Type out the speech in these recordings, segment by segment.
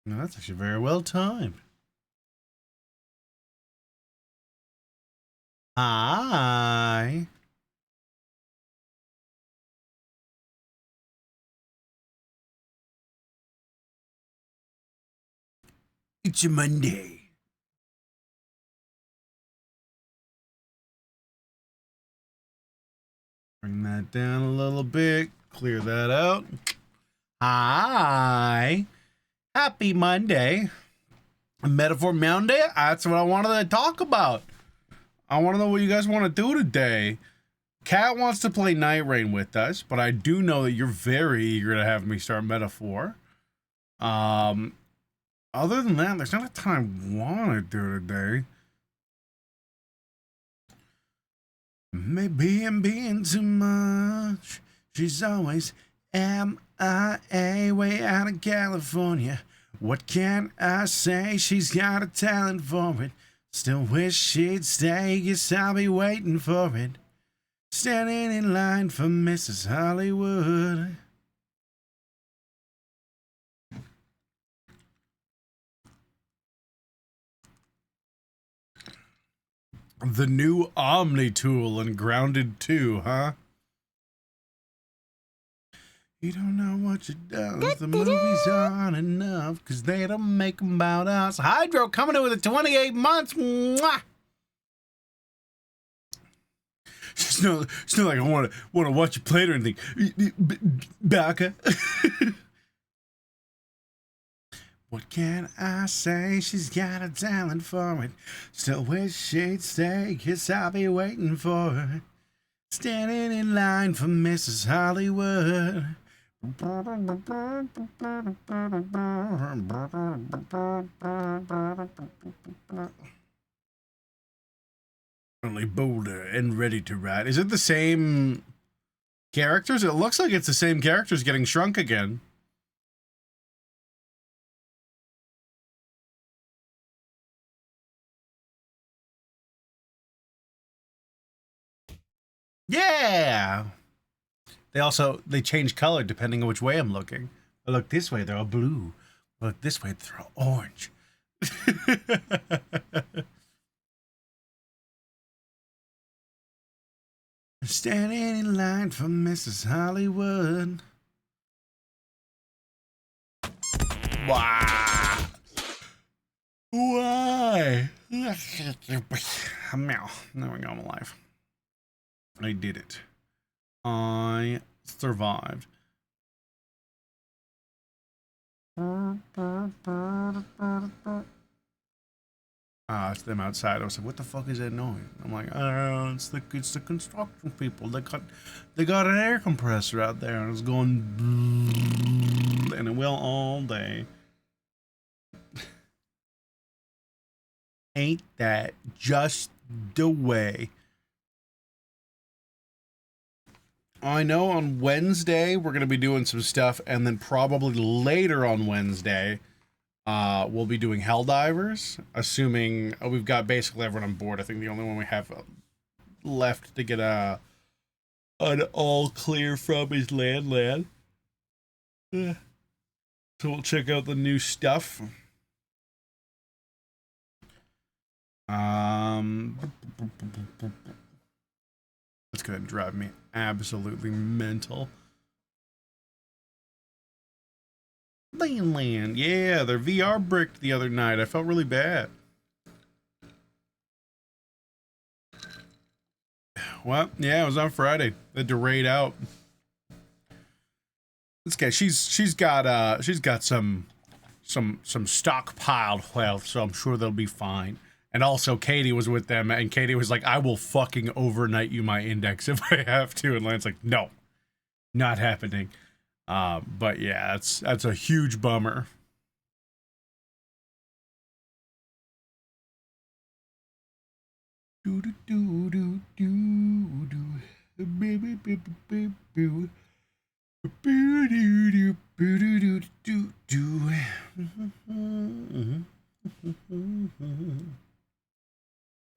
No, that's actually very well timed. Hi. It's a Monday. Bring that down a little bit. Clear that out. Hi. Happy Monday. Metaphor Monday? That's what I wanted to talk about. I want to know what you guys want to do today. Kat wants to play Night Rain with us, but I do know that you're very eager to have me start Metaphor. Other than that, there's not a ton I want to do today. Maybe I'm being too much. She's always MIA, way out in California. What can I say? She's got a talent for it. Still wish she'd stay. Guess I'll be waiting for it. Standing in line for Mrs. Hollywood. The new Omni tool in Grounded 2, huh? You don't know what you does. The movies aren't enough because they don't make them about us. Hydro coming in with a 28 months. Mwah! It's not like I want to watch you play it or anything. Baka. What can I say? She's got a talent for it. Still wish she'd stay. Guess I'll be waiting for her. Standing in line for Mrs. Hollywood. Only bolder and ready to ride. Is it the same characters? It looks like it's the same characters getting shrunk again. Yeah. They change color depending on which way I'm looking. I look this way, they're all blue. I look this way, they're all orange. Standing in line for Mrs. Hollywood. Why? Why? Meow. There we go, I'm alive. I did it. I survived. It's them outside. I was like, "What the fuck is that noise?" I'm like, "Oh, it's the construction people. They got an air compressor out there, and it's going, and it will all day." Ain't that just the way? I know on Wednesday we're gonna be doing some stuff, and then probably later on Wednesday, we'll be doing Helldivers, assuming we've got basically everyone on board. I think the only one we have left to get an all clear from is Land. So we'll check out the new stuff. It's gonna drive me absolutely mental. Land, yeah, their VR bricked the other night. I felt really bad. Well, yeah, it was on Friday. They had to raid out. This guy, she's got some stockpiled wealth, so I'm sure they'll be fine. And also, Katie was with them, and Katie was like, "I will fucking overnight you my index if I have to." And Lance's like, "No, not happening." But yeah, that's a huge bummer. Do do do do do do.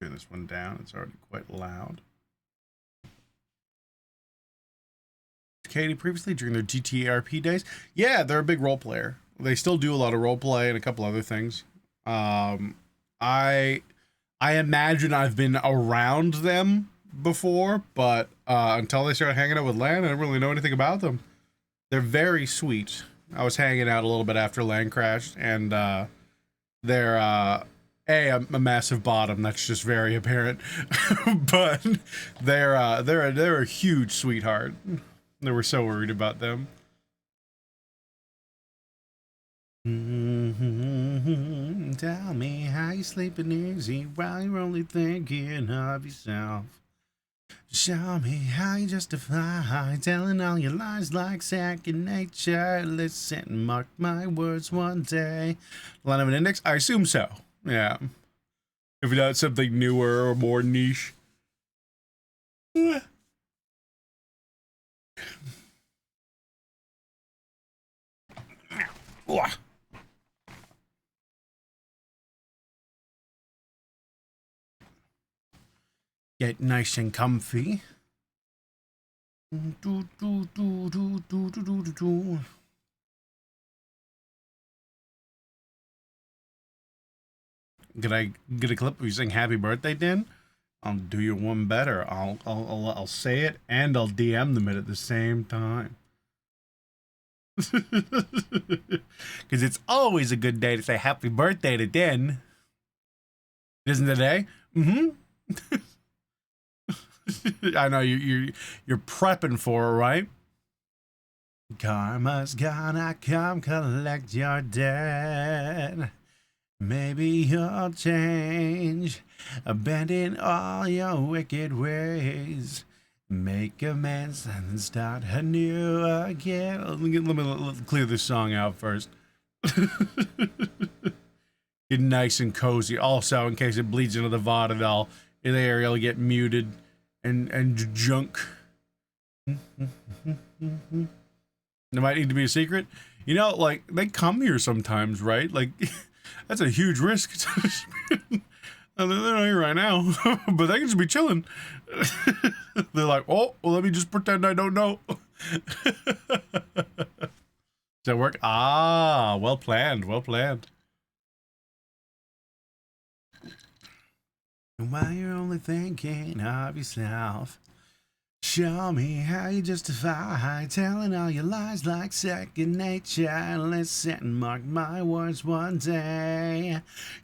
Turn this one down. It's already quite loud. Katie previously during their GTRP days. Yeah, they're a big role player. They still do a lot of role play and a couple other things. I imagine I've been around them before, but until they started hanging out with Lan, I didn't really know anything about them. They're very sweet. I was hanging out a little bit after Lan crashed, and they're a massive bottom. That's just very apparent, but they're a huge sweetheart. They were so worried about them. Tell me how you sleeping easy while you're only thinking of yourself. Show me how you justify telling all your lies like second nature. Listen, mark my words one day. Line of an index? I assume so. Yeah. If not something newer or more niche. Get nice and comfy. Could I get a clip of you saying happy birthday, Dan? I'll do you one better. I'll say it and I'll DM them at the same time. Because it's always a good day to say happy birthday to Dan. Isn't it, eh? Mm-hmm. I know you're prepping for it, right? Karma's gonna come collect your debt. Maybe you'll change, abandon all your wicked ways, make amends and start anew again. Let me clear this song out first. Get nice and cozy. Also, in case it bleeds into the VOD at all, in the area will get muted and junk. There might need to be a secret. You know, like, they come here sometimes, right? Like, that's a huge risk. They're not here right now, but they can just be chilling. They're like, oh, well, let me just pretend I don't know. Does that work? Ah, well planned, well planned. While you're only thinking of yourself, show me how you justify telling all your lies like second nature. Listen, mark my words one day.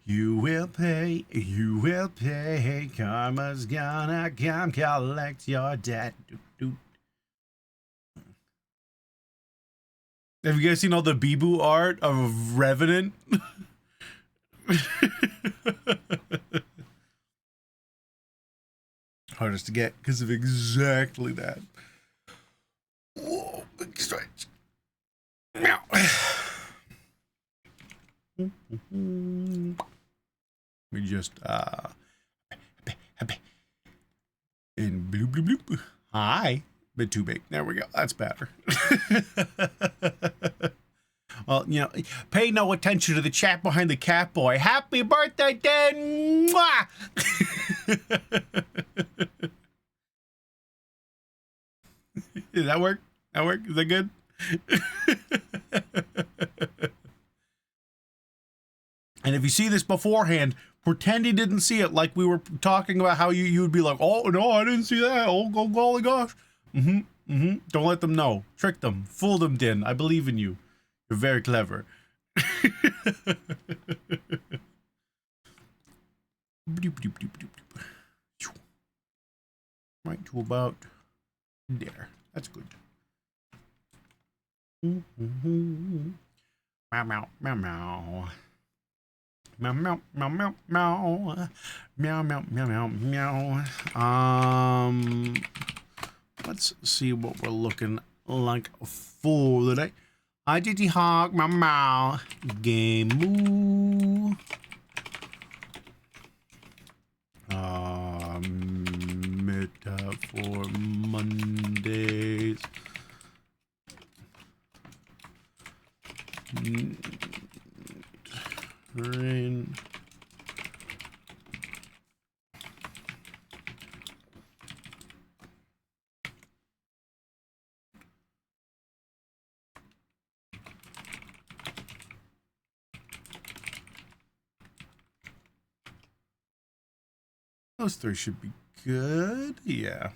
You will pay, you will pay. Karma's gonna come collect your debt. Have you guys seen all the Bibu art of Revenant? Hardest to get because of exactly that. Whoa, big stretch. Meow. We just and bloop bloop bloop. Hi, bit too big. There we go. That's better. Well, you know, pay no attention to the chat behind the cat boy. Happy birthday, Dan! Mwah! Does that work? That work? Is that good? And if you see this beforehand, pretend you didn't see it, like we were talking about how you would be like, oh, no, I didn't see that. Oh, golly gosh. Don't let them know. Trick them. Fool them, Din. I believe in you. You're very clever. Right to about there. That's good. Meow, meow, meow, meow. Meow, meow, meow, meow, meow. Meow, meow, meow, meow, meow. Let's see what we're looking like for today. IGT Hawk, meow, meow. Game moo. Metaphor Mondays. Rain. Those three should be good. Yeah.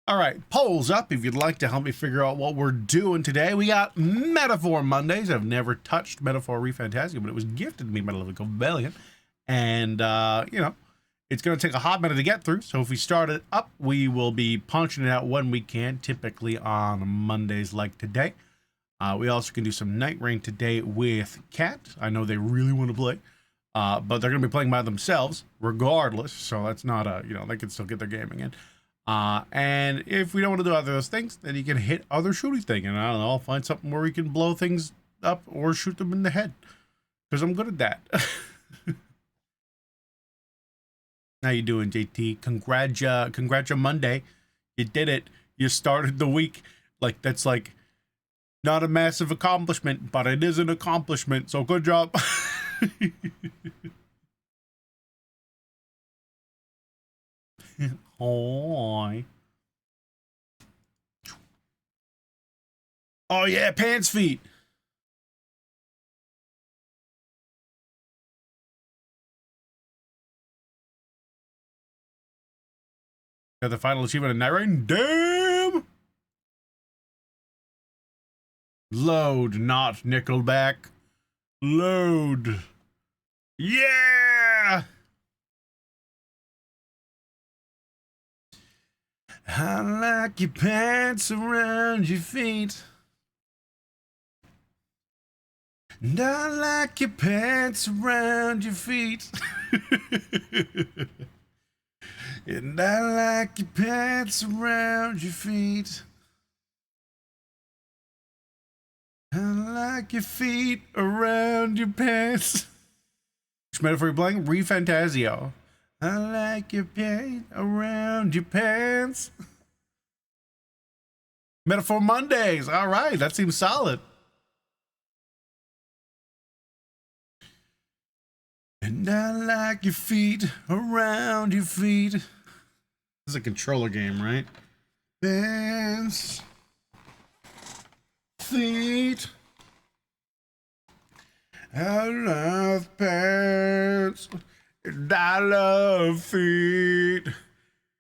All right, polls up if you'd like to help me figure out what we're doing today. We got Metaphor Mondays. I've never touched Metaphor ReFantazio, but it was gifted to me by Living Valiant. And, you know, it's going to take a hot minute to get through. So if we start it up, we will be punching it out when we can, typically on Mondays like today. We also can do some Night Rain today with Cat. I know they really want to play. But they're going to be playing by themselves regardless. So that's not a, you know, they can still get their gaming in. And if we don't want to do either of those things, then you can hit other shooting thing. And I don't know, I'll find something where we can blow things up or shoot them in the head. Because I'm good at that. How you doing, JT? Congrats on Monday. You did it. You started the week. Like, that's like not a massive accomplishment, but it is an accomplishment. So good job. Oh yeah, pants feet. Got the final achievement of Night Rain. Damn. Load, not Nickelback. Load. Yeah. I like your pants around your feet. And I like your pants around your feet. And I like your pants around your feet. I like your feet around your pants. Which metaphor are you playing? ReFantazio. I like your paint around your pants. Metaphor Mondays. All right, that seems solid. And I like your feet around your feet. This is a controller game, right? Pants. Feet. I love pants. And I love feet.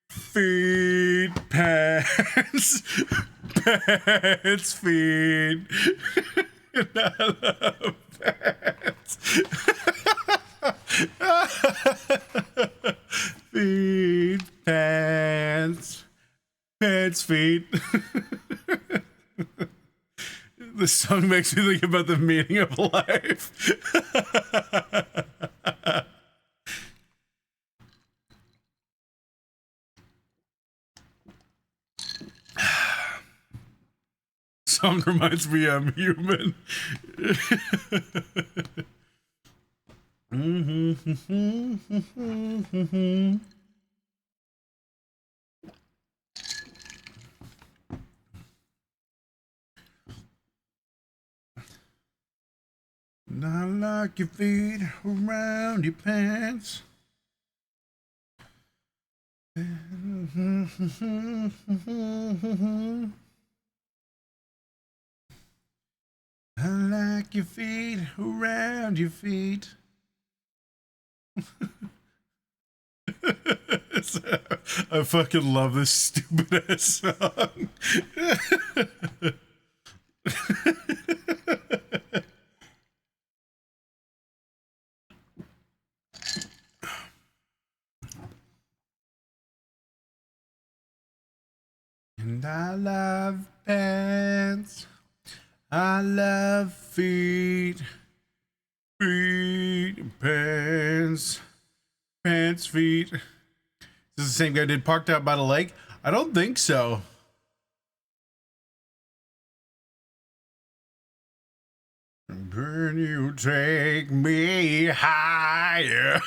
Feet, pants. Pants, feet. And I love pants. Feet, pants. Pants, feet. This song makes me think about the meaning of life. Song reminds me I'm human. And I like your feet around your pants. I like your feet around your feet. I fucking love this stupid ass song. And I love pants. I love feet. Feet, pants. Pants, feet. Is this the same guy who did Parked Out by the Lake? I don't think so. Can you take me higher?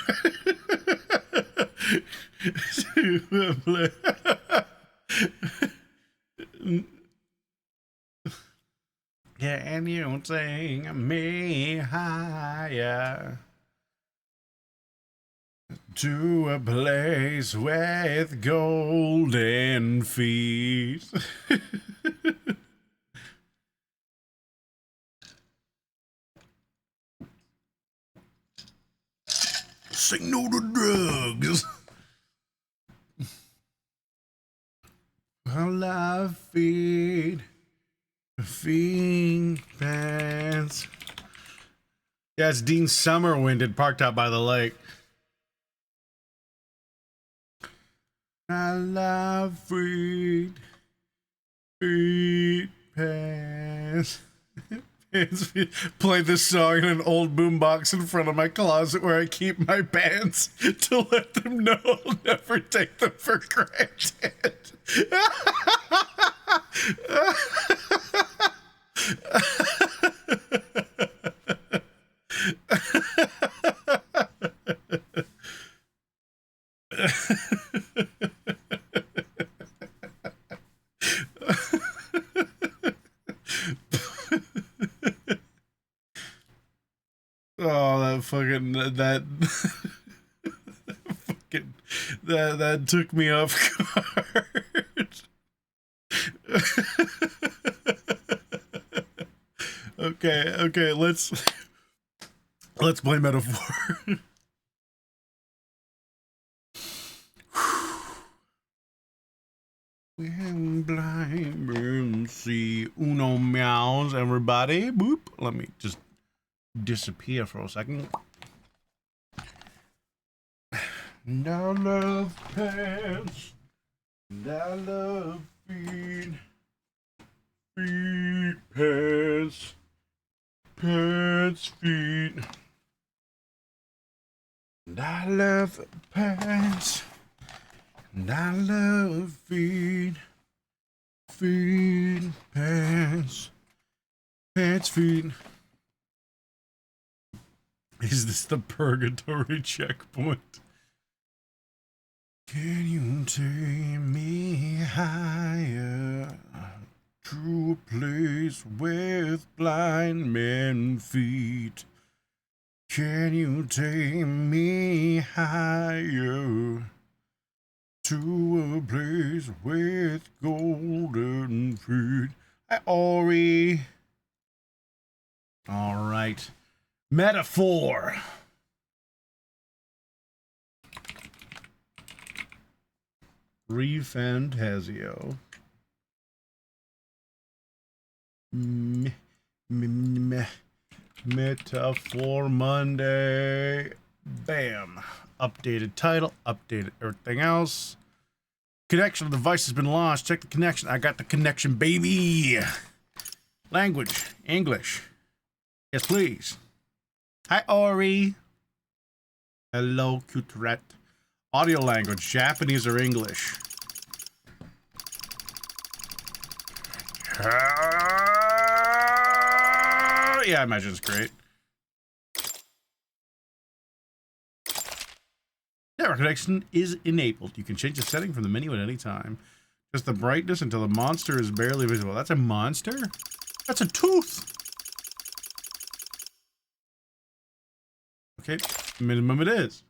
Can you take me higher to a place with golden feet? Say no to drugs. love feet. Feet pants. Yeah, it's Dean Summerwind parked out by the lake. I love feet. Feet pants. Play this song in an old boombox in front of my closet where I keep my pants to let them know I'll never take them for granted. Oh, that took me off guard. Okay, let's play metaphor. When blind men see uno meows, everybody. Boop. Let me just disappear for a second. And I love pants. And I love feet. Feet, pants. Pants, feet. And I love pants. And I love feet. Feet, pants. Pants, feet. Is this the purgatory checkpoint? Can you take me higher to a place with blind men feet? Can you take me higher to a place with golden feet? Hi, Ori. All right. Metaphor. Refantasio. Metaphor Monday. Bam. Updated title. Updated everything else. Connection device has been launched. Check the connection. I got the connection, baby. Language. English. Yes, please. Hi, Ori. Hello, cute rat. Audio language, Japanese or English? Yeah, I imagine it's great. Network connection is enabled. You can change the setting from the menu at any time. Just the brightness until the monster is barely visible. That's a monster? That's a tooth! Okay, minimum it is.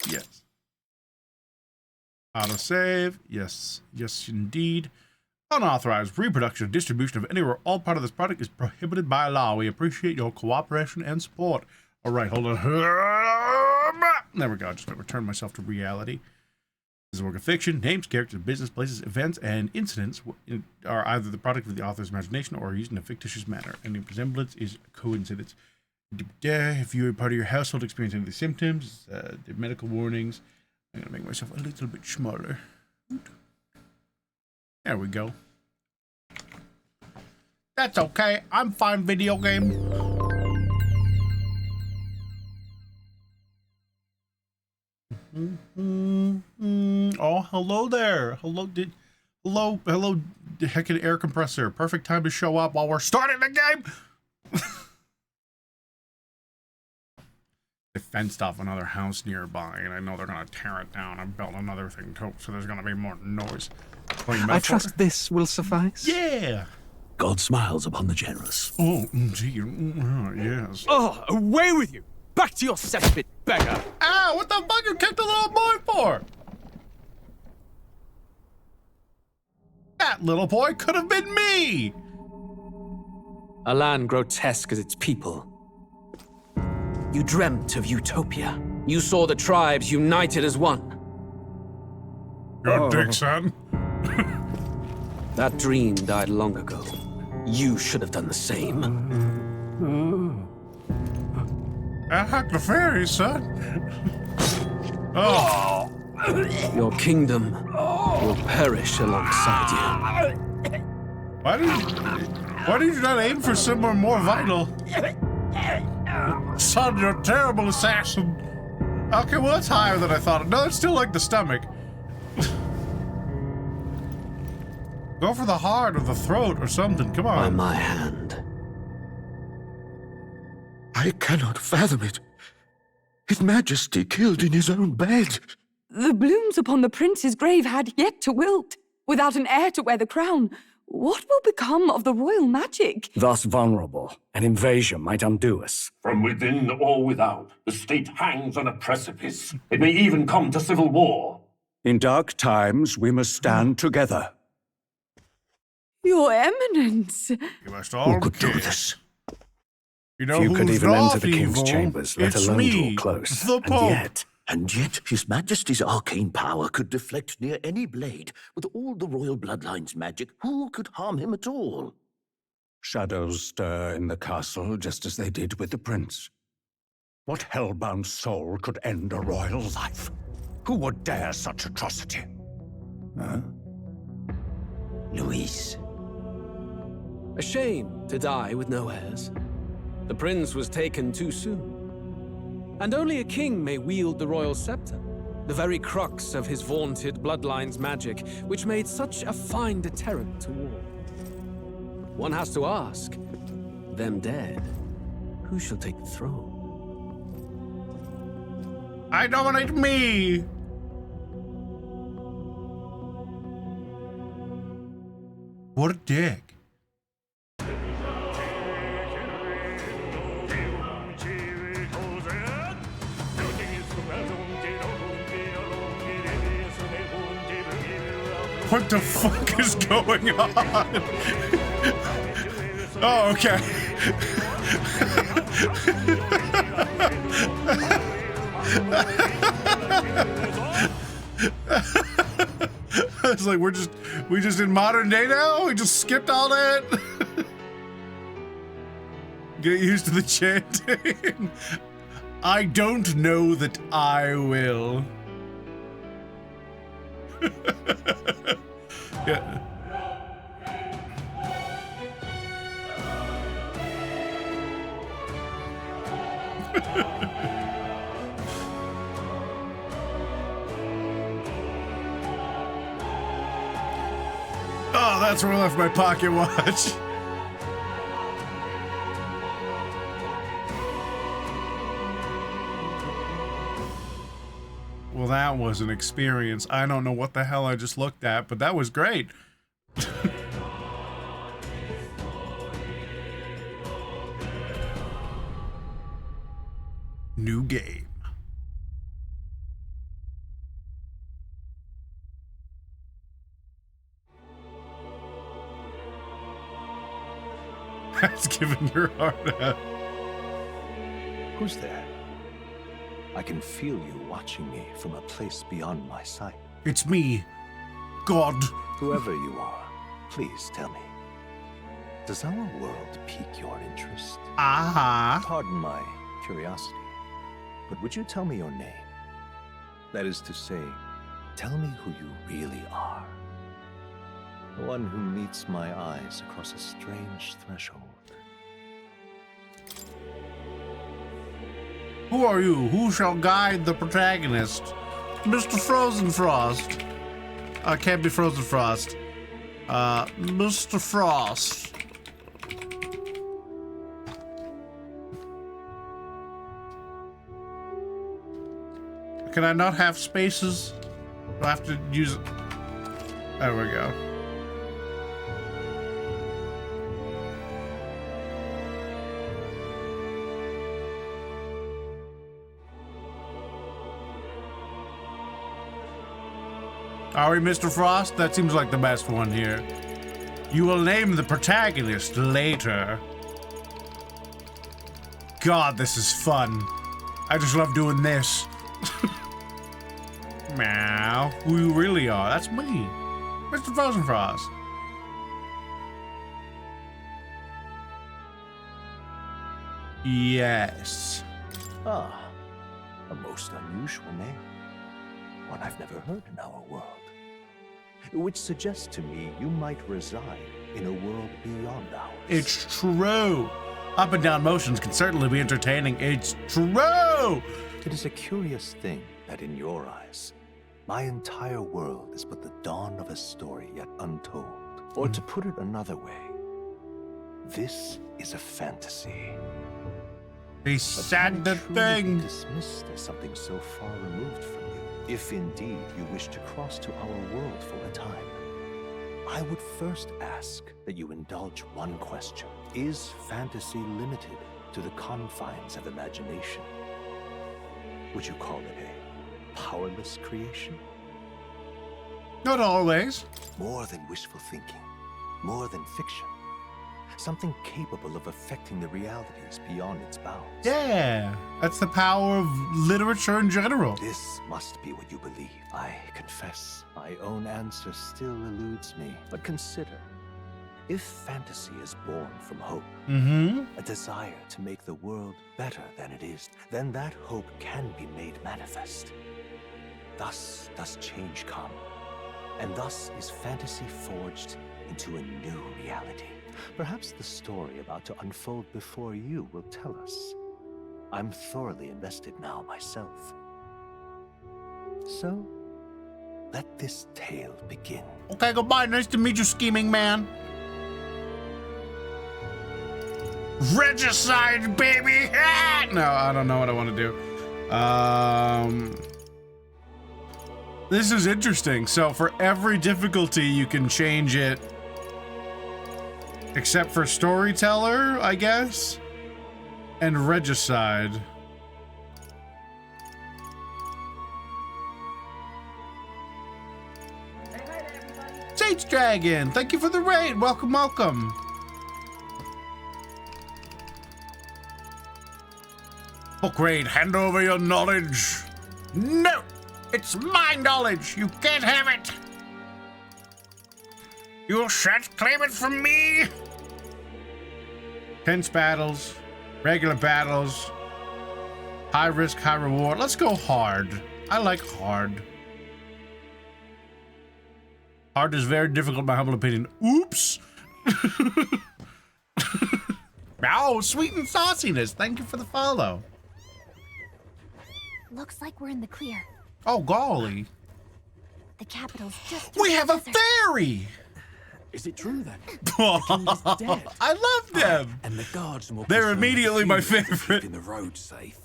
Yes. Autosave. Yes. Yes, indeed. Unauthorized reproduction or distribution of any or all part of this product is prohibited by law. We appreciate your cooperation and support. All right, hold on. There we go. Just going to return myself to reality. This is a work of fiction. Names, characters, business, places, events, and incidents are either the product of the author's imagination or used in a fictitious manner. Any resemblance is coincidence. If you're part of your household experiencing the symptoms, the medical warnings. I'm gonna make myself a little bit smaller. There we go. That's okay. I'm fine, video game. Oh, hello there. Hello, heckin' air compressor. Perfect time to show up while we're starting the game. They fenced off another house nearby, and I know they're gonna tear it down and build another thing too, so there's gonna be more noise. I trust this will suffice? Yeah! God smiles upon the generous. Oh, gee, yes. Oh, away with you! Back to your cesspit, beggar! Ow, what the fuck you kicked the little boy for? That little boy could have been me! A land grotesque as its people. You dreamt of utopia. You saw the tribes united as one. Good dick, son. That dream died long ago. You should have done the same. I like the fairies, son. Oh. Your kingdom will perish alongside you. Why did you not aim for somewhere more vital? Son, you're a terrible assassin. Okay, well, that's higher than I thought. No, it's still like the stomach. Go for the heart or the throat or something. Come By on. my hand. I cannot fathom it. His Majesty killed in his own bed. The blooms upon the prince's grave had yet to wilt. Without an heir to wear the crown, what will become of the royal magic? Thus vulnerable, an invasion might undo us. From within or without, the state hangs on a precipice. It may even come to civil war. In dark times, we must stand together. Your Eminence. You must all Who could do kiss. this? You know Few could who's even not enter the king's evil? chambers, let It's alone me, draw close. the Pope. And yet, His Majesty's arcane power could deflect near any blade. With all the royal bloodline's magic, who could harm him at all? Shadows stir in the castle just as they did with the prince. What hellbound soul could end a royal life? Who would dare such atrocity? Huh? Luis. A shame to die with no heirs. The prince was taken too soon. And only a king may wield the royal scepter, the very crux of his vaunted bloodline's magic, which made such a fine deterrent to war. One has to ask, them dead, who shall take the throne? I nominate me. What a dick. What the fuck is going on? Oh, okay. It's like we just in modern day now? We just skipped all that? Get used to the chanting. I don't know that I will. Yeah. Oh, that's where I left my pocket watch. Well, that was an experience. I don't know what the hell I just looked at, but that was great. New game. That's giving your heart out. Who's there? I can feel you watching me from a place beyond my sight. It's me, God. Whoever you are, please tell me. Does our world pique your interest? Ah. Pardon my curiosity, but would you tell me your name? That is to say, tell me who you really are. The one who meets my eyes across a strange threshold. Who are you? Who shall guide the protagonist? Mr. Frozen Frost. Can't be Frozen Frost. Mr. Frost. Can I not have spaces? Do I have to use it? There we go. Are we Mr. Frost? That seems like the best one here. You will name the protagonist later. God, this is fun. I just love doing this. Meow. Who you really are? That's me. Mr. Frozen Frost. Yes. Ah, a most unusual name. One I've never heard in our world. Which suggests to me you might reside in a world beyond ours. It's true. Up and down motions can certainly be entertaining. It's true. It is a curious thing that in your eyes, my entire world is but the dawn of a story yet untold. Or to put it another way, this is a fantasy. He But said can the it truly be thing. dismissed as something so far removed from you, if indeed you wish to cross to our world for a time. I would first ask that you indulge one question. Is fantasy limited to the confines of imagination? Would you call it a powerless creation? Not always. More than wishful thinking, more than fiction. Something capable of affecting the realities beyond its bounds. Yeah, that's the power of literature in general. This must be what you believe. I confess, my own answer still eludes me. But consider, if fantasy is born from hope, a desire to make the world better than it is, then that hope can be made manifest. Thus does change come, and thus is fantasy forged into a new reality. Perhaps the story about to unfold before you will tell us. I'm thoroughly invested now myself. So, let this tale begin. Okay, goodbye. Nice to meet you, scheming man. Regicide, baby! Ah! No, I don't know what I want to do. This is interesting. So for every difficulty, you can change it. Except for storyteller, I guess. And regicide. Sage Dragon, thank you for the raid. Welcome, welcome. Book raid, hand over your knowledge. No, it's my knowledge. You can't have it. You shan't claim it from me. Tense battles, regular battles, high risk, high reward. Let's go hard. I like hard. Hard is very difficult, in my humble opinion. Oops. Oh, sweet and sauciness. Thank you for the follow. Looks like we're in the clear. Oh, golly. The capital's just We through have the a desert. fairy. Is it true then? I love them. And the guards more They're concerned with immediately the my funerals than favorite. keeping the road safe.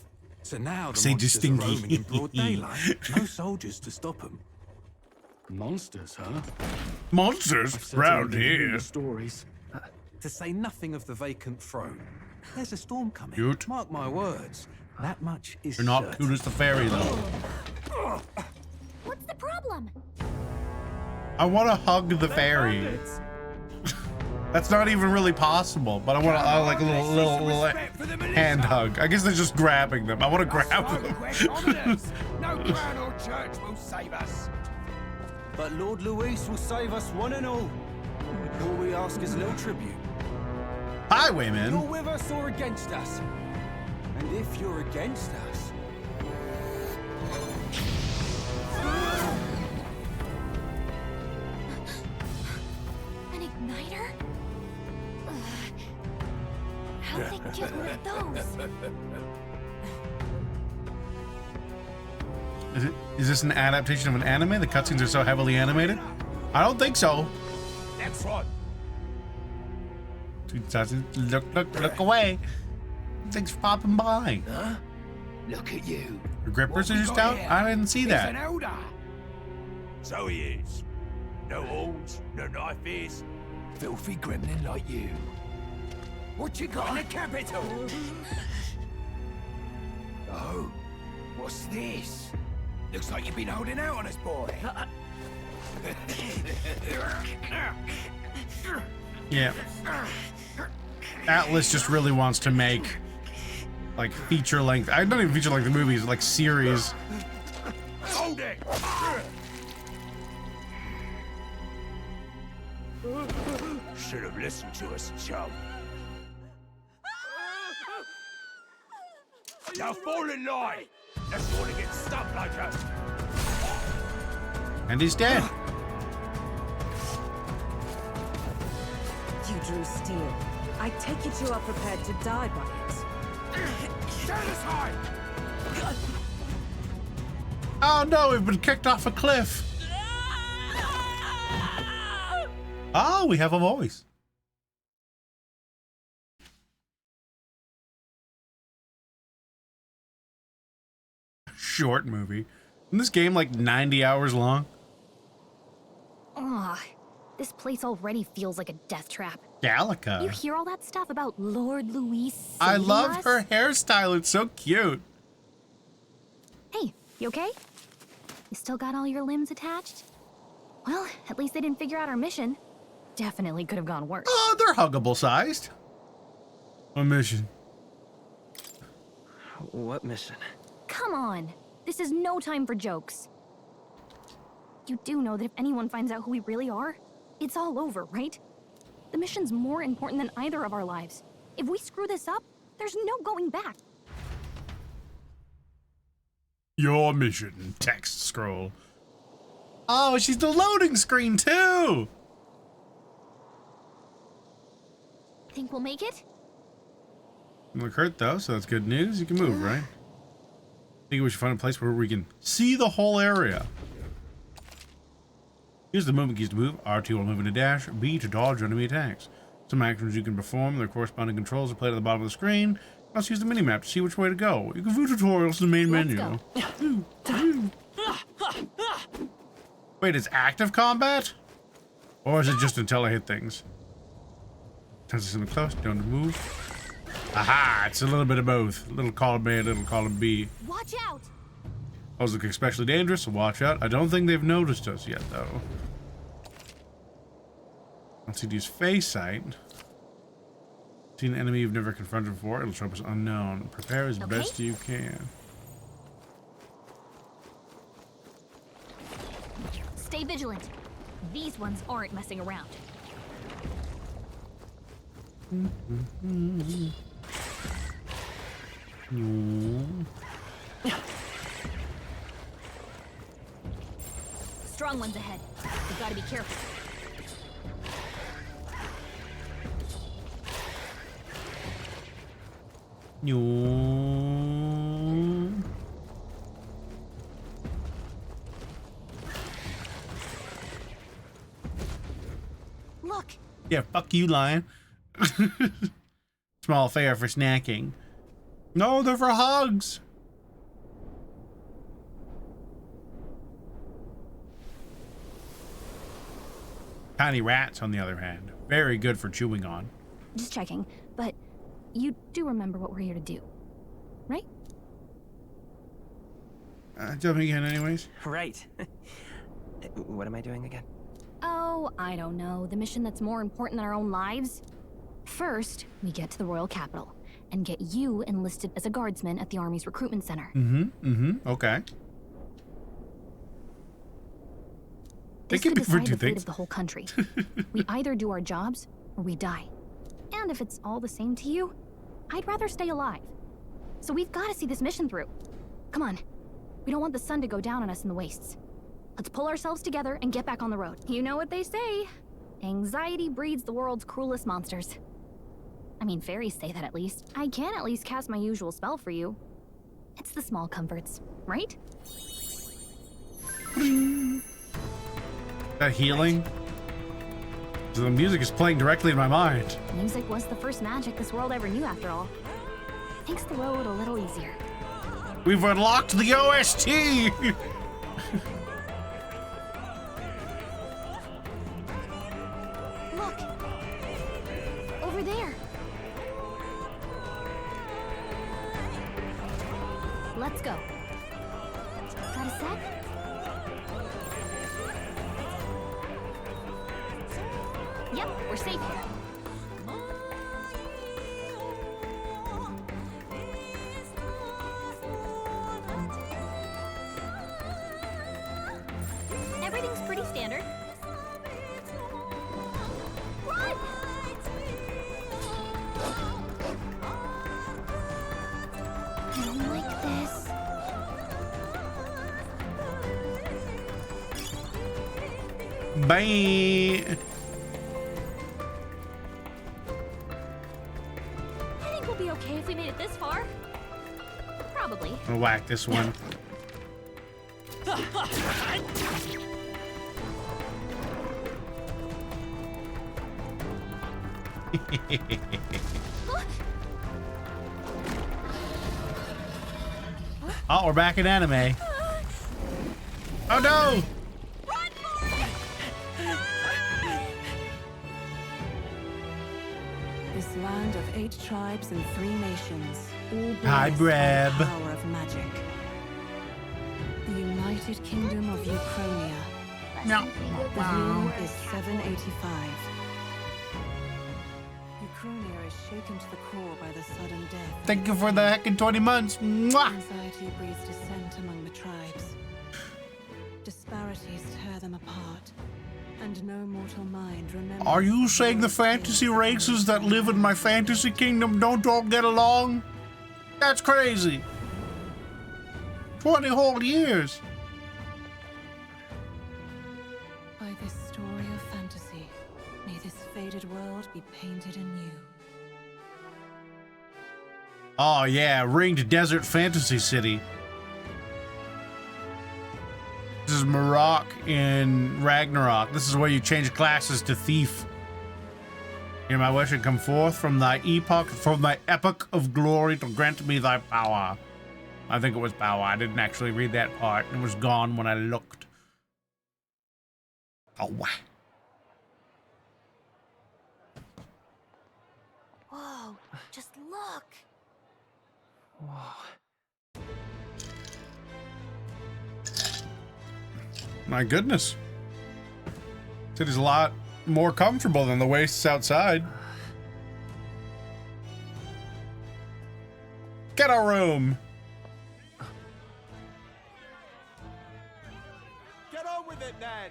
So now the Say monsters are distinguish. roaming in broad daylight. No soldiers to stop them. Monsters, huh? Monsters I've certainly around been hearing here. the stories. To say nothing of the vacant throne. There's a storm coming. Cute. Mark my words. That much is You're not certain. cute as the fairy, though. What's the problem? I want to hug the fairy. That's not even really possible, but I want to like a little hand hug. I guess they're just grabbing them. I want to grab them. No crown or church will save us. But Lord Luis will save us one and all. All we ask is a little tribute. You're Highwayman. with us or against us? And if you're against us... An igniter? Ugh. How'd they get one of those? Is this an adaptation of an anime? The cutscenes are so heavily animated? I don't think so. That's right. Look away. Things popping by. Huh? Look at you. Your grippers are What we just got out? here? I didn't see He's that. an elder. So he is. No horns, no knife ears. Filthy gremlin like you. What you got in the capital? Oh, what's this? Looks like you've been holding out on us, boy. Yeah. Atlas just really wants to make like feature length. I don't even feature length movies, like series. Hold it! Should have listened to us, chum. Now fall in line! Let's want to get stuck like us. And he's dead. You drew steel. I take it you are prepared to die by it. Stand aside! Oh no, we've been kicked off a cliff. Oh, we have a voice. Short movie. Isn't this game like 90 hours long? Ugh, this place already feels like a death trap. Gallica. You hear all that stuff about Lord Luis? I saving love us? her hairstyle. It's so cute. Hey, you okay? You still got all your limbs attached? Well, at least they didn't figure out our mission. Definitely could have gone worse. Oh, they're huggable sized. What mission? What mission? Come on. This is no time for jokes. You do know that if anyone finds out who we really are, it's all over, right? The mission's more important than either of our lives. If we screw this up, there's no going back. Your mission. Text scroll. Oh, she's the loading screen too. Think we'll make it? Look hurt though, so that's good news. You can move, right? I think we should find a place where we can see the whole area. Use the movement keys to move. R2 while moving to dash. B to dodge enemy attacks. Some actions you can perform. Their corresponding controls are played at the bottom of the screen. Let's use the mini-map to see which way to go. You can view tutorials in the main menu. Wait, it's active combat? Or is it just until I hit things? Turns us in close, don't move. Aha, it's a little bit of both. A little column A, a little column B. Watch out! Those look especially dangerous, so watch out. I don't think they've noticed us yet, though. Let's see, use face sight. See an enemy you've never confronted before. It'll show up as unknown. Prepare as best you can. Stay vigilant. These ones aren't messing around. Strong ones ahead. We gotta be careful. Look. Yeah, fuck you, lion. Small fare for snacking. No, they're for hugs. Tiny rats, on the other hand, very good for chewing on. Just checking, but you do remember what we're here to do, right? Tell me again, anyways. Right. What am I doing again? Oh, I don't know. The mission that's more important than our own lives? First, we get to the royal capital and get you enlisted as a guardsman at the army's recruitment center. Okay. This can could be for decide two the fate things. of the whole country. We either do our jobs or we die. And if it's all the same to you, I'd rather stay alive. So we've got to see this mission through. Come on. We don't want the sun to go down on us in the wastes. Let's pull ourselves together and get back on the road. You know what they say. Anxiety breeds the world's cruelest monsters. I mean, fairies say that at least. I can at least cast my usual spell for you. It's the small comforts, right? That healing? So the music is playing directly in my mind. Music was the first magic this world ever knew, after all. Makes the road a little easier. We've unlocked the OST! Look! Over there! Let's go. Got a sec? Yep, we're safe here. Everything's pretty standard. Run! don't like this. Bye. I think we'll be okay if we made it this far. Probably. I'll whack this one. Oh, we're back in anime. Oh no! This land of 8 tribes and 3 nations, all Hi, blessed by Breb. the power of magic. The United Kingdom of Ukrainia. No. The year is 785. Ukrainia is shaken to the core by the sudden death. Thank you for the heckin' 20 months. Mwah! Anxiety breeds dissent among the tribes. Disparities tear them apart, and no mortal mind remembers. Are you saying the fantasy races that live in my fantasy kingdom don't all get along? That's crazy. 20 whole years. By this story of fantasy, may this faded world be painted anew. Oh yeah, ringed desert fantasy city. This is Marok in Ragnarok. This is where you change classes to thief. Hear my wish and come forth from thy epoch of glory to grant me thy power. I think it was power. I didn't actually read that part. It was gone when I looked. Oh, wow. Whoa, just look. My goodness. City's a lot more comfortable than the wastes outside. Get a room. Get on with it, then!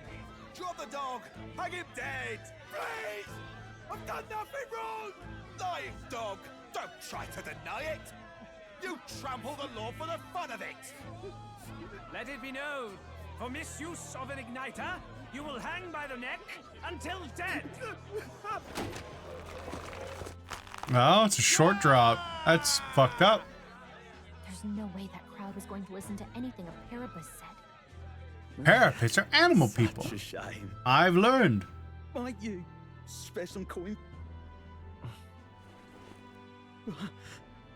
Drop the dog! Hang him dead! Please! I've done nothing wrong! Lying dog! Don't try to deny it! You trample the law for the fun of it! Let it be known, for misuse of an igniter, you will hang by the neck until dead. Oh, it's a short drop. That's fucked up. There's no way that crowd was going to listen to anything a Parapus said. Parapets are animal people. Such a shame. I've learned. Might you spare some coin?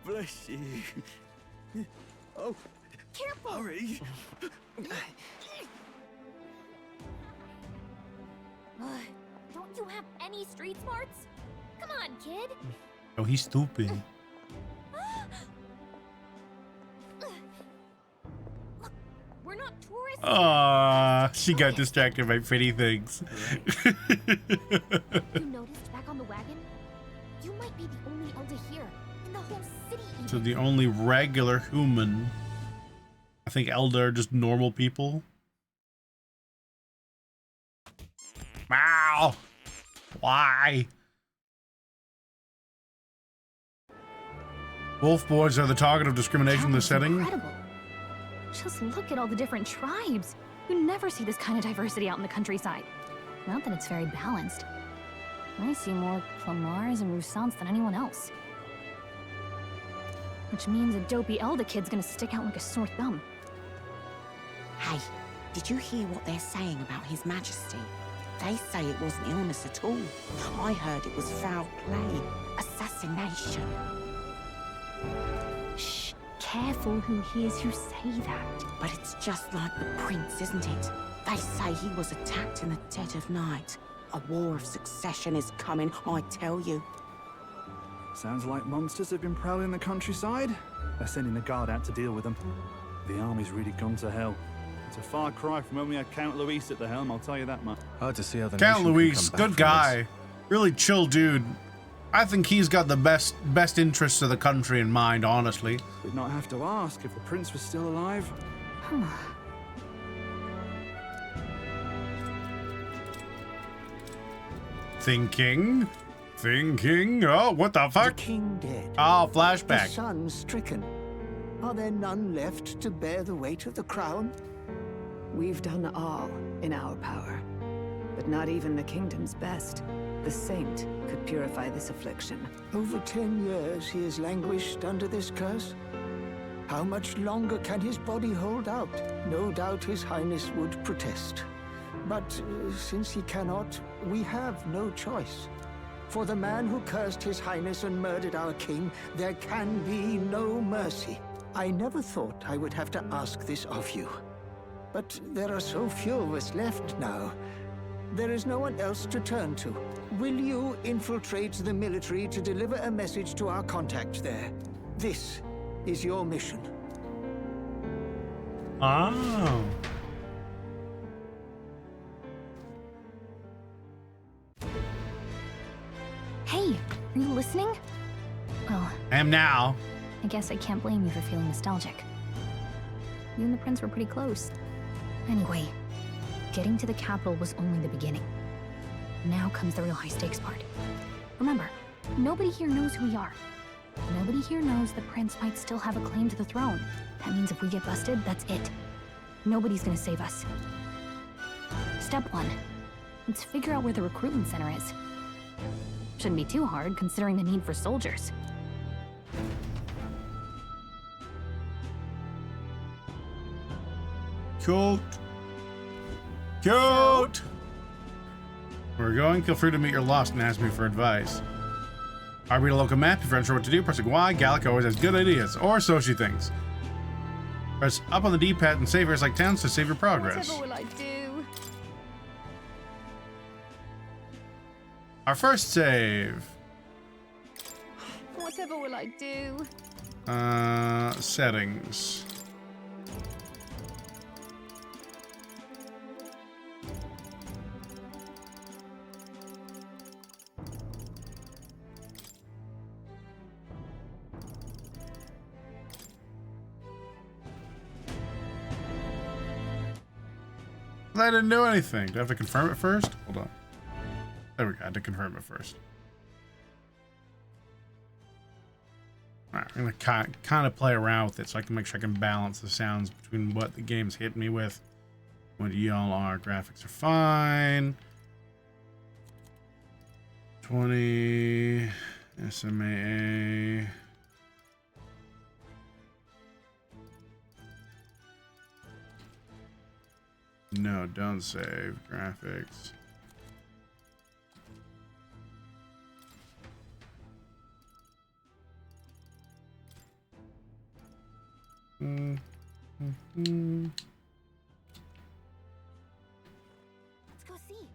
Bless you. Oh, Careful! hurry. Don't you have any street smarts? Come on, kid. Oh, he's stupid. Look, we're not tourists. She got distracted by pretty things. You noticed back on the wagon? You might be the only elder here in the whole city. So the only regular human. I think Elder are just normal people. Wow. Why? Wolf boys are the target of discrimination in this setting. Incredible. Just look at all the different tribes. You never see this kind of diversity out in the countryside. Not that it's very balanced. I see more Clamars and Roussants than anyone else. Which means a dopey Elder kid's gonna stick out like a sore thumb. Hey, did you hear what they're saying about His Majesty? They say it wasn't illness at all. I heard it was foul play, assassination. Shh, careful who hears you say that. But it's just like the prince, isn't it? They say he was attacked in the dead of night. A war of succession is coming, I tell you. Sounds like monsters have been prowling the countryside. They're sending the guard out to deal with them. The army's really gone to hell. It's a far cry from when we had Count Luis at the helm, I'll tell you that much. Hard to see how the Count nation can Luis, come back good from guy. Really chill dude. I think he's got the best interests of the country in mind, honestly. We'd not have to ask if the prince was still alive. Thinking. Oh, what the fuck? The king dead. Oh, The flashback. son stricken. Are there none left to bear the weight of the crown? We've done all in our power, but not even the kingdom's best. The saint could purify this affliction. Over 10 years he has languished under this curse. How much longer can his body hold out? No doubt his highness would protest. But since he cannot, we have no choice. For the man who cursed his highness and murdered our king, there can be no mercy. I never thought I would have to ask this of you. But there are so few of us left now. There is no one else to turn to. Will you infiltrate the military to deliver a message to our contact there? This is your mission. Oh. Hey, are you listening? Well, I am now. I guess I can't blame you for feeling nostalgic. You and the prince were pretty close. Anyway, getting to the capital was only the beginning. Now comes the real high-stakes part. Remember, nobody here knows who we are. Nobody here knows the prince might still have a claim to the throne. That means if we get busted, that's it. Nobody's gonna save us. Step 1. Let's figure out where the recruitment center is. Shouldn't be too hard, considering the need for soldiers. Cute. Cute! Where we're going, feel free to meet your lost and ask me for advice. I read a local map, if you're unsure what to do, pressing Y, Gallic always has good ideas, or so she thinks. Press up on the D-pad and save areas like towns to save your progress. Whatever will I do? Our first save. Whatever will I do? Settings. I didn't do anything. Do I have to confirm it first? Hold on. There we go. I had to confirm it first. Alright, I'm gonna kind of play around with it so I can make sure I can balance the sounds between what the game's hit me with. What y'all are. Graphics are fine. 20 SMAA. No, don't save graphics. Let's go see.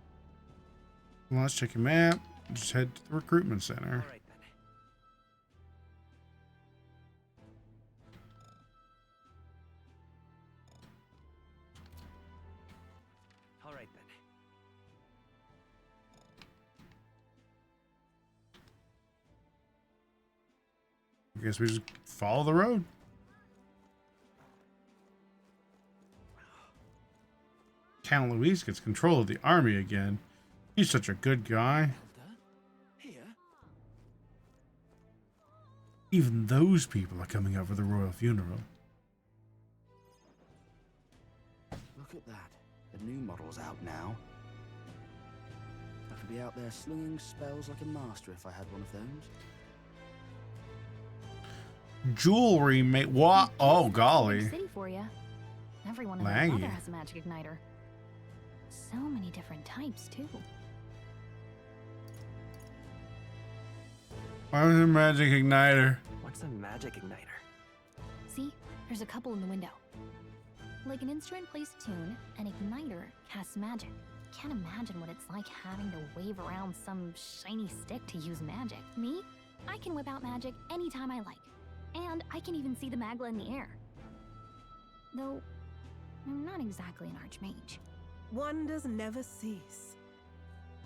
Well, let's check your map. Just head to the recruitment center. I guess we just follow the road. Count Luis gets control of the army again. He's such a good guy. Even those people are coming out for the royal funeral. Look at that. The new model's out now. I could be out there slinging spells like a master if I had one of those. Jewelry mate. What? Oh, golly. City for you. Everyone in the Laggy. other has a magic igniter. So many different types, too. Why was a magic igniter? What's a magic igniter? See? There's a couple in the window. Like an instrument plays a tune, an igniter casts magic. Can't imagine what it's like having to wave around some shiny stick to use magic. Me? I can whip out magic anytime I like. And I can even see the Magla in the air. Though, I'm not exactly an archmage. Wonders never cease.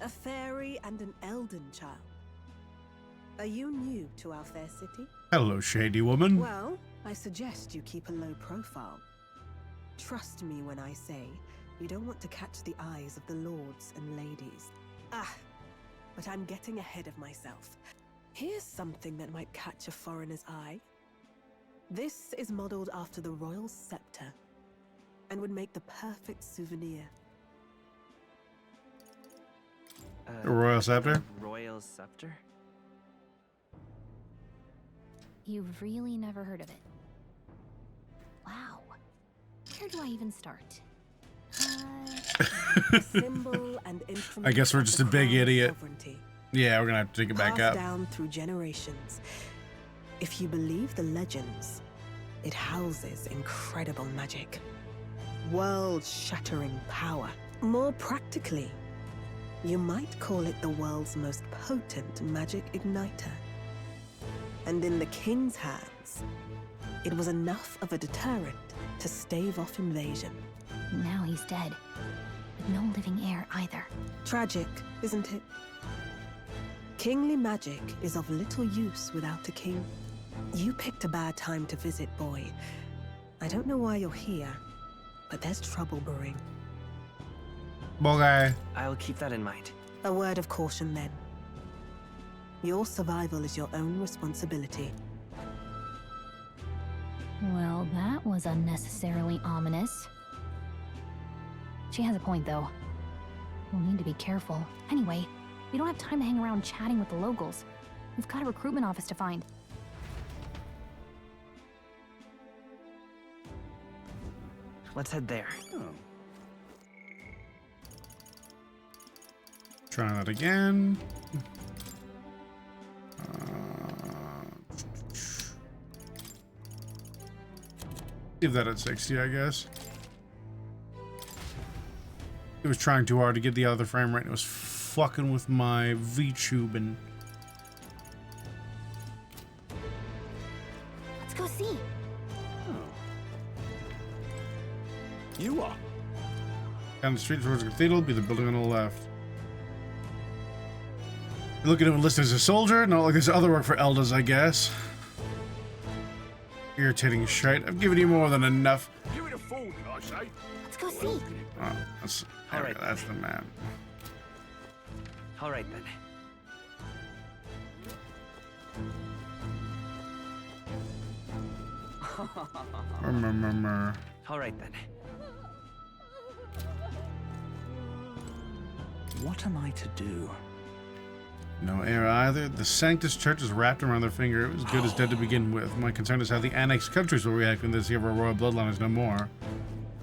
A fairy and an Elden child. Are you new to our fair city? Hello, shady woman. Well, I suggest you keep a low profile. Trust me when I say you don't want to catch the eyes of the lords and ladies. But I'm getting ahead of myself. Here's something that might catch a foreigner's eye. This is modeled after the royal scepter and would make the perfect souvenir. The royal scepter? Royal scepter? You've really never heard of it. Wow. Where do I even start? Symbol and instrument I guess we're of just the a big crown's idiot. sovereignty. Yeah, we're gonna have to take it back Passed up. down through generations. If you believe the legends, it houses incredible magic. World-shattering power. More practically, you might call it the world's most potent magic igniter. And in the king's hands, it was enough of a deterrent to stave off invasion. Now he's dead. With no living heir either. Tragic, isn't it? Kingly magic is of little use without a king. You picked a bad time to visit, boy. I don't know why you're here, but there's trouble brewing. Okay. I'll keep that in mind. A word of caution, then. Your survival is your own responsibility. Well, that was unnecessarily ominous. She has a point, though. We'll need to be careful. Anyway, we don't have time to hang around chatting with the locals. We've got a recruitment office to find. Let's head there. Try that again. Leave that at 60, I guess. It was trying too hard to get the other frame rate. It was fucking with my VTubing. Let's go see. You are. Down the street towards the cathedral, be the building on the left. You look at him and list as a soldier. Not like there's other work for Elders, I guess. Irritating shite. I've given you more than enough. Give it a fool, I say. Let's go see. Oh, that's, All right. that's the man. All right, then. All right, then. What am I to do? No heir either. The Sanctus Church is wrapped around their finger. It was good as dead to begin with. My concern is how the annexed countries will react when they see our royal bloodline is no more.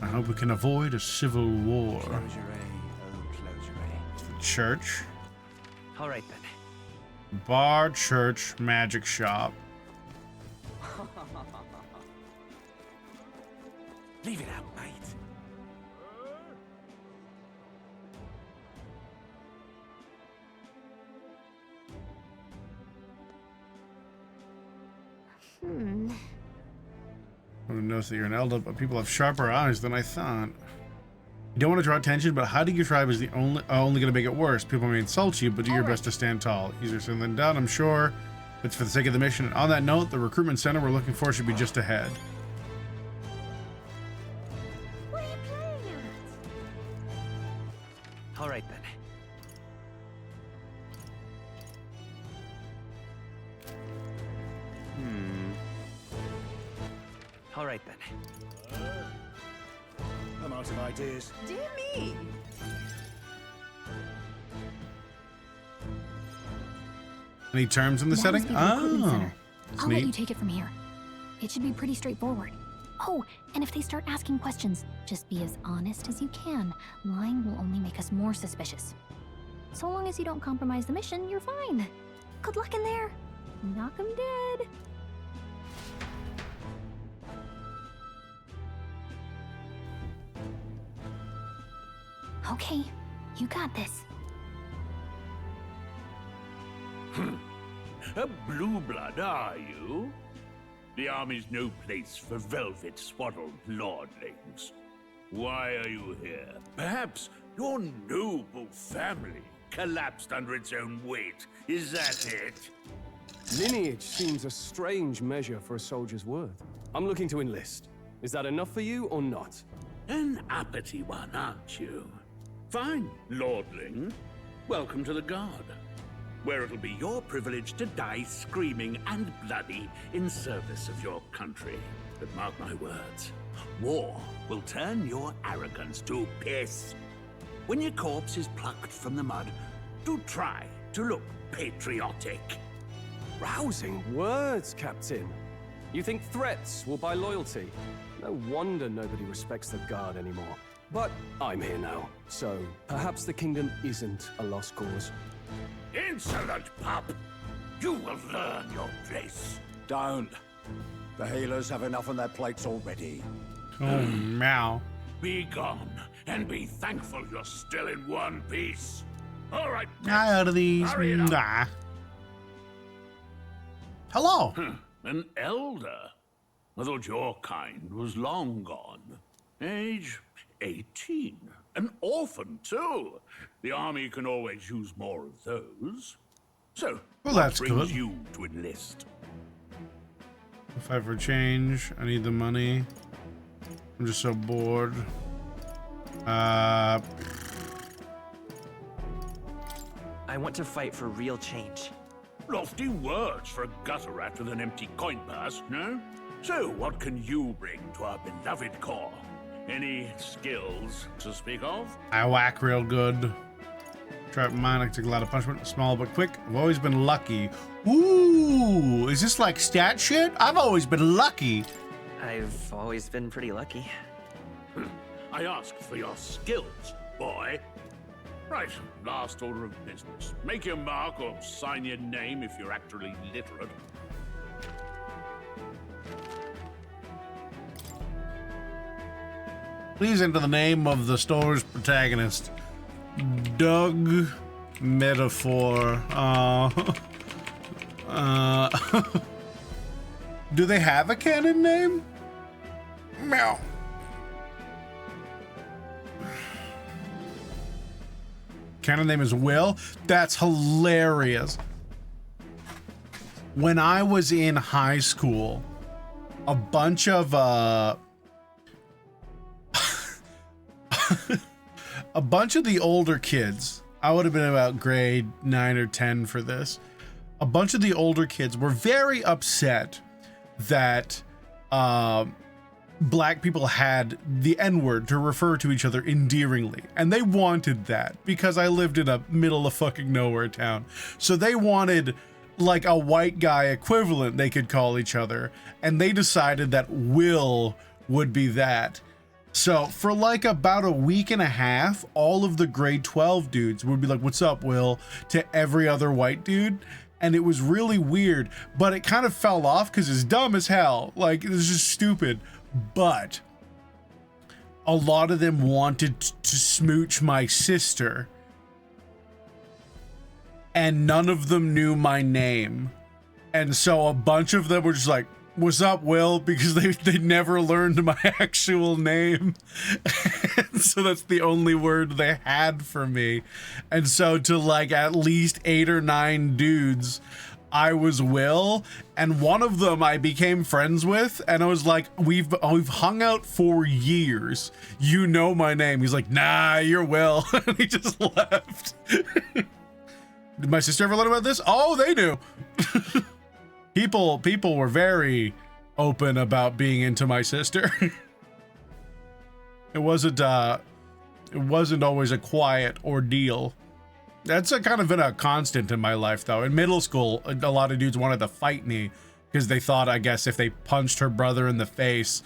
I hope we can avoid a civil war. The church. All right, then. Bar, church, magic shop. Leave it out, mate. I notice that you're an elder, but people have sharper eyes than I thought. You don't want to draw attention, but hiding your tribe is the only going to make it worse. People may insult you, but do your best to stand tall. Easier said than done, I'm sure. But it's for the sake of the mission. And on that note, the recruitment center we're looking for should be just ahead. What are you playing at? All right, then. All right, then. I'm out of ideas. Dear me! Any terms in the Now setting? speak of the recruitment center. That's I'll let neat. you take it from here. It should be pretty straightforward. Oh, and if they start asking questions, just be as honest as you can. Lying will only make us more suspicious. So long as you don't compromise the mission, you're fine. Good luck in there. Knock 'em dead. Okay, you got this. A blue blood, are you? The army's no place for velvet-swaddled lordlings. Why are you here? Perhaps your noble family collapsed under its own weight. Is that it? Lineage seems a strange measure for a soldier's worth. I'm looking to enlist. Is that enough for you or not? An uppity one, aren't you? Fine, lordling. Welcome to the guard. where it'll be your privilege to die screaming and bloody in service of your country. But mark my words, war will turn your arrogance to piss. When your corpse is plucked from the mud, do try to look patriotic. Rousing words, Captain. You think threats will buy loyalty? No wonder nobody respects the Guard anymore. But I'm here now, so perhaps the kingdom isn't a lost cause. Insolent pup! You will learn your place. Don't. The healers have enough on their plates already. Oh, meow. Be gone, and be thankful you're still in one piece. All right. Out of these. Hurry it up. Nah. Hello. An elder. I thought your kind was long gone. Age 18. An orphan, too. The army can always use more of those. So, Well, what that's brings good. you to enlist? If I ever change, I need the money. I'm just so bored. I want to fight for real change. Lofty words for a gutter rat with an empty coin purse, no? So, what can you bring to our beloved corps? Any skills to speak of? I whack real good. Trap mine, I take a lot of punishment. Small but quick. I've always been lucky. Ooh, is this like stat shit? I've always been lucky. I've always been pretty lucky. I asked for your skills, boy. Right, last order of business. Make your mark or sign your name if you're actually literate. Please enter the name of the store's protagonist. Doug Metaphor. Do they have a canon name? Meow. Canon name is Will. That's hilarious. When I was in high school, a bunch of a bunch of the older kids, I would have been about grade 9 or 10 for this. A bunch of the older kids were very upset that black people had the N-word to refer to each other endearingly. And they wanted that because I lived in a middle of fucking nowhere town. So they wanted like a white guy equivalent they could call each other. And they decided that Will would be that. So for like about a week and a half, all of the grade 12 dudes would be like, "What's up, Will?" to every other white dude. And it was really weird, but it kind of fell off because it's dumb as hell. Like, it was just stupid. But a lot of them wanted to smooch my sister. And none of them knew my name. And so a bunch of them were just like, "What's up, Will?" Because they never learned my actual name. And so that's the only word they had for me. And so to like at least 8 or 9 dudes, I was Will, and one of them I became friends with, and I was like, we've hung out for years. You know my name. He's like, "Nah, you're Will." And he just left. Did my sister ever learn about this? Oh, they knew. People were very open about being into my sister. It wasn't always a quiet ordeal. That's kind of been a constant in my life, though. In middle school, a lot of dudes wanted to fight me because they thought, I guess, if they punched her brother in the face,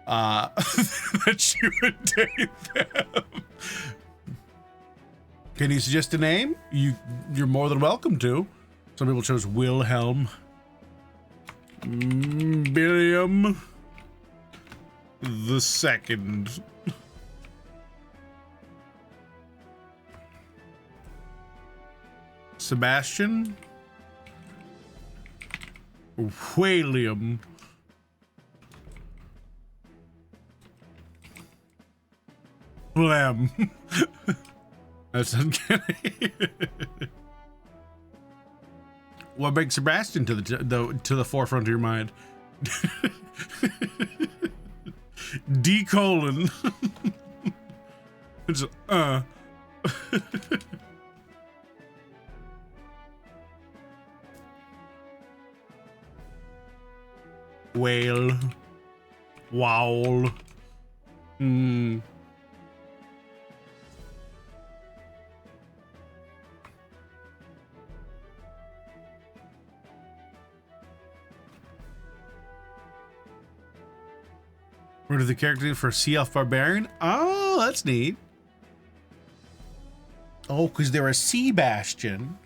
that she would date them. Can you suggest a name? You're more than welcome to. Some people chose Wilhelm. William the Second. Sebastian. William. Blam. That's uncanny. What brings Sebastian to the forefront of your mind? D colon. It's Whale. Wow. Hmm. What are the characters for Sea Elf Barbarian? Oh, that's neat. Oh, because they're a Sea Bastion.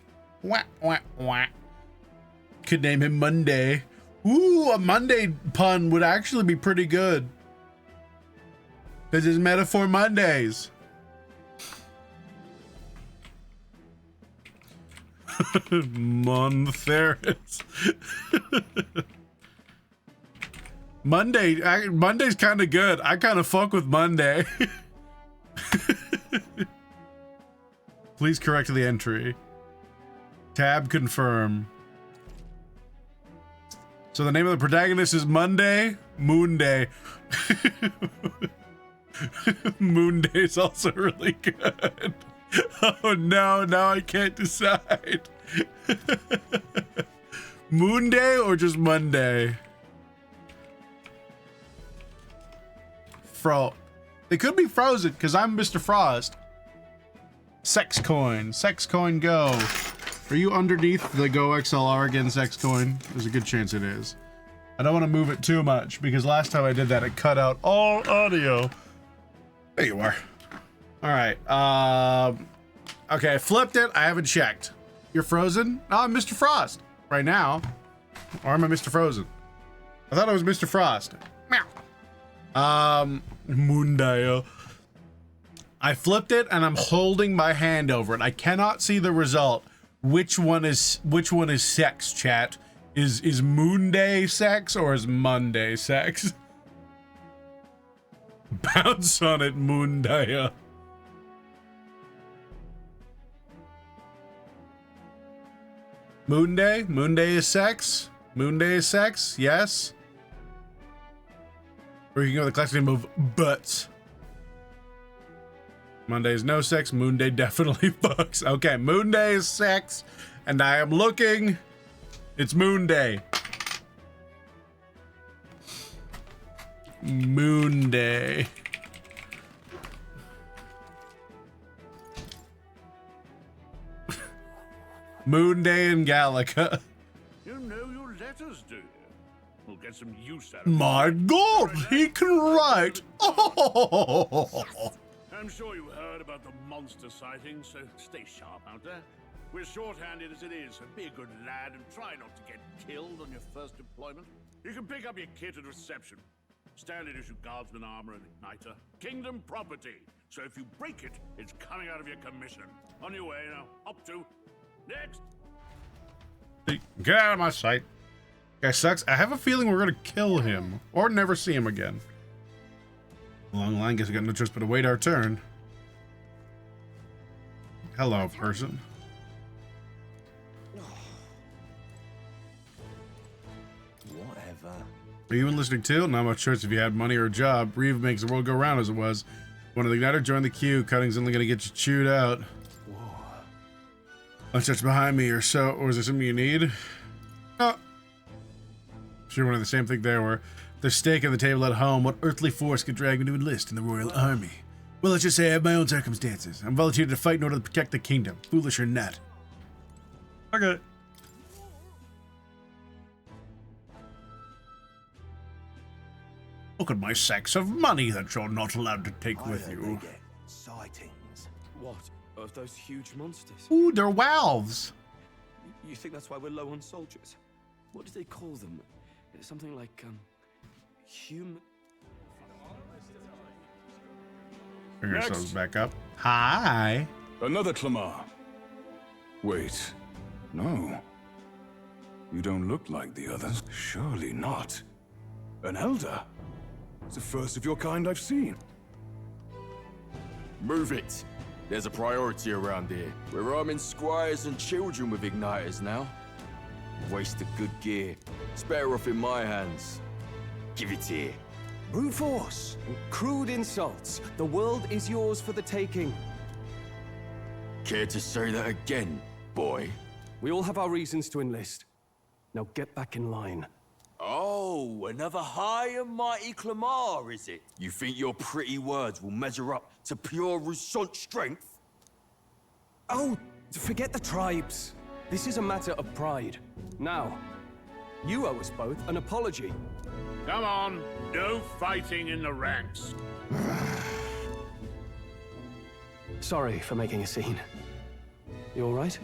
Wah, wah, wah. Could name him Monday. Ooh, a Monday pun would actually be pretty good. This is Metaphor Mondays. Montheris. Monday's kind of good. I kind of fuck with Monday. Please correct the entry. Tab confirm. So the name of the protagonist is Monday, Moon Day. Moon Day is also really good. Oh no, now I can't decide. Moon Day or just Monday? They could be frozen because I'm Mr. Frost. Sex coin go. Are you underneath the Go XLR again, sex coin? There's a good chance it is. I don't want to move it too much because last time I did that, it cut out all audio. There you are. All right. Okay, I flipped it. I haven't checked. You're frozen? No, I'm Mr. Frost right now. Or am I Mr. Frozen? I thought I was Mr. Frost. Meow. Moondial. I flipped it and I'm holding my hand over it. I cannot see the result. Which one is sex, chat? Is Moon Day sex or is Monday sex? Bounce on it, Moondial. Moon Day? Moon Day is sex? Moon Day is sex? Yes? Or you can go with the classic name of butts. Monday is no sex. Moon Day definitely fucks. Okay, Moon Day is sex. And I am looking. It's Moon Day. Moon Day. Moon Day in Gallica. You know your letters, do you? We'll get some use out of it. My God, he can write. Oh. I'm sure you heard about the monster sightings, so stay sharp out there. We're short-handed as it is, so be a good lad and try not to get killed on your first deployment. You can pick up your kit at reception. Standard issue guardsman armor and igniter. Kingdom property. So if you break it, it's coming out of your commission. On your way now. Up to. Next. Get out of my sight. Guy sucks. I have a feeling we're gonna kill him or never see him again. Long line, guess we got no choice but to wait our turn. Hello, person. Whatever. Are you even listening too? Not much choice if you had money or a job. Reeve makes the world go round as it was. One of the igniter, join the queue. Cutting's only gonna get you chewed out. Lunch that's behind me or so, or is there something you need? No. Sure, one of the same thing there were. There's steak on the table at home. What earthly force could drag me to enlist in the Royal Army? Well, let's just say I have my own circumstances. I'm volunteered to fight in order to protect the kingdom. Foolish or not. Okay. Look at my sacks of money that you're not allowed to take with you. Sightings. What? Of those huge monsters? Ooh, they're wolves. You think that's why we're low on soldiers? What do they call them? Something like, human... Bring ourselves back up. Hi. Another Clamar. Wait. No. You don't look like the others. Surely not. An elder? It's the first of your kind I've seen. Move it. There's a priority around here. We're arming squires and children with igniters now. Waste of good gear. It's better off in my hands. Give it here. Brute force. Crude insults. The world is yours for the taking. Care to say that again, boy? We all have our reasons to enlist. Now get back in line. Oh, another high and mighty Clamar, is it? You think your pretty words will measure up to pure Roussault strength? Oh, forget the tribes. This is a matter of pride. Now, you owe us both an apology. Come on, no fighting in the ranks. Sorry for making a scene. You all right?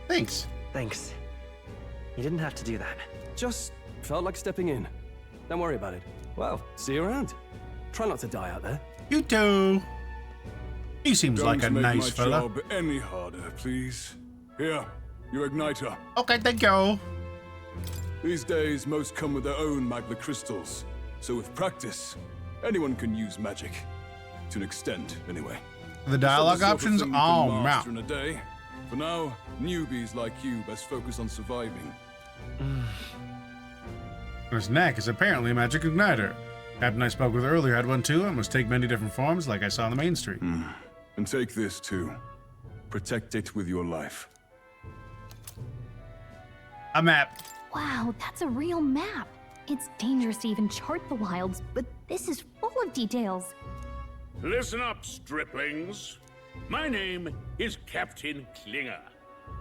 Thanks. Thanks. You didn't have to do that. Just felt like stepping in. Don't worry about it. Well, see you around. Try not to die out there. You too. He seems like a Don't make nice my fella. job any harder, please. Here, your igniter. Okay, thank you. These days, most come with their own Magna crystals. So with practice, anyone can use magic. To an extent, anyway. The dialogue It's not options? the sort of thing you Oh, can master man. in a day. For now, newbies like you best focus on surviving. This neck is apparently a magic igniter. Captain I spoke with earlier had one too and must take many different forms like I saw on the main street. And take this too. Protect it with your life. A map. Wow, that's a real map. It's dangerous to even chart the wilds, but this is full of details. Listen up, striplings. My name is Captain Klinger,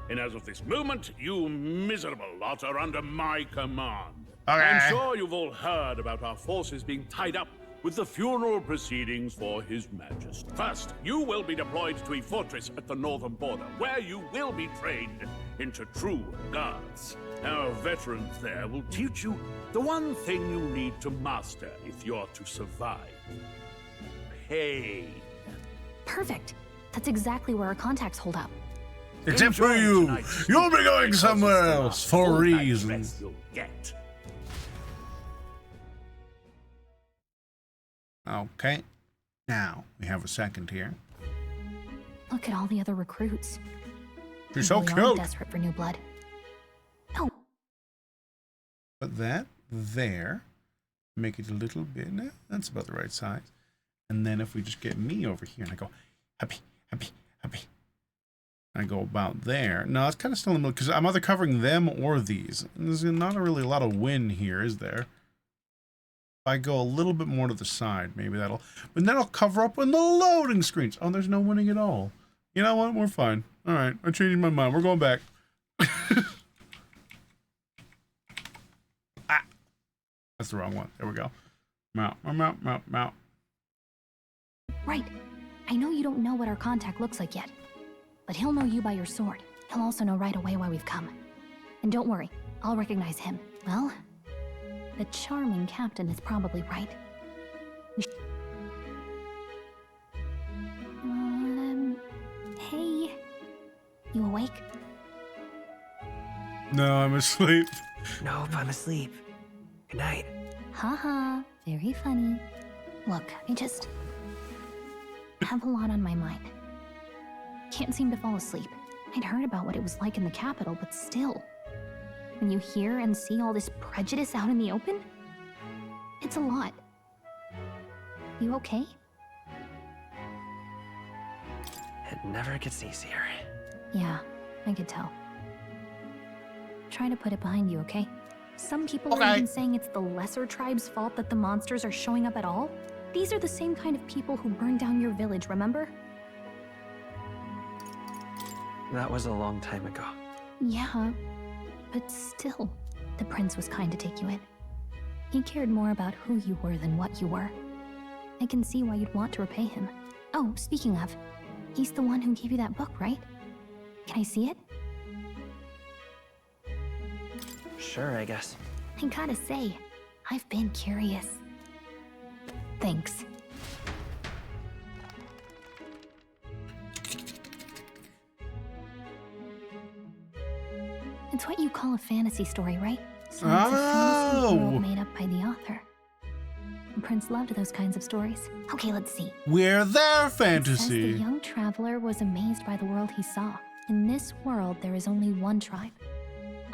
and as of this moment, you miserable lot are under my command. Okay. I'm sure you've all heard about our forces being tied up with the funeral proceedings for His Majesty. First, you will be deployed to a fortress at the northern border, where you will be trained into true guards. Our veterans there will teach you the one thing you need to master if you're to survive. Pain. Perfect. That's exactly where our contacts hold up. Except for you. You'll be going somewhere else for reasons. You'll get. Okay. Now, we have a second here. Look at all the other recruits. You're so They really are cute. desperate for new blood. Oh, Put that there. Make it a little bit. Nah, that's about the right size. And then if we just get me over here and I go, happy, happy, happy. I go about there. No, it's kind of still in the middle because I'm either covering them or these. And there's not really a lot of win here, is there? If I go a little bit more to the side, maybe that'll... But then I'll cover up in the loading screens. Oh, there's no winning at all. You know what? We're fine. All right. I changed my mind. We're going back. Ah. That's the wrong one. There we go. Mount. right. I know you don't know what our contact looks like yet, but he'll know you by your sword. He'll also know right away why we've come. And don't worry, I'll recognize him. Well, the charming captain is probably right. Hey, you awake? No, I'm asleep. Nope, I'm asleep. Good night. Haha, very funny. Look, I just have a lot on my mind. Can't seem to fall asleep. I'd heard about what it was like in the capital, but still. When you hear and see all this prejudice out in the open, it's a lot. You okay? It never gets easier. Yeah, I could tell. Try to put it behind you, okay? Some people are even saying it's the lesser tribe's fault that the monsters are showing up at all. These are the same kind of people who burned down your village, remember? That was a long time ago. Yeah, but still, the prince was kind to take you in. He cared more about who you were than what you were. I can see why you'd want to repay him. Oh, speaking of, he's the one who gave you that book, right? Can I see it? Sure, I guess. I gotta say, I've been curious. Thanks. It's what you call a fantasy story, right? So it's a fantasy world made up by the author. The prince loved those kinds of stories. Okay, let's see. We're their It says fantasy. the young traveler was amazed by the world he saw. In this world, there is only one tribe.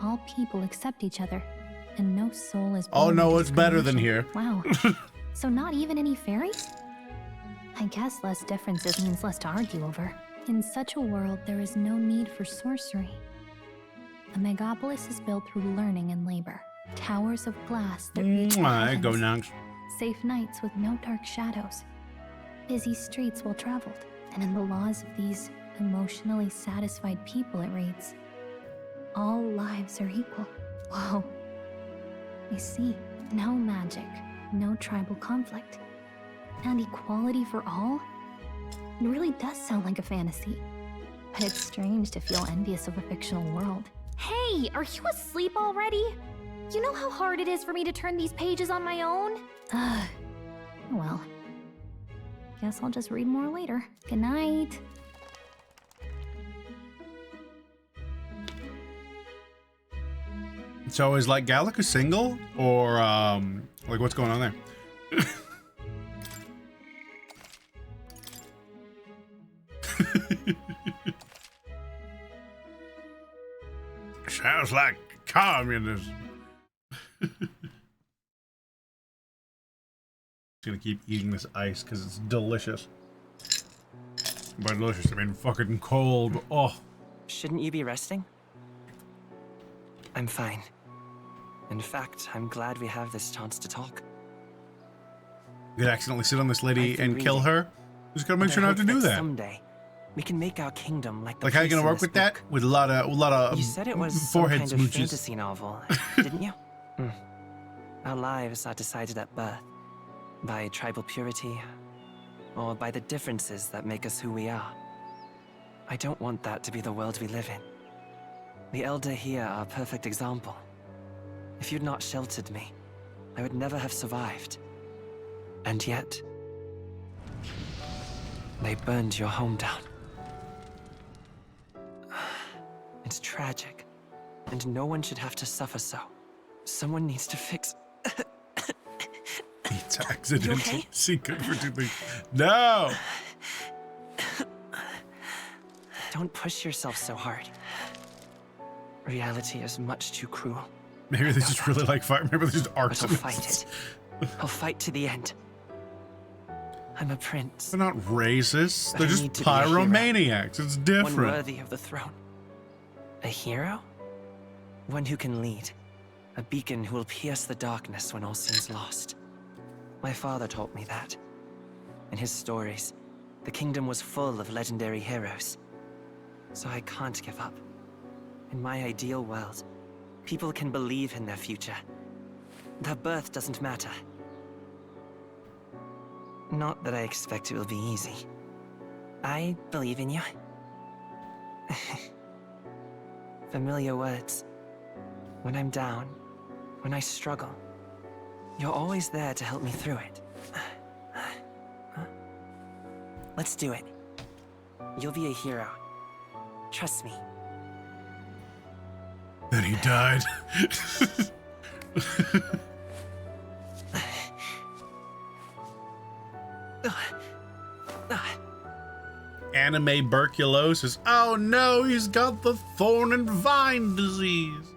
All people accept each other, and no soul is born Oh no, with it's better than discrimination. here. Wow. So not even any fairies? I guess less differences means less to argue over. In such a world, there is no need for sorcery. The Megapolis is built through learning and labor. Towers of glass that reach the Mwah, go heavens. Nunks. Safe nights with no dark shadows. Busy streets well traveled. And in the laws of these emotionally satisfied people, it reads, all lives are equal. Whoa. I see. No magic, no tribal conflict, and equality for all? It really does sound like a fantasy. But it's strange to feel envious of a fictional world. Hey, are you asleep already? You know how hard it is for me to turn these pages on my own? Well, guess I'll just read more later. Good night. So is like Gallica single, or like what's going on there? Sounds like communism. Gonna keep eating this ice because it's delicious. By delicious, I mean fucking cold. Oh. Shouldn't you be resting? I'm fine. In fact, I'm glad we have this chance to talk. You could accidentally sit on this lady I've been and kill reading, her. Just gotta make and sure I not to hope do that that. Someday, we can make our kingdom like the Like how you place gonna in work this with that? book. With a lot of You said it was some forehead kind of smooches. fantasy novel, didn't you? Our lives are decided at birth by tribal purity, or by the differences that make us who we are. I don't want that to be the world we live in. The Elder here are a perfect example. If you'd not sheltered me, I would never have survived. And yet, they burned your home down. It's tragic, and no one should have to suffer so. Someone needs to fix... It's accidental. okay? See, good for two things. No! Don't push yourself so hard. Reality is much too cruel. Maybe they just really like fire. Maybe they just But I'll arsonists. fight it. I'll fight to the end. I'm a prince. They're not racists. But They're I just need to be a hero. pyromaniacs. It's One different. worthy of the throne. A hero? One who can lead. A beacon who will pierce the darkness when all seems lost. My father taught me that. In his stories, the kingdom was full of legendary heroes. So I can't give up. In my ideal world, people can believe in their future. Their birth doesn't matter. Not that I expect it will be easy. I believe in you. Familiar words. When I'm down, when I struggle, you're always there to help me through it. Let's do it. You'll be a hero. Trust me. Then he died. Anime tuberculosis. Oh no, he's got the thorn and vine disease.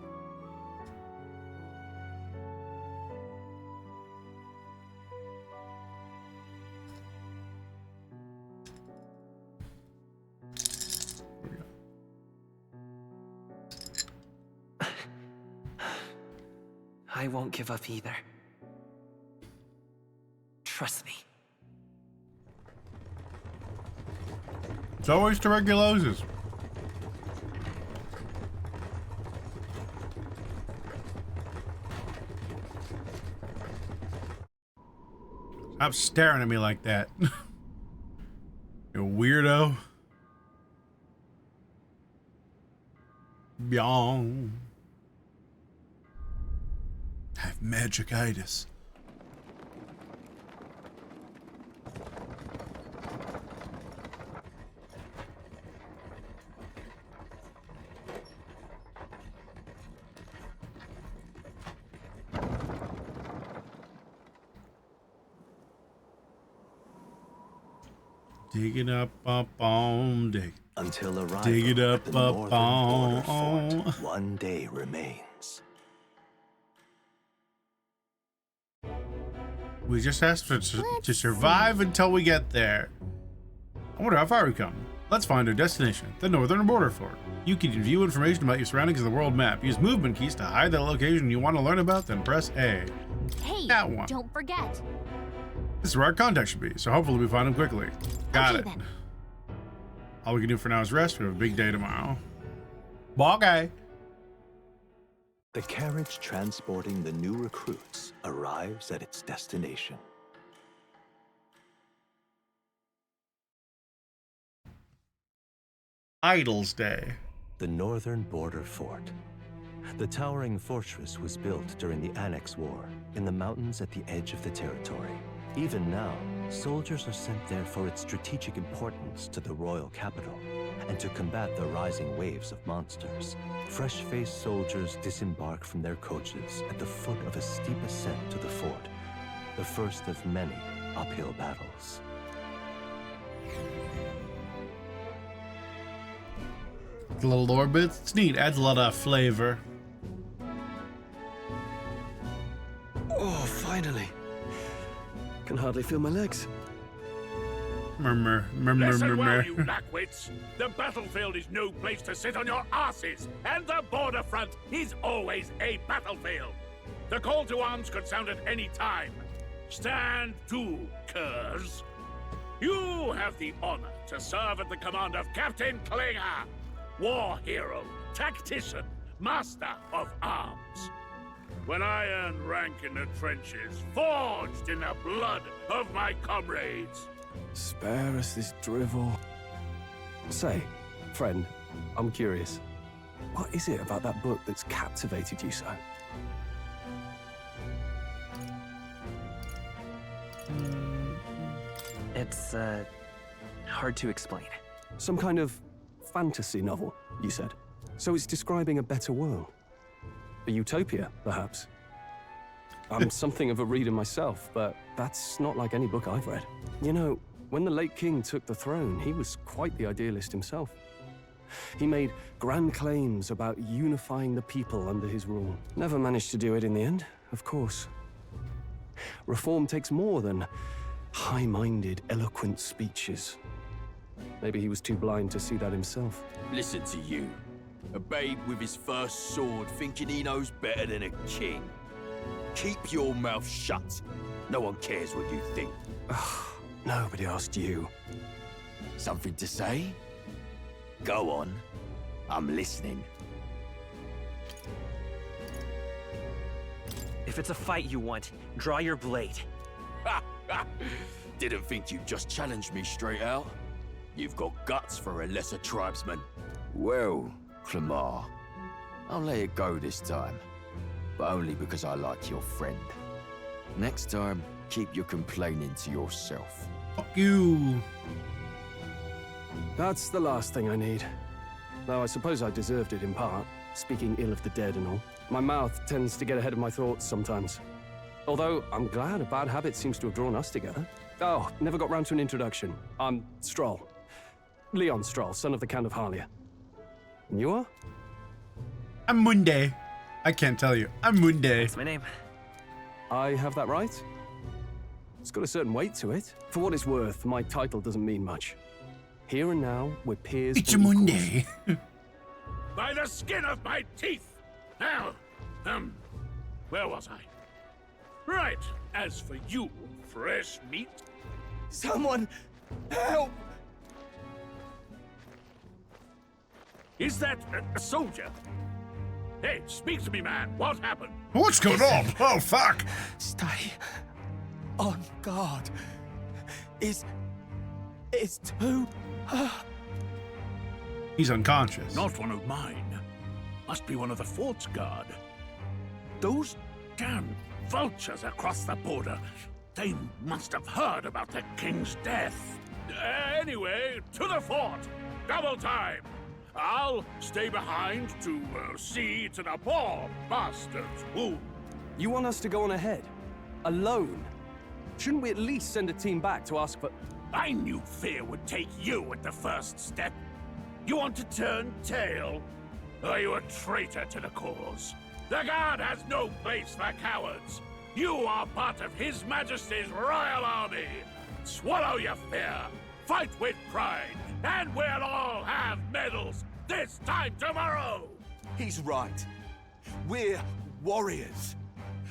I won't give up either. Trust me. It's always tuberculosis. Stop staring at me like that. You weirdo. Byong. Have magicitis. Dig it up on dig. Until arrival Dig it at up the northern border on. fort, one day remains. We just asked for to survive until we get there. I wonder how far we come. Let's find our destination, the Northern Border Fort. You can view information about your surroundings in the world map. Use movement keys to hide the location you want to learn about, then press A. Hey, That one. don't forget. This is where our contact should be, so hopefully we find him quickly. Got Okay, it. then. All we can do for now is rest. We have a big day tomorrow. Bye. The carriage transporting the new recruits arrives at its destination. Idles Day. The Northern Border Fort. The towering fortress was built during the Annex War in the mountains at the edge of the territory. Even now, soldiers are sent there for its strategic importance to the royal capital and to combat the rising waves of monsters. Fresh-faced soldiers disembark from their coaches at the foot of a steep ascent to the fort, the first of many uphill battles. The little lore bits. It's neat. Adds a lot of flavor. Oh, finally. Can hardly feel my legs. Murmur. Listen well, you lackwits. The battlefield is no place to sit on your asses, and the border front is always a battlefield. The call to arms could sound at any time. Stand to, curs. You have the honor to serve at the command of Captain Klinger, war hero, tactician, master of arms. When I earned rank in the trenches, forged in the blood of my comrades. Spare us this drivel. Say, friend, I'm curious. What is it about that book that's captivated you so? It's, hard to explain. Some kind of fantasy novel, you said. So it's describing a better world. A utopia, perhaps. I'm something of a reader myself, but that's not like any book I've read. You know, when the late king took the throne, he was quite the idealist himself. He made grand claims about unifying the people under his rule. Never managed to do it in the end, of course. Reform takes more than high-minded, eloquent speeches. Maybe he was too blind to see that himself. Listen to you. A babe with his first sword thinking he knows better than a king. Keep your mouth shut. No one cares what you think. Nobody asked you. Something to say? Go on. I'm listening. If it's a fight you want, draw your blade. Didn't think you'd just challenge me straight out. You've got guts for a lesser tribesman. Well, Clemar, I'll let it go this time. But only because I like your friend. Next time, keep your complaining to yourself. Fuck you. That's the last thing I need. Though I suppose I deserved it in part, speaking ill of the dead and all. My mouth tends to get ahead of my thoughts sometimes. Although, I'm glad a bad habit seems to have drawn us together. Oh, never got round to an introduction. I'm Stroll. Leon Stroll, son of the Count of Harlia. And you are? I'm Munde. I can't tell you. I'm Munde. That's my name. I have that right? It's got a certain weight to it. For what it's worth, my title doesn't mean much. Here and now, we're peers. It's a Monday. By the skin of my teeth! Now, where was I? Right, as for you, fresh meat. Someone, help! Is that a soldier? Hey, speak to me, man. What happened? What's going on? Oh, fuck. Stay on guard. It's too... He's unconscious. Not one of mine. Must be one of the fort's guard. Those damn vultures across the border. They must have heard about the king's death. Anyway, to the fort. Double time. I'll stay behind to see to the poor bastard's wound. You want us to go on ahead? Alone? Shouldn't we at least send a team back to ask for... I knew fear would take you at the first step. You want to turn tail? Are you a traitor to the cause? The Guard has no place for cowards. You are part of His Majesty's Royal Army. Swallow your fear. Fight with pride. and we'll all have medals this time tomorrow! He's right. We're warriors.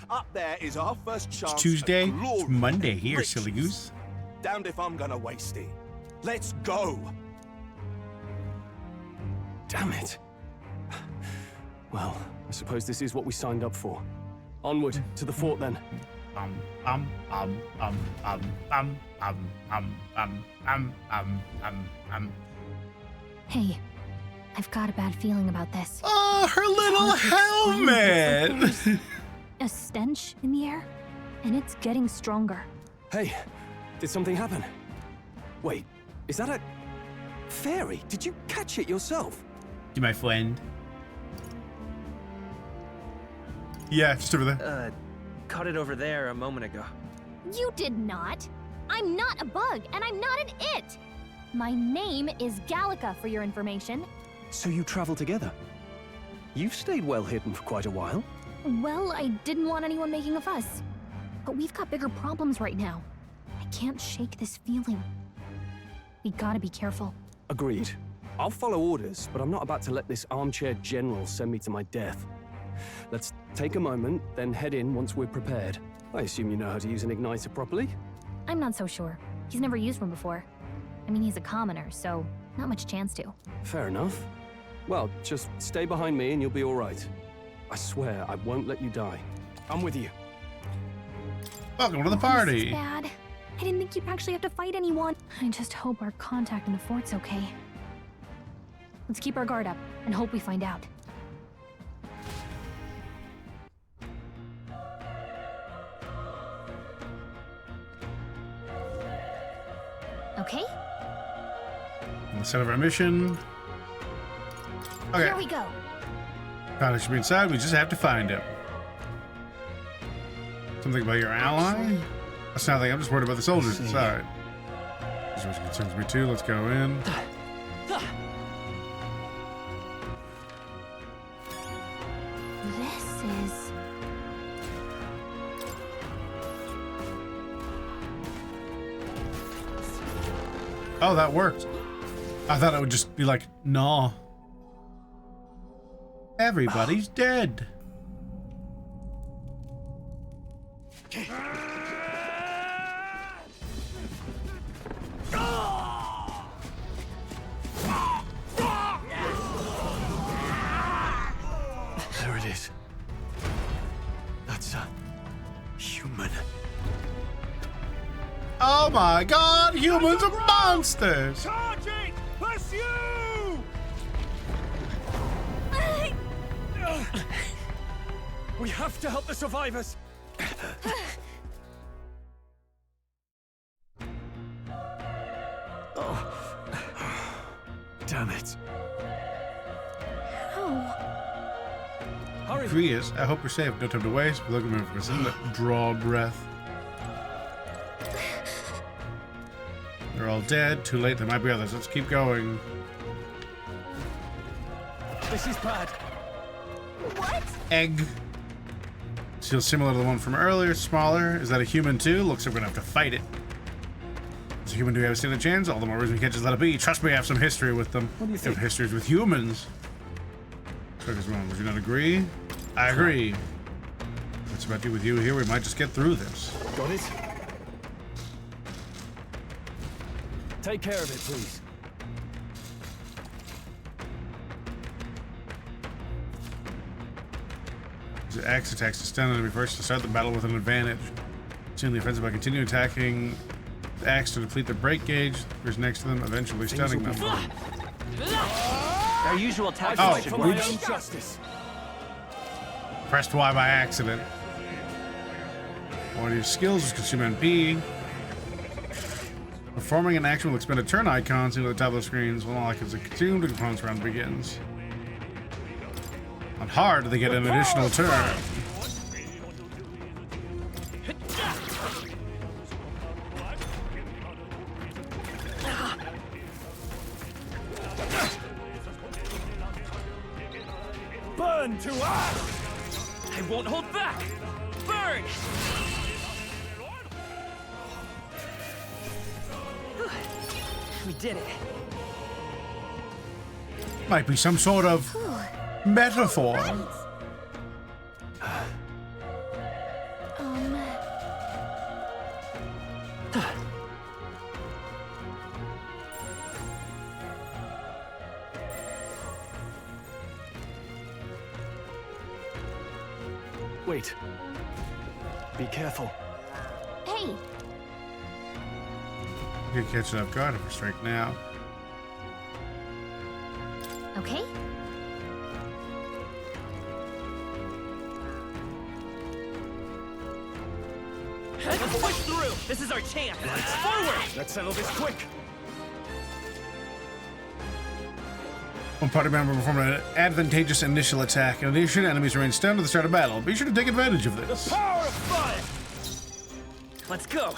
Up there is our first chance. It's Tuesday. at glory It's Monday and here, riches. silly goose. Damned if I'm gonna waste it. Let's go. Damn it. Well, I suppose this is what we signed up for. Onward to the fort then. Hey, I've got a bad feeling about this. Oh, her little helmet! A stench in the air, and it's getting stronger. Hey, did something happen? Wait, is that a fairy? Did you catch it yourself? You my friend. Yeah, just over there. Caught it over there a moment ago. You did not. I'm not a bug, and I'm not an it. My name is Gallica, for your information. So you travel together? You've stayed well hidden for quite a while. Well, I didn't want anyone making a fuss. But we've got bigger problems right now. I can't shake this feeling. We gotta be careful. Agreed. I'll follow orders, but I'm not about to let this armchair general send me to my death. Let's take a moment, then head in once we're prepared. I assume you know how to use an igniter properly? I'm not so sure. He's never used one before. I mean, he's a commoner, so not much chance to. Fair enough. Well, just stay behind me and you'll be all right. I swear I won't let you die. I'm with you. Welcome to the This party. is bad. I didn't think you'd actually have to fight anyone. I just hope our contact in the fort's okay. Let's keep our guard up and hope we find out. Okay, On the set of our mission. Okay. here we go. Contact should be inside. We just have to find him. Something about your ally? That's nothing. I'm just worried about the soldiers inside. This which concerns me too. Let's go in. This is... Oh, that worked. I thought it would just be like, nah. Everybody's dead. There it is. That's a human. Oh my god, humans are monsters! Charge it! Pursue! We have to help the survivors. Damn it. Hurry. Grius, I hope you're safe. No time to waste. We're looking for some draw breath. They're all dead. Too late. There might be others. Let's keep going. This is bad. What? Egg. Feels similar to the one from earlier. Smaller. Is that a human too? Looks like we're gonna have to fight it. As a human, do we have a standing chance? All the more reason we can't just let it be. Trust me, I have some history with them. What do you think? Have histories with humans. Would you not agree? I agree. What's about to do with you here? We might just get through this. Got it? Take care of it, please. The axe attacks to stun enemy first to start the battle with an advantage. Soon the offensive by continuing attacking the axe to deplete their break gauge. Who's next to them, eventually stunning them. Our usual tactics Oh, should For my work. own justice. Pressed Y by accident. One of your skills is consume MP. Performing an action will expend a turn icon seen at the top of the screens. When all icons are consumed, the opponent's round begins. On hard, they get an additional turn. Burn to ash! I won't hold back! Burn! We did it. Might be some sort of metaphor. Wait. Be careful. Hey, You can catch it off guard if we strike now. okay? Let's push through! This is our chance! Forward! Let's settle this quick. One party member performed an advantageous initial attack. In addition, enemies remain stunned at the start of battle. Be sure to take advantage of this. Power of fire! Let's go!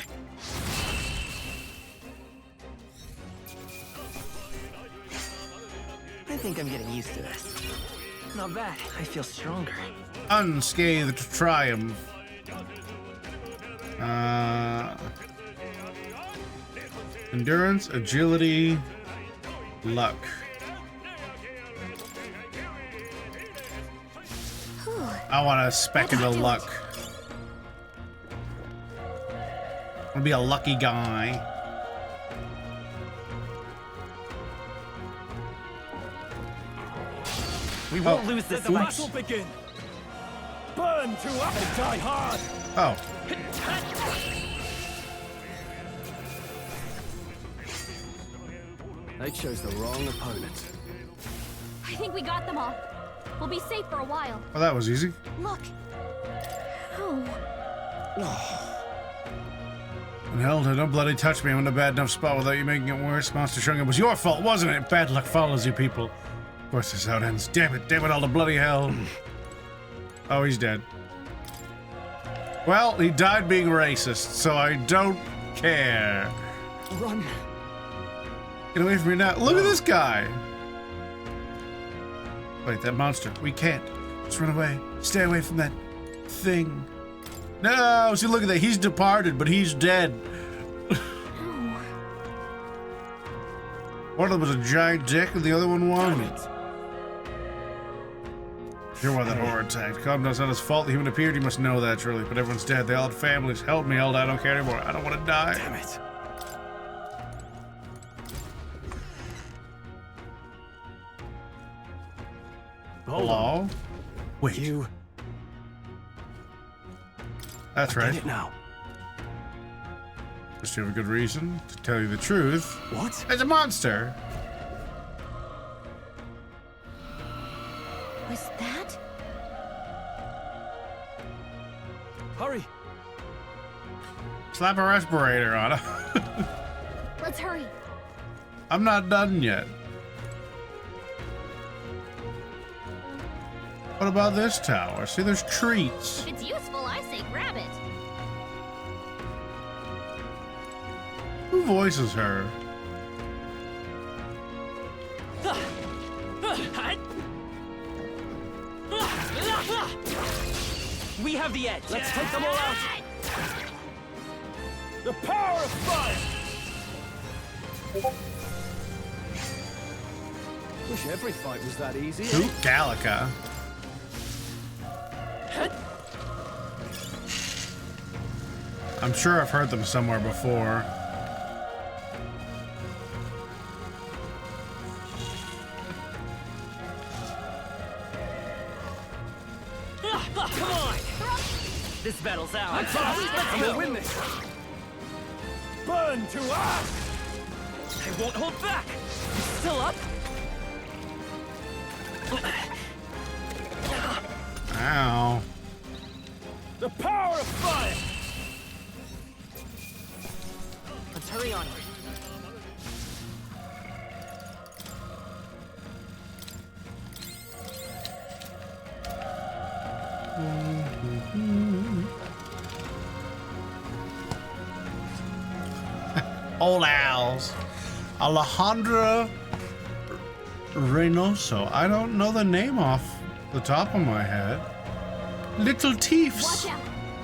I think I'm getting used to this. Not bad. I feel stronger. Unscathed triumph. Endurance, agility, luck. I want a speck into luck. I want to be a lucky guy. We won't lose this The fight. battle begin. Burn to up and die hard. Oh. They chose the wrong opponent. I think we got them all. We'll be safe for a while. Well, that was easy. Look. Oh. And hell, don't bloody touch me. I'm in a bad enough spot without you making it worse. Monster Shung, it was your fault, wasn't it? Bad luck follows you, people. Of course, this is how it ends. Damn it, all the bloody hell. Oh, he's dead. Well, he died being racist, so I don't care. Run. Get away from me now. Look at this guy. Wait, that monster. We can't. Just run away. Stay away from that thing. No, see, look at that. He's departed, but he's dead. One of them was a giant dick, and the other one won. You're why that horror attacked. Calm down, it's not his fault. The human appeared. You must know that, surely. But everyone's dead. They all had families. Help me, Elda. I don't care anymore. I don't want to die. Damn it. Hello? Wait. You. That's I right. get it now. Just you have a good reason to tell you the truth. What? It's a monster. Was that? Hurry. Slap a respirator on it. Let's hurry. I'm not done yet. What about this tower? See, there's treats. If it's useful, I say grab it. Who voices her? We have the edge. Let's take them all out. The power of fire. Wish every fight was that easy. Who? Gallica. I'm sure I've heard them somewhere before. Come on! This battle's ours. I'm gonna win this. Burn to ash. I won't hold back. You still up? Ow. The power of fire. Let's hurry on. Old owls. Alejandra Reynoso. I don't know the name off the top of my head. Little Teefs. Watch out.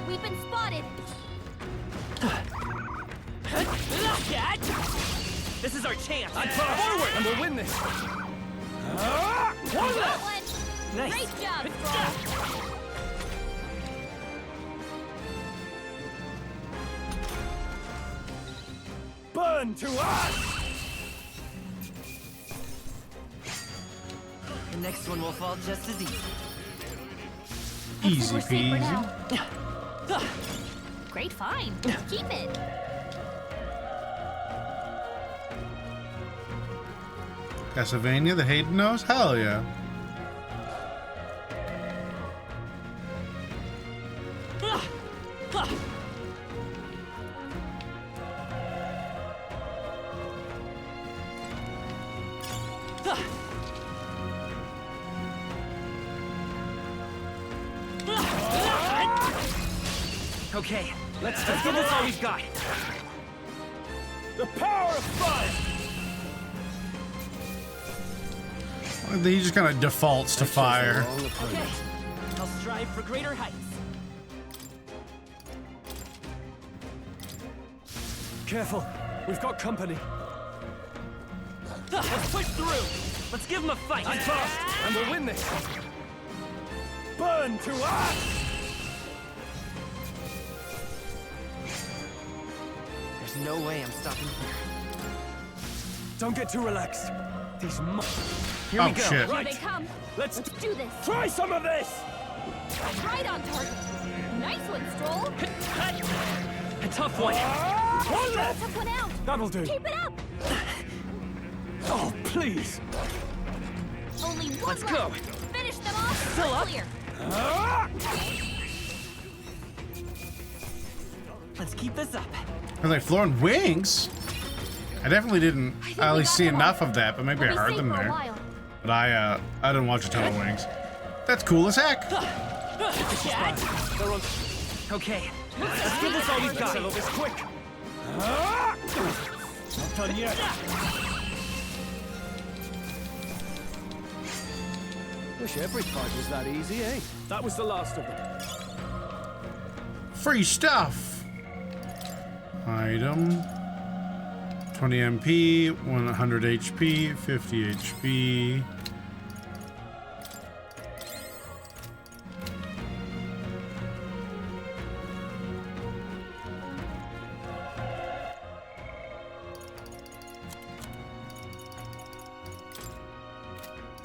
We've been spotted. This is our chance. I'm forward, and we'll win this. One left. Nice. Great job, Stroll. Burn to us! The next one will fall just as easy. Easy We're safer peasy. now. Great find. Keep it. Castlevania, the Hayden knows? Hell yeah. Okay, let's give this all we've got. The power of fire! He just kind of defaults to fire. Okay, I'll strive for greater heights. Careful, we've got company. Let's push through. Let's give him a fight. I'm fast, and we'll win this. Burn to us! There's no way I'm stopping here. Don't get too relaxed. These Here we go. Shit. Here they come. Let's do this. Try some of this! Right on target. Nice one, Stroll. A tough one. One left! Took one out. That'll do. Keep it up. Oh, please! Only one Let's left. go. Finish them off. Still up? Clear. Let's keep this up. Are they flooring wings? I definitely didn't at least see enough of that, but maybe I heard them there. But I didn't watch a ton of wings. That's cool as heck. Okay, let's give this all we've got. Settle this quick. Not done yet. Wish every fight was that easy, eh? That was the last of them. Free stuff. Item. 20 MP, 100 HP, 50 HP.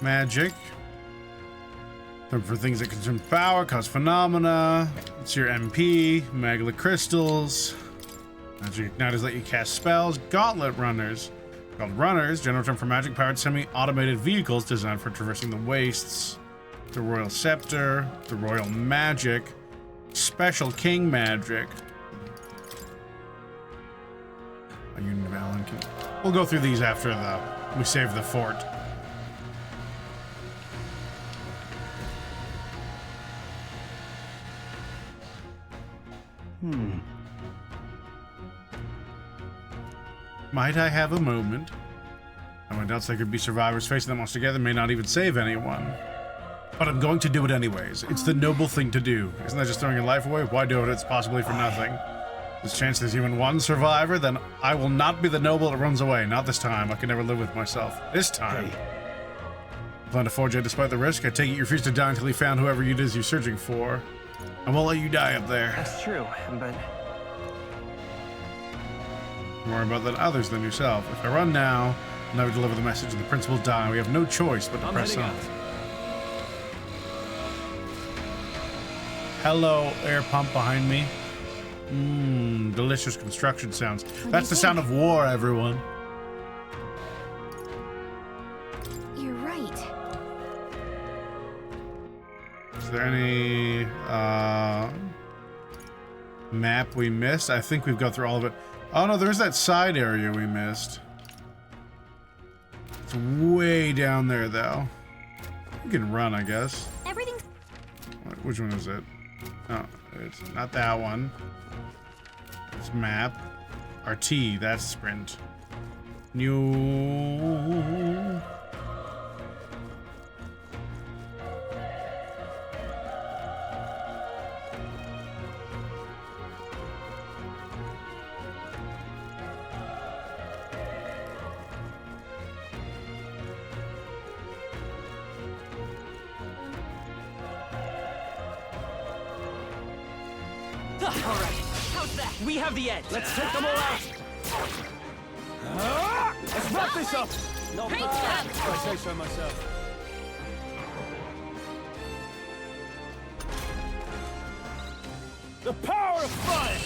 Magic. Look for things that consume power, cause phenomena. It's your MP, Magla crystals. Magic igniters let you cast spells. Gauntlet runners. Called runners, general term for magic powered semi-automated vehicles designed for traversing the wastes. The Royal Scepter, the Royal Magic, Special King Magic. A Union of Allen. We'll go through these after we save the fort. Might I have a moment? No one doubts there could be survivors facing them all together, may not even save anyone. But I'm going to do it anyways. It's the noble thing to do. Isn't that just throwing your life away? Why do it? It's possibly for nothing. There's a chance there's even one survivor, then I will not be the noble that runs away. Not this time. I can never live with myself. This time. I plan to forge ahead despite the risk. I take it you refuse to die until you found whoever it is you're searching for. I won't let you die up there. That's true, but More about that others than yourself. If I run now, I'll never deliver the message and the prince will die. We have no choice but to press on. Hello, air pump behind me. Mmm, delicious construction sounds. That's the sound of war, everyone. You're right. Is there any map we missed? I think we've gone through all of it. Oh no, there's that side area we missed. It's way down there though. We can run, I guess. Everything's Which one is it? No, it's not that one. It's map. RT, that's sprint. New. All right. How's that? We have the edge. Let's take them all out. Let's wrap this up. Not bad, if I say so myself. The power of fire!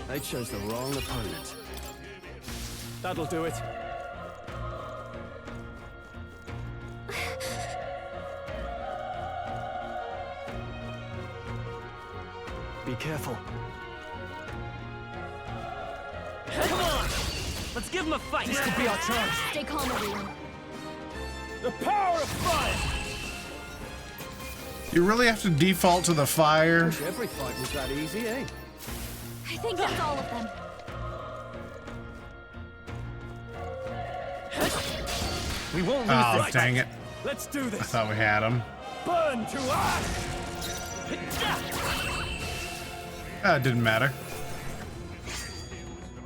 They chose the wrong opponent. That'll do it. Be careful. Come on! Let's give him a fight! This could be our chance. Stay calm, everyone. The power of fire! You really have to default to the fire. Wish every fight was that easy, eh? I think that's all of them. We won't lose Oh, this. dang it. Let's do I this. thought we had him. Burn to ash! It didn't matter.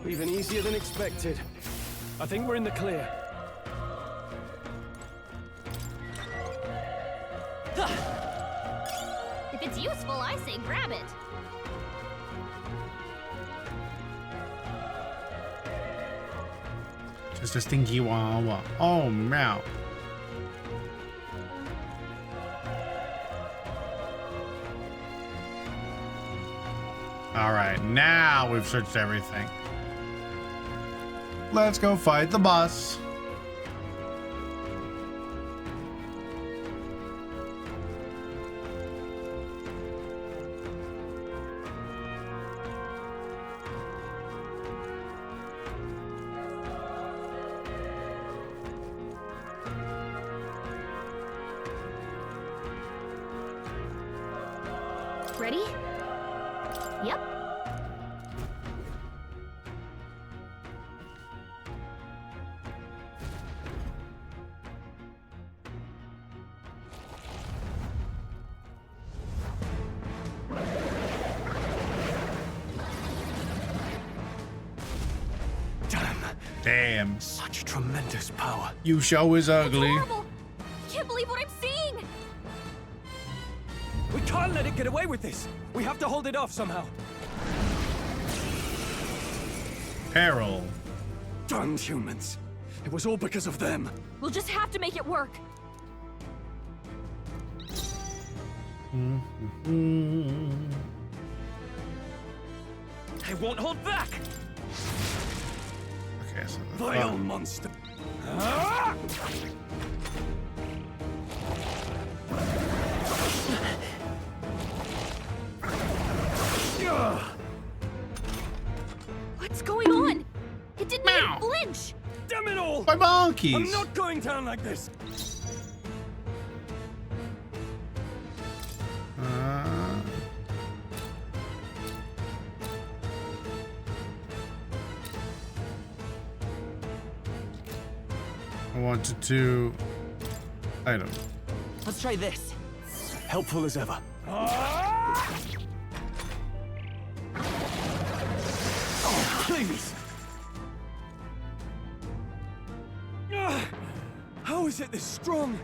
Even easier than expected. I think we're in the clear. If it's useful, I say grab it. Just a stinky wawa. Oh, meow. All right, now we've searched everything. Let's go fight the boss. Ready? Yep. Damn. Such tremendous power. You show is ugly. Horrible. I can't believe what I'm seeing. We can't let it get away with this. We have to hold it off somehow. Peril. Damned humans. It was all because of them. We'll just have to make it work. I won't hold back. Okay, so Vile monster. What's going on? It didn't even flinch. Damn it all! My monkeys. I'm not going down like this. I wanted to item. Let's try this. Helpful as ever. Please. How is it this strong?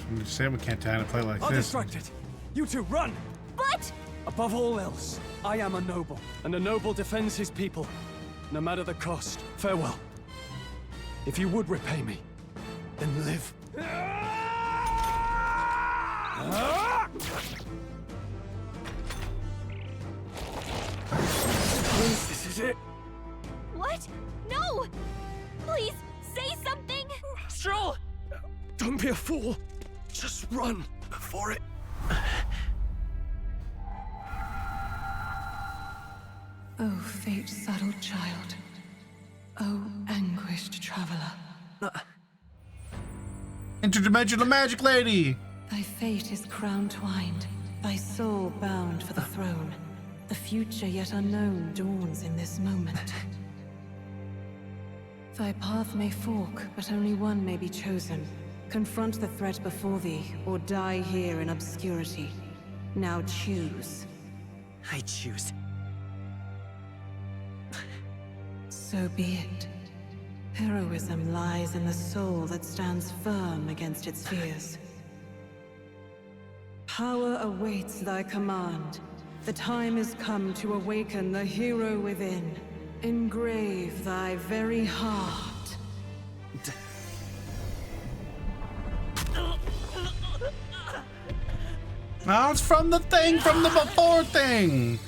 I'm just saying we can't time to play like I'll this. distract it. You two, run! But Above all else, I am a noble, and a noble defends his people, no matter the cost. Farewell. If you would repay me, then live. Please, this is it. what? No! Please, say something! Stroll! Don't be a fool. Just run before it. Oh, fate-saddled child. Oh, anguished traveler. Interdimensional magic lady! Thy fate is crown-twined, thy soul bound for the throne. The future yet unknown dawns in this moment. Thy path may fork, but only one may be chosen. Confront the threat before thee, or die here in obscurity. Now choose. I choose. So be it. Heroism lies in the soul that stands firm against its fears. Power awaits thy command. The time is come to awaken the hero within. Engrave thy very heart. No, it's from the thing, from the before thing.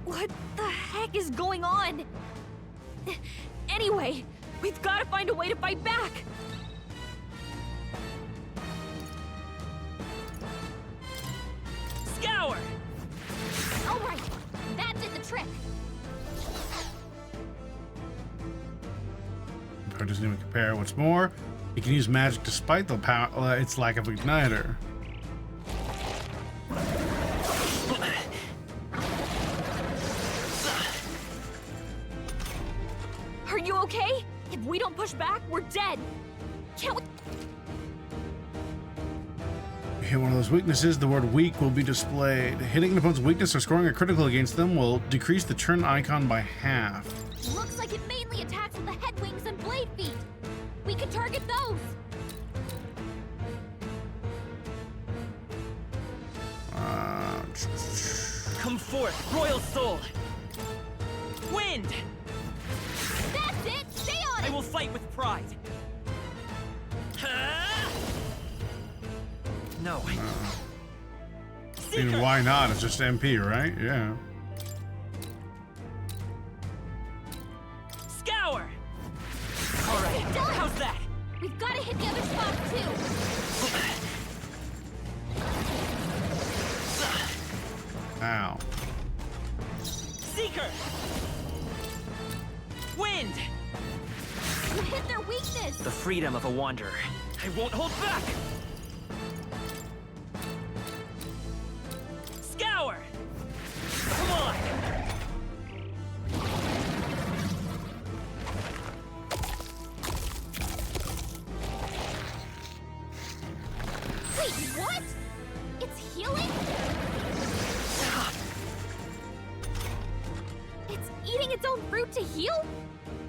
What the heck is going on? Anyway, we've got to find a way to fight back. Scour! All right, that did the trick. Or doesn't even compare. What's more, you can use magic despite the power, its lack of igniter. Are you okay? If we don't push back, we're dead. Can't we? Hit one of those weaknesses, the word weak will be displayed. Hitting an opponent's weakness or scoring a critical against them will decrease the turn icon by half. Looks like it mainly attacks with the head wings and blade feet. We could target those. Come forth, Royal Soul! Wind! That's it! Stay on it! I will fight with pride. No. I mean, why not? It's just MP, right? Yeah. Scour! Alright, how's that? We've got to hit the other spot too. Ow. Seeker! Wind! You hit their weakness! The freedom of a wanderer. I won't hold back! Scour! Come on! Wait, what? It's healing? It's eating its own fruit to heal?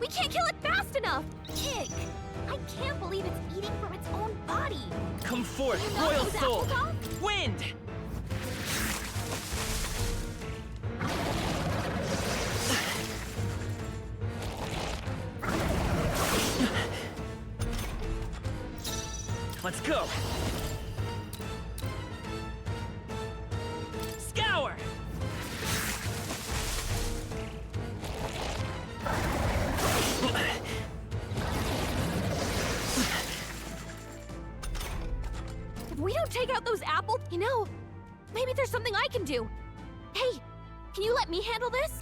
We can't kill it fast enough! Ick! I can't believe it's eating from its own body! Come forth, Can you knock Royal those Soul! apples off? Wind! Let's go! Scour! If we don't take out those apples, you know, maybe there's something I can do. Hey, can you let me handle this?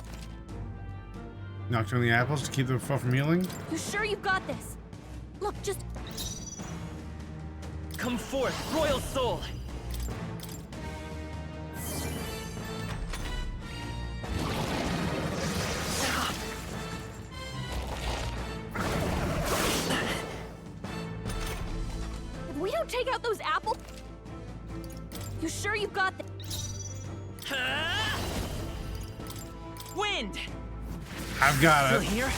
Knock down the apples to keep the foe from healing? You sure you've got this? Look, just... Come forth, Royal Soul! If we don't take out those apples... You sure you've got this? Wind! I've got it. Still here?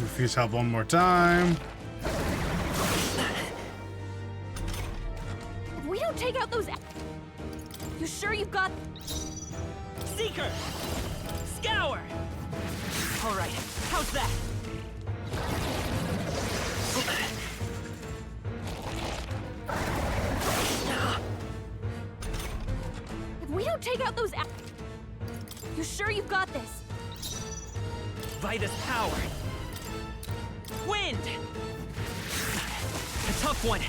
Refuse help one more time. If we don't take out those... You sure you've got... Seeker! Scour! Alright, how's that? If we don't take out those You sure you've got this? Vitus power. Wind! A tough one.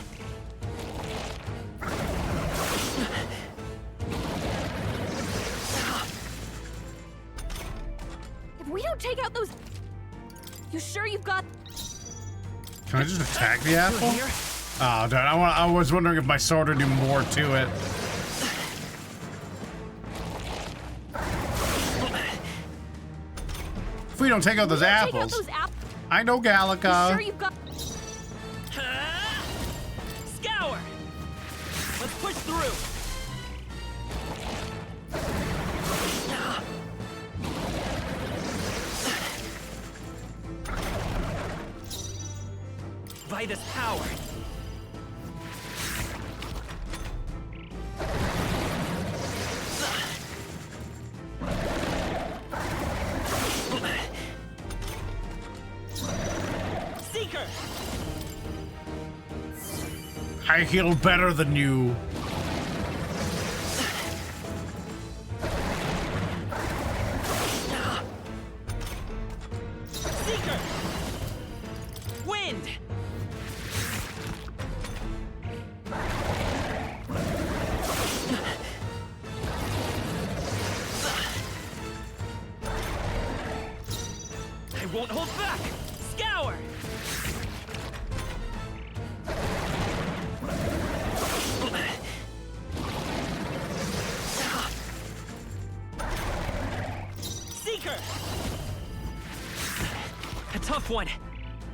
If we don't take out those... You sure you've got... Can I just attack the apple? Oh, dude, I was wondering if my sword would do more to it. If we don't take out those apples, I know Gallica. You sure you've got... Scour! Let's push through. Vitus power. Seeker. I heal better than you. Seeker. Wind. I won't hold back. Scour. Seeker. A tough one.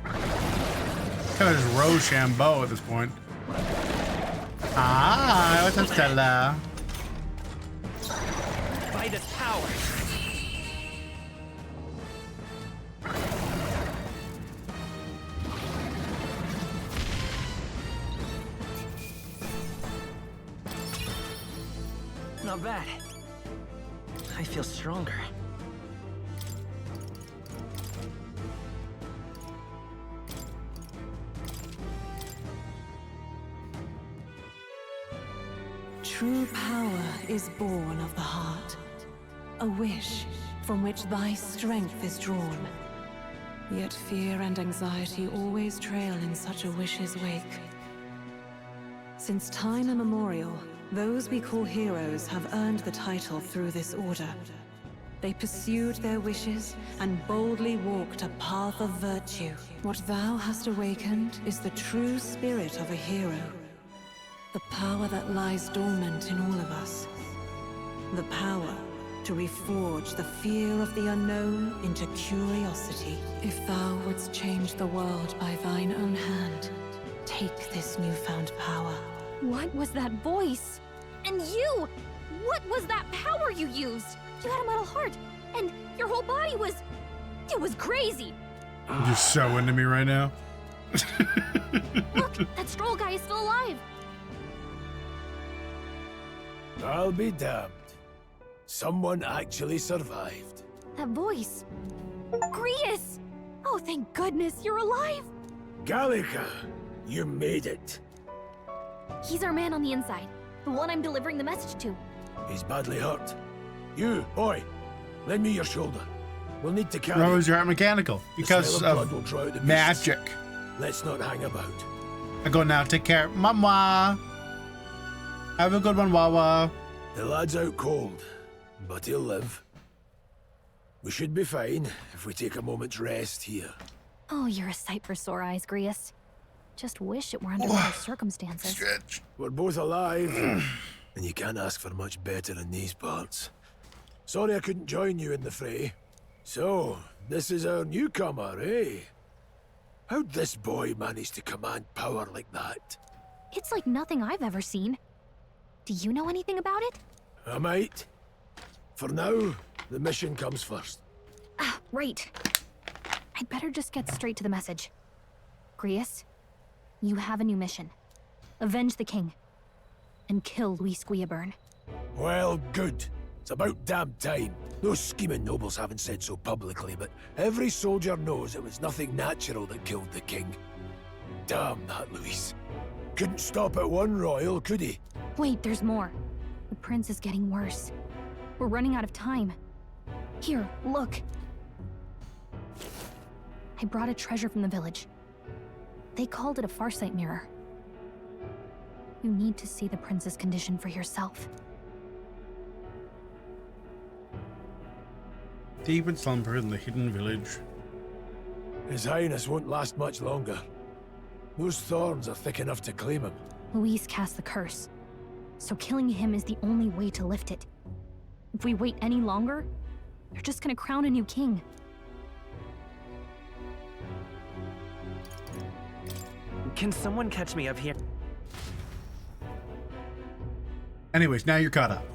Kind of just Rochambeau at this point. Ah, what's up, Stella? Vitus power. Not bad. I feel stronger. True power is born of the heart. A wish from which thy strength is drawn. Yet fear and anxiety always trail in such a wish's wake. Since time immemorial, those we call heroes have earned the title through this order. They pursued their wishes and boldly walked a path of virtue. What thou hast awakened is the true spirit of a hero. The power that lies dormant in all of us. The power to reforge the fear of the unknown into curiosity. If thou wouldst change the world by thine own hand, take this newfound power. What was that voice? And you! What was that power you used? You had a metal heart, and your whole body was... It was crazy! You're just so into me right now. Look, that Stroll guy is still alive! I'll be damned. Someone actually survived. That voice. Grius! Oh, thank goodness, you're alive! Gallica, you made it. He's our man on the inside. The one I'm delivering the message to. He's badly hurt. You, boy, lend me your shoulder. We'll need to carry... Rose, you're at mechanical because of magic. Let's not hang about. I go now. Take care, Mama. Have a good one, Wawa. The lad's out cold, but he'll live. We should be fine if we take a moment's rest here. Oh, you're a sight for sore eyes, Grius. Just wish it were under better circumstances. We're both alive, and you can't ask for much better in these parts. Sorry I couldn't join you in the fray. So, this is our newcomer, eh? How'd this boy manage to command power like that? It's like nothing I've ever seen. Do you know anything about it? I might. For now, the mission comes first. Ah, right. I'd better just get straight to the message. Grius, you have a new mission. Avenge the king. And kill Luis Guillaburn. Well, good. It's about damn time. Those scheming nobles haven't said so publicly, but every soldier knows it was nothing natural that killed the king. Damn that Luis. Couldn't stop at one royal, could he? Wait, there's more. The prince is getting worse. We're running out of time. Here, look. I brought a treasure from the village. They called it a Farsight mirror. You need to see the prince's condition for yourself. Deep in slumber in the hidden village. His Highness won't last much longer. Those thorns are thick enough to claim him. Luis cast the curse, so killing him is the only way to lift it. If we wait any longer, they're just gonna crown a new king. Can someone catch me up here? Anyways, now you're caught up.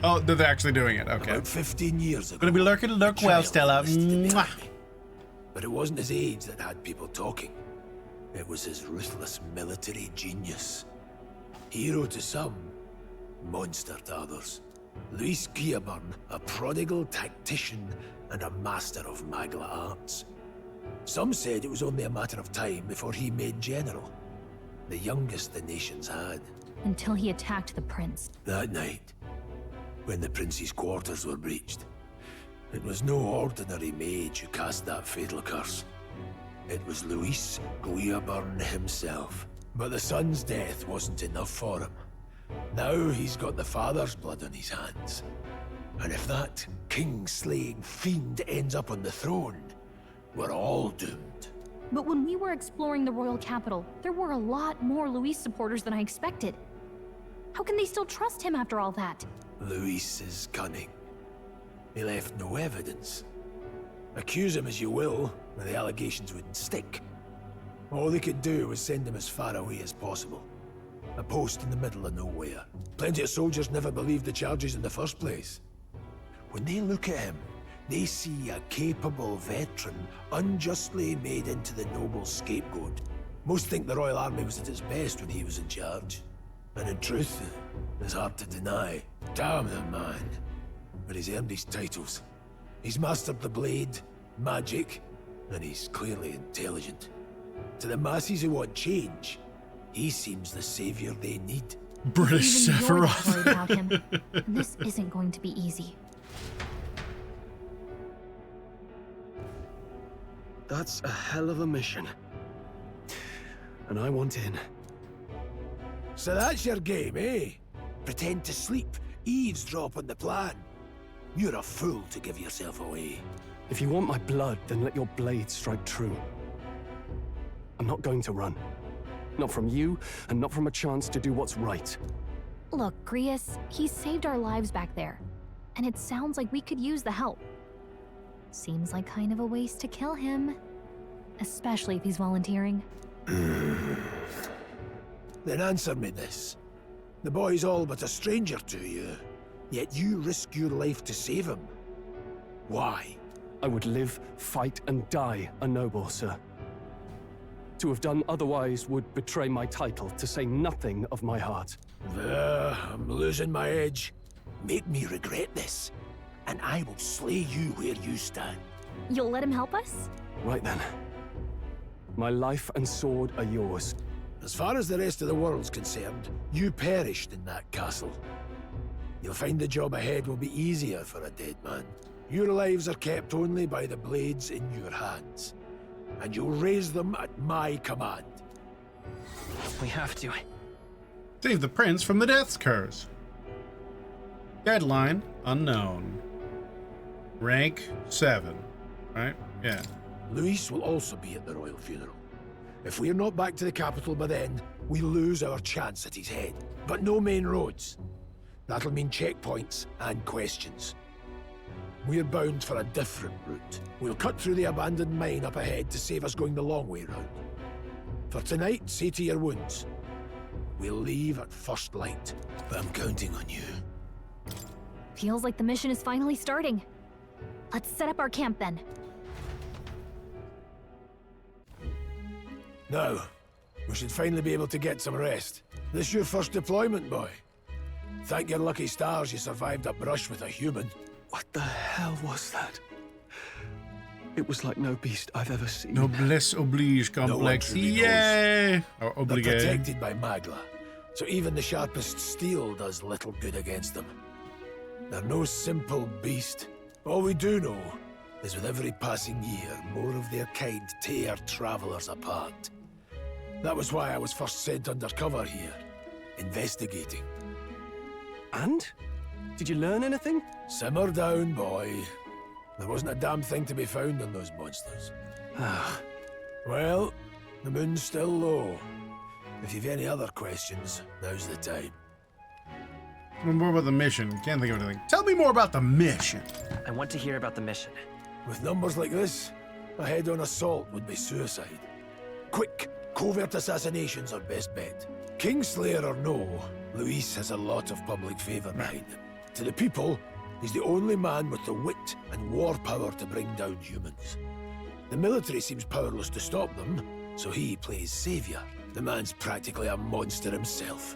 Oh, they're actually doing it. Okay. About 15 years ago. Gonna be lurking. Lurk well, Stella. Mwah. But it wasn't his age that had people talking. It was his ruthless military genius. Hero to some, monster to others. Luis Guillaburn, a prodigal tactician and a master of Magla arts. Some said it was only a matter of time before he made general. The youngest the nations had. Until he attacked the prince. That night, when the prince's quarters were breached, it was no ordinary mage who cast that fatal curse. It was Luis Guillaburn himself. But the son's death wasn't enough for him. Now he's got the father's blood on his hands. And if that king-slaying fiend ends up on the throne, we're all doomed. But when we were exploring the royal capital, there were a lot more Luis supporters than I expected. How can they still trust him after all that? Luis is cunning. He left no evidence. Accuse him as you will, the allegations wouldn't stick. All they could do was send him as far away as possible. A post in the middle of nowhere. Plenty of soldiers never believed the charges in the first place. When they look at him, they see a capable veteran unjustly made into the noble scapegoat. Most think the Royal Army was at its best when he was in charge. And in truth, it's hard to deny. Damn the man. But he's earned his titles. He's mastered the blade, magic, and he's clearly intelligent. To the masses who want change, he seems the savior they need. British Even you're Sephiroth. worried about him. This isn't going to be easy. That's a hell of a mission. And I want in. So that's your game, eh? Pretend to sleep, eavesdrop on the plan. You're a fool to give yourself away. If you want my blood, then let your blade strike true. I'm not going to run. Not from you, and not from a chance to do what's right. Look, Grius, he saved our lives back there. And it sounds like we could use the help. Seems like kind of a waste to kill him. Especially if he's volunteering. Then answer me this. The boy's all but a stranger to you, yet you risk your life to save him. Why? I would live, fight, and die a noble, sir. To have done otherwise would betray my title, to say nothing of my heart. I'm losing my edge. Make me regret this, and I will slay you where you stand. You'll let him help us? Right then. My life and sword are yours. As far as the rest of the world's concerned, you perished in that castle. You'll find the job ahead will be easier for a dead man. Your lives are kept only by the blades in your hands, and you'll raise them at my command. We have to. Save the prince from the death's curse. Deadline unknown. Rank 7. Right? Yeah. Luis will also be at the royal funeral. If we're not back to the capital by then, we lose our chance at his head. But no main roads. That'll mean checkpoints and questions. We're bound for a different route. We'll cut through the abandoned mine up ahead to save us going the long way round. For tonight, see to your wounds. We'll leave at first light. But I'm counting on you. Feels like the mission is finally starting. Let's set up our camp then. Now, we should finally be able to get some rest. This your first deployment, boy? Thank your lucky stars you survived a brush with a human. What the hell was that? It was like no beast I've ever seen. Noblesse oblige complex. Yay! Or They're obligé. protected by Magla, so even the sharpest steel does little good against them. They're no simple beast. All we do know is with every passing year, more of their kind tear travelers apart. That was why I was first sent undercover here, investigating. And? Did you learn anything? Simmer down, boy. There wasn't a damn thing to be found on those monsters. Well, the moon's still low. If you've any other questions, now's the time. Tell me more about the mission. Can't think of anything. Tell me more about the mission. I want to hear about the mission. With numbers like this, a head-on assault would be suicide. Quick, covert assassinations are best bet. Kingslayer or no, Luis has a lot of public favor behind him. To the people, he's the only man with the wit and war power to bring down humans. The military seems powerless to stop them, so he plays savior. The man's practically a monster himself.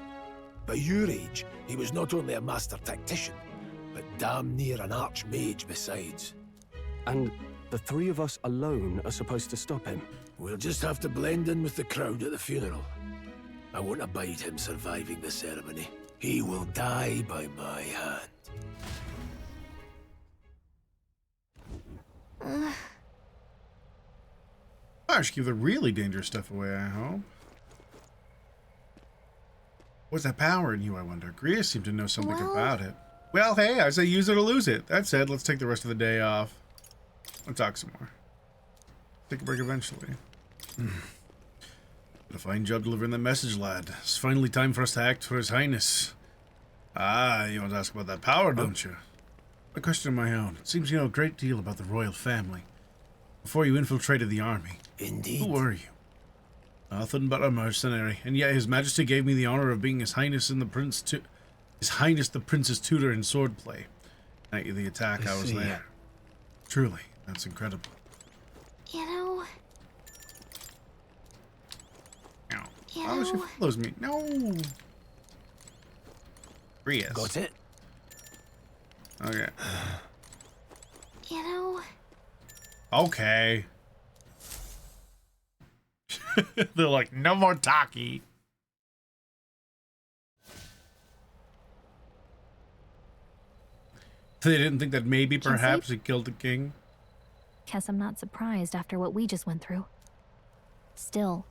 By your age, he was not only a master tactician, but damn near an archmage besides. And the three of us alone are supposed to stop him? We'll just have to blend in with the crowd at the funeral. I won't abide him surviving the ceremony. He will die by my hand. I should give the really dangerous stuff away, I hope. What's that power in you, I wonder? Gria seemed to know something about it. Well, hey, I say use it or lose it. That said, let's take the rest of the day off. I'll talk some more. Take a break eventually. But a fine job delivering that message, lad. It's finally time for us to act for His Highness. Ah, you want to ask about that power, don't you? A question of my own. It seems you know a great deal about the royal family. Before you infiltrated the army. Indeed. Who were you? Nothing but a mercenary, and yet His Majesty gave me the honor of being His Highness the Prince's tutor in swordplay. Night of the attack, I was there. Truly, that's incredible. You know... Oh, she follows me. No. Grias. Got it. Okay. You know... Okay. They're like, no more talkie. They didn't think that maybe perhaps he killed the king. Guess I'm not surprised after what we just went through. Still,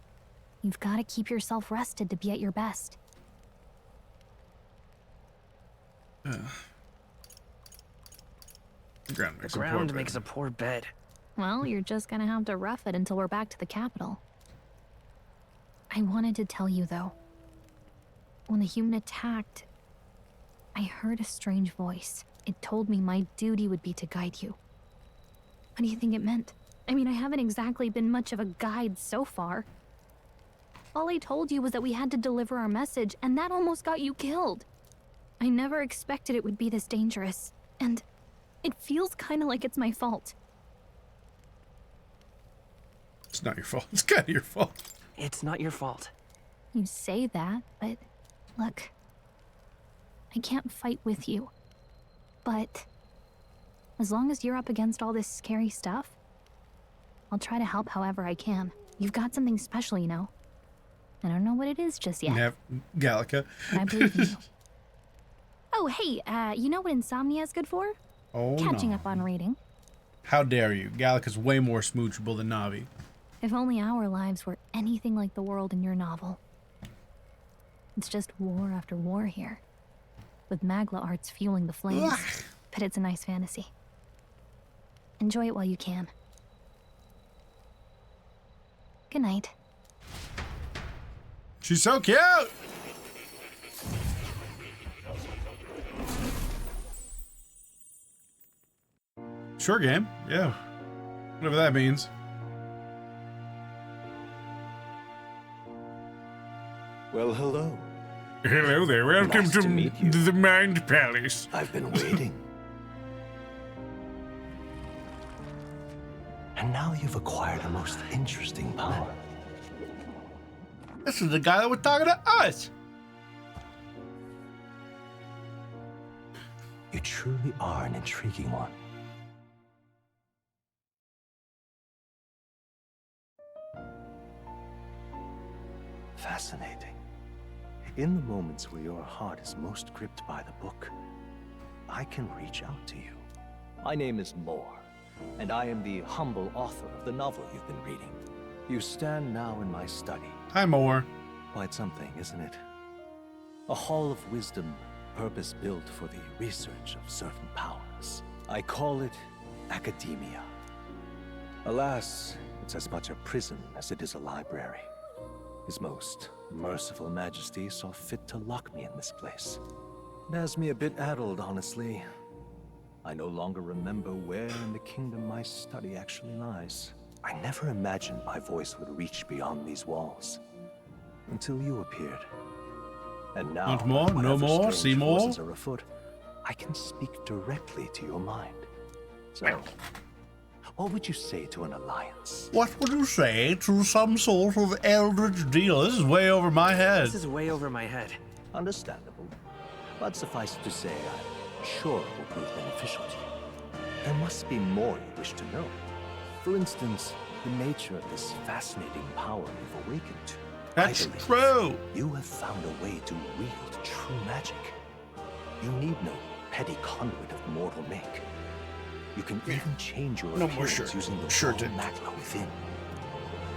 you've got to keep yourself rested to be at your best. The ground The ground makes a poor bed. Well, you're just gonna have to rough it until we're back to the capital. I wanted to tell you, though. When the human attacked, I heard a strange voice. It told me my duty would be to guide you. What do you think it meant? I mean, I haven't exactly been much of a guide so far. All I told you was that we had to deliver our message, and that almost got you killed. I never expected it would be this dangerous, and it feels kind of like it's my fault. It's not your fault. It's kind of your fault. It's not your fault. You say that, but look, I can't fight with you. But as long as you're up against all this scary stuff, I'll try to help however I can. You've got something special, you know. I don't know what it is just yet. Gallica. I believe in you. Oh, hey, you know what insomnia is good for? Oh, Catching no. up on reading. How dare you? Gallica's way more smoochable than Navi. If only our lives were anything like the world in your novel. It's just war after war here, with Magla arts fueling the flames. But it's a nice fantasy. Enjoy it while you can. Good night. She's so cute! Sure game, yeah. Whatever that means. Well, hello. Hello there, welcome Nice to to meet you. the Mind Palace. I've been waiting. And now you've acquired a most interesting power. This is the guy that was talking to us. You truly are an intriguing one. Fascinating. In the moments where your heart is most gripped by the book, I can reach out to you. My name is Moore, and I am the humble author of the novel you've been reading. You stand now in my study. Hi, Moore. Quite something, isn't it? A hall of wisdom, purpose-built for the research of certain powers. I call it academia. Alas, it's as much a prison as it is a library. His most merciful majesty saw fit to lock me in this place. It has me a bit addled, honestly. I no longer remember where in the kingdom my study actually lies. I never imagined my voice would reach beyond these walls. Until you appeared. And now, want more? No more? See more? forces are afoot, I can speak directly to your mind. So, what would you say to an alliance? What would you say to some sort of eldritch deal? This is way over my head. This is way over my head. Understandable. But suffice it to say, I'm sure it will prove beneficial to you. There must be more you wish to know. For instance, the nature of this fascinating power you've awakened to. That's I believe true. You have found a way to wield true magic. You need no petty conduit of mortal make. You can even change your appearance using the raw magma within.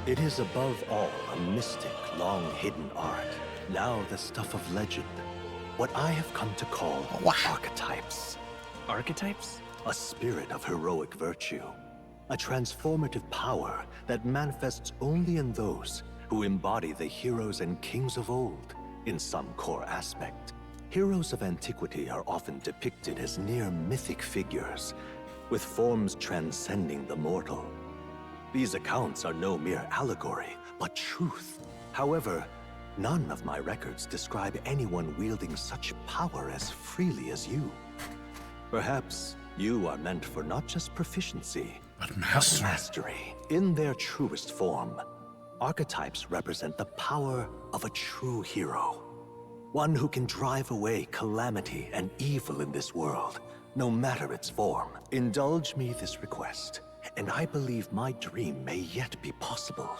It is above all a mystic, long-hidden art. Now the stuff of legend. What I have come to call archetypes. Archetypes? A spirit of heroic virtue. A transformative power that manifests only in those who embody the heroes and kings of old in some core aspect. Heroes of antiquity are often depicted as near mythic figures, with forms transcending the mortal. These accounts are no mere allegory, but truth. However, none of my records describe anyone wielding such power as freely as you. Perhaps you are meant for not just proficiency, but mastery. In their truest form, archetypes represent the power of a true hero. One who can drive away calamity and evil in this world, no matter its form. Indulge me this request, and I believe my dream may yet be possible.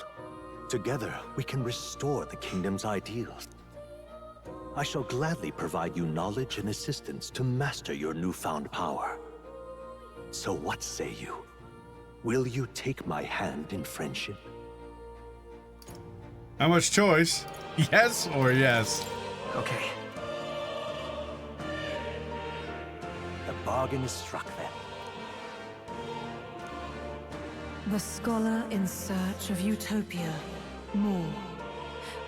Together, we can restore the kingdom's ideals. I shall gladly provide you knowledge and assistance to master your newfound power. So what say you? Will you take my hand in friendship? How much choice? Yes or yes? Okay. The bargain is struck then. The scholar in search of utopia, Moore.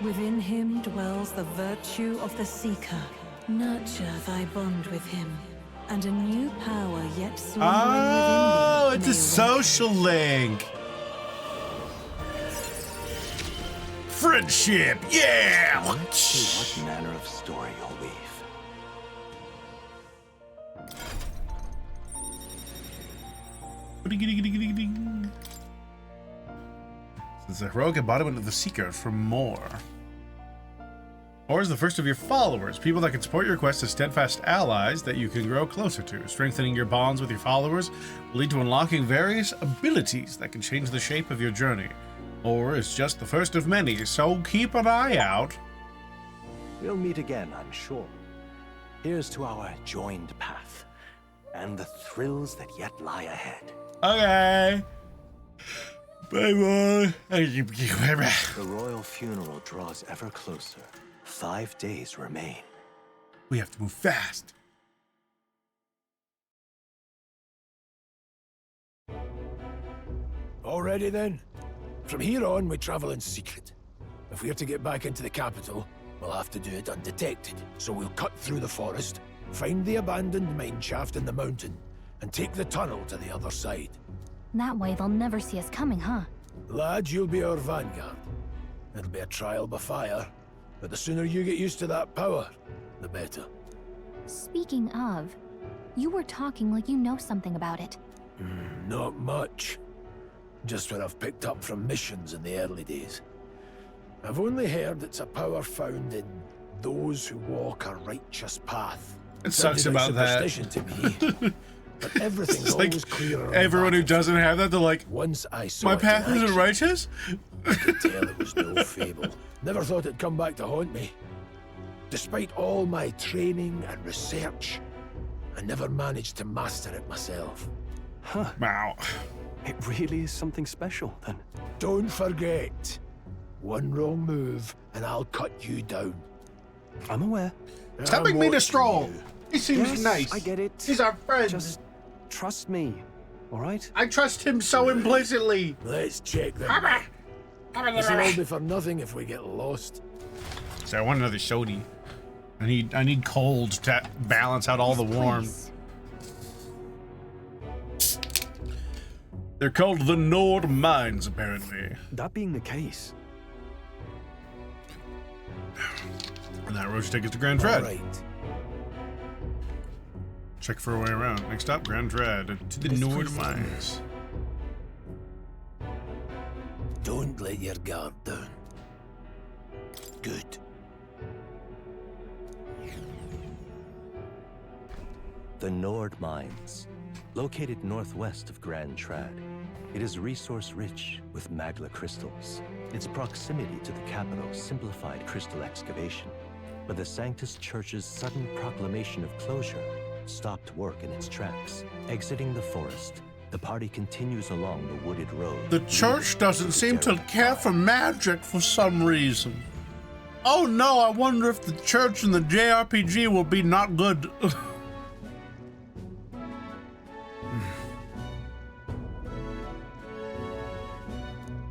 Within him dwells the virtue of the seeker. Nurture thy bond with him, and a new power yet slumbering Oh, within it's thee a social link. Friendship, yeah! Let's see what manner of story you'll weave. It's a heroic embodiment of the Seeker from Moore. Or is the first of your followers, people that can support your quest as steadfast allies that you can grow closer to. Strengthening your bonds with your followers will lead to unlocking various abilities that can change the shape of your journey. Or it's just the first of many, so keep an eye out. We'll meet again, I'm sure. Here's to our joined path, and the thrills that yet lie ahead. Okay. Bye-bye. The royal funeral draws ever closer. 5 days remain. We have to move fast. Already then? From here on, we travel in secret. If we're to get back into the capital, we'll have to do it undetected. So we'll cut through the forest, find the abandoned mine shaft in the mountain, and take the tunnel to the other side. That way they'll never see us coming, huh? Lad, you'll be our vanguard. It'll be a trial by fire, but the sooner you get used to that power, the better. Speaking of, you were talking like you know something about it. Not much. Just what I've picked up from missions in the early days. I've only heard it's a power found in those who walk a righteous path. It sucks Sounded like about that. superstition to me. But everything's It's like always clearer. everyone who doesn't have that, they're like, once I saw my it path in isn't action, righteous? I could tell it was no fable. Never thought it'd come back to haunt me. Despite all my training and research, I never managed to master it myself. Huh. Wow. It really is something special, then. Don't forget. One wrong move, and I'll cut you down. I'm aware. It's helping me to stroll. He seems Yes, nice. I get it. He's our friend. Just trust me, all right? I trust him so implicitly. Let's check them. This'll all be for nothing if we get lost. So I want another sody. I need cold to balance out all the warm. They're called the Nord Mines, apparently. That being the case. And that road should take us to Grand Tread. All right. Check for a way around. Next stop, Grand Tread to the Nord Mines. Don't let your guard down. Good. The Nord Mines, located northwest of Grand Trad. It is resource-rich with magla crystals. Its proximity to the capital simplified crystal excavation, but the Sanctus Church's sudden proclamation of closure stopped work in its tracks. Exiting the forest, the party continues along the wooded road. The church doesn't seem to care for magic for some reason. Oh no, I wonder if the church and the JRPG will be not good.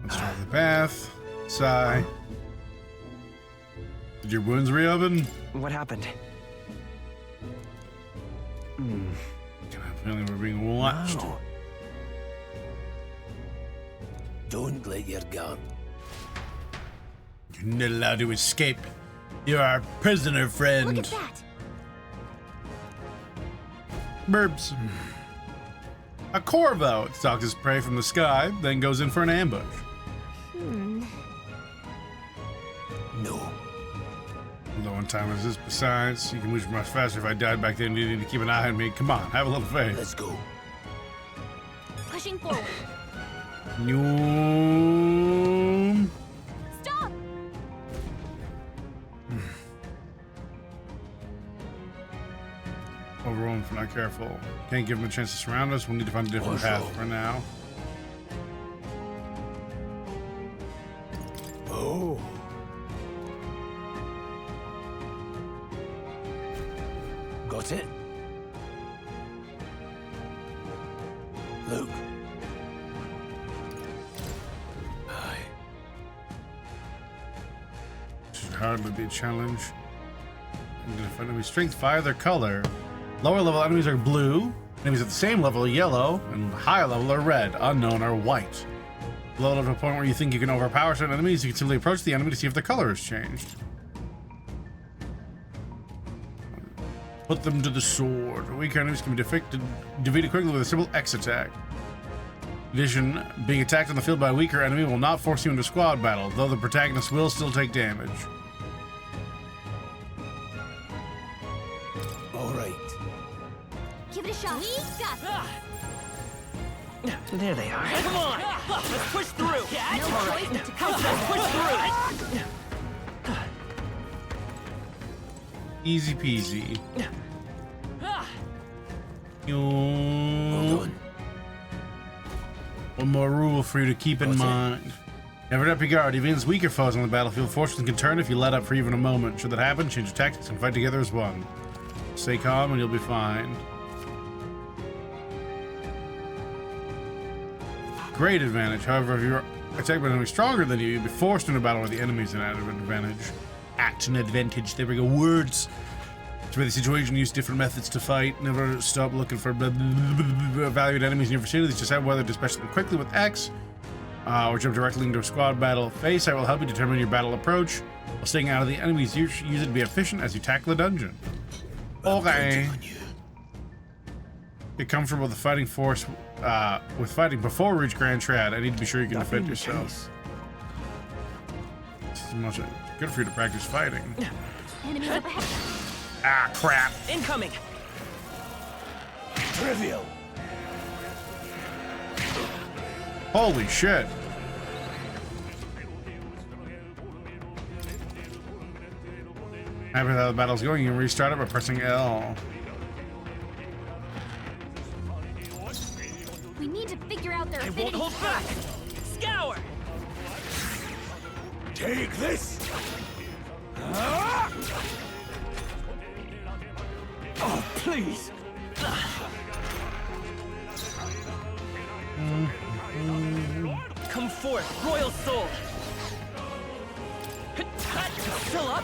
Let's try the path. Sigh. Did your wounds reopen? What happened? Apparently we're being watched. No. Don't let your guard. You're not allowed to escape. You're our prisoner friend. Look at that. Burbs. A corvo stalks his prey from the sky, then goes in for an ambush. No. Low on time as this. Besides, you can move much faster. If I died back then, you need to keep an eye on me. Come on, have a little faith. Let's go. Pushing forward. Noom. Stop! Overrun if we're not careful. Can't give them a chance to surround us. We'll need to find a different path for now. Oh. Got it? Luke. Aye. Should hardly be a challenge. Enemy strength, fire, their color. Lower level enemies are blue. Enemies at the same level are yellow, and higher level are red. Unknown are white. Low level to a point where you think you can overpower certain enemies, you can simply approach the enemy to see if their color has changed. Put them to the sword. Weak enemies can be defeated quickly with a simple X attack. In addition, being attacked on the field by a weaker enemy will not force you into squad battle, though the protagonist will still take damage. All right. Give it a shot. We got There they are. Come on! Let's push through! no choice but to come. Let's push through! Easy peasy. One more rule for you to keep in mind. Never up your guard. Even as weaker foes on the battlefield, fortune can turn if you let up for even a moment. Should that happen, change your tactics and fight together as one. Stay calm and you'll be fine. Great advantage. However, if you're attacked by an enemy stronger than you, you'll be forced into battle with the enemies at an advantage. At an advantage. There we go. Words. To the situation, use different methods to fight. Never stop looking for valued enemies in your vicinity. Just decide whether to dispatch them quickly with X, or jump directly into a squad battle. Face, I will help you determine your battle approach. While staying out of the enemies, use it to be efficient as you tackle the dungeon. Okay. Get comfortable with the fighting force, with fighting before we reach Grand Trad. I need to be sure you can defend yourself. This is much good for you to practice fighting. Enemies up ahead. Ah, crap. Incoming! Trivial! Holy shit. Happy with how the battle's going, you can restart it by pressing L. out their I affinity. won't hold back! Scour! Take this! Oh, please! Come forth, royal soul! Still up?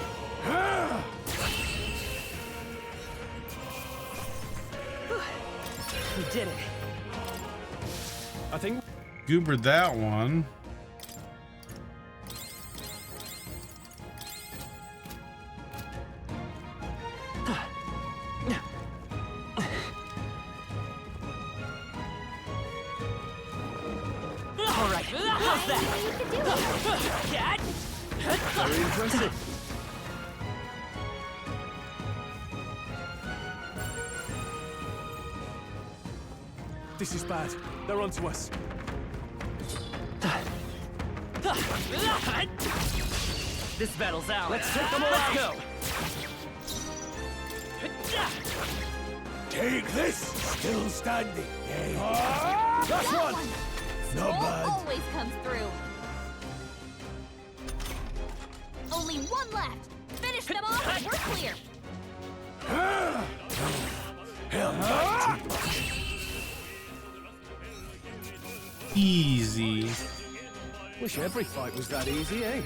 We did it. I think Goobered that one. All right, how's that? very impressive. This is bad. They're onto us. This battle's ours. Let's take them all out. Let's go. Take this! Still standing, eh? That's one! Not Scroll bad. always comes through. Only one left. Finish them off and we're clear. Easy. Wish every fight was that easy, eh?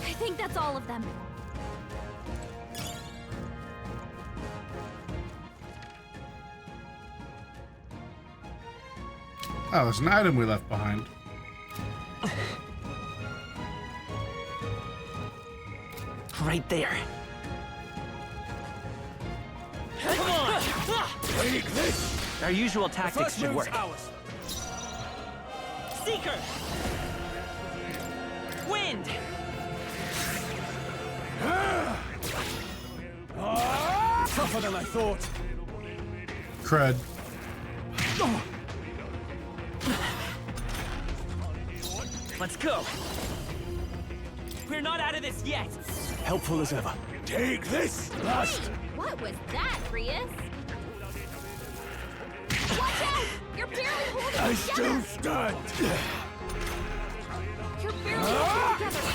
I think that's all of them. Oh, there's an item we left behind. Right there. Come on! Take this! Our usual tactics should work. Ours. Seeker! Wind! Tougher than I thought. Cred. Let's go! We're not out of this yet! Helpful as ever. Take this! Last! What was that, Prius? Watch out! You're barely holding I it still together! stand! You're barely holding it together!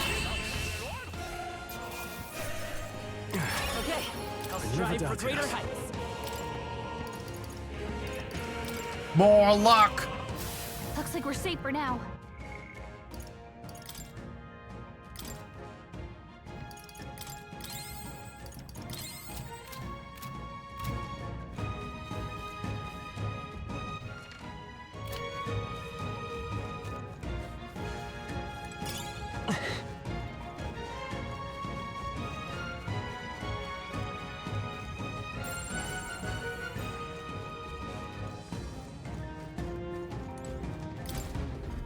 Okay, I'll never strive for doubted greater it. heights. More luck. Looks like we're safe for now.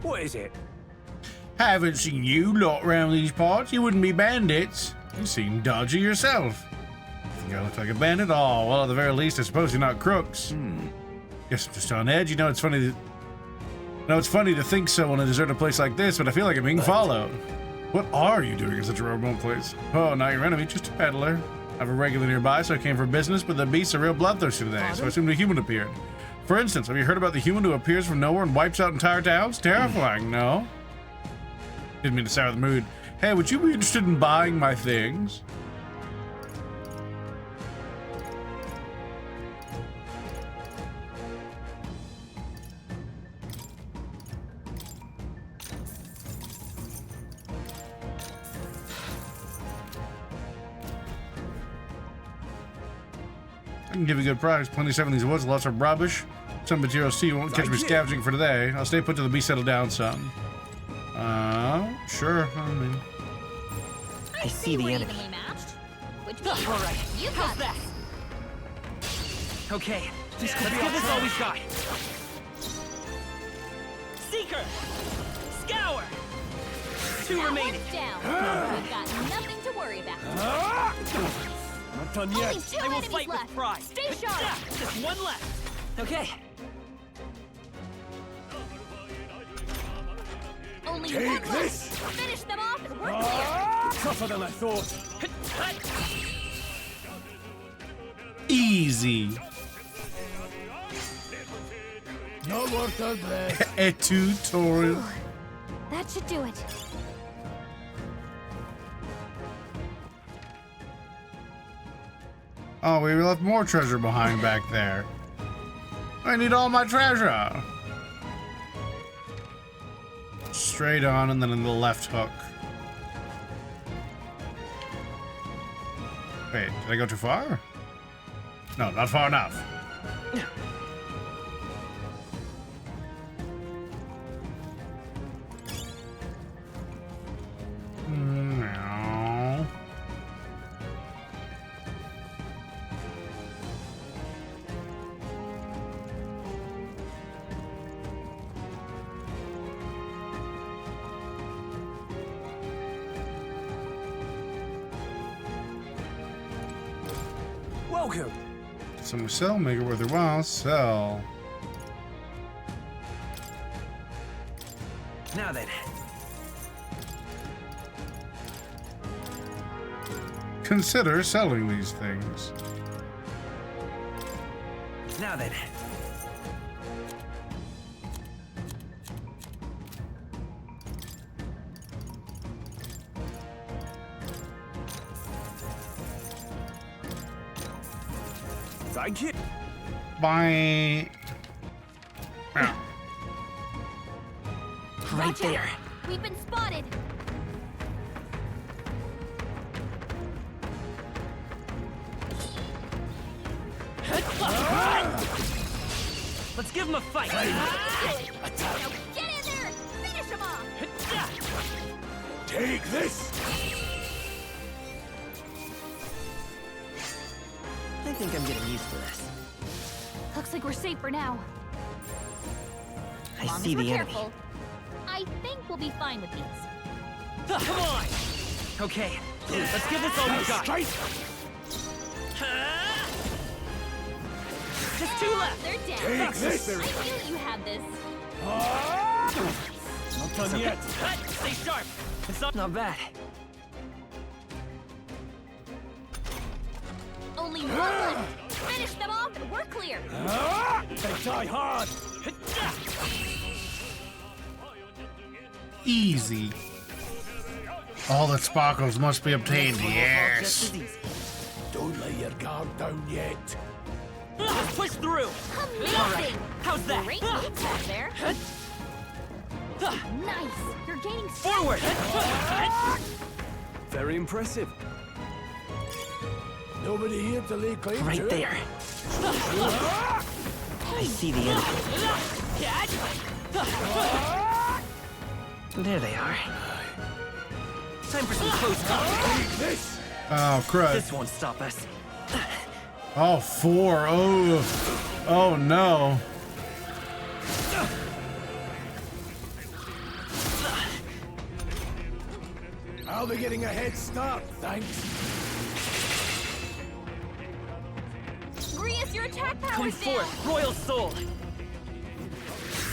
What is it? Haven't seen you lot around these parts. You wouldn't be bandits. You seem dodgy yourself. Think I look like a bandit? Oh, well, at the very least, I suppose you're not crooks. Guess I'm just on edge. You know, it's funny that... No, it's funny to think so in a deserted place like this, but I feel like I'm being followed. What are you doing in such a remote place? Oh, not your enemy, just a peddler. I have a regular nearby, so I came for business, but the beasts are real bloodthirsty today, so I assumed a human appeared. For instance, have you heard about the human who appears from nowhere and wipes out entire towns? Terrifying, no? Didn't mean to sour the mood. Hey, would you be interested in buying my things? I can give you a good price. Plenty of stuff in these woods, lots of rubbish. Some materials too. You won't catch me scavenging for today. I'll stay put till the beast settle down some. Sure. I mean, I see the enemy. Which All right, you how's got that? Okay, Let's give this all we've got. Seeker! Scour! Two That remaining. one's down. We've got nothing to worry about. Not done Only yet. two I will enemies fight left. with pride. Stay sharp. Just one left. Okay. Only Take one this. left. Finish them off and we're clear. Tougher than I thought. easy. No water breath. Et tu, Torin. That should do it. Oh, we left more treasure behind back there. I need all my treasure. Straight on and then in the left hook. Wait, did I go too far? No, not far enough. No. Welcome. Some sell, make it worth your while. Sell. Now then. Consider selling these things. Now then. Thank you. Bye. Ow. Right Watch there. out. We've been spotted. Let's give him a fight. Now get in there. Finish him off. Take this. I think I'm getting used to this. Looks like we're safe for now. I Long see as we're the enemy. careful, I think we'll be fine with these. Come on. Okay. Let's give this all we got. Just two left. They're dead. Take That's the this. spirit. I knew you had this. Not done yet. Stay sharp. It's Not bad. Only one left. Finish them off and we're clear. They die hard. Easy. All that sparkles must be obtained. Yes. Don't lay your guard down yet. Let's push through. Amazing. How's that? Great moves back there. Nice. You're gaining strength. Forward. Very impressive. Nobody here to lay claim to Right it. there. I see the enemy. There they are. Time for some close combat. This. Oh, crud. This won't stop us. Oh, 4. Oh. Oh, no. I'll be getting a head start, thanks. Grius, your attack Come power's down. forth, Royal Soul.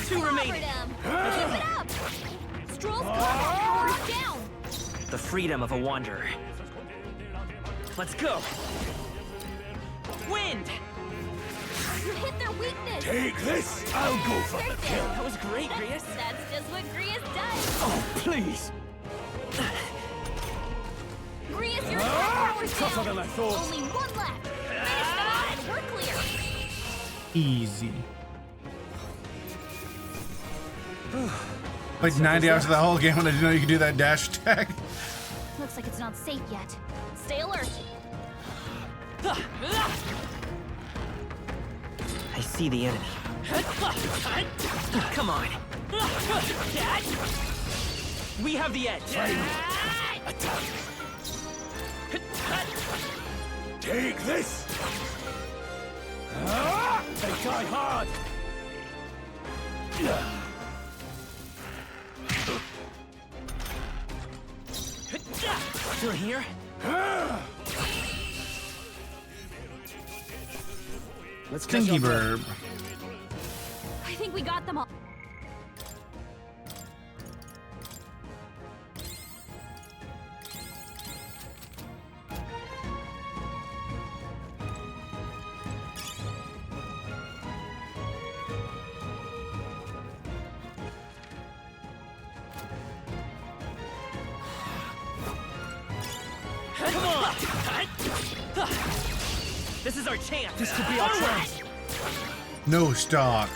Two remaining. Keep it up. Stroll's combat power's down. The freedom of a wanderer. Let's go. Wind. You hit their weakness. Take this. I'll go for the kill. That was great, Grius. That's just what Grius does. Oh, please. Grius, your attack power's Tougher down. than I thought. Only one left. Finish them off and we're clear. Easy. Like 90 hours of the whole game, and I didn't know you could do that dash attack. Looks like it's not safe yet. Stay alert. I see the enemy. Come on. We have the edge. Attack. Take this. They die hard. Still here? Let's catch Stinky up. Burb. I think we got them all. This is our chance. This could be our chance. No stock.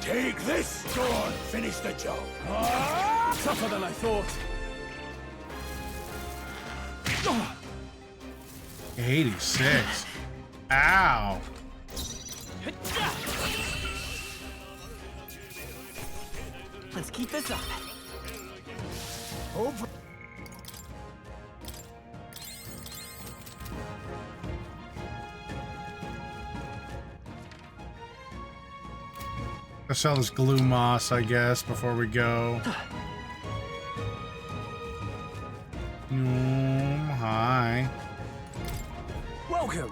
Take this! Go on, finish the job. Tougher than I thought. 86. Ow. Let's keep this up. Over. Let's sell this glue moss, I guess, before we go. Hi. Welcome.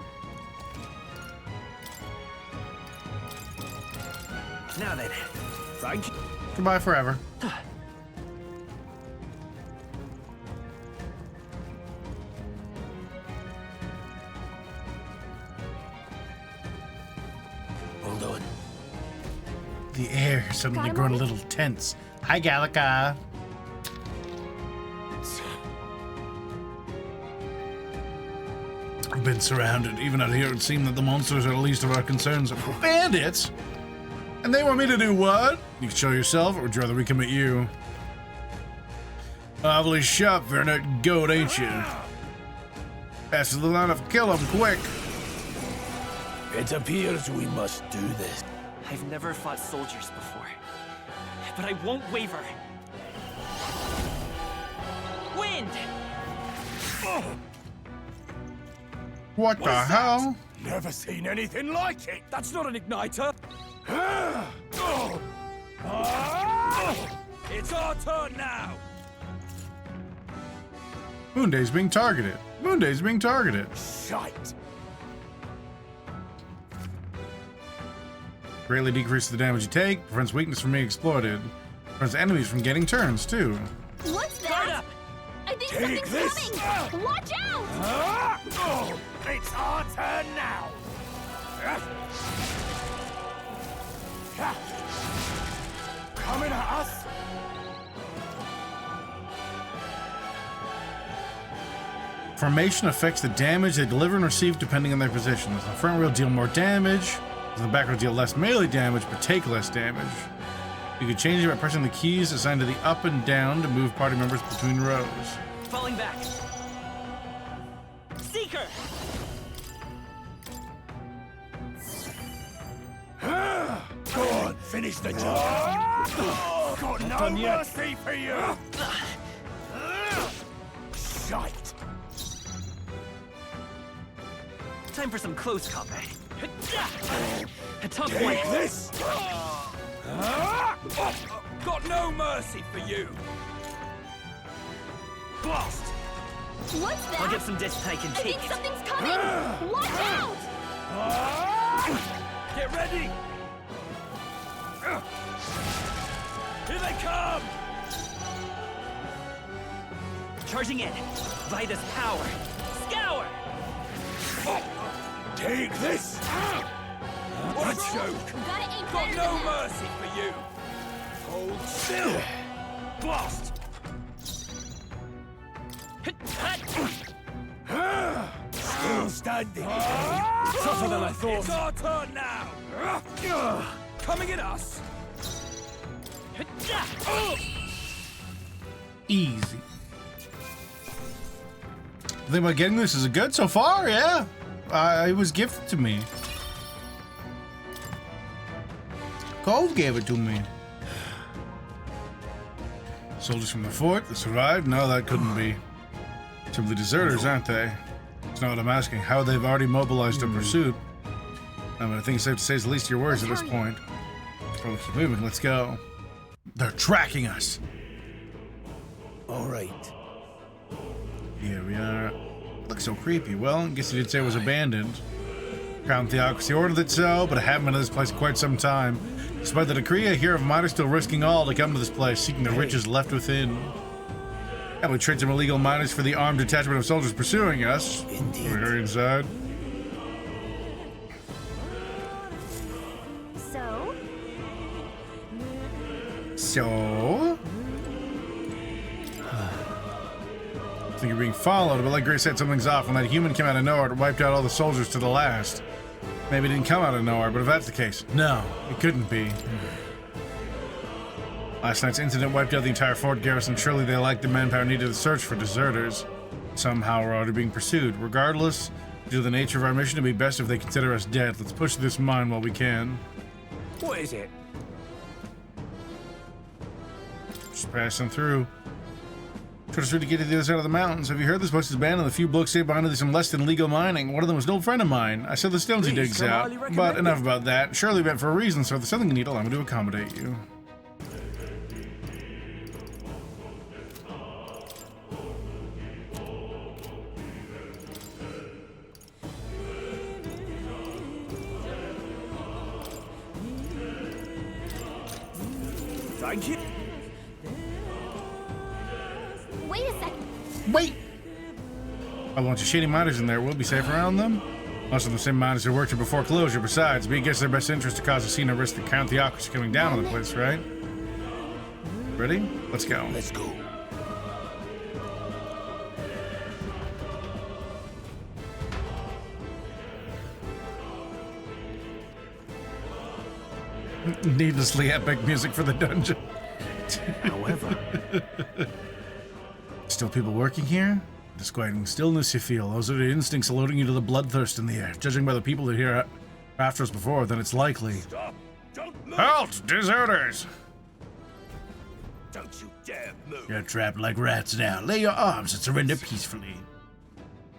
Now then. Thank you. Goodbye forever. Hold on. The air is suddenly grown a little tense. Hi, Gallica. I've been surrounded. Even out here, it seemed that the monsters are the least of our concerns. Bandits? And they want me to do what? You can show yourself, or would you rather we commit you? Awfully sharp for a nut goat, ain't you? Pass the line of kill him quick. It appears we must do this. I've never fought soldiers before, but I won't waver. Wind! What the hell? Never seen anything like it. That's not an igniter. It's our turn now. Moonday's being targeted. Moonday's being targeted. Shite. Greatly decreases the damage you take, prevents weakness from being exploited, prevents enemies from getting turns too. What's Guard that? up! I think Take something's this! coming! Watch out! It's our turn now. Coming at us. Formation affects the damage they deliver and receive depending on their positions. The front row deal more damage, the back row deal less melee damage but take less damage. You can change it by pressing the keys assigned to the up and down to move party members between rows. Falling back. Seeker! Go on, finish the job. Got no done yet. mercy for you. Shite. Time for some close combat. A tough Take one. this. Got no mercy for you. Blast! What's that? I'll get some disc I can I take think it. something's coming! Watch out! Get ready. Here they come. Charging in. Vida's power. Scour! Take this. What a joke. Gotta aim Got better no than that. mercy for you. Hold still. Blast. Still standing. Tougher than I thought. It's our turn now. Coming at us. Easy. The thing about getting this is good so far, yeah. It was gifted to me. Cole gave it to me. Soldiers from the fort that survived? No, that couldn't be. Simply deserters, aren't they? That's not what I'm asking. How they've already mobilized a pursuit. I mean, I think it's safe to say it's the least of your worries at this point. Well, keep moving. Let's go. They're tracking us. All right. Here we are. Looks so creepy. Well, I guess you did say it was abandoned. Crown Theocracy ordered it so, but I haven't been to this place in quite some time. Despite the decree, I hear of miners still risking all to come to this place, seeking the riches left within. And we trade some illegal miners for the armed detachment of soldiers pursuing us. Indeed. We're inside. So? I think you're being followed, but like Grace said, something's off. When that human came out of nowhere, it wiped out all the soldiers to the last. Maybe it didn't come out of nowhere, but if that's the case, no, it couldn't be. Last night's incident wiped out the entire fort garrison. Surely they lacked the manpower needed to search for deserters. Somehow we're already being pursued. Regardless, due to the nature of our mission, it'd be best if they consider us dead. Let's push this mine while we can. What is it? Just passing through. Tried us to get to the other side of the mountains. Have you heard this place is abandoned? A few blokes say behind it some less than legal mining. One of them was an old friend of mine. I said the stones he digs out. But enough about that. Surely meant for a reason, so if there's something you need, allow me to accommodate you. Thank you. Wait a second. Wait! A bunch of shady miners in there. We'll be safe around them. Most of the same miners who worked here before closure. Besides, be against their best interest to cause a scene of risk to count the theocracy coming down on the place, right? Ready? Let's go. Let's go. Needlessly epic music for the dungeon. However, still people working here? Disquieting stillness you feel. Those are the instincts alerting you to the bloodthirst in the air. Judging by the people that here after us before, then it's likely. Stop! Don't move! Halt! Deserters! Don't you dare move! You're trapped like rats now. Lay your arms and surrender peacefully.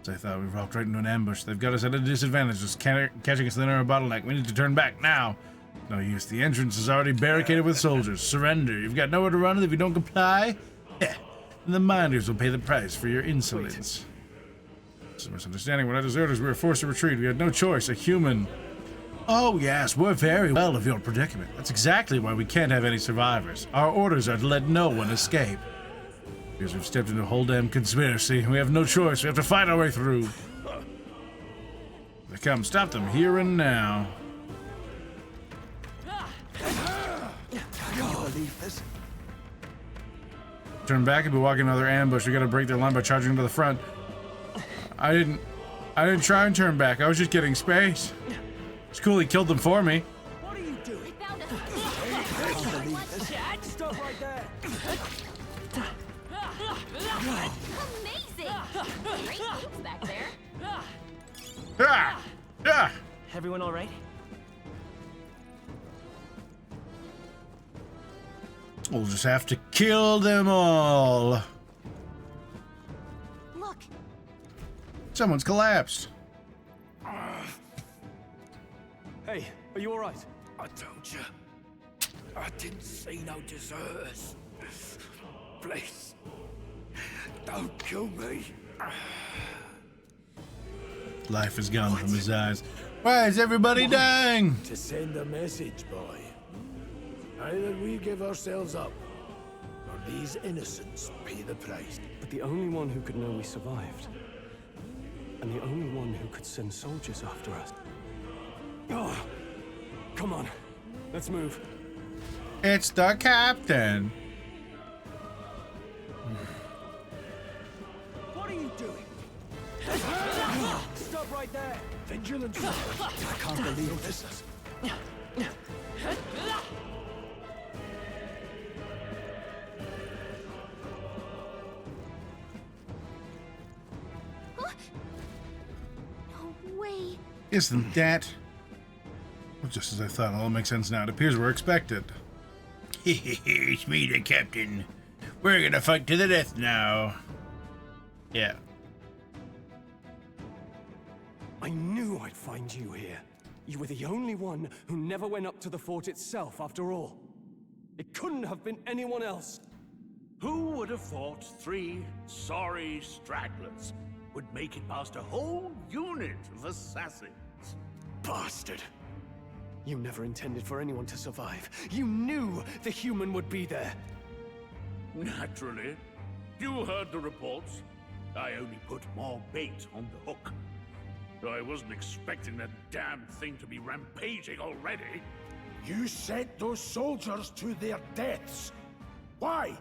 As I thought, we've walked right into an ambush. They've got us at a disadvantage, just catching us in a bottleneck. We need to turn back now. No use. The entrance is already barricaded with soldiers. Surrender. You've got nowhere to run, and if you don't comply, then the miners will pay the price for your insolence. It's a misunderstanding. We're not deserters. We were forced to retreat. We had no choice. A human. Oh, yes. We're very well of your predicament. That's exactly why we can't have any survivors. Our orders are to let no one escape. Because we've stepped into a whole damn conspiracy. We have no choice. We have to fight our way through. They come. Stop them here and now. Can you believe this? Turn back and be walking another ambush. We gotta break their line by charging to the front. I didn't try and turn back. I was just getting space. It's cool he killed them for me. What are you doing? Found us. I can't believe this. Stop right there. Amazing. Great moves back there. Ah! Ah! Everyone all right? We'll just have to kill them all. Look. Someone's collapsed. Hey, are you all right? I told you. I didn't see no deserters. Please. Don't kill me. Life is gone from his eyes. Why is everybody dying? To send a message, boy. Either we give ourselves up, or these innocents pay the price. But the only one who could know we survived, and the only one who could send soldiers after us. Oh, come on, let's move. It's the captain. What are you doing? Stop right there. Vigilance. I can't believe this. No way. Isn't that? Well, just as I thought, it all makes sense now. It appears we're expected. It's me, the captain. We're gonna fight to the death now. Yeah. I knew I'd find you here. You were the only one who never went up to the fort itself, after all. It couldn't have been anyone else. Who would have thought 3 sorry stragglers would make it past a whole unit of assassins? Bastard! You never intended for anyone to survive. You knew the human would be there. Naturally. You heard the reports. I only put more bait on the hook. I wasn't expecting that damn thing to be rampaging already. You sent those soldiers to their deaths. Why?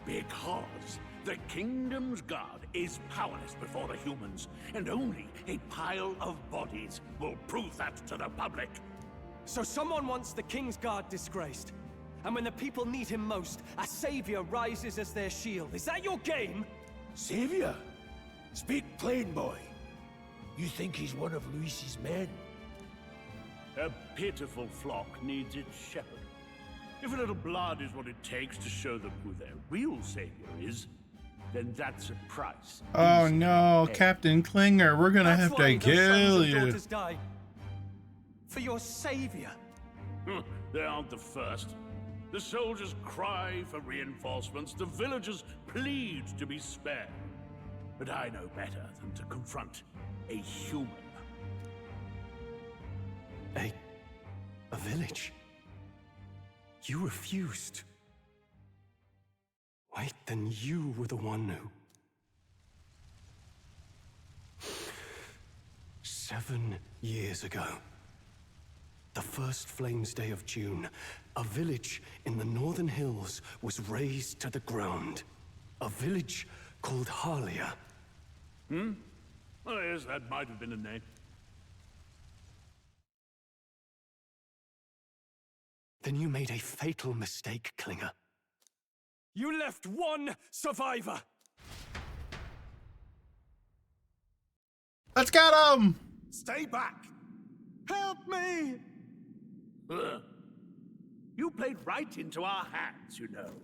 Because The kingdom's guard is powerless before the humans, and only a pile of bodies will prove that to the public. So someone wants the King's Guard disgraced, and when the people need him most, a savior rises as their shield. Is that your game? Savior? Speak plain, boy. You think he's one of Luis's men? A pitiful flock needs its shepherd. If a little blood is what it takes to show them who their real savior is, then that's a price. Oh no, Captain Klinger, we're gonna have to kill you. Die for your savior. They aren't the first. The soldiers cry for reinforcements, the villagers plead to be spared. But I know better than to confront a human. A village? You refused. Wait, then you were the one who... 7 years ago, the first Flames Day of June, a village in the Northern Hills was razed to the ground. A village called Harlia. Oh yes, that might have been a name. Then you made a fatal mistake, Klinger. You left one survivor! Let's get him! Stay back! Help me! You played right into our hands, you know.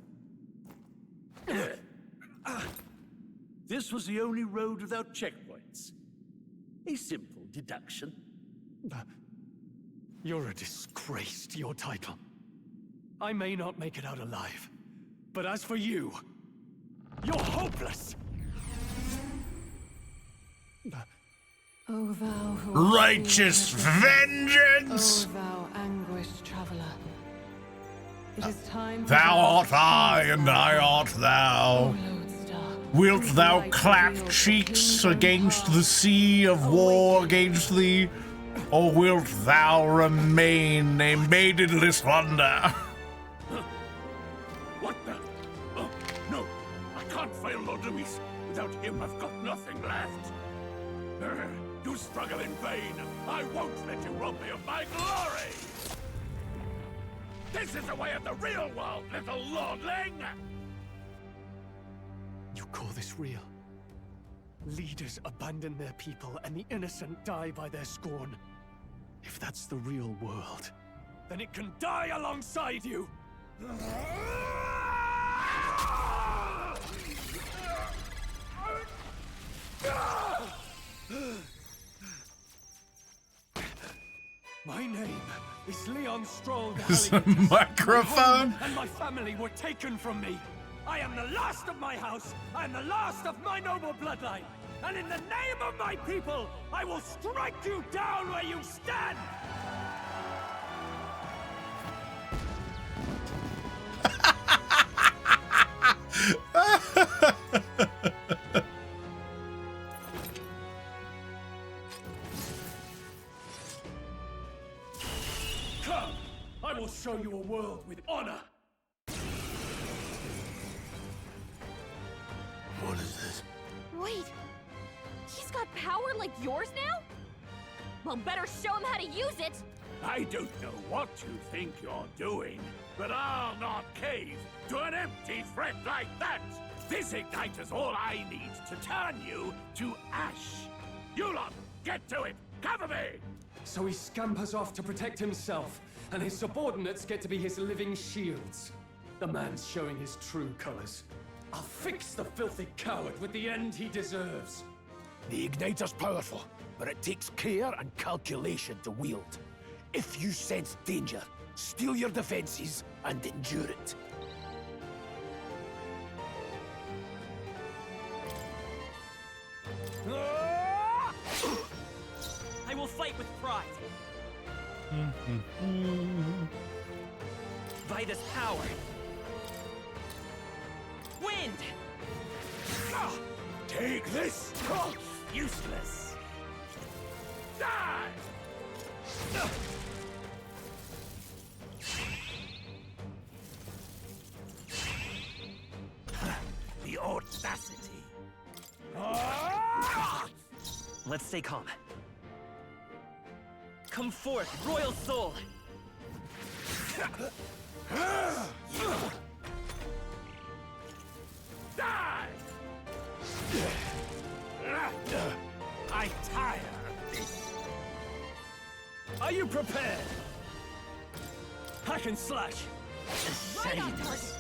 This was the only road without checkpoints. A simple deduction. You're a disgrace to your title. I may not make it out alive, but as for you, you're hopeless! O thou who Righteous vengeance! O thou anguished traveler. It is time Thou art I, and I art thou. Wilt thou clap cheeks against the sea of war against thee, or wilt thou remain a maidenless wonder? What the? Oh, no. I can't fail Lord Luis. Without him, I've got nothing left. You struggle in vain. I won't let you rob me of my glory! This is the way of the real world, little lordling! You call this real? Leaders abandon their people and the innocent die by their scorn. If that's the real world, then it can die alongside you! My name is Leon Stroll the Is a Halligan. microphone? My home and my family were taken from me. I am the last of my house. I am the last of my noble bloodline. And in the name of my people, I will strike you down where you stand! Come! I will show you a world with honor! What is this? Wait, he's got power like yours now? Well, better show him how to use it! I don't know what you think you're doing, but I'll not cave to an empty threat like that! This igniter's all I need to turn you to ash! You lot, get to it! Cover me! So he scampers off to protect himself, and his subordinates get to be his living shields. The man's showing his true colors. I'll fix the filthy coward with the end he deserves. The igniter's powerful, but it takes care and calculation to wield. If you sense danger, steel your defenses and endure it. I will fight with pride. Vitus power. Wind! Take this! Useless! Die! The odds audacity. Let's stay calm. Come forth, royal soul. Die! I tire of this. Are you prepared? Hack and slash. Right on target.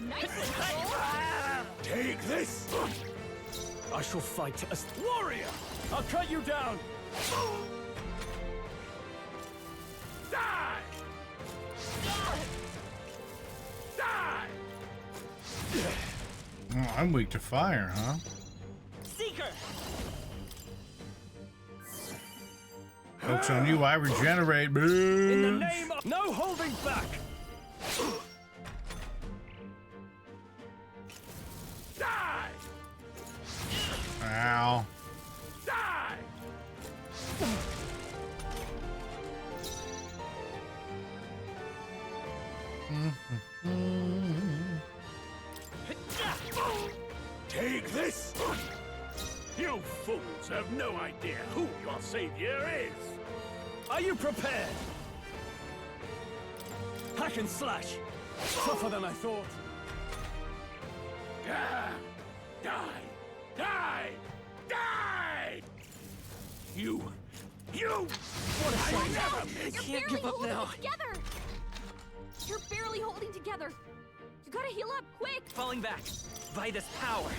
Nice control. Take this! I shall fight as warrior. I'll cut you down. Die! Die! Oh, I'm weak to fire, huh? Seeker! Joke's on you, I regenerate, bitch. In the name of no holding back. Die! Ow. Die! Take this! You fools have no idea who your savior is! Are you prepared? Hack and slash. Tougher than I thought. Die! Die! Die! Die! You! What a I shame. never You're miss! barely give up holding now. it together. You're barely holding together. You gotta heal up, quick. Falling back. Vitus power.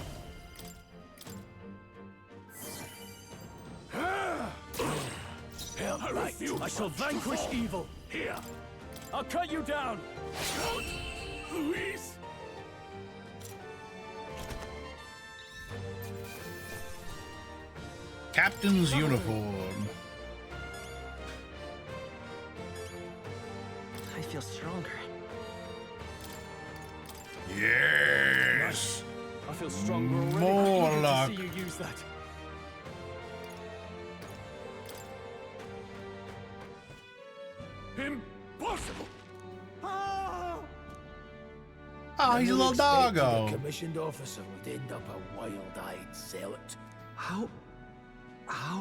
Hell, right. I shall vanquish evil. Here! I'll cut you down. Count Luis! Captain's uniform. I feel stronger. Yes. I feel stronger already. More I'm eager luck. to see you use that. Impossible! Oh, he's a little doggo. Commissioned officer would end up a wild-eyed zealot. How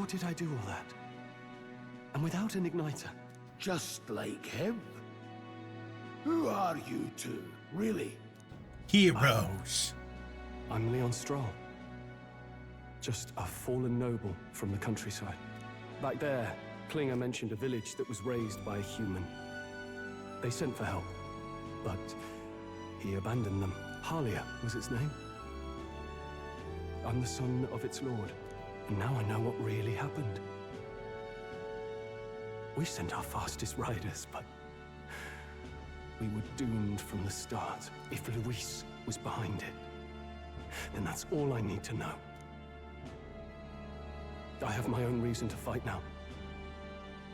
did I do all that? And without an igniter? Just like him. Who are you two, really? Heroes. I'm Leon Stroll. Just a fallen noble from the countryside. Back there, Klinger mentioned a village that was raised by a human. They sent for help, but he abandoned them. Halia was its name. I'm the son of its lord, and now I know what really happened. We sent our fastest riders, but we were doomed from the start. If Luis was behind it, then that's all I need to know. I have my own reason to fight now.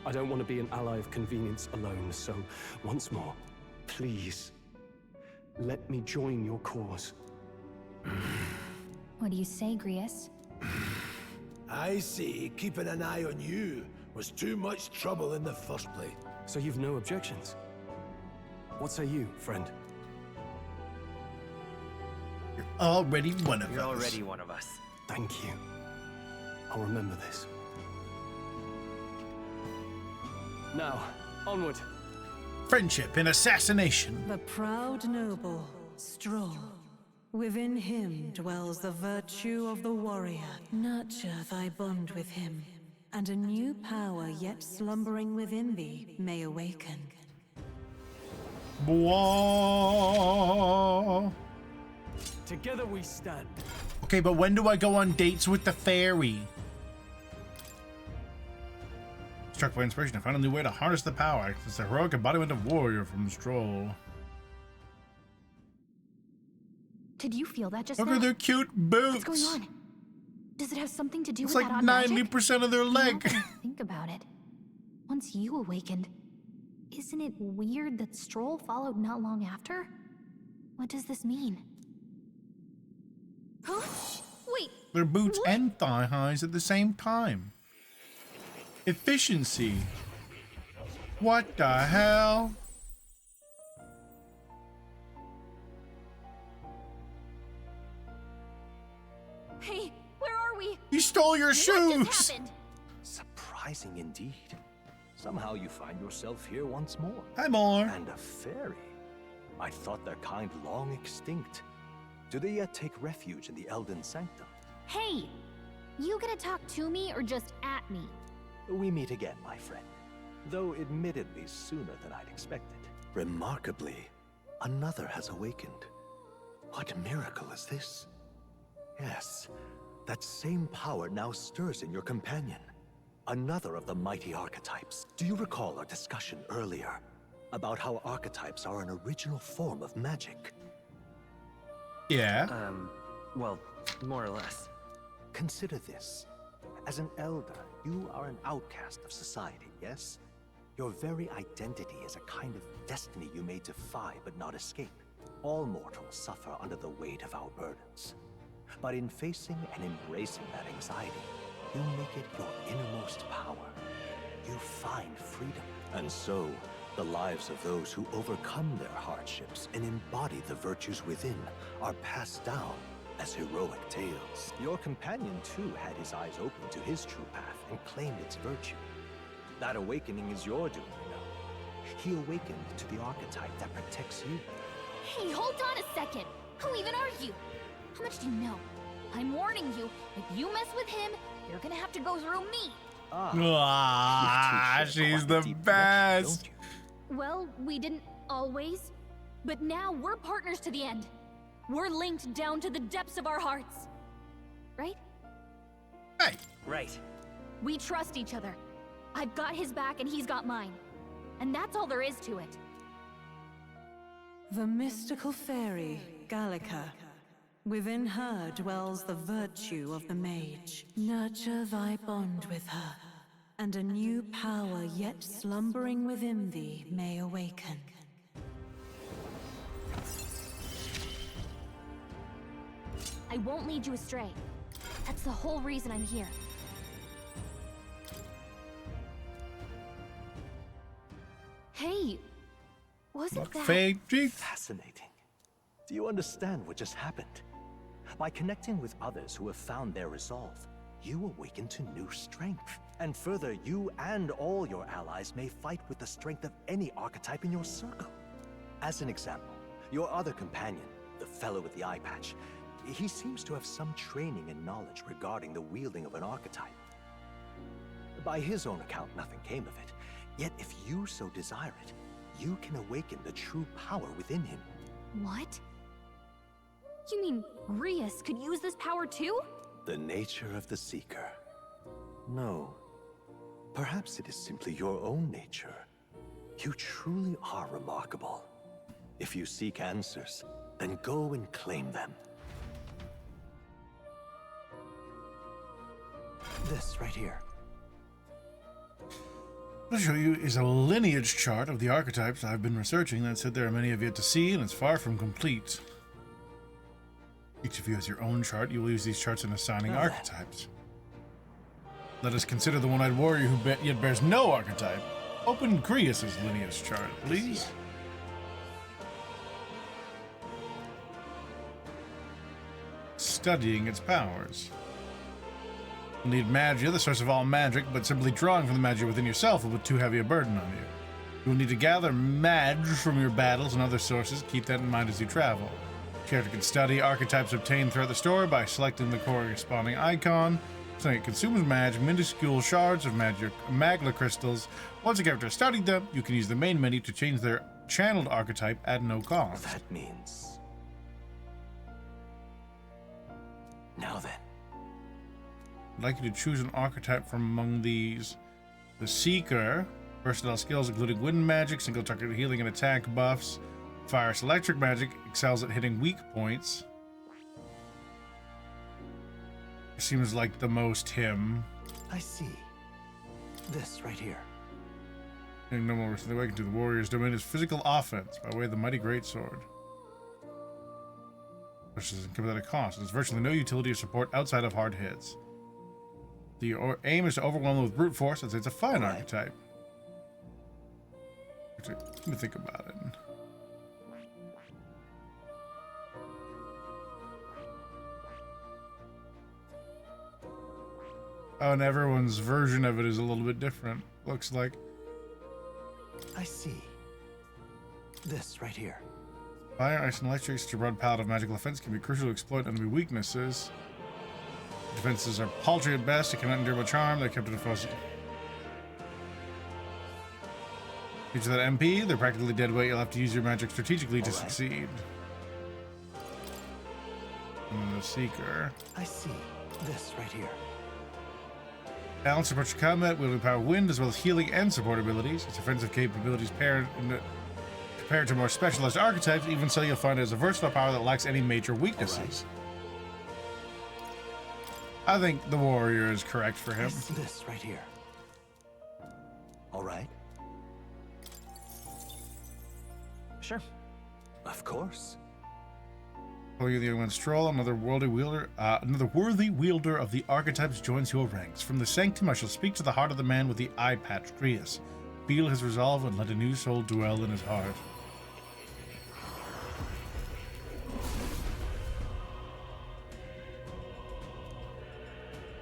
I don't want to be an ally of convenience alone, so once more, please, let me join your cause. What do you say, Grius? I see keeping an eye on you was too much trouble in the first place. So you've no objections? What say you, friend? Already one of You're us. already one of us. Thank you. I'll remember this. Now, onward. Friendship and assassination. The proud noble, Stroll. Within him dwells the virtue of the warrior. Nurture thy bond with him, and a new power yet slumbering within thee may awaken. Whoa. Together we stand. Okay, but when do I go on dates with the fairy? Struck by inspiration, I found a new way to harness the power. It's a heroic embodiment of warrior from Stroll. Did you feel that just Look now? at their cute boots. What's going on? Does it have something to do It's with like that odd magic? 90% of their leg. Now that I think about it, once you awakened, isn't it weird that Stroll followed not long after? What does this mean? Huh? Wait. Their boots and thigh highs at the same time. Efficiency. What the hell? Hey, where are we? He stole your What shoes! just happened? Surprising indeed. Somehow you find yourself here once more. Hi, more. And a fairy. I thought their kind long extinct. Do they yet take refuge in the Elden Sanctum? Hey! You gonna talk to me or just at me? We meet again, my friend. Though admittedly sooner than I'd expected. Remarkably, another has awakened. What miracle is this? Yes, that same power now stirs in your companion. Another of the mighty archetypes. Do you recall our discussion earlier about how archetypes are an original form of magic? Yeah. Well, more or less. Consider this. As an elder, you are an outcast of society, yes? Your very identity is a kind of destiny you may defy but not escape. All mortals suffer under the weight of our burdens. But in facing and embracing that anxiety, you make it your innermost power. You find freedom. And so, the lives of those who overcome their hardships and embody the virtues within are passed down as heroic tales. Your companion, too, had his eyes open to his true path and claimed its virtue. That awakening is your doing, you know. He awakened to the archetype that protects you. Hey, hold on a second! Who even are you? How much do you know? I'm warning you, if you mess with him, you're gonna have to go through me! She's the best! Well, we didn't always, but now we're partners to the end. We're linked down to the depths of our hearts. Right? Hey! Right. We trust each other. I've got his back and he's got mine. And that's all there is to it. The mystical fairy, Gallica. Within her dwells the virtue of the mage. Nurture thy bond with her, and a new power yet slumbering within thee may awaken. I won't lead you astray. That's the whole reason I'm here. Hey, wasn't that... Fascinating. Do you understand what just happened? By connecting with others who have found their resolve, you awaken to new strength. And further, you and all your allies may fight with the strength of any archetype in your circle. As an example, your other companion, the fellow with the eye patch, he seems to have some training and knowledge regarding the wielding of an archetype. By his own account, nothing came of it. Yet if you so desire it, you can awaken the true power within him. What? You mean Rias could use this power too? The nature of the Seeker. No. Perhaps it is simply your own nature. You truly are remarkable. If you seek answers, then go and claim them. This right here. What I'll show you is a lineage chart of the archetypes I've been researching that said there are many of yet to see, and it's far from complete. Each of you has your own chart. You will use these charts in assigning archetypes. Let us consider the one-eyed warrior who yet bears no archetype. Open Grius' lineage chart, please. Studying its powers. You'll need Magia, the source of all magic, but simply drawing from the Magia within yourself will put too heavy a burden on you. You will need to gather Mag from your battles and other sources. Keep that in mind as you travel. The character can study archetypes obtained throughout the story by selecting the corresponding icon. So it consumes Mag, minuscule shards of Magla crystals. Once a character has studied them, you can use the main menu to change their channeled archetype at no cost. That means... Now then. I'd like you to choose an archetype from among these. The Seeker, versatile skills including wind magic, single target healing and attack buffs. Fire electric magic, excels at hitting weak points. Seems like the most him. I see. This right here. No more recently awakened to the warrior's domain is physical offense by way of the mighty greatsword. Which doesn't come at a cost. There's virtually no utility or support outside of hard hits. The aim is to overwhelm them with brute force, as it's a fine archetype. Let me think about it. Oh, and everyone's version of it is a little bit different, looks like. I see. This right here. Fire, ice, and electric, such a broad palette of magical defense can be crucial to exploit enemy weaknesses. Defenses are paltry at best, it cannot endure much harm, they're kept in a fuzzy. Feature that MP, they're practically dead weight, you'll have to use your magic strategically to succeed. And then the Seeker. I see. This right here. Balance approach to combat, wielding power wind, as well as healing and support abilities. Its offensive capabilities compared to more specialized archetypes, even so you'll find it as a versatile power that lacks any major weaknesses. I think the warrior is correct for him. This right here. All right. Sure. Of course. While you're the young man Stroll, another worthy wielder of the archetypes joins your ranks. From the sanctum, I shall speak to the heart of the man with the eye patch, Grius. Feel his resolve and let a new soul dwell in his heart.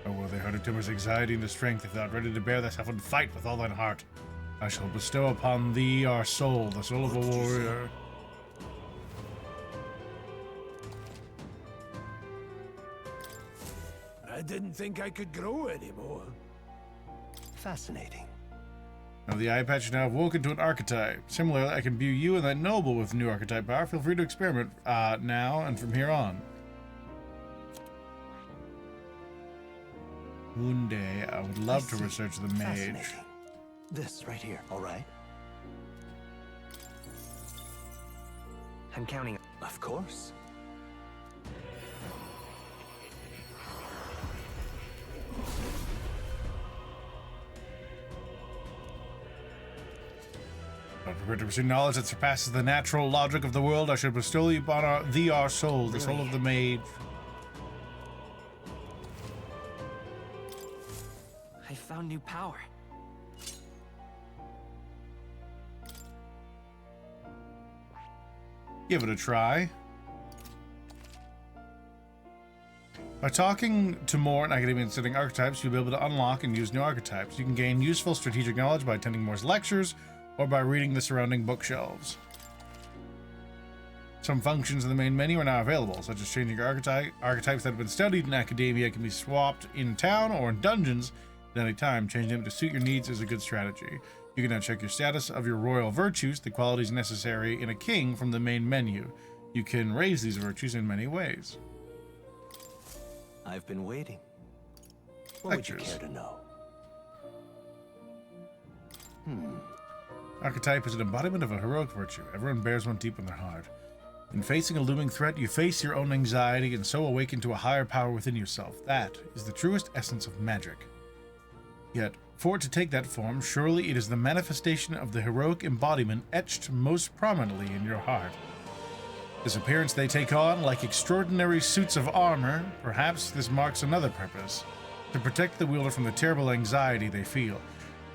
Oh, will they hurt Timur's anxiety and the strength, if thou art ready to bear thyself and fight with all thine heart. I shall bestow upon thee our soul, the soul of a warrior. I didn't think I could grow anymore. Fascinating. Now the eye patch now awoken to an archetype. Similarly, I can view you and that noble with new archetype power. Feel free to experiment now and from here on. Wounde, I would love to research the mage. This right here, all right? I'm counting. Of course. I'm prepared to pursue knowledge that surpasses the natural logic of the world. I should bestow upon thee our soul, the soul of the mage. I found new power. Give it a try. By talking to more and academia and studying archetypes, you'll be able to unlock and use new archetypes. You can gain useful strategic knowledge by attending Moore's lectures or by reading the surrounding bookshelves. Some functions in the main menu are now available, such as changing your archetypes that have been studied in academia can be swapped in town or in dungeons at any time. Changing them to suit your needs is a good strategy. You can now check your status of your royal virtues, the qualities necessary in a king, from the main menu. You can raise these virtues in many ways. I've been waiting. What would you care to know? Archetype is an embodiment of a heroic virtue. Everyone bears one deep in their heart. In facing a looming threat, you face your own anxiety and so awaken to a higher power within yourself. That is the truest essence of magic. Yet, for it to take that form, surely it is the manifestation of the heroic embodiment etched most prominently in your heart. This appearance they take on, like extraordinary suits of armor, perhaps this marks another purpose. To protect the wielder from the terrible anxiety they feel.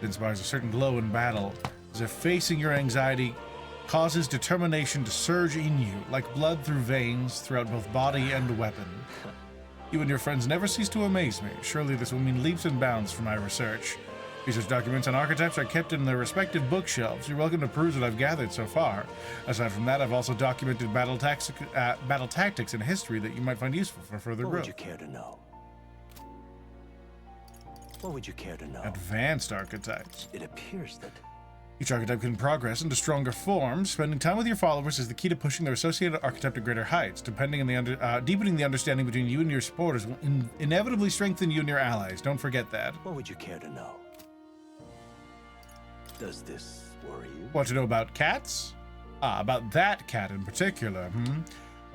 It inspires a certain glow in battle, as if facing your anxiety causes determination to surge in you, like blood through veins, throughout both body and weapon. You and your friends never cease to amaze me. Surely this will mean leaps and bounds for my research. Research documents on archetypes are kept in their respective bookshelves. You're welcome to peruse what I've gathered so far. Aside from that, I've also documented battle tactics and history that you might find useful for further growth. What would you care to know? What would you care to know? Advanced archetypes. It appears that each archetype can progress into stronger forms. Spending time with your followers is the key to pushing their associated archetype to greater heights. Deepening the understanding between you and your supporters will inevitably strengthen you and your allies. Don't forget that. What would you care to know? Does this worry you? Want to know about cats? About that cat in particular, I'm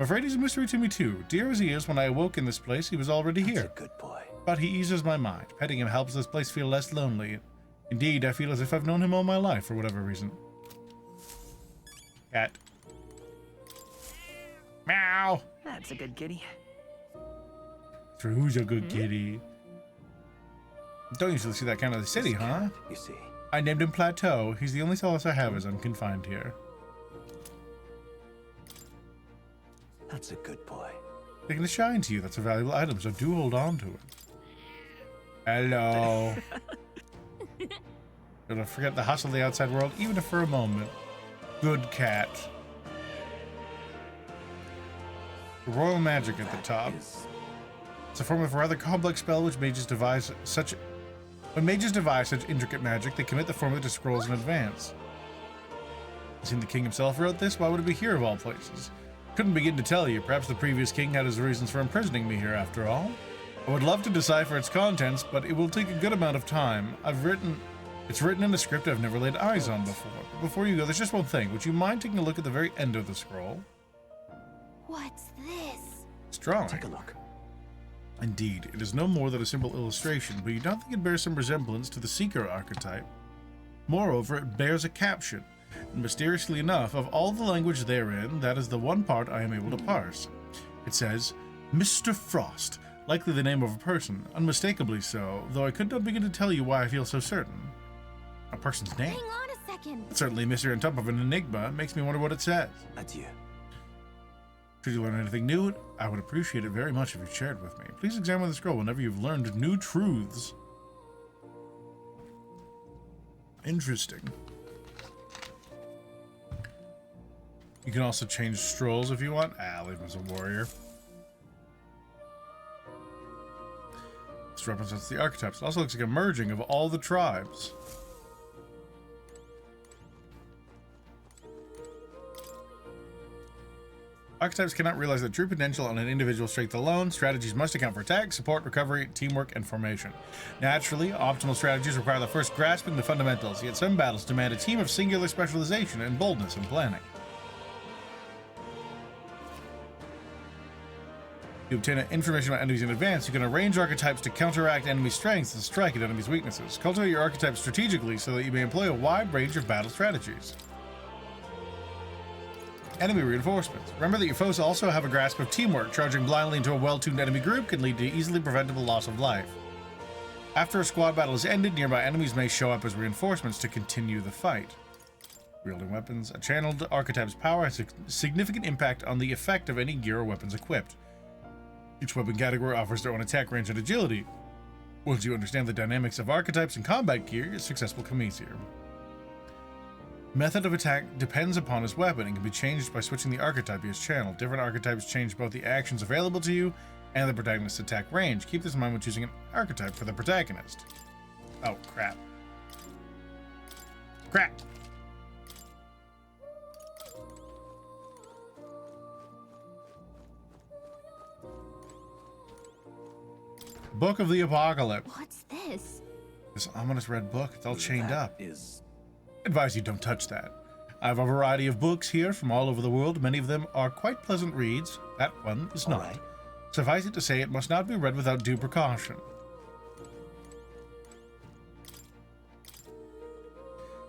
afraid he's a mystery to me too. Dear as he is, when I awoke in this place, he was already here. That's a good boy. But he eases my mind. Petting him helps this place feel less lonely. Indeed, I feel as if I've known him all my life for whatever reason. Cat. Meow. That's a good kitty. Who's a good kitty? Don't usually see that kind of the city, huh? You see. I named him Plateau. He's the only solace I have as I'm confined here. That's a good boy. Taking a shine to you, that's a valuable item, so do hold on to it. Hello. Don't forget the hustle of the outside world, even if for a moment. Good cat. Royal magic at the top. It's a form of a rather complex spell which mages devise such. When mages devise such intricate magic, they commit the formula to scrolls in advance. Seeing the king himself wrote this, why would it be here of all places? Couldn't begin to tell you. Perhaps the previous king had his reasons for imprisoning me here after all. I would love to decipher its contents, but it will take a good amount of time. It's written in a script I've never laid eyes on before. But before you go, there's just one thing. Would you mind taking a look at the very end of the scroll? What's this? It's drawing. Take a look. Indeed, it is no more than a simple illustration, but you don't think it bears some resemblance to the Seeker archetype. Moreover, it bears a caption, and mysteriously enough, of all the language therein, that is the one part I am able to parse. It says, Mr. Frost, likely the name of a person, unmistakably so, though I could not begin to tell you why I feel so certain. A person's name? Hang on a second. Certainly, Mr. on top of an enigma, makes me wonder what it says. Adieu. Should you learn anything new, I would appreciate it very much if you shared with me. Please examine the scroll whenever you've learned new truths. Interesting. You can also change scrolls if you want. Leave him as a warrior. This represents the archetypes. It also looks like a merging of all the tribes. Archetypes cannot realize the true potential on an individual strength alone. Strategies must account for attack, support, recovery, teamwork, and formation. Naturally, optimal strategies require the first grasping the fundamentals, yet some battles demand a team of singular specialization and boldness in planning. You obtain information about enemies in advance. You can arrange archetypes to counteract enemy strengths and strike at enemies' weaknesses. Cultivate your archetypes strategically so that you may employ a wide range of battle strategies. Enemy reinforcements. Remember that your foes also have a grasp of teamwork. Charging blindly into a well-tuned enemy group can lead to easily preventable loss of life. After a squad battle is ended, nearby enemies may show up as reinforcements to continue the fight. Wielding weapons. A channeled archetype's power has a significant impact on the effect of any gear or weapons equipped. Each weapon category offers their own attack range and agility. Once you understand the dynamics of archetypes and combat gear, your success will come easier. Method of attack depends upon his weapon and can be changed by switching the archetype he has channeled. Different archetypes change both the actions available to you and the protagonist's attack range. Keep this in mind when choosing an archetype for the protagonist. Oh, crap. Crap! Book of the Apocalypse. What's this? This ominous red book. It's all chained up. Advise you don't touch that. I have a variety of books here from all over the world. Many of them are quite pleasant reads. That one is not. Right. Suffice it to say, it must not be read without due precaution.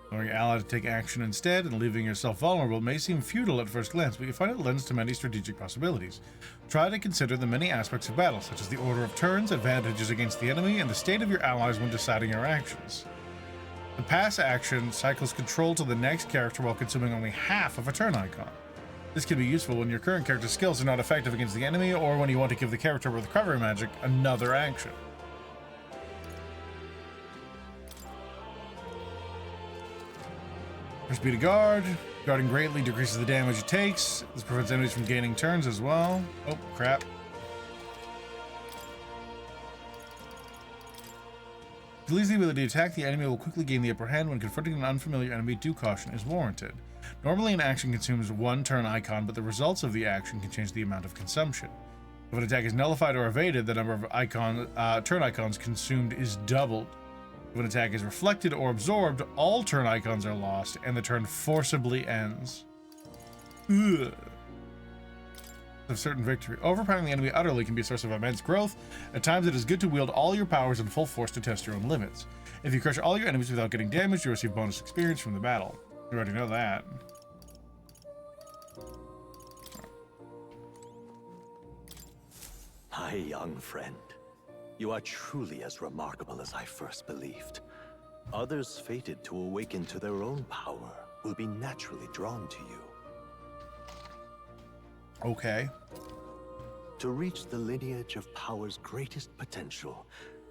Allowing your ally to take action instead and leaving yourself vulnerable may seem futile at first glance, but you find it lends to many strategic possibilities. Try to consider the many aspects of battle, such as the order of turns, advantages against the enemy, and the state of your allies when deciding your actions. The pass action cycles control to the next character while consuming only half of a turn icon. This can be useful when your current character's skills are not effective against the enemy, or when you want to give the character with recovery magic another action. For speed of guard, guarding greatly decreases the damage it takes. This prevents enemies from gaining turns as well. Oh, crap. To lose the ability to attack, the enemy will quickly gain the upper hand. When confronting an unfamiliar enemy, due caution is warranted. Normally an action consumes one turn icon, but the results of the action can change the amount of consumption. If an attack is nullified or evaded, the number of turn icons consumed is doubled. If an attack is reflected or absorbed, all turn icons are lost, and the turn forcibly ends. Ugh. Of certain victory. Overpowering the enemy utterly can be a source of immense growth. At times, it is good to wield all your powers in full force to test your own limits. If you crush all your enemies without getting damaged, you receive bonus experience from the battle. You already know that. My young friend, you are truly as remarkable as I first believed. Others fated to awaken to their own power will be naturally drawn to you. Okay. To reach the lineage of power's greatest potential,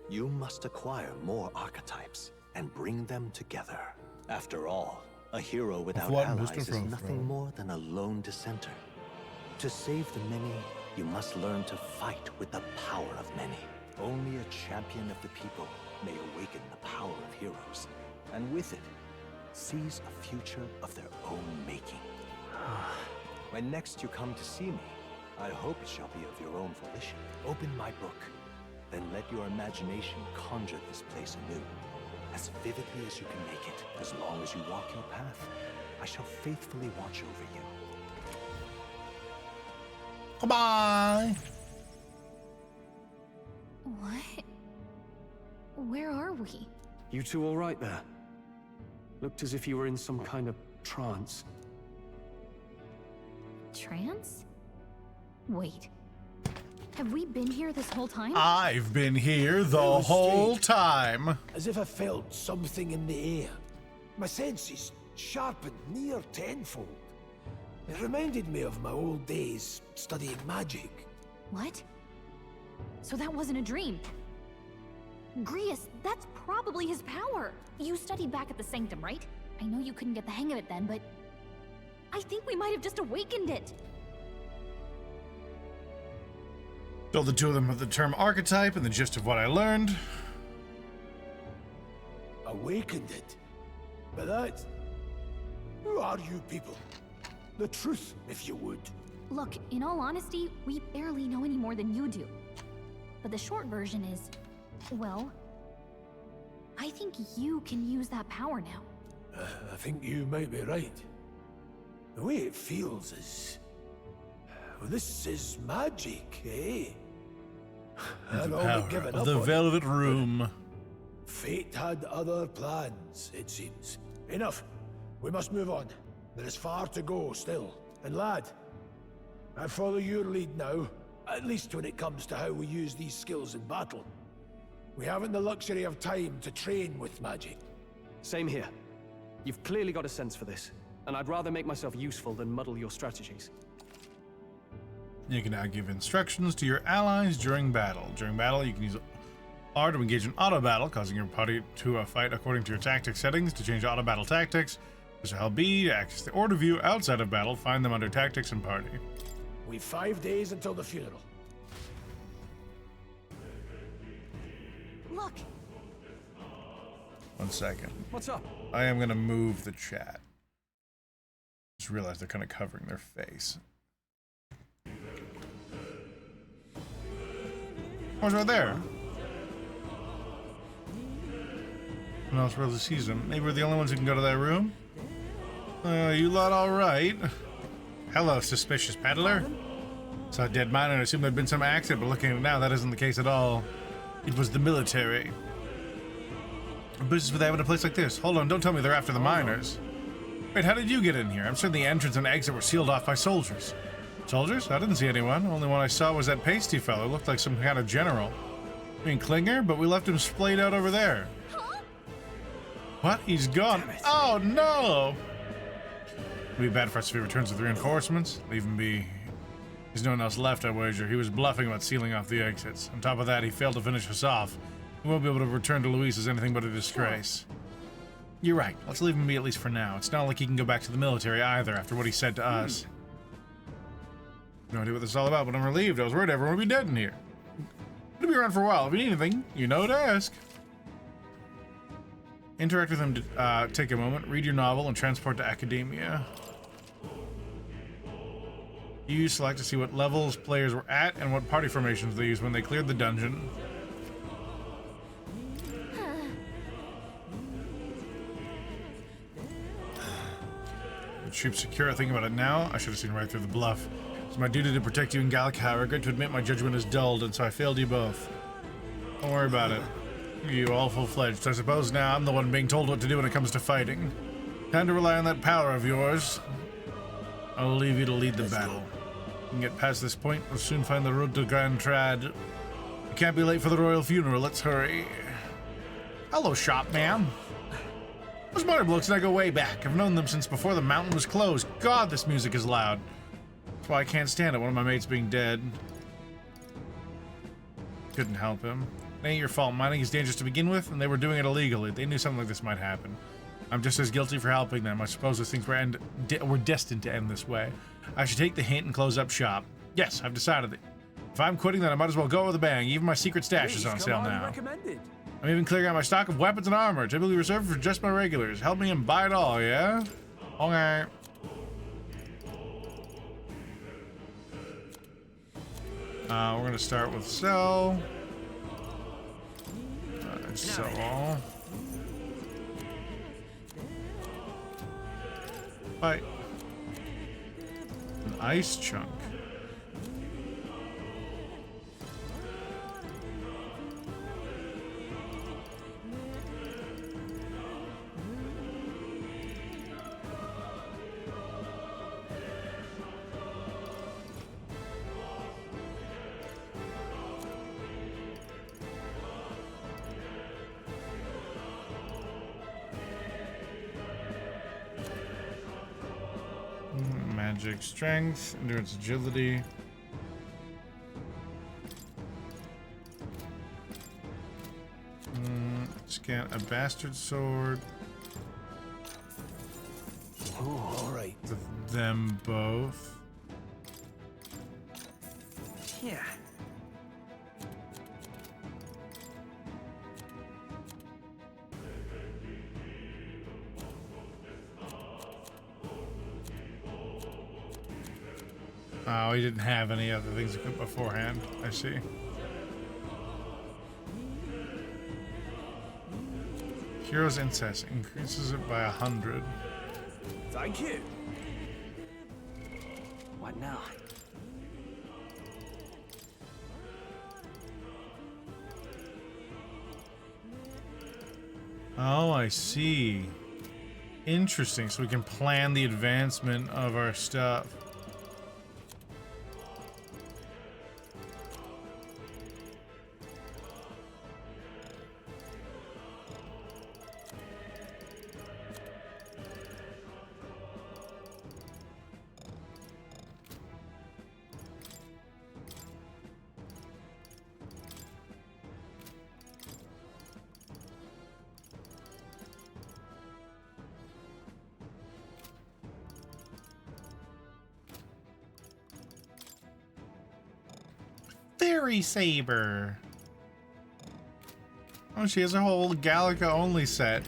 You must acquire more archetypes and bring them together. After all, a hero without allies is nothing more than a lone dissenter. To save the many, you must learn to fight with the power of many. Only a champion of the people may awaken the power of heroes, and with it, seize a future of their own making. When next you come to see me, I hope it shall be of your own volition. Open my book, then let your imagination conjure this place anew, as vividly as you can make it. As long as you walk your path, I shall faithfully watch over you. Goodbye. What? Where are we? You two all right there? Looked as if you were in some kind of trance. Trance? Wait. Have we been here this whole time? I've been here the whole time. As if I felt something in the air. My senses sharpened near tenfold. It reminded me of my old days studying magic. What? So that wasn't a dream. Grius, that's probably his power. You studied back at the Sanctum, right? I know you couldn't get the hang of it then, but I think we might have just awakened it. Told the two of them of the term archetype and the gist of what I learned. Awakened it? But that... Who are you people? The truth, if you would. Look, in all honesty, we barely know any more than you do. But the short version is, well, I think you can use that power now. I think you might be right. The way it feels is... Well, this is magic, eh? I'd only given up The on Velvet it, Room. Fate had other plans, it seems. Enough. We must move on. There is far to go still. And lad, I follow your lead now, at least when it comes to how we use these skills in battle. We haven't the luxury of time to train with magic. Same here. You've clearly got a sense for this, and I'd rather make myself useful than muddle your strategies. You can now give instructions to your allies during battle. During battle, you can use R to engage in auto battle, causing your party to fight according to your tactic settings. To change auto battle tactics, use LB to access the order view outside of battle. Find them under tactics and party. We've 5 days until the funeral. Look. 1 second. What's up? I am going to move the chat. Just realized they're kind of covering their face. What's right there? No one else really sees them. Maybe we're the only ones who can go to that room? You lot alright? Hello, suspicious peddler. Saw a dead miner and assumed there'd been some accident, but looking at it now, that isn't the case at all. It was the military. What business would they have in a place like this? Hold on, don't tell me they're after the miners. Wait, how did you get in here? I'm certain the entrance and exit were sealed off by soldiers. Soldiers? I didn't see anyone. Only one I saw was that pasty fellow. Looked like some kind of general. I mean, Klinger? But we left him splayed out over there. Huh? What? He's gone. Oh, no! It'd be bad for us if he returns with reinforcements. Leave him be. There's no one else left, I wager. He was bluffing about sealing off the exits. On top of that, he failed to finish us off. We won't be able to return to Luis as anything but a disgrace. You're right. Let's leave him be at least for now. It's not like he can go back to the military either after what he said to us. No idea what this is all about, but I'm relieved. I was worried everyone would be dead in here. I'll be around for a while. If you need anything, you know to ask. Interact with him to take a moment, read your novel, and transport to Academia. You select to see what levels players were at and what party formations they used when they cleared the dungeon. The troops secure. Thinking about it now, I should have seen right through the bluff. It's my duty to protect you in Gallic. I regret to admit my judgment is dulled, and so I failed you both. Don't worry about it. You all full-fledged. I suppose now I'm the one being told what to do when it comes to fighting. Time to rely on that power of yours. I'll leave you to lead the battle. You can get past this point. We'll soon find the road to Grand Trad. You can't be late for the royal funeral. Let's hurry. Hello, shopman. Those mother blokes and I go way back. I've known them since before the mountain was closed. God, this music is loud. That's why I can't stand it. One of my mates being dead. Couldn't help him. It ain't your fault. Mining is dangerous to begin with, and they were doing it illegally. They knew something like this might happen. I'm just as guilty for helping them. I suppose those things were destined to end this way. I should take the hint and close up shop. Yes, I've decided it. If I'm quitting, then I might as well go with a bang. Even my secret stash is on sale now. I'm even clearing out my stock of weapons and armor, typically reserved for just my regulars. Help me and buy it all, yeah? Okay. We're gonna start with sell. Sell all. Bye. An ice chunk. Magic strength, endurance agility. Scan a bastard sword. Oh, all right. With them both. Yeah. Oh, he didn't have any other things equipped beforehand. I see. Hero's Incest increases it by 100. Thank you. What now? Oh, I see. Interesting. So we can plan the advancement of our stuff. Fairy Saber. Oh, she has a whole Gallica only set.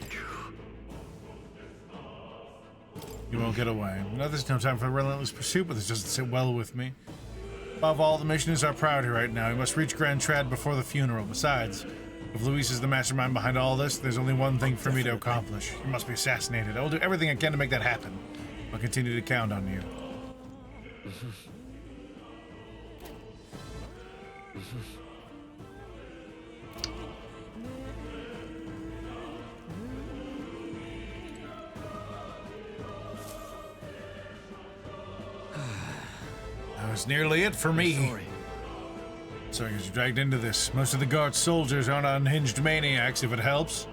You won't get away. No, there's no time for relentless pursuit, but this doesn't sit well with me. Above all, the mission is our priority right now. We must reach Grand Trad before the funeral. Besides, if Luis is the mastermind behind all this, there's only one thing for me to accomplish. He must be assassinated. I will do everything I can to make that happen. I'll continue to count on you. That was nearly it for me. So I was dragged into this. Most of the guard soldiers aren't unhinged maniacs, if it helps.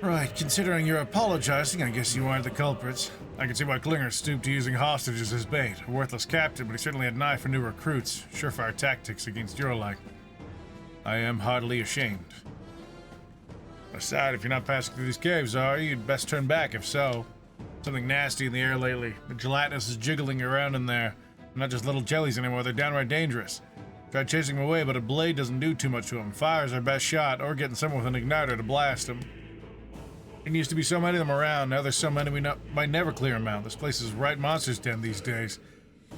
Right, considering you're apologizing, I guess you aren't the culprits. I can see why Klinger stooped to using hostages as bait. A worthless captain, but he certainly had an eye for new recruits. Surefire tactics against your like. I am heartily ashamed. Aside, if you're not passing through these caves, are you? You'd best turn back, if so. Something nasty in the air lately. The gelatinous is jiggling around in there. They're not just little jellies anymore, they're downright dangerous. Tried chasing them away, but a blade doesn't do too much to them. Fire's our best shot, or getting someone with an igniter to blast them. There used to be so many of them around, now there's so many we might never clear them out. This place is right monster's den these days.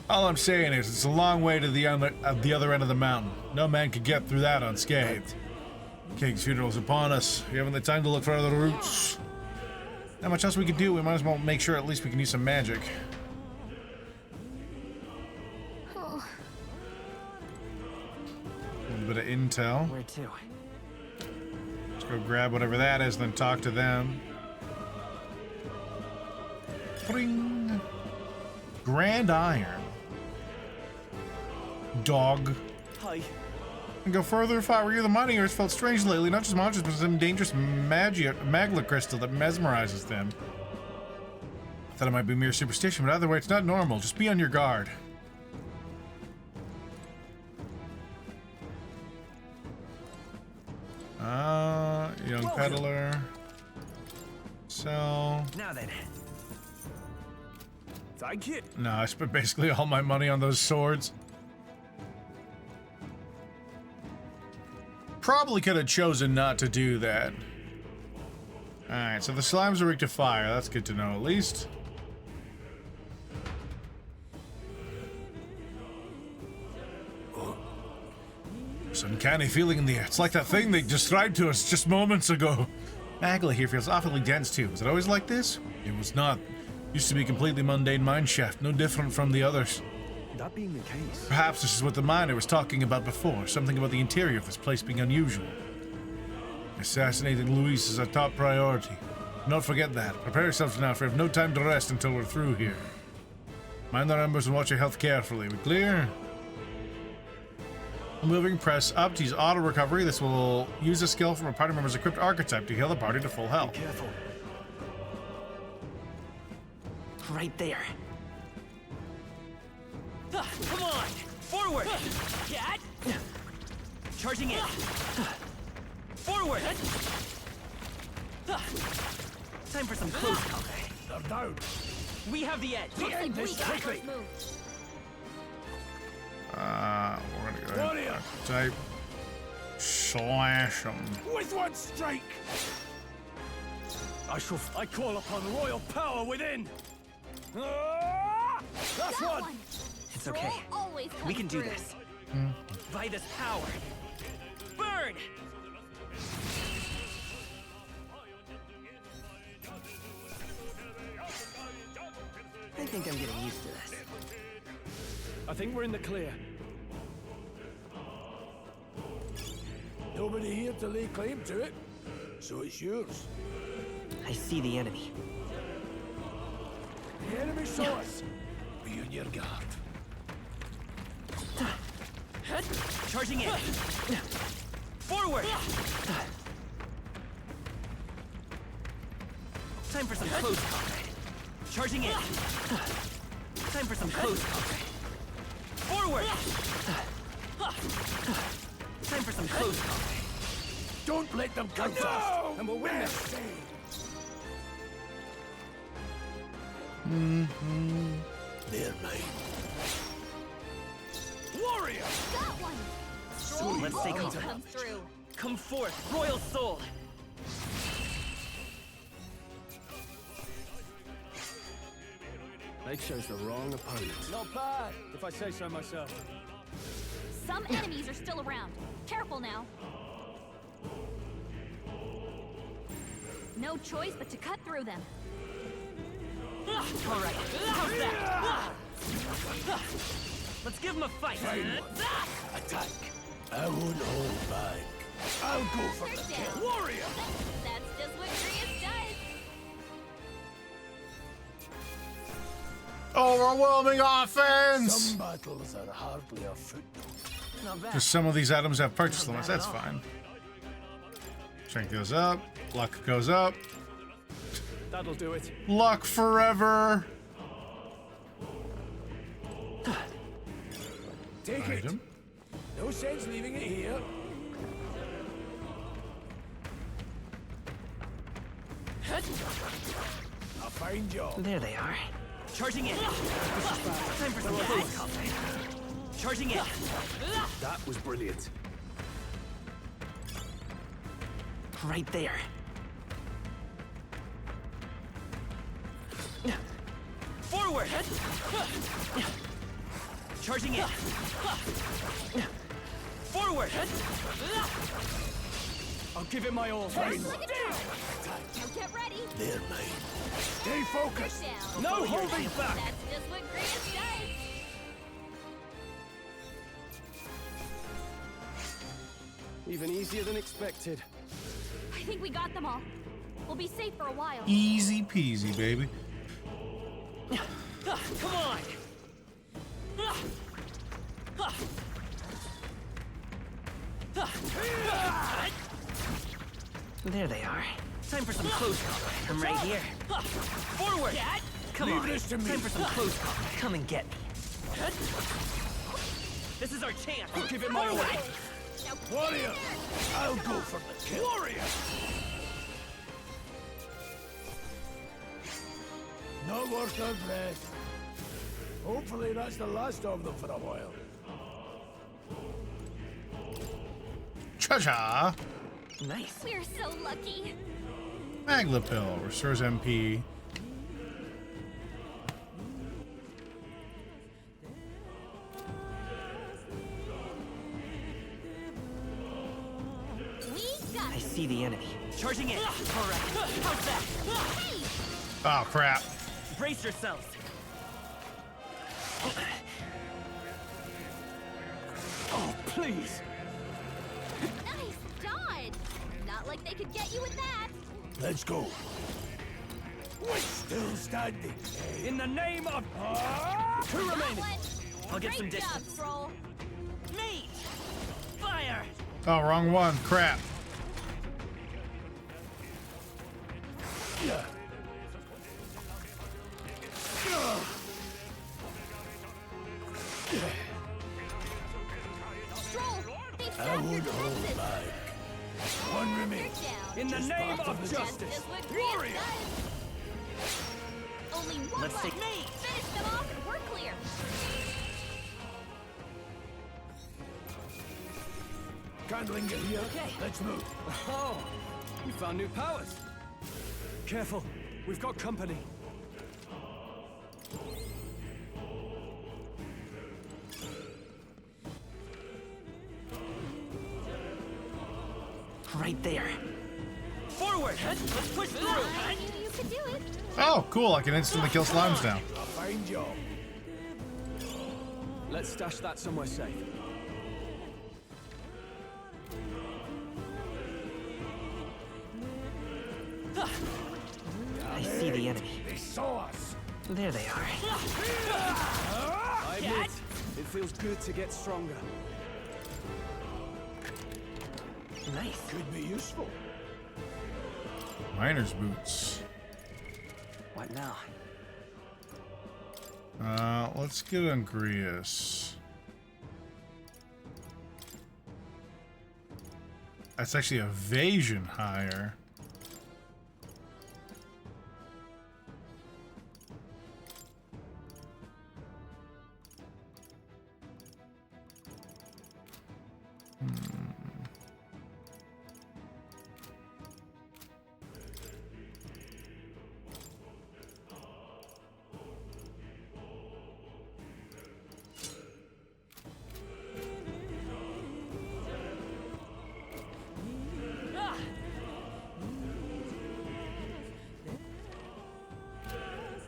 All I'm saying is, it's a long way to the other end of the mountain. No man could get through that unscathed. King's funeral's upon us. We haven't the time to look for other routes. Not much else we could do. We might as well make sure at least we can use some magic. Oh. A little bit of intel. Where to? Let's go grab whatever that is, then talk to them. Bring. Grand Iron. Dog. Hi. And go further if I were you. The mining earth felt strange lately. Not just monsters, but some dangerous magla crystal that mesmerizes them. Thought it might be mere superstition, but either way, it's not normal. Just be on your guard. peddler. Sell. Now then. Thank you. No, I spent basically all my money on those swords. Probably could have chosen not to do that. Alright, so the slimes are weak to fire. That's good to know at least. There's an uncanny feeling in the air. It's like that thing they described to us just moments ago. Magla here feels awfully dense too. Was it always like this? It was not. Used to be completely mundane mineshaft, no different from the others. That being the case... Perhaps this is what the miner was talking about before, something about the interior of this place being unusual. Assassinating Luis is our top priority. Do not forget that. Prepare yourselves now, for we have no time to rest until we're through here. Mind our numbers and watch your health carefully. We clear? Moving, press up to use auto recovery. This will use a skill from a party member's equipped archetype to heal the party to full health. Be careful. Right there. Come on! Forward! Cat! Charging in! Forward! Time for some close combat. They're down. We have the edge! The end is quickly. We're gonna go ahead and type slash them. With one strike! I call upon royal power within! That's one! It's okay. We can do this. By this power! Burn! I think I'm getting used to this. I think we're in the clear. Nobody here to lay claim to it, so it's yours. I see the enemy. The enemy saw us. Be on your guard. Charging in! Forward! Time for some close combat. Charging in! Time for some close combat. Forward! Time for some close combat. Don't let them come fast, and we'll win this. They're mine. Warrior! Got one! So let's stay calm. Come through. Come forth, royal soul! They chose the wrong opponent. Not bad. If I say so myself. Some enemies are still around. Careful now. No choice but to cut through them. All right, how's that? Let's give him a fight. Attack. I won't hold back. I'll go for the kill. Warrior! That's just what Grius does. Overwhelming offense! Some battles are hardly a footnote. Because some of these items have purchase limits, that's fine. Strength goes up, luck goes up. That'll do it. Luck forever! Take Item. it. No sense leaving it here. I'll find you. There they are. Charging in! Time for some close combat. Charging in! That was brilliant. Right there. Forward! Charging in! Forward! I'll give it my all. Now get ready. They're mine. Stay focused. Down. No holding back. That's just what Grius does. Even easier than expected. I think we got them all. We'll be safe for a while. Easy peasy, baby. Come on! There they are. Time for some close combat. I'm right here. Forward! Come Leave on. this to me. Time for some close combat. Come and get me. This is our chance! I'll give it my all. Warrior! I'll go for the kill. Warrior! Not worth their breath. Hopefully that's the last of them for a while. Cha-cha! Nice. We're so lucky. Maglapil restores MP. I see the enemy. Charging in. All right. How's that? Hey! Oh, crap. Brace yourselves. Oh, please. Nice dodge. Not like they could get you with that. Let's go. We're still standing. In the name of... Two remaining. I'll get some distance. Great job, Troll. Meat! Fire! Oh, wrong one. Crap. Yeah. I would hold back. One remains. In the name of justice. Warrior! Only one Let's left. take- Finish them off and we're clear. Candlinger here. Let's move. Oh, we found new powers. Careful, we've got company. Right there. Forward! Let's push through! You can do it. Oh, cool. I can instantly kill slimes now. A fine job. Let's stash that somewhere safe. I see the enemy. They saw us. There they are. I admit, it feels good to get stronger. Nice. Could be useful. Miner's boots. What now? Let's get Ungrius. That's actually evasion higher.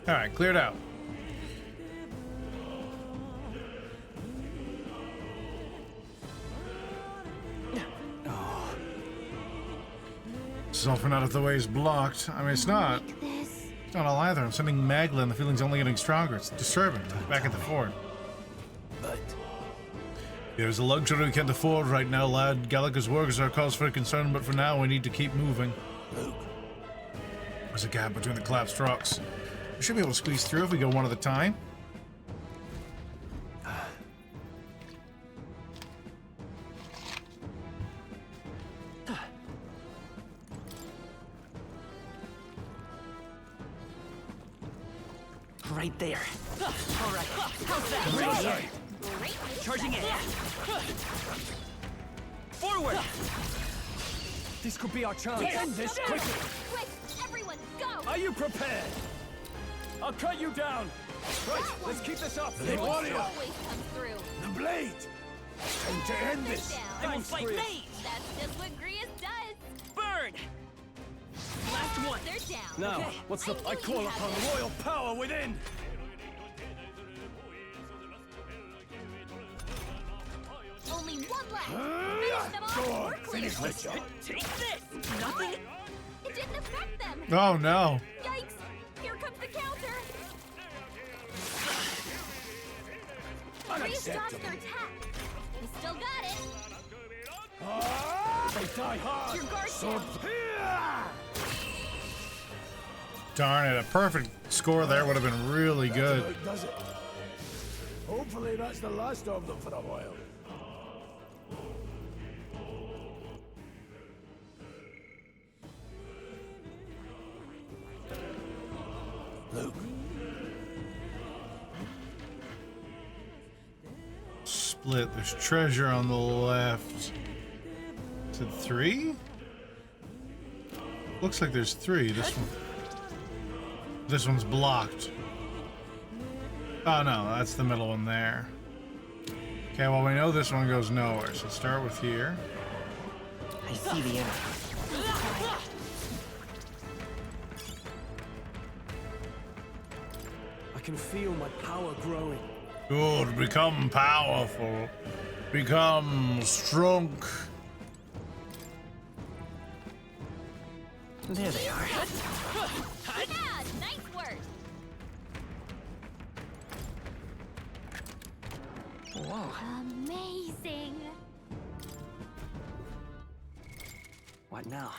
All right, cleared out. This offer not if the way is blocked. I mean, it's not. It's not all either. I'm sending Magla and the feeling's only getting stronger. It's disturbing. Back at the fort. But There's a luxury we can't afford right now, lad. Gallagher's workers are a cause for concern, but for now we need to keep moving. There's a gap between the collapsed rocks. We should be able to squeeze through if we go one at a time. Right there. All right. How's that? Great. Charging in. Forward! This could be our chance. End this quickly! Quick, everyone, go! Are you prepared? I'll cut you down. Right, let's keep this up. The warrior. Always come through. The blade. Time to end this. Down. I won't fight me! That's just what Grius does. Burn! Last one! They're down. Now, Okay. what's the... I I knew call you had upon this. royal power within. Only one left. Finish them off. Go on, We're clear. finish the job. Take this! Nothing? It didn't affect them. Oh no. Yikes! Here comes the counter. Grius dodged their attack. We still got it. They die hard. Your guard's Sword. down. Darn it, a perfect score there would have been really good. About does it. Hopefully that's the last of them for a while. Luke, split. There's treasure on the left. Is it 3? Looks like there's 3. This one's blocked. Oh no, that's the middle one there. Okay, well we know this one goes nowhere, so start with here. I see the enemy. I can feel my power growing. Good, become powerful. Become strong. There they are. Yeah, nice work. Whoa. Amazing. What now?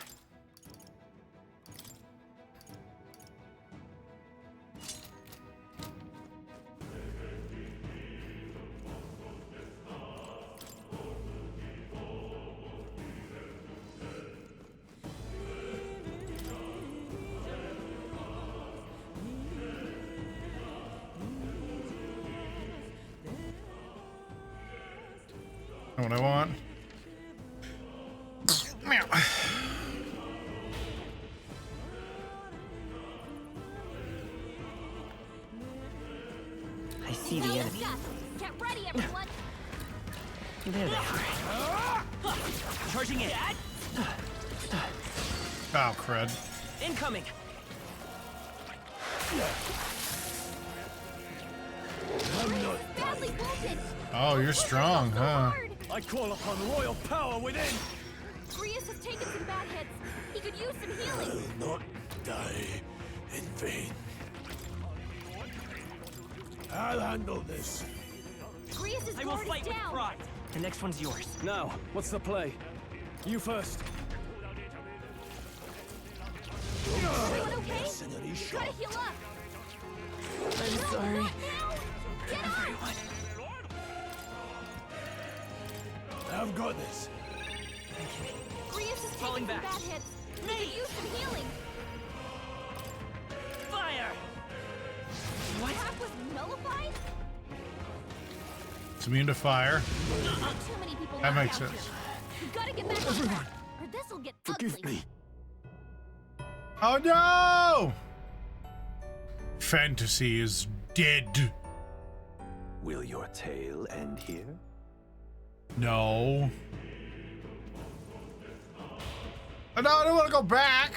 Know what I want? Meow. I see the enemy. Get ready, everyone. There they are. Charging in. Oh, crud. Incoming. I'm not Badly wounded. Oh, you're strong, huh? I call upon royal power within. Grius has taken some bad hits. He could use some healing. Will not die in vain. I'll handle this. Grius is I will already fight with down. pride. The next one's yours. Now, what's the play? You first. Everyone okay? You gotta heal up. I'm sorry. Get on. I've got this. Grius is Falling taking some back. bad hits. He could use some healing. Fire. What? Attack was nullified? It's immune to fire. Too many people That left makes out sense. here. You gotta get back on track, or this'll get ugly. Oh no! Fantasy is dead. Will your tale end here? No. Oh, no, I don't want to go back.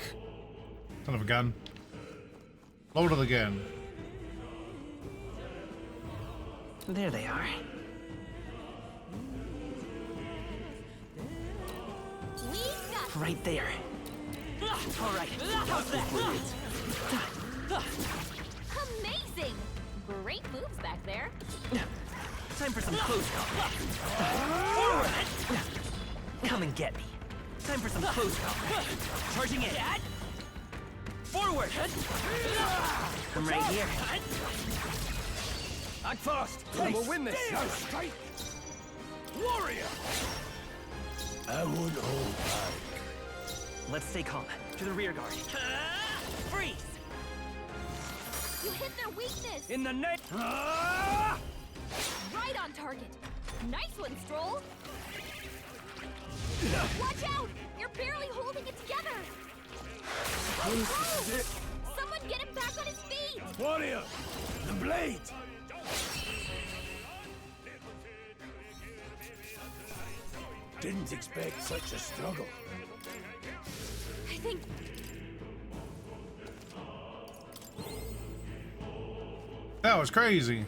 Son of a gun. Load it again. There they are. Right there. All right. How's that? Amazing! Great moves back there. Time for some close combat. Forward. Come and get me. Time for some close combat. Charging in. Forward. I'm right here. Act fast. We'll win this. Now strike. Warrior. I won't hold back. Let's stay calm. To the rear guard. Freeze. You hit their weakness. In the net. Right on target. Nice one, Stroll. Watch out! You're barely holding it together. Oh, someone get him back on his feet. Warrior. The blade. Didn't expect such a struggle. I think That was crazy.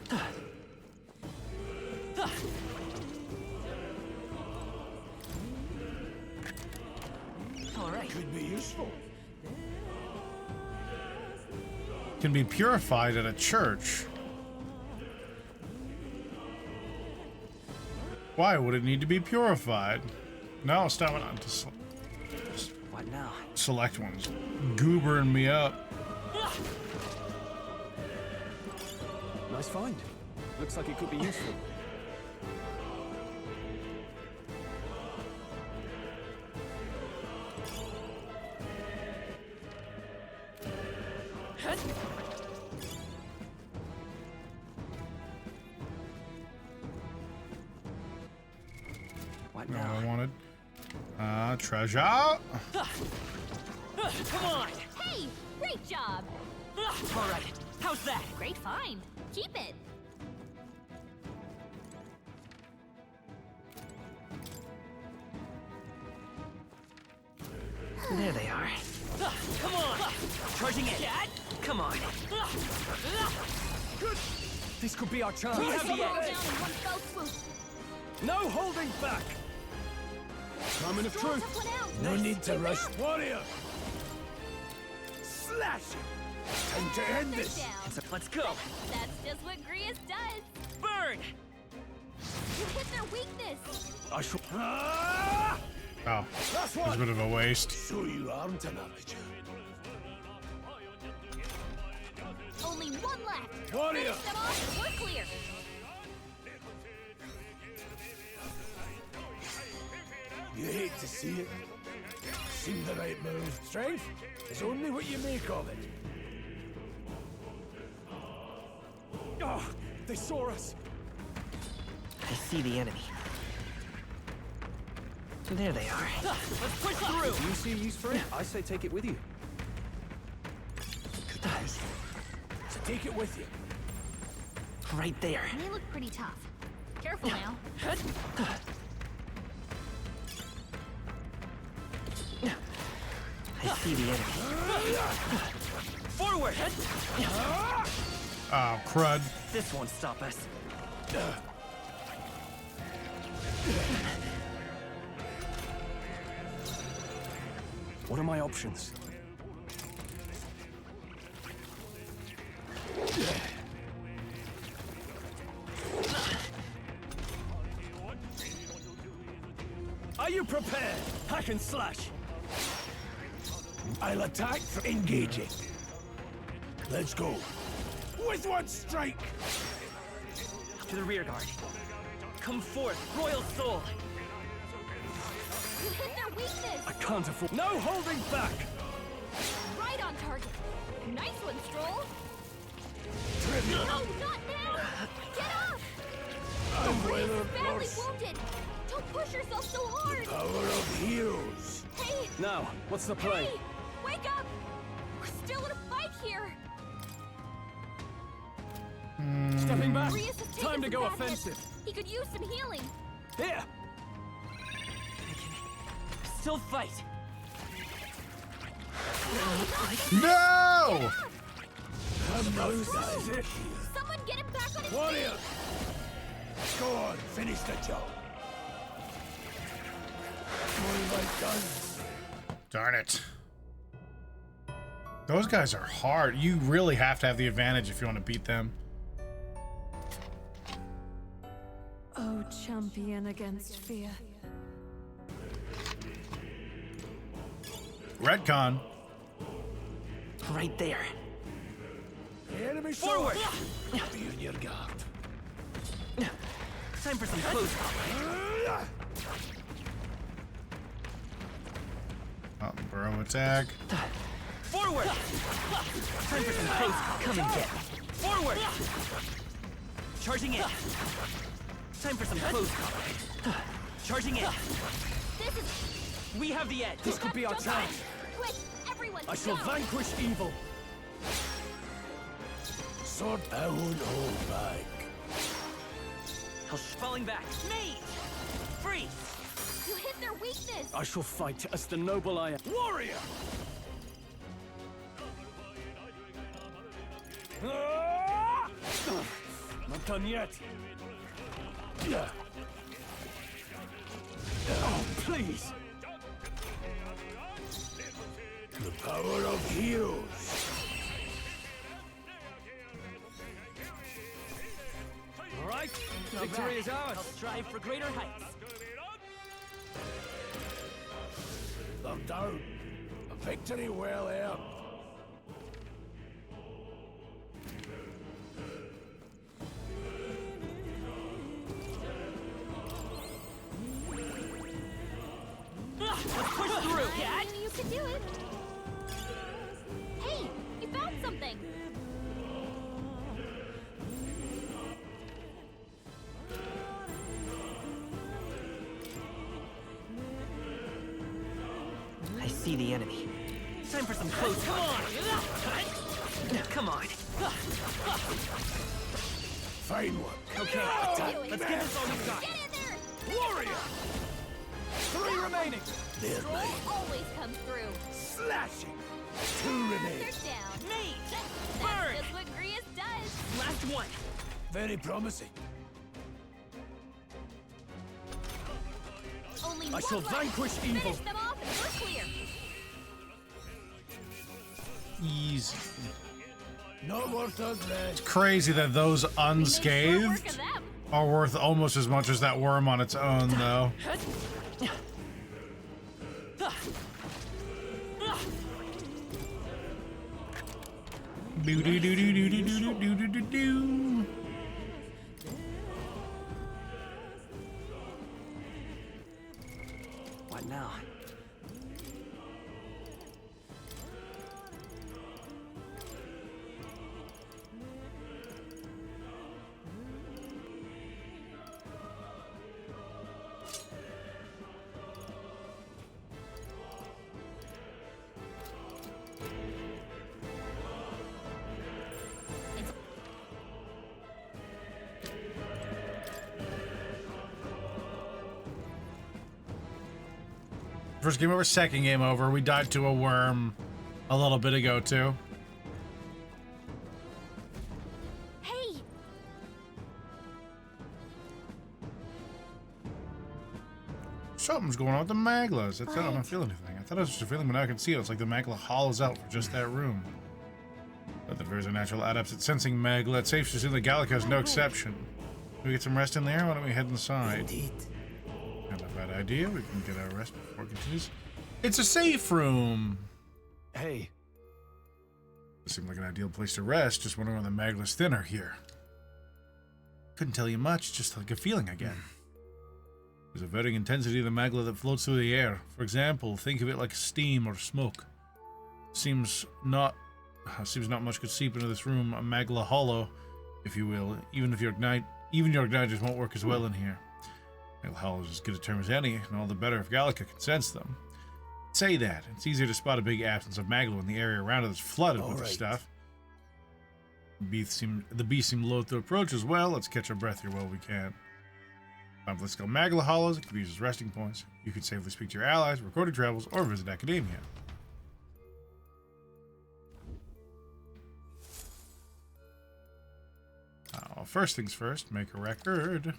All right. Could be useful. Can be purified at a church. Why would it need to be purified? No, stamina to What now? select ones. Goobering me up. Nice find. Looks like it could be useful. Not what I wanted. Treasure. Come on! Hey, great job. All right, how's that? Great find. Keep it. There they are. Come on! Charging in! Come on! This could be our chance. We have the Down in edge! one fell swoop. No holding back! Moment of Draw truth. took one out. No Nice. need to Keep it rush. up. Warrior! Slash it! Time to end this! Down. Let's go! That's just what Grius does. Burn! You hit their weakness. I shall. Oh, That's it was a bit of a waste. So you aren't an amateur. Only one left. Warrior! Finish them off. We're clear. You hate to see it. Seemed the right move. Strength is only what you make of it. Oh, they saw us. I see the enemy. There they are. Let's push through! You see use for it? I say take it with you. So take it with you. Right there. They look pretty tough. Careful now. I see the enemy. Forward! Oh, crud. This won't stop us. What are my options? Are you prepared? Hack and slash. I'll attack for engaging. Let's go. With one strike! To the rear guard. Come forth, Royal Soul! You hit their weakness. I can't afford. No holding back. Right on target. Nice one, Stroll. Trivial. No, not now. Get up. I'm Grace weather is badly force. wounded. Don't push yourself so hard. Power of heroes. Hey, Now, what's the play? hey, wake up. We're still in a fight here. Stepping back. Grius has taken Time to some go bad hits. offensive. He could use some healing. Here. Still fight! No! That is it. Someone get him back on his Warrior! feet. Go on, finish the job. More like done. Darn it. Those guys are hard. You really have to have the advantage if you want to beat them. Oh, champion against fear. Redcon. Right there. The enemy Forward! sword. Be on your guard. Time for some close combat. Burrow attack. Forward! Time for some close combat. Come and get me. Forward! Charging in. Time for some close combat. Charging in. This is We have the edge. This could be our chance. quick. Everyone, I shall go. vanquish evil. Sword, I won't hold back. Falling back. Mate! Freeze! You hit their weakness. I shall fight as the noble I am. Warrior! Not done yet. Yeah. Oh, please. The power of heroes. All right. Victory is ours. I'll strive for greater heights. Locked down. A victory well earned. Let's push through! I knew you could do it. Hey, you found something. see the enemy. Time for some close. Come on! Come on. Fine work. Okay, let's give this all we've got. Warrior! 3 remaining. There, Troll mate. always comes through. Slashing. 2 remain. They're down. Nate! That's Burn! just what Grius does. Last one. Very promising. Only I one shall left. vanquish evil. Finish them off and we're clear. Easy. Not worth a dread. It's crazy that those unscathed are worth almost as much as that worm on its own, though. Do-do-do-do-do-do-do-do-do-do. What now? First game over, second game over. We died to a worm a little bit ago, too. Hey! Something's going on with the Maglas. That's it. I don't feel anything. I thought I was just a feeling, but now I can see it. It's like the Magla hollows out for just that room. But the various natural adepts at sensing Magla, it's safe to assume that Gallica is no exception. Can we get some rest in there? Why don't we head inside? Indeed. Not a bad idea. We can get our rest before it continues. It's a safe room. Hey. This seemed like an ideal place to rest. Just wondering when the Magla's thinner here. Couldn't tell you much, just like a feeling again. There's a varying intensity of the Magla that floats through the air. For example, think of it like steam or smoke. Seems not much could seep into this room. A Magla hollow, if you will. Even your igniters won't work as well in here. Magla hollows as good a term as any, and all the better if Gallica can sense them. Say that. It's easier to spot a big absence of Magla when the area around it is flooded with the stuff. The beasts seem loath to approach as well. Let's catch our breath here while we can. Let's go Magla hollows. It can be used as resting points. You can safely speak to your allies, record your travels, or visit Academia. First things first, make a record.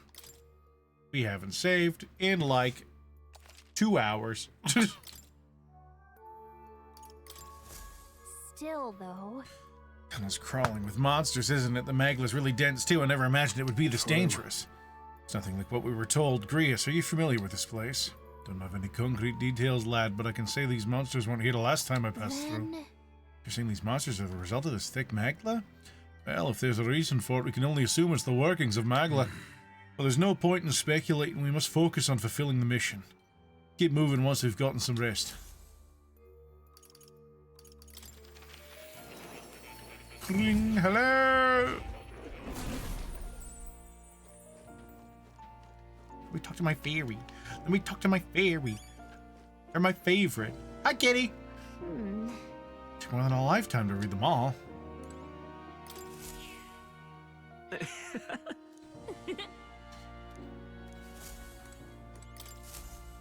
We haven't saved in like 2 hours. Still, though. Tunnel's crawling with monsters, isn't it? The Magla's really dense too. I never imagined it would be this dangerous. It's nothing like what we were told. Grius, are you familiar with this place? Don't have any concrete details, lad, but I can say these monsters weren't here the last time I passed through. You're saying these monsters are the result of this thick Magla? Well, if there's a reason for it, we can only assume it's the workings of Magla. But there's no point in speculating. We must focus on fulfilling the mission. Keep moving once we've gotten some rest. Ring, hello! Let me talk to my fairy. Let me talk to my fairy. They're my favorite. Hi, kitty! Took more than a lifetime to read them all.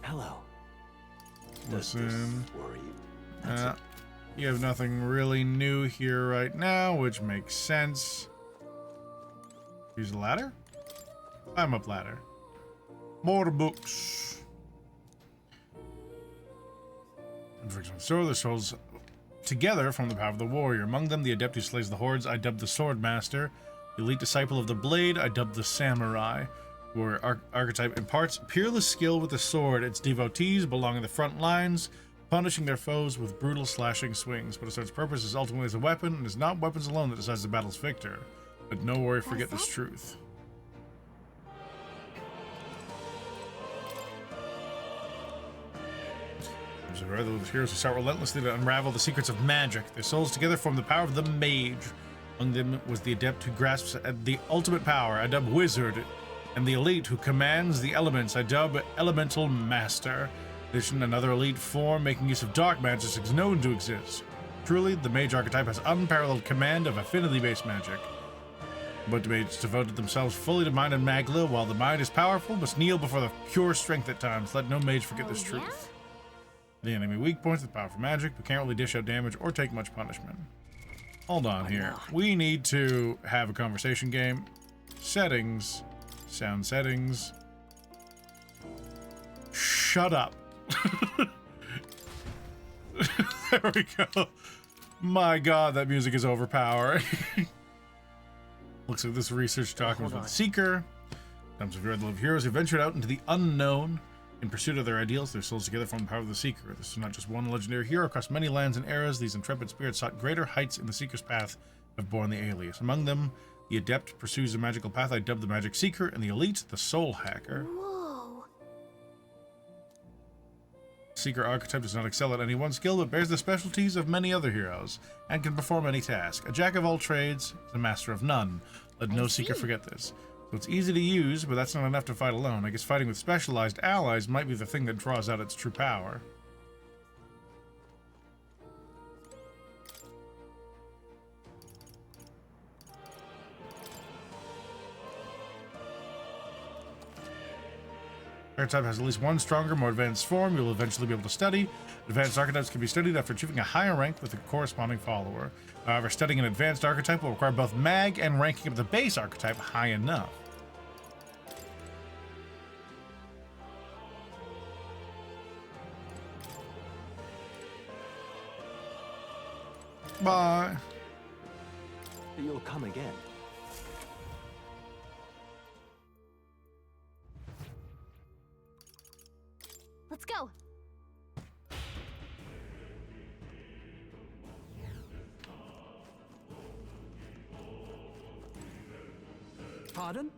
Hello. Listen. Worry you? You have nothing really new here right now, which makes sense. Use a ladder? Climb up ladder. More books. So the souls together from the power of the warrior. Among them, the adept who slays the hordes, I dubbed the sword master. The elite disciple of the blade, I dubbed the samurai. Where archetype imparts peerless skill with the sword. Its devotees belong in the front lines, punishing their foes with brutal slashing swings. But its sword's purpose is ultimately as a weapon, and it's not weapons alone that decides the battle's victor. But no warrior forget this truth. Those heroes who sought relentlessly to unravel the secrets of magic. Their souls together form the power of the mage. Among them was the adept who grasps at the ultimate power, I dub wizard, and the elite who commands the elements, I dub elemental master. In addition, another elite form making use of dark magic is known to exist. Truly, the mage archetype has unparalleled command of affinity-based magic. But mages devoted themselves fully to mind and magla, while the mind is powerful, must kneel before the pure strength at times. Let no mage forget this truth. The enemy weak points with powerful magic, but can't really dish out damage or take much punishment. Hold on here. We need to have a conversation game. Settings. Sound settings. Shut up. There we go. My god, that music is overpowering. Looks like this research document with Seeker. Comes of the heroes who ventured out into the unknown in pursuit of their ideals. Their souls together form the power of the Seeker. This is not just one legendary hero. Across many lands and eras, these intrepid spirits sought greater heights in the Seeker's path have borne the alias. Among them, the Adept pursues a magical path I dubbed the Magic Seeker, and the Elite, the Soul Hacker. Whoa. Seeker archetype does not excel at any one skill, but bears the specialties of many other heroes, and can perform any task. A jack of all trades, is a master of none. Let no Seeker forget this. So it's easy to use, but that's not enough to fight alone. I guess fighting with specialized allies might be the thing that draws out its true power. Archetype has at least one stronger, more advanced form you'll eventually be able to study. Advanced archetypes can be studied after achieving a higher rank with a corresponding follower. However, studying an advanced archetype will require both mag and ranking of the base archetype high enough. Bye. You'll come again. Let's go. Pardon?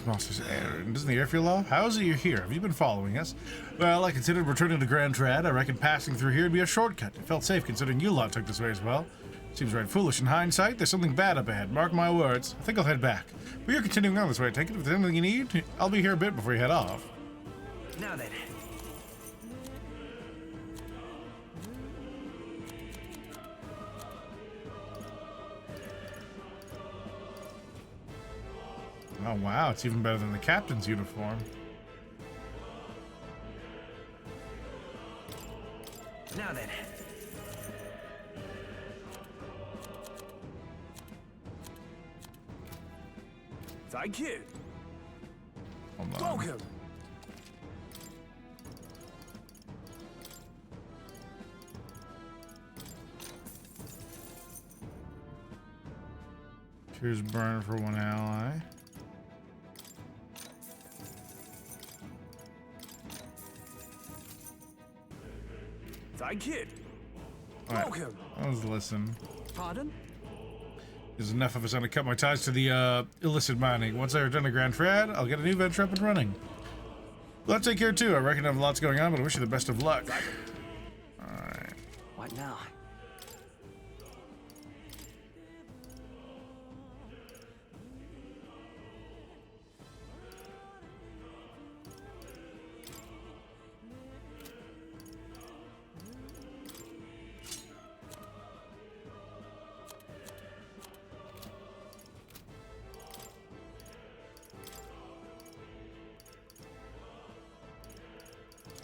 Monsters Aaron. Doesn't the air feel off? How is it you're here? Have you been following us? Well, I considered returning to Grand Trad. I reckon passing through here would be a shortcut. It felt safe considering you lot took this way as well. Seems right foolish in hindsight. There's something bad up ahead. Mark my words. I think I'll head back. But you're continuing on this way. I take it. If there's anything you need, I'll be here a bit before you head off. Now then. Oh wow, it's even better than the captain's uniform. Now then. Thank you. Hold on. Welcome. Here's burn for one ally. Thank you. All right, Welcome. that was listen. Pardon? There's enough of us on to cut my ties to the illicit mining. Once I return to Grand Trad, I'll get a new venture up and running. Well, take care too. I reckon I have lots going on, but I wish you the best of luck. Alright. What now?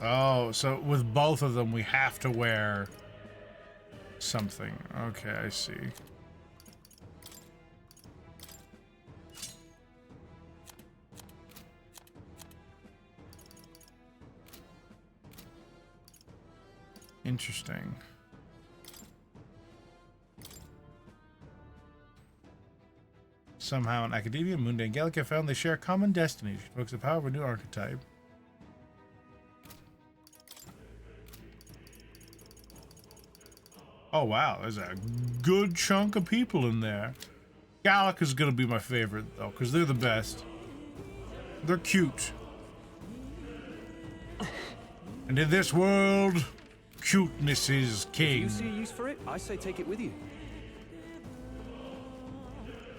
Oh, so with both of them, we have to wear something. Okay, I see. Interesting. Somehow in Academia, Mundi and Gallica found they share a common destiny. She evokes the power of a new archetype. Oh wow, there's a good chunk of people in there. Gallica's gonna be my favorite though, because they're the best. They're cute. And in this world, cuteness is If king. you see a use for it, I say take it with you.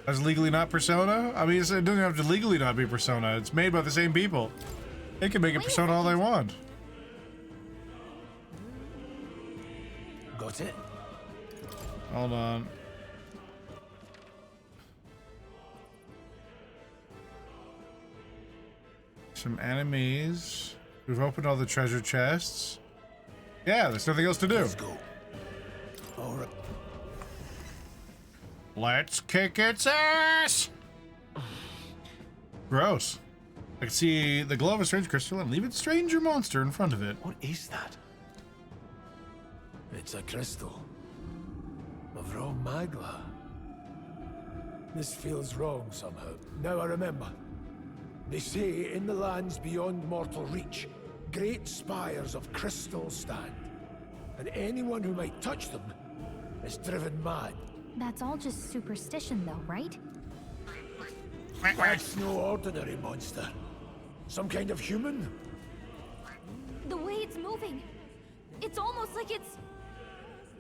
That's legally not Persona? I mean, it doesn't have to legally not be Persona. It's made by the same people. They can make it Persona all they want. Got it? Hold on. Some enemies. We've opened all the treasure chests. Yeah, there's nothing else to do. Let's go. All right. Let's kick its ass! Gross. I can see the glow of a strange crystal and leave its stranger monster in front of it. What is that? It's a crystal. Of Rome Magla. This feels wrong somehow. Now I remember. They say in the lands beyond mortal reach, great spires of crystal stand. And anyone who might touch them is driven mad. That's all just superstition, though, right? That's no ordinary monster. Some kind of human? The way it's moving, it's almost like it's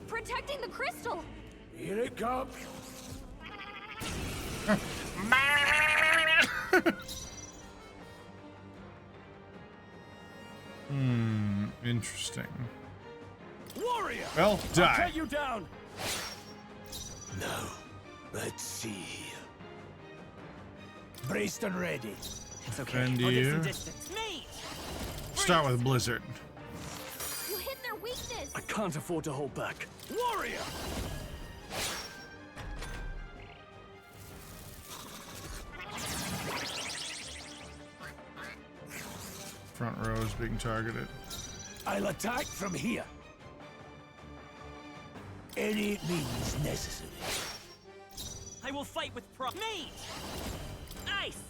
protecting the crystal. Here it comes. Interesting. Warrior! Well, die. I'll cut you down! Now, let's see. Braced and ready. It's okay. And I'll get you. some distance. Me! Start with Blizzard. You hit their weakness. I can't afford to hold back. Warrior! Front row is being targeted. I'll attack from here. Any means necessary. I will fight with pro. Me! Ice!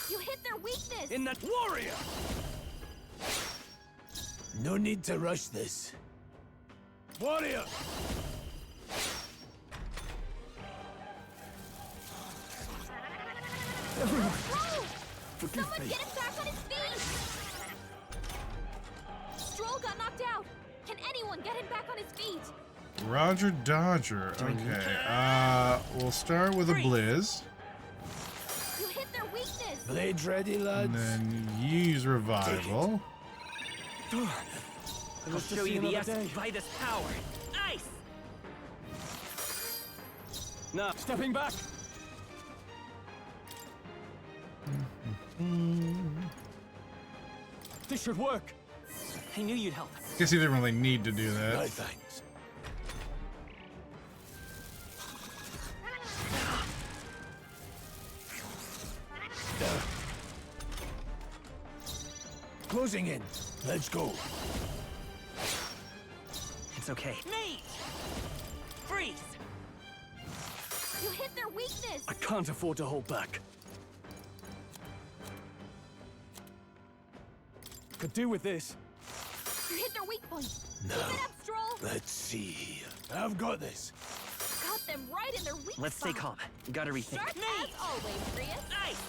You hit their weakness. In that warrior! No need to rush this. Warrior! Someone get him back on his feet! Stroll got knocked out. Can anyone get him back on his feet? Roger Dodger. Okay. We'll start with a Blizz. You hit their weakness. Blades ready, lads. And then use Revival. I'll show you the essence by this power. Ice! Now, stepping back. This should work. I knew you'd help. Guess he didn't really need to do that. No thanks. Closing in. Let's go. It's okay. Me! Freeze! You hit their weakness. I can't afford to hold back. Could do with this. You hit their weak point. No. Keep it up, Stroll. Let's see. I've got this. Got them right in their weak Let's stay spot. calm. Gotta rethink. Sharp as always, Prius. Ice!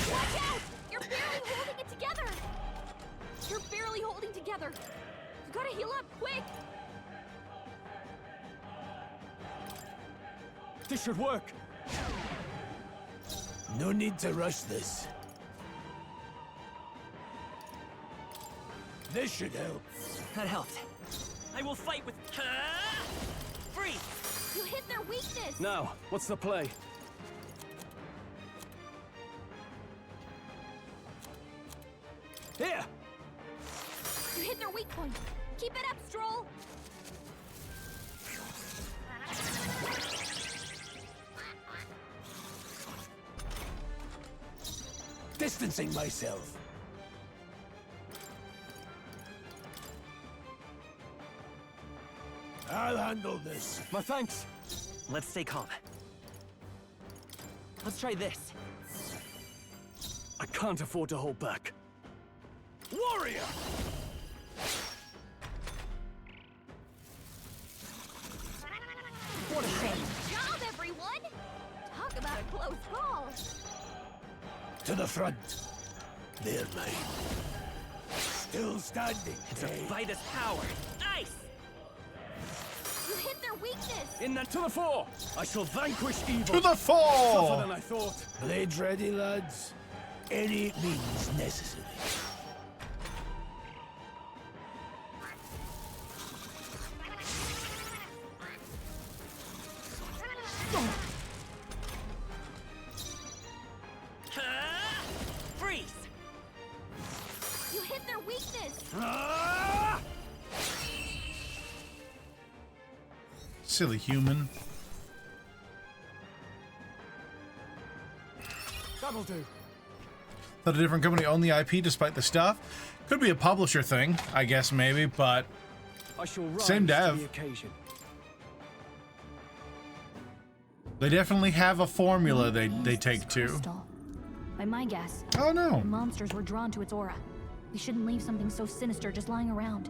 Watch out! You're barely holding it together. You're barely holding together. You gotta heal up, quick. This should work. No need to rush this. This should help. That helped. I will fight with... Freeze! You hit their weakness. Now, what's the play? Here! You hit their weak point. Keep it up, Stroll. Distancing myself. I'll handle this. My thanks. Let's stay calm. Let's try this. I can't afford to hold back. Warrior! What a shame. Good job, everyone. Talk about a close call. To the front. They're mine. Still standing. It's a fight as power. Ice! You hit their weakness. In that to the fore! I shall vanquish evil. To the fore! Tougher than I thought. Blades ready, lads. Any means necessary. Silly human. That'll do. Thought a different company owned the IP despite the stuff. Could be a publisher thing, I guess, maybe, but I shall rise same to dev. the occasion. They definitely have a formula they take to. Crystal. By my guess, oh no, the monsters were drawn to its aura. We shouldn't leave something so sinister just lying around.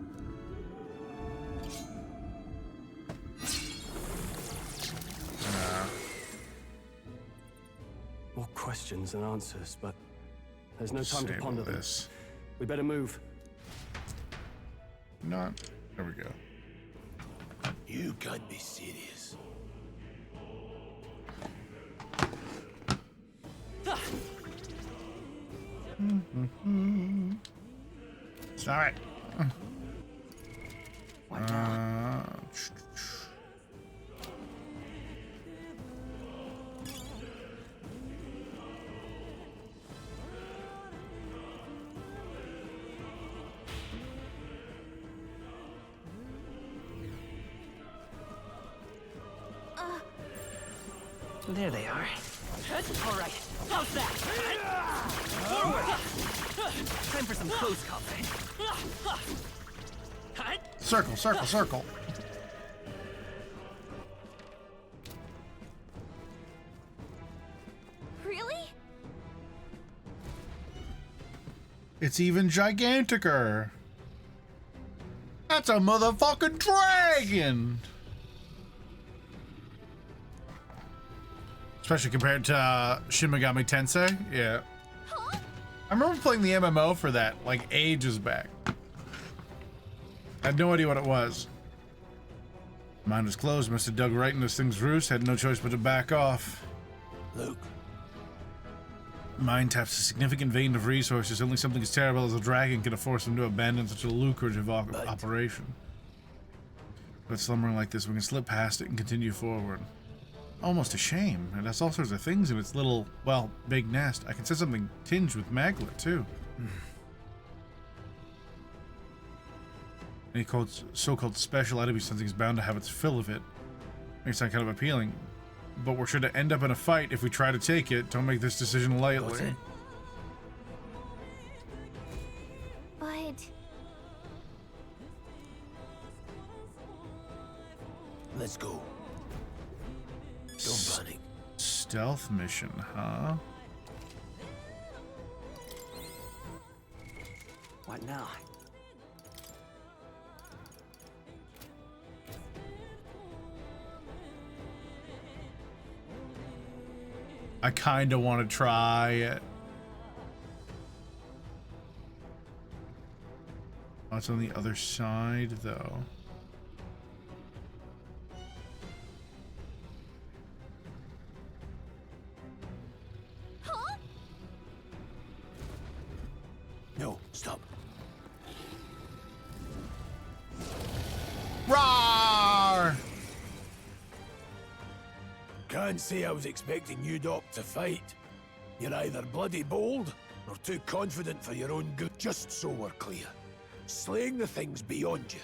More questions than answers, but there's no time to Save ponder this. We better move. Not. There we go. You can't be serious. Stop it. There they are. All right, how's that? Forward! Time for some close combat. Circle, circle, circle. Really? It's even giganticer. That's a motherfucking dragon. Especially compared to Shin Megami Tensei. Yeah. I remember playing the MMO for that, like, ages back. I had no idea what it was. Mine was closed. Must have dug right in this thing's roost. Had no choice but to back off. Luke. Mine taps a significant vein of resources. Only something as terrible as a dragon can force them to abandon such a lucrative operation. But slumbering like this, we can slip past it and continue forward. Almost a shame. It has all sorts of things in its little, well, big nest. I can sense something tinged with maglet, too. Any so-called special item, something's bound to have its fill of it. Makes that kind of appealing. But we're sure to end up in a fight if we try to take it. Don't make this decision lightly. But... Let's go. Don't panic. Stealth mission, huh? What now? I kind of want to try it. Oh, it's on the other side, though. Huh? No, stop. Roar! Can't say I was expecting you, Doc, to fight. You're either bloody bold or too confident for your own good. Just so we're clear, slaying the thing's beyond you.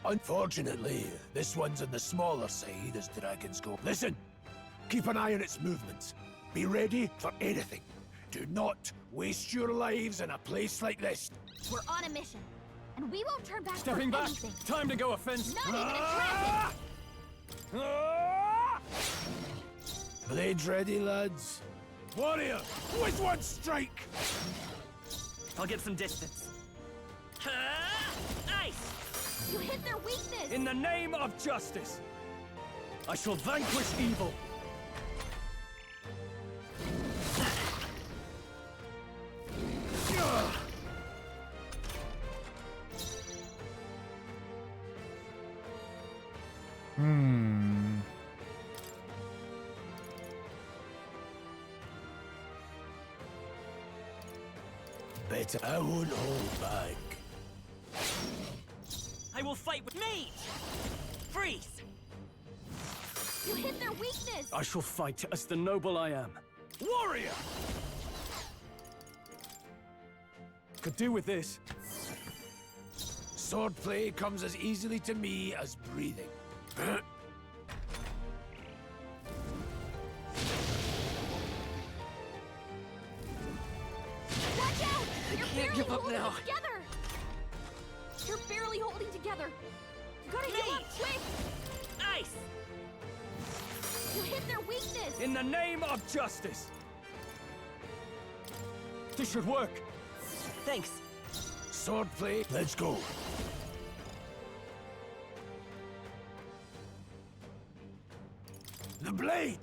Unfortunately, this one's on the smaller side as dragons go. Listen, keep an eye on its movements. Be ready for anything. Do not waste your lives in a place like this. We're on a mission, and we won't turn back Stepping for back. anything. Time to go offensive. Not even a Blades ready, lads. Warrior, with one strike. I'll get some distance. Ice! You hit their weakness! In the name of justice, I shall vanquish evil. Better. I won't hold back. I will fight with me! Freeze! You hit their weakness! I shall fight as the noble I am. Warrior! Could do with this. Swordplay comes as easily to me as breathing. Watch out! You're can't barely give up holding now. it together! You're barely holding together! You gotta heal up quick! Ice! You hit their weakness! In the name of justice! This should work. Thanks. Swordplay, let's go. The blade!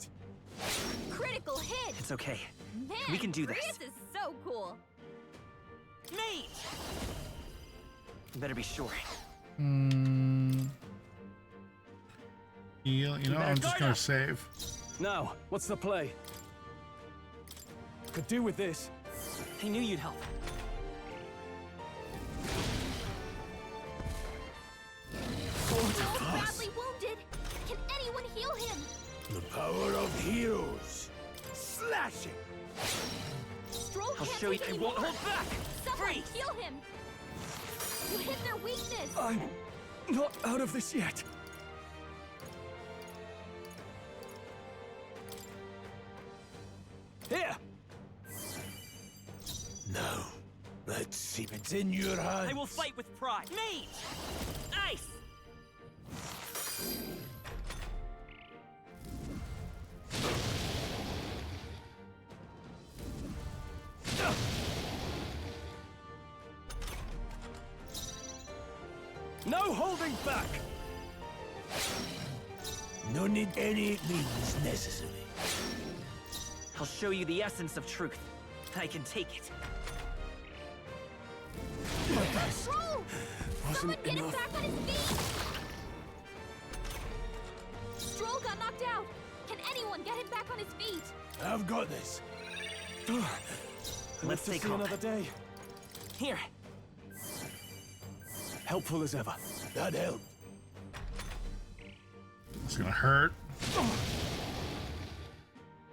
Critical hit! It's okay. Man, We can do this. This is so cool! Mate! You better be sure. Heal. You know, I'm just gonna save. Now, what's the play? Could do with this. I knew you'd help. Joel's badly wounded! Can anyone heal him? The power of heroes. Slashing! Stroll I'll can't show you. take I any won't more. hold back. Someone Freeze! heal him! You hit their weakness! I'm not out of this yet. Here! Now, let's see. It's in your hands. I will fight with pride. Mate! Ice! No holding back! No need any means necessary. I'll show you the essence of truth. I can take it. Stroll! Someone get him back on his feet! Stroll got knocked out! Can anyone get him back on his feet? I've got this. Let's to take see hope. another day. Here. Helpful as ever. That helped. It's gonna hurt.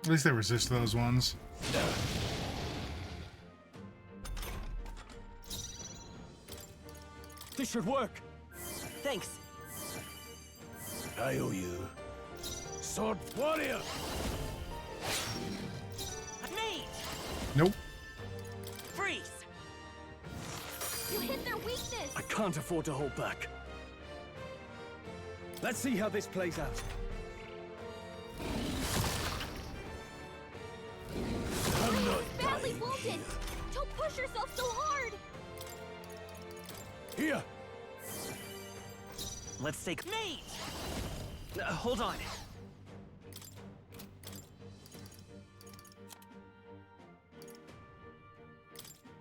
At least they resist those ones. This should work. Thanks. I owe you. Sword warrior! Mate! Nope. Freeze! You hit their weakness! I can't afford to hold back. Let's see how this plays out. I'm not Badly dying wounded! here. Don't push yourself so hard! Here! Let's take. Mate! Hold on.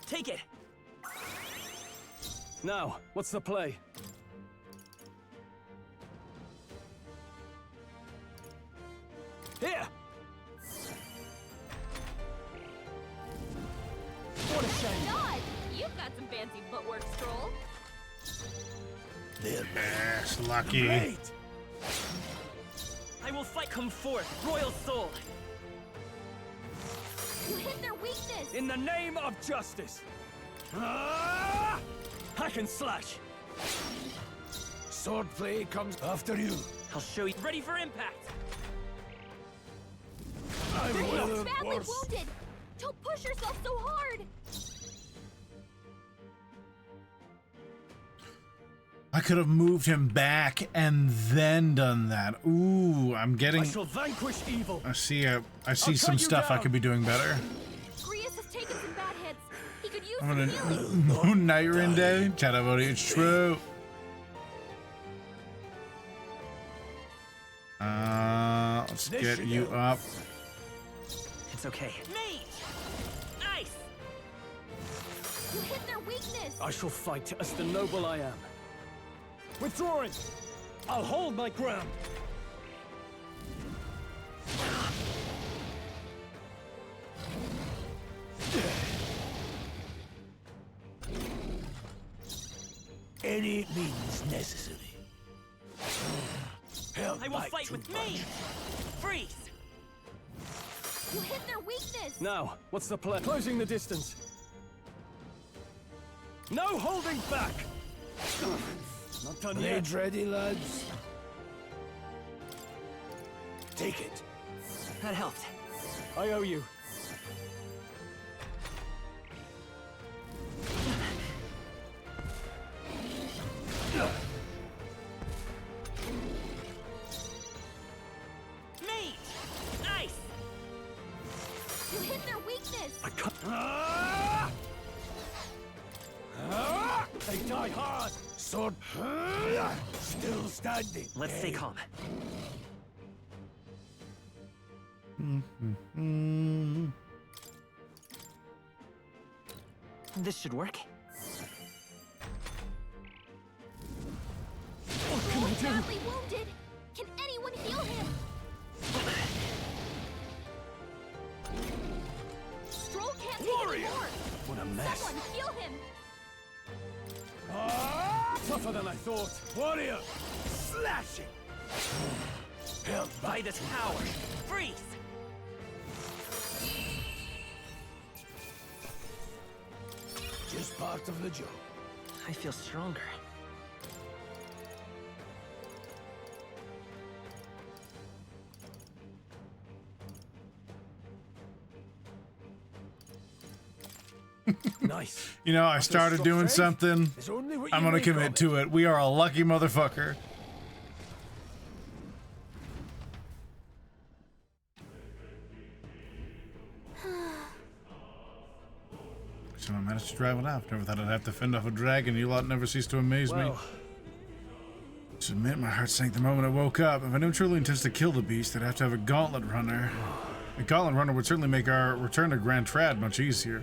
Take it. Now, what's the play? Here! What a shame. God! You've got some fancy footwork, Stroll. Yes, lucky. Great! I will fight. Come forth, royal soul! You hit their weakness! In the name of justice! Ah! Hack and slash! Swordplay comes after you. I'll show you. Ready for impact! I'm You're well badly worse. wounded! Don't push yourself so hard! I could have moved him back and then done that. Ooh, I'm I getting. shall vanquish evil. I see cut some you stuff I down. could be doing better. Grius has taken some bad hits. He could use I'm some healing. gonna Nightrend Day. Chat about it. It's true. Let's This get should you help. up. It's okay. Mate! Ice! You hit their weakness! I shall fight as the noble I am. Withdrawing! I'll hold my ground! Any means necessary. Help I will my fight true with punch. me! Freeze! You hit their weakness! Now, what's the play? Closing the distance. No holding back! Not done Blades yet. ready, lads. Take it. That helped. I owe you. Mate! Nice! You hit their weakness! They die hard. Sword still standing. Let's stay calm. This should work. What can I do? Badly wounded. Can anyone heal him? Stroll can't take anymore. What a mess. Someone heal him. Tougher than I thought. Warrior, slashing. Help By this power! Freeze! just part of the job. I feel stronger. Nice. You know, I started doing something. It's only what I'm you gonna make of commit it. to it. We are a lucky motherfucker. So I managed to drive it out. Never thought I'd have to fend off a dragon. You lot never cease to amaze me. To admit, my heart sank the moment I woke up. If anyone truly intends to kill the beast, they'd have to have a gauntlet runner. A gauntlet runner would certainly make our return to Grand Trad much easier.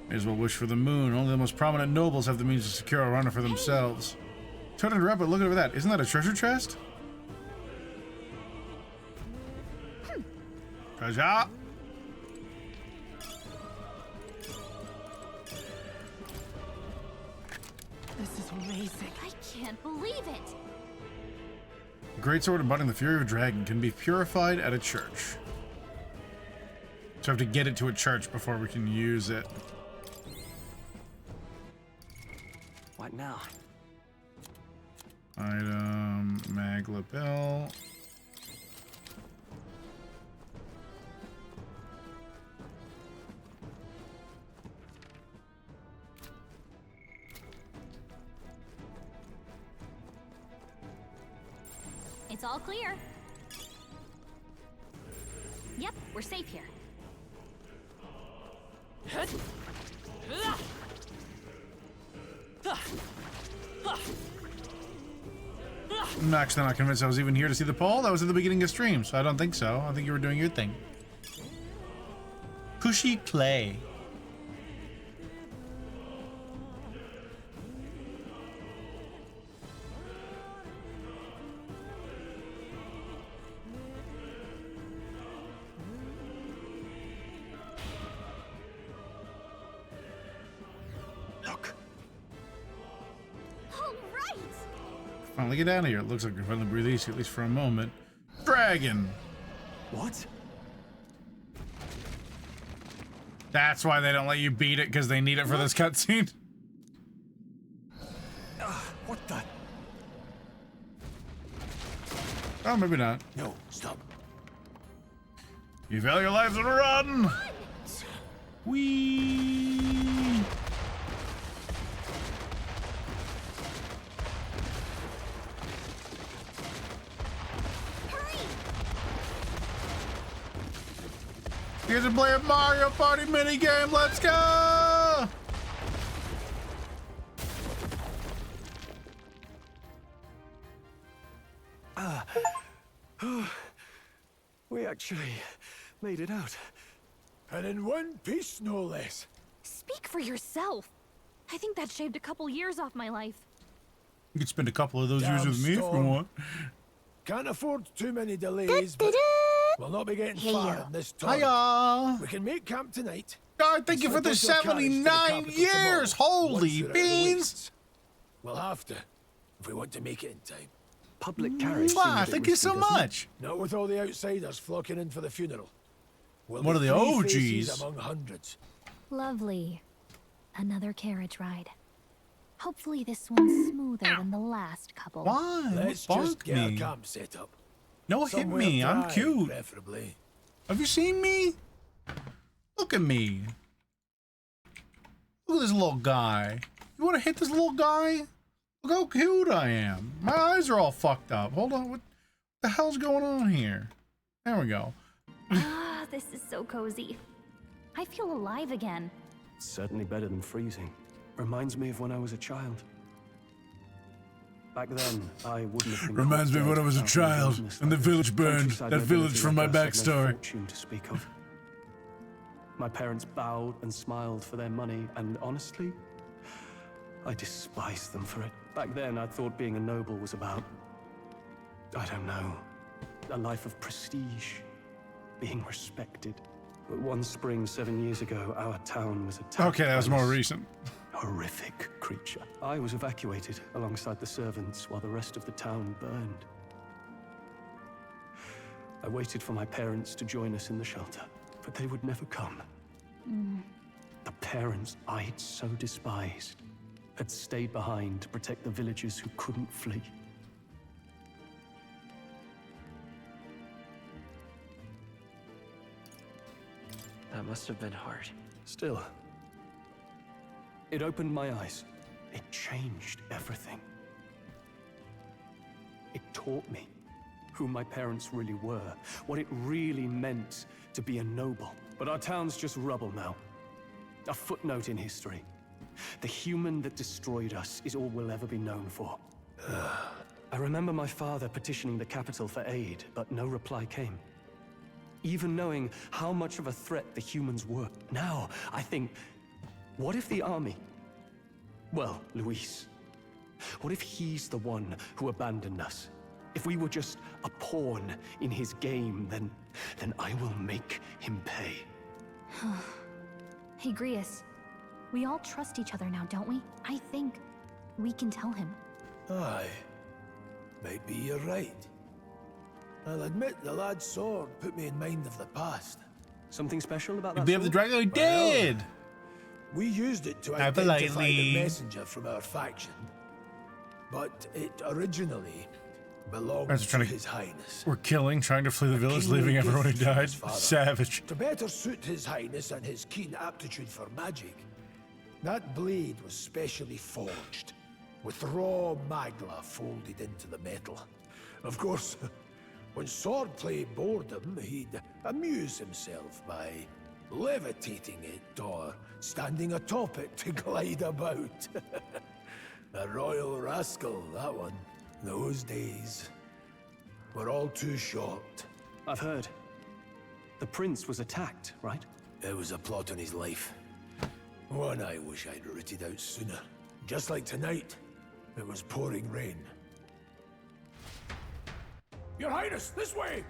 May as well wish for the moon. Only the most prominent nobles have the means to secure a runner for themselves. Try to interrupt, but look over that. Isn't that a treasure chest? Treasure! This is amazing. I can't believe it. The great sword embodying the fury of a dragon can be purified at a church. So I have to get it to a church before we can use it. What now? Item, mag lapel. It's all clear. Yep, we're safe here. I'm actually not convinced I was even here to see the poll. That was at the beginning of stream, so I don't think so. I think you were doing your thing. Pushy clay. Finally get out of here. It looks like we can finally breathe easy, at least for a moment. Dragon! What? That's why they don't let you beat it, because they need it for this cutscene. What the? Oh, maybe not. No, stop. You value your lives and run! Whee! You guys are playing Mario Party minigame. Let's go! We actually made it out. And in one piece, no less. Speak for yourself. I think that shaved a couple years off my life. You could spend a couple of those years with me if you Storm. want. Can't afford too many delays, but we'll not be getting far in this time. Hiya! We can make camp tonight. God, thank you for the 79 years! Holy beans! We'll have to, if we want to make it in time. Public carriage. Wow, thank you so much. Not with all the outsiders flocking in for the funeral. We'll What be are the three faces OGs? among hundreds. Lovely. Another carriage ride. Hopefully this one's smoother than the last couple. Why? Let's What just bonk get me? a camp set up. No, hit Somewhere me. I'm dry, cute. preferably. Have you seen me? Look at me. Look at this little guy. You want to hit this little guy? Look how cute I am. My eyes are all fucked up. Hold on. What the hell's going on here? There we go. Ah, this is so cozy. I feel alive again. It's certainly better than freezing. Reminds me of when I was a child. Back then, I wouldn't have been. Reminds me of when I was a child and the village burned. That village from my backstory. Fortune to speak of. My parents bowed and smiled for their money, and honestly, I despised them for it. Back then, I thought being a noble was about, I don't know, a life of prestige, being respected. But one spring 7 years ago, our town was attacked. Okay, that was by more this recent. horrific creature. I was evacuated alongside the servants while the rest of the town burned. I waited for my parents to join us in the shelter, but they would never come. The parents I'd so despised had stayed behind to protect the villagers who couldn't flee. That must have been hard. Still, it opened my eyes. It changed everything. It taught me who my parents really were, what it really meant to be a noble. But our town's just rubble now. A footnote in history. The human that destroyed us is all we'll ever be known for. I remember my father petitioning the capital for aid, but no reply came. Even knowing how much of a threat the humans were. Now, I think, what if the army? Well, Luis. What if he's the one who abandoned us? If we were just a pawn in his game, then I will make him pay. Hey, Grius. We all trust each other now, don't we? I think we can tell him. Aye. Maybe you're right. I'll admit the lad's sword put me in mind of the past. Something special about You that beat up the sword? dragon? We did! We used it to I identify politely- the messenger from our faction. But it originally belonged Guys are to trying to- His Highness. We're killing, trying to flee the village, kingly leaving everyone who gift from died. his father. Savage. To better suit His Highness and his keen aptitude for magic, that blade was specially forged, with raw magla folded into the metal. Of course, when swordplay bored him, he'd amuse himself by levitating it or standing atop it to glide about. A royal rascal, that one. Those days were all too short. I've heard. The prince was attacked, right? There was a plot on his life. One I wish I'd rooted out sooner. Just like tonight, it was pouring rain. Your Highness, this way!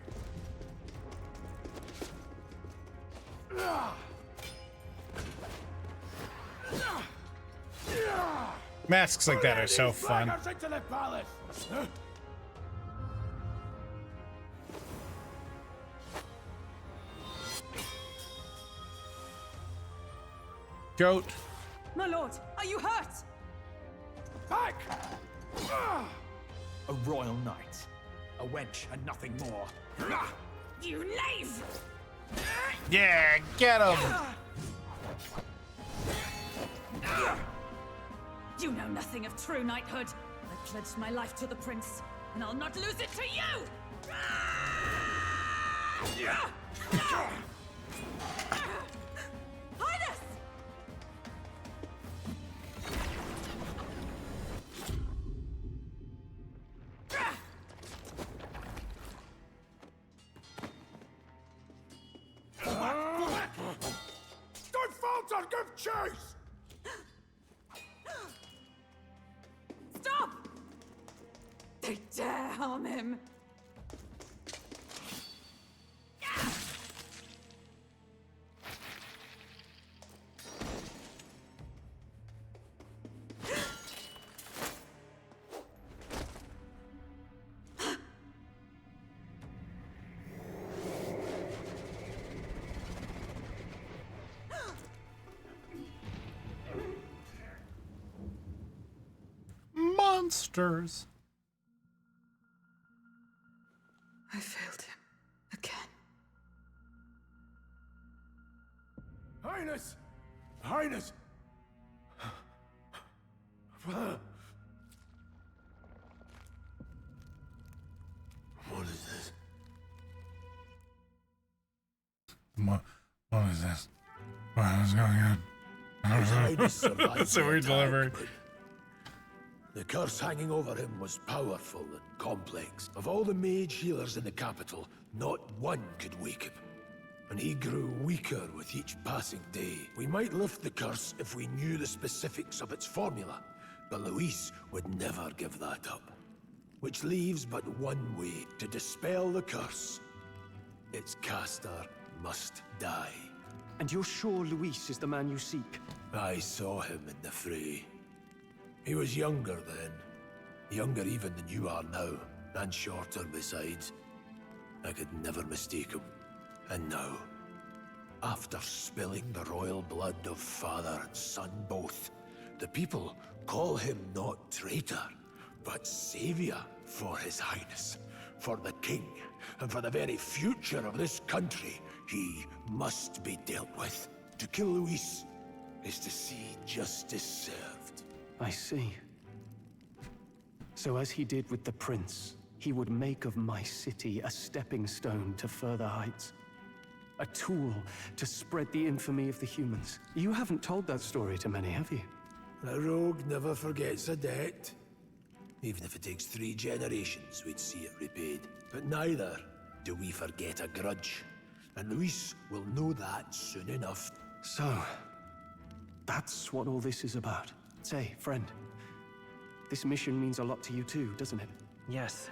Masks like that are so fun. Into the palace! Goat. My lord, are you hurt? Back! A royal knight. A wench and nothing more. You knave! Yeah, get him! You know nothing of true knighthood. I pledged my life to the prince, and I'll not lose it to you! Highness! Don't falter! Give chase! Stop! They dare harm him! monsters. I failed him. Again. Highness! Highness! What is this? What is this? What is going on? His Highness survived That's a the weird attack, delivery. but the curse hanging over him was powerful and complex. Of all the mage healers in the capital, not one could wake him. And he grew weaker with each passing day. We might lift the curse if we knew the specifics of its formula, but Luis would never give that up. Which leaves but one way to dispel the curse. Its caster must die. And you're sure Luis is the man you seek? I saw him in the fray. He was younger then. Younger even than you are now, and shorter besides. I could never mistake him. And now, after spilling the royal blood of father and son both, the people call him not traitor, but savior for his highness, for the king, and for the very future of this country. He must be dealt with. To kill Luis is to see justice served. I see. So as he did with the prince, he would make of my city a stepping stone to further heights. A tool to spread the infamy of the humans. You haven't told that story to many, have you? A rogue never forgets a debt. Even if it takes 3 generations, we'd see it repaid. But neither do we forget a grudge. And Luis will know that soon enough. So, that's what all this is about. Say, friend, this mission means a lot to you too, doesn't it? Yes.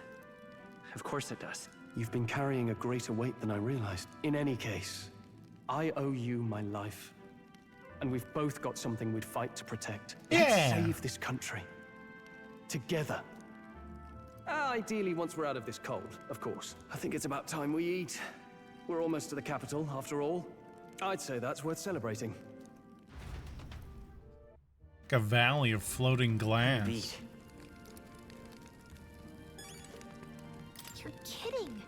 Of course it does. You've been carrying a greater weight than I realized. In any case, I owe you my life. And we've both got something we'd fight to protect. Let's save this country. Together. Ideally, once we're out of this cold, of course. I think it's about time we eat. We're almost to the capital, after all. I'd say that's worth celebrating. Like a valley of floating glands. You're kidding.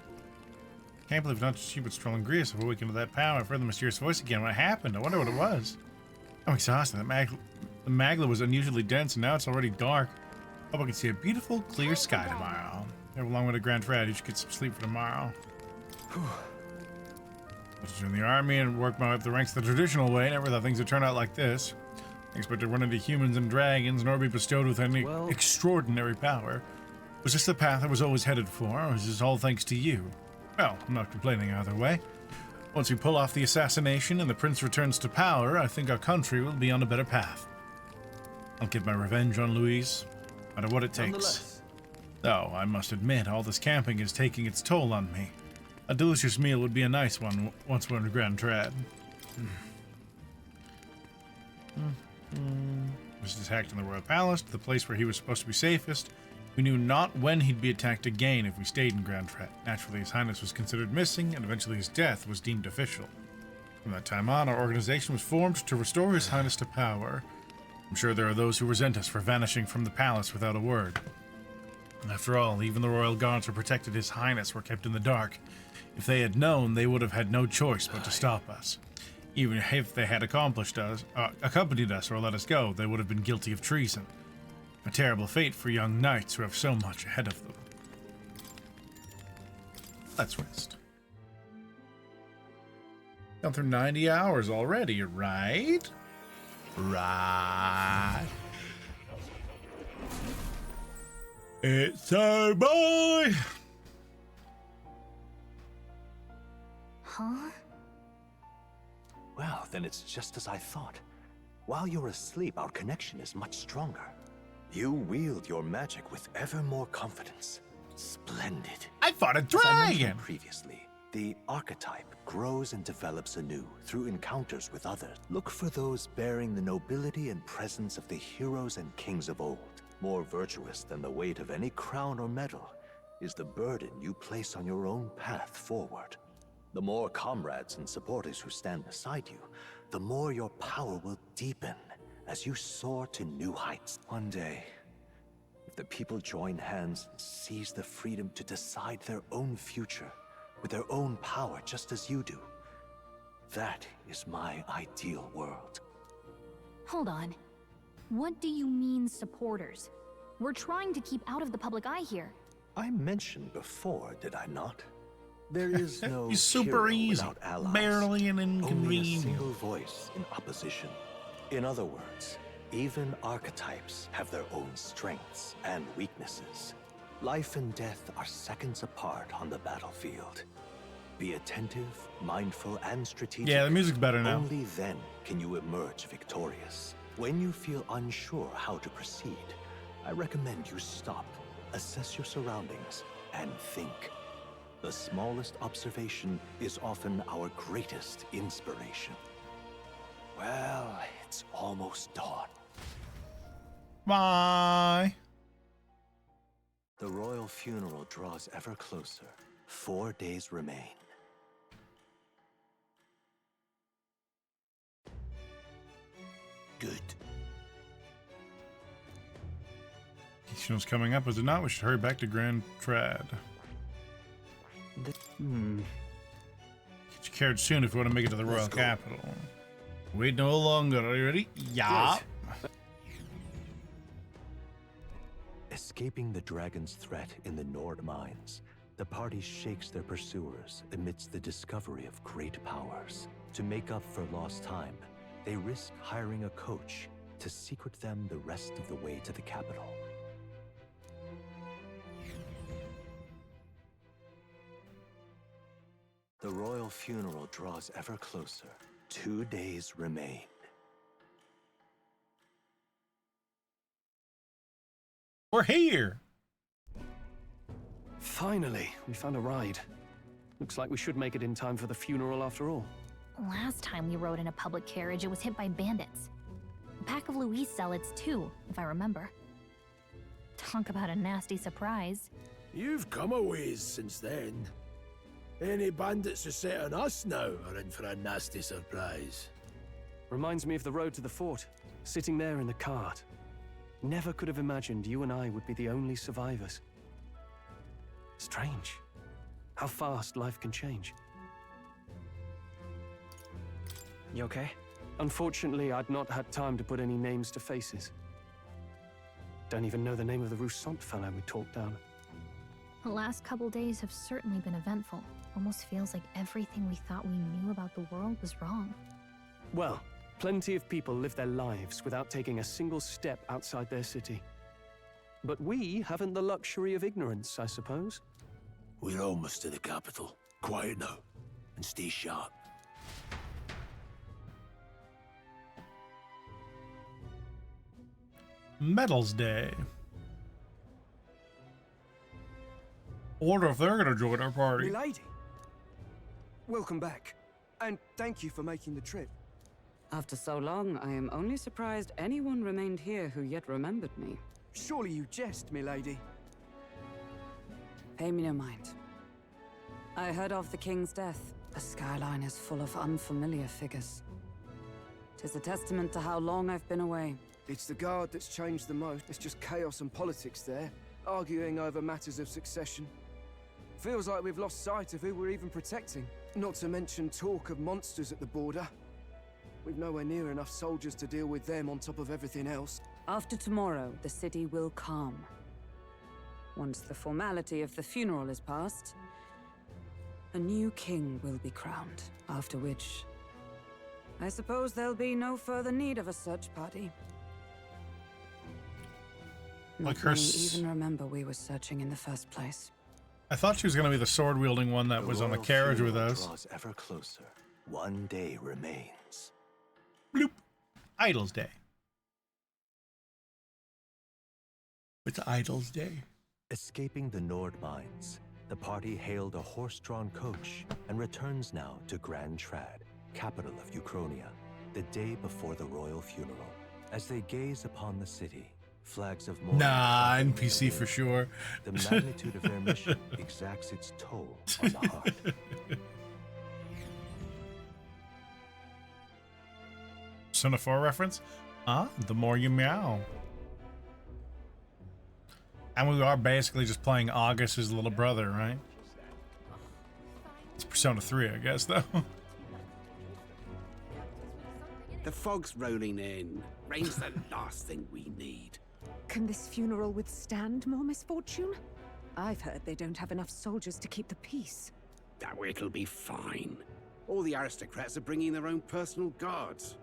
Can't believe not just you but Stroll and Grius have awakened to that power. I've heard the mysterious voice again. What happened? I wonder what it was. I'm exhausted. The magla was unusually dense, and now it's already dark. Hope I can see a beautiful, clear sky tomorrow. I have a long way to Grand Trad. You should get some sleep for tomorrow. I was in the army and worked my way up the ranks the traditional way. Never thought things would turn out like this. I expected to run into humans and dragons, nor be bestowed with any extraordinary power. Was this the path I was always headed for, or is this all thanks to you? Well, I'm not complaining either way. Once we pull off the assassination and the prince returns to power, I think our country will be on a better path. I'll get my revenge on Luis, no matter what it takes. Though, I must admit, all this camping is taking its toll on me. A delicious meal would be a nice one once we're in Grand Trad. Was attacked in the royal palace, the place where he was supposed to be safest. We knew not when he'd be attacked again if we stayed in Grand Trad. Naturally, his highness was considered missing, and eventually his death was deemed official. From that time on, our organization was formed to restore his highness to power. I'm sure there are those who resent us for vanishing from the palace without a word. After all, even the royal guards who protected his highness were kept in the dark. If they had known, they would have had no choice but to stop us. Even if they had accompanied us or let us go, they would have been guilty of treason. A terrible fate for young knights who have so much ahead of them. Let's rest. Gone through 90 hours already, right? Right. It's our boy! Huh? Well, then it's just as I thought. While you're asleep, our connection is much stronger. You wield your magic with ever more confidence. Splendid. I fought a As I mentioned dragon! previously, the archetype grows and develops anew through encounters with others. Look for those bearing the nobility and presence of the heroes and kings of old. More virtuous than the weight of any crown or medal is the burden you place on your own path forward. The more comrades and supporters who stand beside you, the more your power will deepen as you soar to new heights. One day, the people join hands and seize the freedom to decide their own future with their own power, just as you do. That is my ideal world. Hold on. What do you mean, supporters? We're trying to keep out of the public eye here. I mentioned before, did I not? There is no He's super hero easy, without allies. barely an Only a inconvenience. single voice in opposition. In other words, even archetypes have their own strengths and weaknesses. Life and death are seconds apart on the battlefield. Be attentive, mindful, and strategic. Yeah, the music's better now. Only then can you emerge victorious. When you feel unsure how to proceed, I recommend you stop, assess your surroundings, and think. The smallest observation is often our greatest inspiration. Well, it's almost dawn. Bye. The royal funeral draws ever closer. 4 days remain. Good. Funeral's coming up, is it not? We should hurry back to Grand Trad. Get your carriage soon if you want to make it to the royal capital. Wait no longer. Are you ready? Yeah. Escaping the dragon's threat in the Nord mines, the party shakes their pursuers amidst the discovery of great powers. To make up for lost time, they risk hiring a coach to secret them the rest of the way to the capital. The royal funeral draws ever closer. 2 days remain. We're here. Finally, we found a ride. Looks like we should make it in time for the funeral after all. Last time we rode in a public carriage, it was hit by bandits. A pack of Louise zealots, too, if I remember. Talk about a nasty surprise. You've come a ways since then. Any bandits who set on us now are in for a nasty surprise. Reminds me of the road to the fort, sitting there in the cart. Never could have imagined you and I would be the only survivors. Strange. How fast life can change. You okay? Unfortunately, I'd not had time to put any names to faces. Don't even know the name of the Roussant fellow we talked down. The last couple days have certainly been eventful. Almost feels like everything we thought we knew about the world was wrong. Well, plenty of people live their lives without taking a single step outside their city. But we haven't the luxury of ignorance, I suppose. We're almost to the capital. Quiet now, and stay sharp. Medals Day. I wonder if they're gonna join our party. Milady, welcome back, and thank you for making the trip. After so long, I am only surprised anyone remained here who yet remembered me. Surely you jest, milady. Pay me no mind. I heard of the king's death. The skyline is full of unfamiliar figures. 'Tis a testament to how long I've been away. It's the guard that's changed the most. It's just chaos and politics there, arguing over matters of succession. Feels like we've lost sight of who we're even protecting. Not to mention talk of monsters at the border. We've nowhere near enough soldiers to deal with them on top of everything else. After tomorrow, the city will calm. Once the formality of the funeral is past, a new king will be crowned, after which I suppose there'll be no further need of a search party. Like Not her many s- even remember we were searching in the first place. I thought she was gonna be the sword wielding one that was on the royal carriage with funeral us. draws ever closer. 1 day remains. Idols Day. It's Idols Day. Escaping the Nord mines, the party hailed a horse-drawn coach and returns now to Grand Trad, capital of Uchronia, the day before the royal funeral. As they gaze upon the city, flags of mourning Nah, flutter in NPC the for wind. sure. The magnitude of their mission exacts its toll on the heart. Son of 4 reference? Huh? The more you meow. And we are basically just playing August's little brother, right? It's Persona 3, I guess, though. The fog's rolling in. Rain's the last thing we need. Can this funeral withstand more misfortune? I've heard they don't have enough soldiers to keep the peace. Oh, it'll be fine. All the aristocrats are bringing their own personal guards.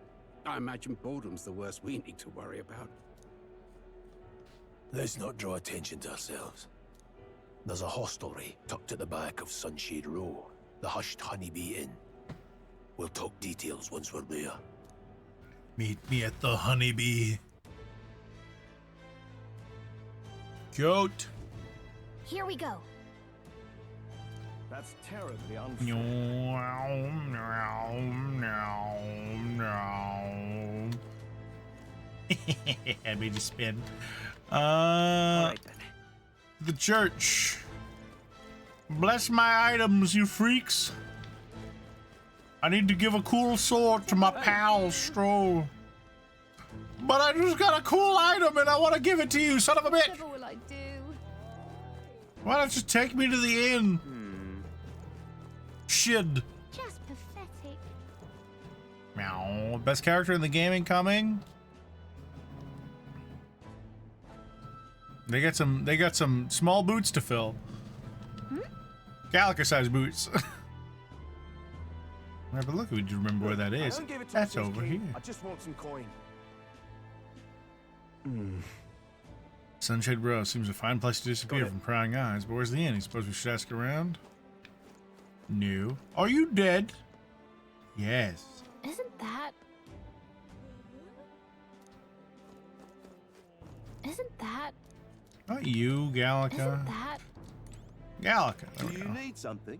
I imagine boredom's the worst we need to worry about. Let's not draw attention to ourselves. There's a hostelry tucked at the back of Sunshade Row, the Hushed Honeybee Inn. We'll talk details once we're there. Meet me at the Honeybee. Cute. Here we go. That's terribly No, unfair. no. I made you spin. Alright then. The church. Bless my items, you freaks. I need to give a cool sword to my pal, Stroll. But I just got a cool item and I want to give it to you, son of a bitch. Whatever will I do? Why don't you take me to the inn? Shid. Just pathetic. Meow. Best character in the game incoming. They got some small boots to fill. Galaga sized boots. But look, we do remember where that is. That's over here. I just want some coin. Sunshade Row seems a fine place to disappear from prying eyes, but where's the inn? You suppose we should ask around? No. Are you dead? Yes. Isn't that... Not you, Galaga. Isn't that... Galaga. There we Do you go. need something?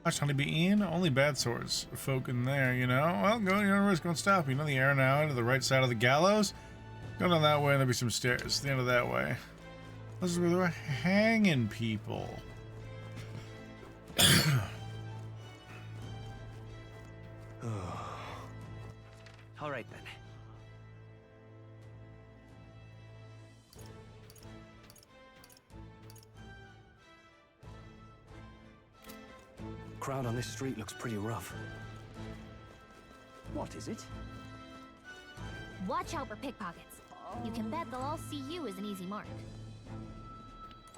Hush Honeybee Inn? Only bad sorts of folk in there, you know? Well, go, you know, risk won't stop you. You know the air now to the right side of the gallows? Go down that way and there'll be some stairs. The end of that way. This is where they're hanging people. Alright then. Crowd on this street looks pretty rough. What is it? Watch out for pickpockets. You can bet they'll all see you as an easy mark.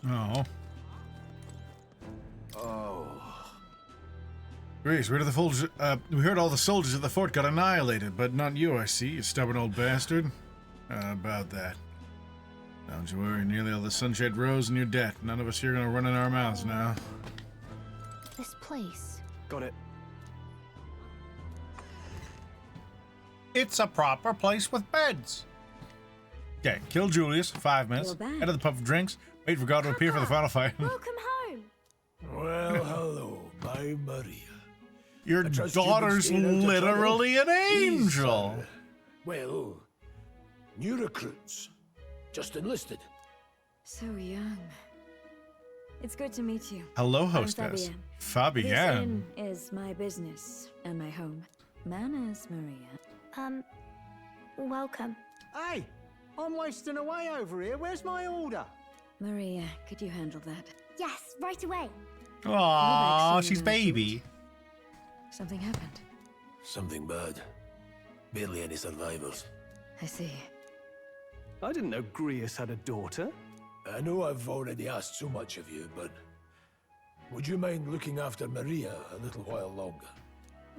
Oh. Oh. Grace, where did the soldiers? We heard all the soldiers at the fort got annihilated, but not you, I see, you stubborn old bastard. About that. Don't you worry, nearly all the Sunshade Row's in your debt. None of us here are gonna run in our mouths now. This place. Got it. It's a proper place with beds. Okay, kill Julius, 5 minutes. You're back. Enter the pub of drinks. Wait for God to appear for the final fight. Welcome home. Well, hello, my Maria. Your I trust you've been daughter's staying out of literally an trouble? angel. These, well, new recruits. Just enlisted. So young. It's good to meet you. Hello, I'm hostess. This Fabienne. inn is my business and my home. Manners, Maria. Welcome. Hey, I'm wasting away over here. Where's my order? Maria, could you handle that? Yes, right away. Aww, she's baby. Something happened. Something bad. Barely any survivors. I see. I didn't know Grius had a daughter. I know I've already asked so much of you, but would you mind looking after Maria a little while longer?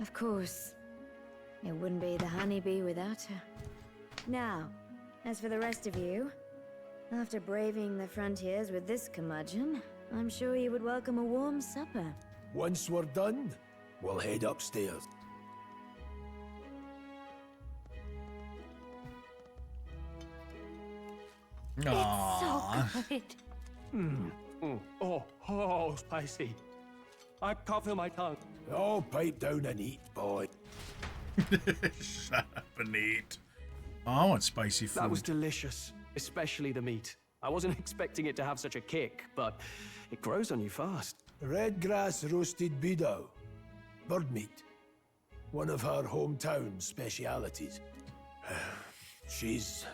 Of course. It wouldn't be the honeybee without her. Now, as for the rest of you, after braving the frontiers with this curmudgeon, I'm sure you would welcome a warm supper. Once we're done, we'll head upstairs. Aww. It's so good. Oh, spicy. I can't feel my tongue. Oh, pipe down and eat, boy. Shut up and eat. Oh, I want spicy food. That was delicious, especially the meat. I wasn't expecting it to have such a kick, but it grows on you fast. Red grass roasted beedow. Bird meat. One of her hometown specialities. She's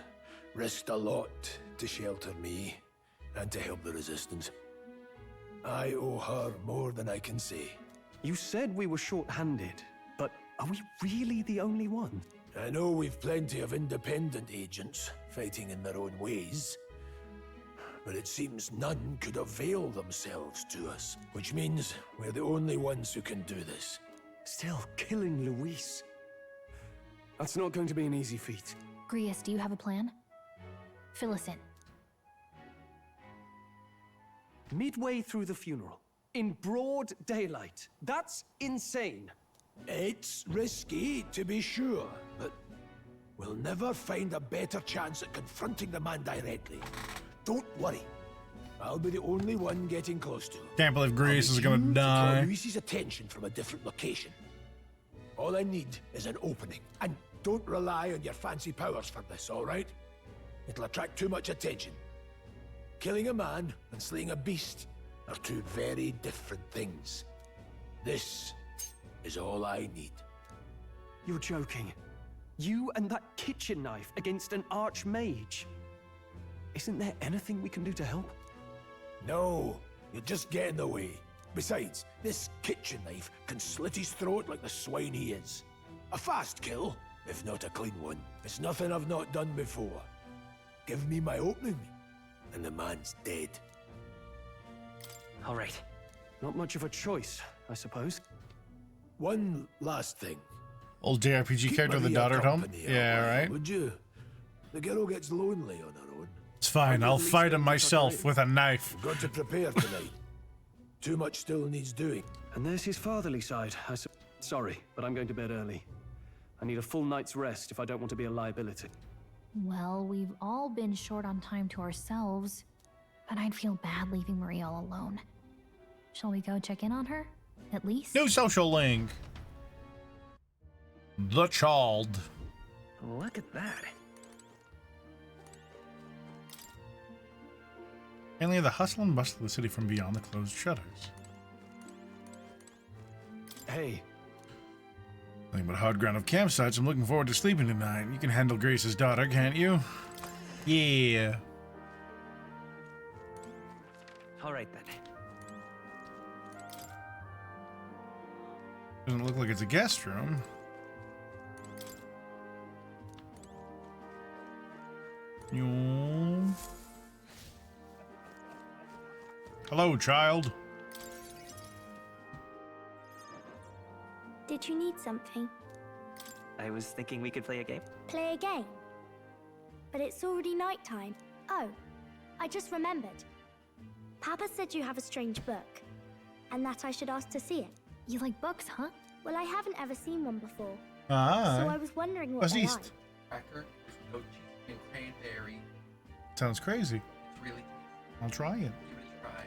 risked a lot to shelter me and to help the Resistance. I owe her more than I can say. You said we were short-handed, but are we really the only one? I know we've plenty of independent agents fighting in their own ways, but it seems none could avail themselves to us, which means we're the only ones who can do this. Still, killing Luis. That's not going to be an easy feat. Grius, do you have a plan? Fill us in. Midway through the funeral, in broad daylight. That's insane. It's risky, to be sure, but we'll never find a better chance at confronting the man directly. Don't worry. I'll be the only one getting close to him. Can't believe Grease is gonna die. Draw Luis's attention from a different location. All I need is an opening, and don't rely on your fancy powers for this, all right? It'll attract too much attention. Killing a man and slaying a beast are two very different things. This is all I need. You're joking. You and that kitchen knife against an archmage. Isn't there anything we can do to help? No, you'll just get in the way. Besides, this kitchen knife can slit his throat like the swine he is. A fast kill, if not a clean one. It's nothing I've not done before. Give me my opening, and the man's dead. All right. Not much of a choice, I suppose. One last thing. Old JRPG character, the daughter at home? Yeah, right. Would you? The girl gets lonely on her own. It's fine. I'll fight him myself with a knife. We've got to prepare tonight. Too much still needs doing. And there's his fatherly side. Sorry, but I'm going to bed early. I need a full night's rest if I don't want to be a liability. Well, we've all been short on time to ourselves, but I'd feel bad leaving Maria all alone. Shall we go check in on her? At least? New social link. The Child. Look at that. Mainly the hustle and bustle of the city from beyond the closed shutters. Hey. Nothing but a hard ground of campsites. I'm looking forward to sleeping tonight. You can handle Grace's daughter, can't you? Yeah. All right then. Doesn't look like it's a guest room. Hello, child. Did you need something? I was thinking we could play a game. Play a game? But it's already nighttime. Oh, I just remembered. Papa said you have a strange book, and that I should ask to see it. You like books, huh? Well, I haven't ever seen one before. Ah. So I was wondering what they're like. Cracker, there's goat cheese and cranberry. Sounds crazy. It's really I'll try it. give it a try.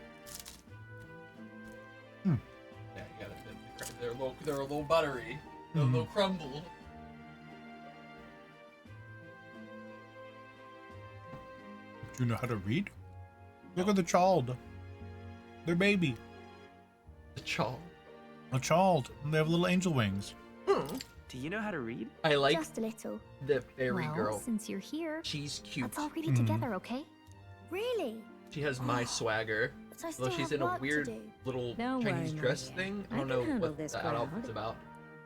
Yeah, you gotta. They're a little buttery. They're a little crumble. Do you know how to read? Look at the child. Their baby. The child. A child. They have little angel wings. Do you know how to read? I like Just a little. the fairy Well, girl. since you're here, She's cute. let's all read it together, okay? Really? She has my swagger. But I still Although she's have in a work to weird do. little Don't Chinese worry, dress Maria. thing. I I don't can know handle what this that crowd. outfit's about.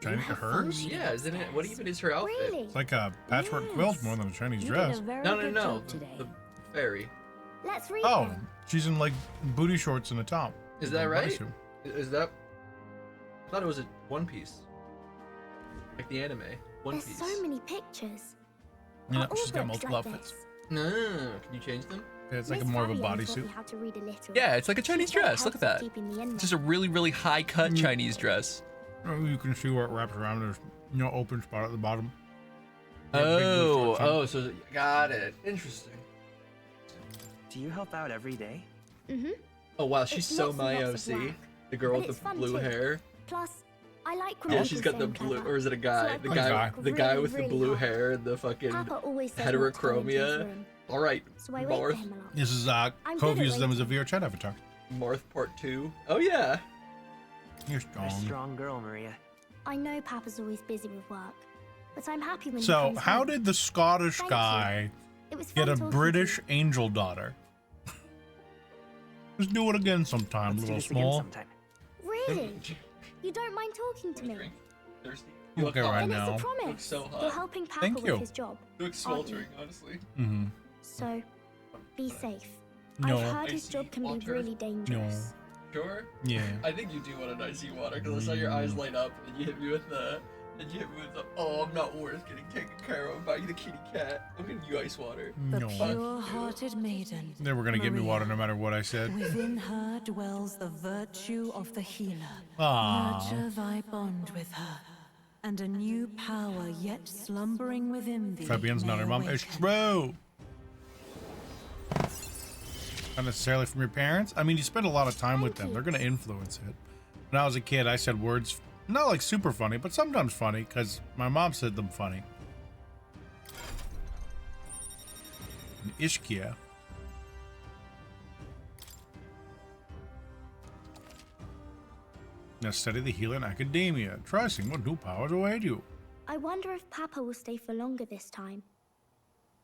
Chinese hers? Yeah, isn't it? What even is her outfit? Really? It's like a patchwork quilt more than a Chinese You dress. did a very No, good no. job today. The fairy. Let's read Oh, them. she's in like booty shorts and a top. Is that And a right? bodysuit. Is that? I thought it was a One Piece. Like the anime. One There's Piece. so many pictures. Yeah, Are all she's got books multiple like outfits. this? No, can you change them? Yeah, it's like Miss more of a Fabian taught me bodysuit. how to read a little. Yeah, it's like a Chinese She's very dress. Look at helpful that. keeping me in It's there. just a really, really high cut Chinese dress. Oh, you can see where it wraps around. There's no open spot at the bottom. So got it. Interesting. Do you help out every day? Mm-hmm. Oh wow, she's It's so lots and my lots of OC. work, The girl but with it's the fun blue too. hair. Plus, I like when Yeah, people she's got the say I'm blue, clever. or is it a So guy? I've The got guy, to work the guy really, with the really blue hard. hair and the fucking Papa always says not to go into his heterochromia. room. All right, So I wait for Marth. him a lot. This is I'm Cove good at uses them as a waiting. VR chat avatar. Marth Part 2. Oh yeah. You're You're a strong. strong girl, Maria. I know Papa's always busy with work, but I'm happy when he So, comes how home. did the Scottish Thank you. guy It was get fun a talking to British you. angel daughter? Let's do it again sometime, Let's do little this again small. sometime. Really? You don't mind talking to me? Thirsty. Okay, right Then now. it's a promise. Looks so hot. You're helping Papa Thank you. with his job. Looks aren't you? sweltering, honestly. Mm-hmm. So, be safe. No. I've heard his Icy job can be water? really dangerous. Sure? Yeah. I think you do want an icy water because I saw your eyes light up and you hit me with the. Oh, I'm not worth getting taken care of by the kitty cat. I'm giving you ice water. The No. pure-hearted maiden. They were gonna give me Maria. water no matter what I said. Within her dwells the virtue of the healer. Aww. Nurture thy bond with her, and a new power yet slumbering within thee. Fabienne's not may her mom. It's awaken. true. Not necessarily from your parents. I mean, you spend a lot of time with them. They're gonna influence it. When I was a kid, I said words not like super funny, but sometimes funny because my mom said them funny. Ishkia. Now study the healer in academia. Try seeing what new powers await you. I wonder if Papa will stay for longer this time.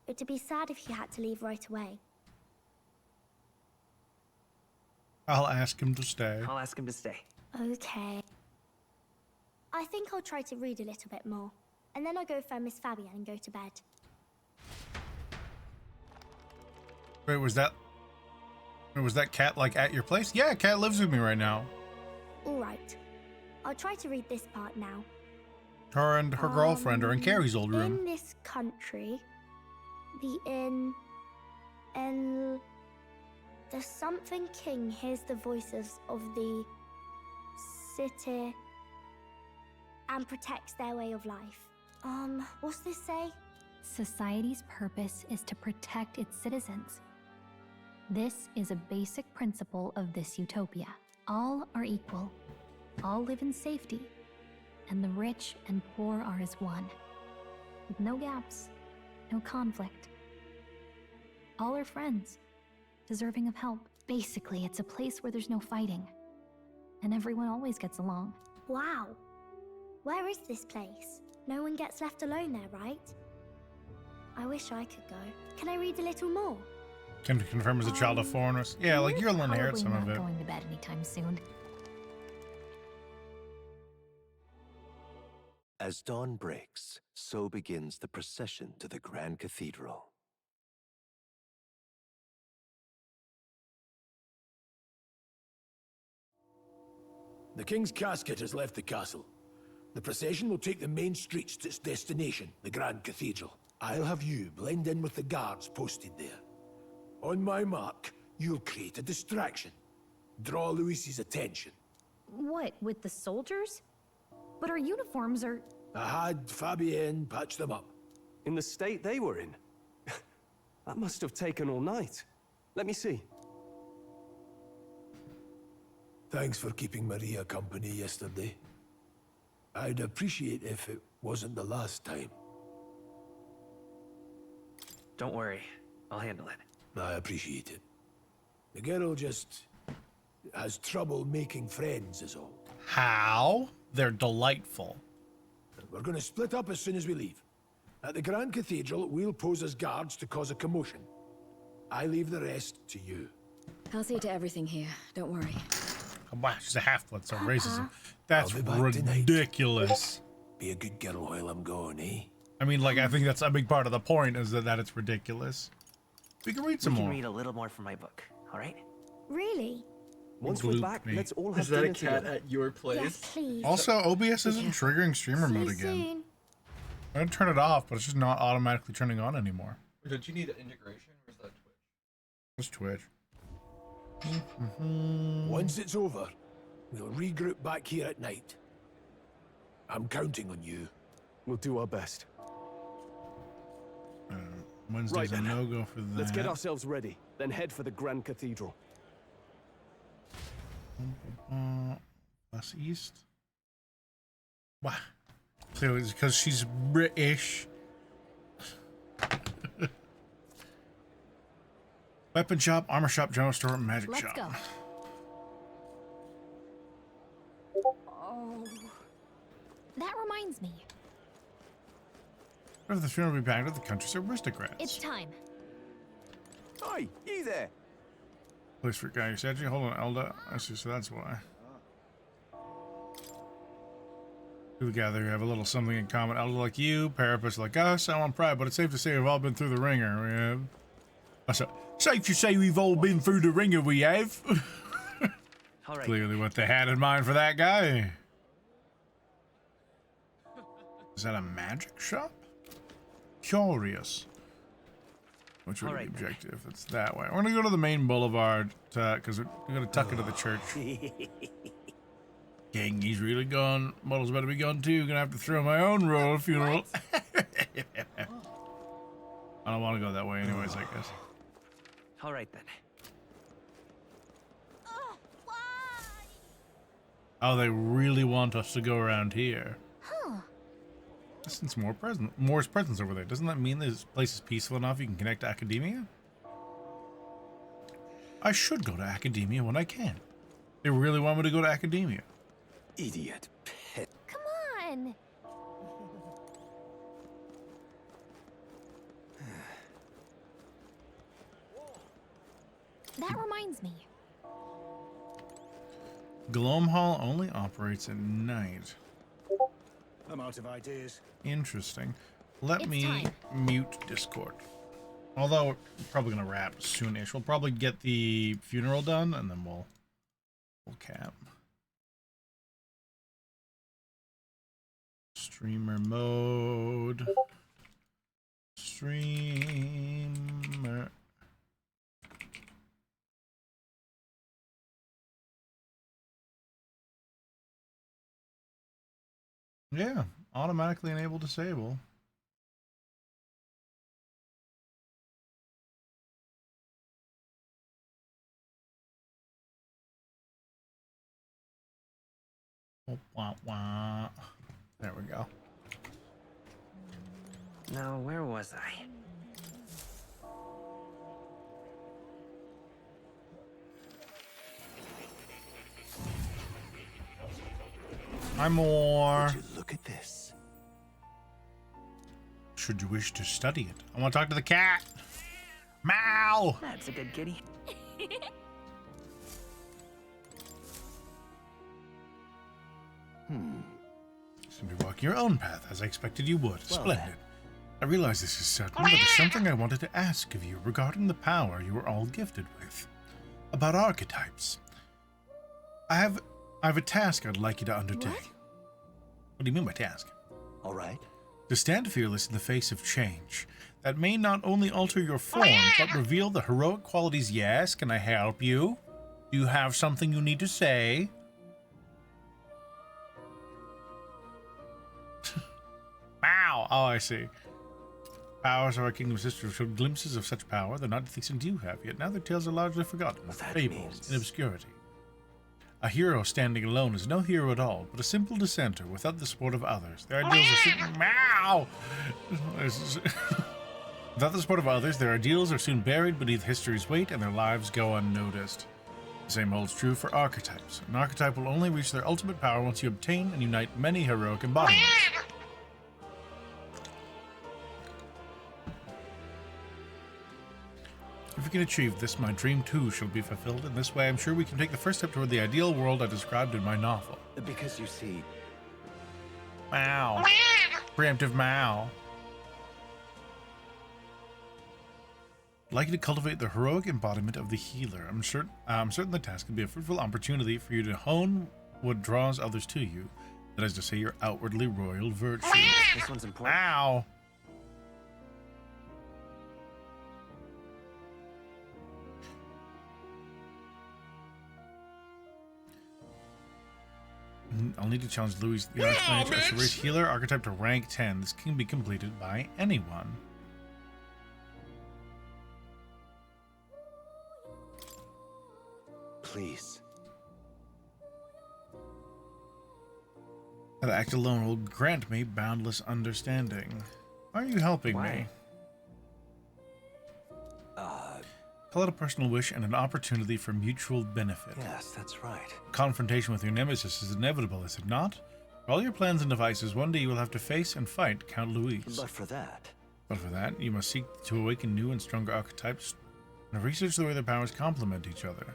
It'd be sad if he had to leave right away. I'll ask him to stay. I'll ask him to stay. Okay. I think I'll try to read a little bit more. And then I'll go find Miss Fabienne and go to bed. Wait, was that cat like at your place? Yeah, cat lives with me right now. Alright. I'll try to read this part now. Her and her girlfriend are in Carrie's old room. In this country, the something king hears the voices of the city and protects their way of life. What's this say? Society's purpose is to protect its citizens. This is a basic principle of this utopia. All are equal. All live in safety. And the rich and poor are as one. With no gaps, no conflict. All are friends, deserving of help. Basically, it's a place where there's no fighting. And everyone always gets along. Wow. Where is this place? No one gets left alone there, right? I wish I could go. Can I read a little more? Can confirm as a child of foreigners. Yeah, like you'll inherit Probably some not of it. going to bed anytime soon. As dawn breaks, so begins the procession to the Grand Cathedral. The King's casket has left the castle. The procession will take the main streets to its destination, the Grand Cathedral. I'll have you blend in with the guards posted there. On my mark, you'll create a distraction. Draw Luis's attention. What, with the soldiers? But our uniforms are... I had Fabienne patch them up. In the state they were in? That must have taken all night. Let me see. Thanks for keeping Maria company yesterday. I'd appreciate if it wasn't the last time. Don't worry. I'll handle it. I appreciate it. The girl just has trouble making friends is all. How? They're delightful. We're going to split up as soon as we leave. At the Grand Cathedral, we'll pose as guards to cause a commotion. I leave the rest to you. I'll see to everything here. Don't worry. Wow, she's a half-blood, so racism. That's I'll be back tonight. ridiculous. Be a good girl while I'm gone, eh? I mean, like, I think that's a big part of the point, is that it's ridiculous. We can read some We can more. read a little more from my book, all right? Really? Once we're back, let's all have Is that a dinner cat together. at your place? Yes, please. Also, OBS isn't triggering streamer See mode you again. soon. I'm gonna turn it off, but it's just not automatically turning on anymore. Don't you need an integration, or is that Twitch? It's Twitch. Once it's over, we'll regroup back here at night. I'm counting on you. We'll do our best. Wednesday's Right a then. no-go for that. Let's get ourselves ready, then head for the Grand Cathedral. West East. Wow. Clearly, it's because she's British. Weapon shop, armor shop, general store, magic Let's shop. go. Oh. That reminds me. After the funeral will be packed with the country's aristocrats. It's time. Hi, you there. Place for guy. Actually, hold on, Elda. I see, so that's why. We gather, have a little something in common. Elder like you, Parapus like us, I'm on pride, but it's safe to say we've all been through the ringer. We have. Safe to say we've all been through the ringer, we have. All right. Clearly what they had in mind for that guy. Is that a magic shop? Curious. Which would be the objective? It's that way. We're gonna go to the main boulevard because we're gonna tuck into the church. Gang, he's really gone. Model's about to be gone too. Gonna have to throw my own royal funeral. I don't want to go that way anyways, I guess. All right then. Oh, they really want us to go around here. Huh. Since Moore's presence over there. Doesn't that mean this place is peaceful enough you can connect to Academia? I should go to Academia when I can. They really want me to go to Academia. Idiot. Come on. That reminds me. Gloam Hall only operates at night. I'm out of ideas. Interesting. Let It's me time. mute Discord. Although we're probably gonna wrap soonish. We'll probably get the funeral done and then we'll cap. Streamer mode. Streamer. Yeah, automatically enable disable. Wah, wah. There we go. Now, where was I? I'm more. Would you look at this? Should you wish to study it, I want to talk to the cat. Meow. That's a good kitty. Seem to be walking your own path, as I expected you would. Well, Splendid. I realize this is sudden, but there's something I wanted to ask of you regarding the power you were all gifted with. About archetypes. I have a task I'd like you to undertake. What do you mean by task? All right. To stand fearless in the face of change. That may not only alter your form, but reveal the heroic qualities. Yes, can I help you? Do you have something you need to say? Wow! Oh, I see. Powers of our kingdom's history showed glimpses of such power that not the things you have, yet now their tales are largely forgotten, fables in obscurity. A hero standing alone is no hero at all, but a simple dissenter without the support of others. Their ideals are soon... Meow! Without the support of others, their ideals are soon buried beneath history's weight and their lives go unnoticed. The same holds true for archetypes. An archetype will only reach their ultimate power once you obtain and unite many heroic embodiments. If we can achieve this, my dream too shall be fulfilled. In this way, I'm sure we can take the first step toward the ideal world I described in my novel. Because you see... Meow. Preemptive meow. I'd like you to cultivate the heroic embodiment of the healer. I'm certain the task can be a fruitful opportunity for you to hone what draws others to you. That is to say, your outwardly royal virtue. This one's important. Meow. I'll need to challenge Louis the Archmage as a race healer archetype to rank 10. This can be completed by anyone. Please. That act alone will grant me boundless understanding. Why are you helping me? Call it a personal wish and an opportunity for mutual benefit. Yes, that's right. Confrontation with your nemesis is inevitable, is it not? For all your plans and devices, one day you will have to face and fight Count Louis. But for that... But for that, you must seek to awaken new and stronger archetypes and research the way their powers complement each other.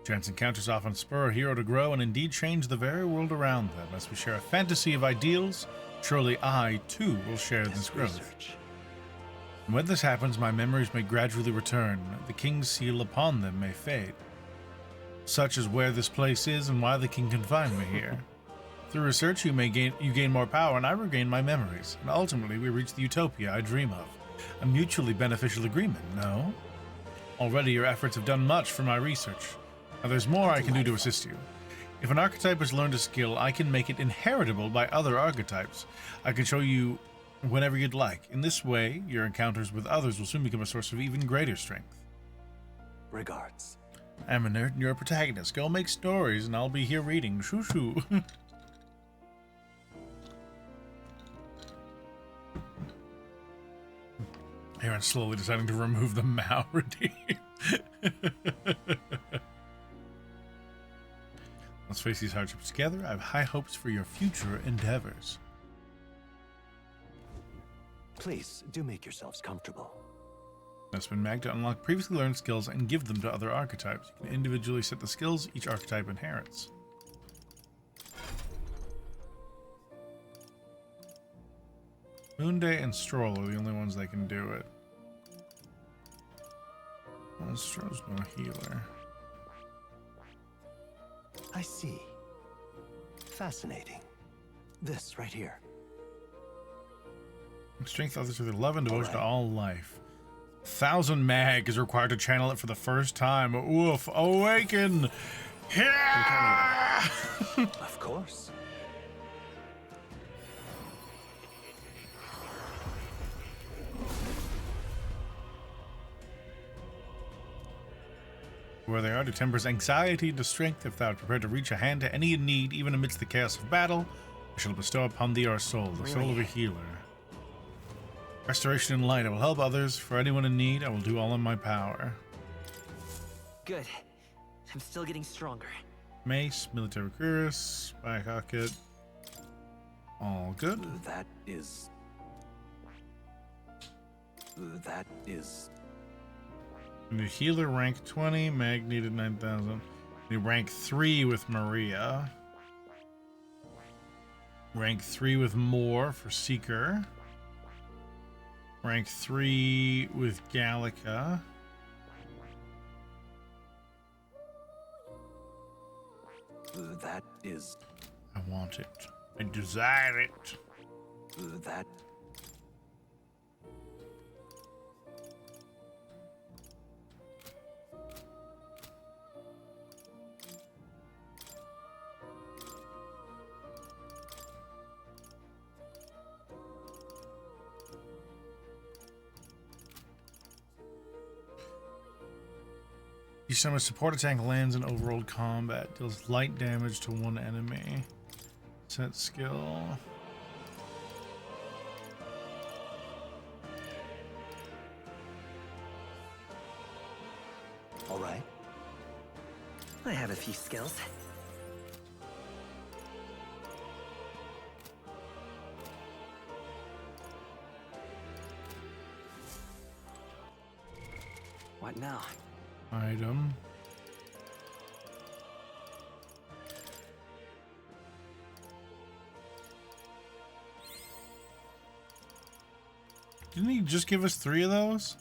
Chance encounters often spur a hero to grow and indeed change the very world around them. As we share a fantasy of ideals, surely I, too, will share this growth. And when this happens, my memories may gradually return. The king's seal upon them may fade. Such is where this place is and why the king confined me here. Through research, you gain more power, and I regain my memories. And ultimately, we reach the utopia I dream of. A mutually beneficial agreement, no? Already, your efforts have done much for my research. Now, there's more I can do to assist you. If an archetype has learned a skill, I can make it inheritable by other archetypes. I can show you whenever you'd like. In this way, your encounters with others will soon become a source of even greater strength. Regards. I'm a nerd and you're a protagonist. Go make stories and I'll be here reading. Shoo shoo. Aaron's slowly deciding to remove the Mao redeem. Let's face these hardships together. I have high hopes for your future endeavors. Please, do make yourselves comfortable. That's been Mag to unlock previously learned skills and give them to other archetypes. You can individually set the skills each archetype inherits. Moonday and Stroll are the only ones that can do it. Well, Stroll's no healer. I see. Fascinating. This right here. Strength others with 11, devotion to all life. 1,000 mag is required to channel it for the first time. Oof! Awaken! Of course. Where they are to tempers anxiety to strength. If thou art prepared to reach a hand to any in need, even amidst the chaos of battle, I shall bestow upon thee our soul, the soul of a healer. Restoration and light. I will help others. For anyone in need, I will do all in my power. Good. I'm still getting stronger. Mace, military cuirass, spy pocket. All good. That is. New healer rank 20. Mag needed 9,000. New rank 3 with Maria. Rank 3 with Moore for Seeker. Rank 3 with Gallica. That is. I want it. I desire it. That. Each time a support attack lands in overworld combat, deals light damage to one enemy. Set skill. All right. I have a few skills. What now? Item. Didn't he just give us 3 of those?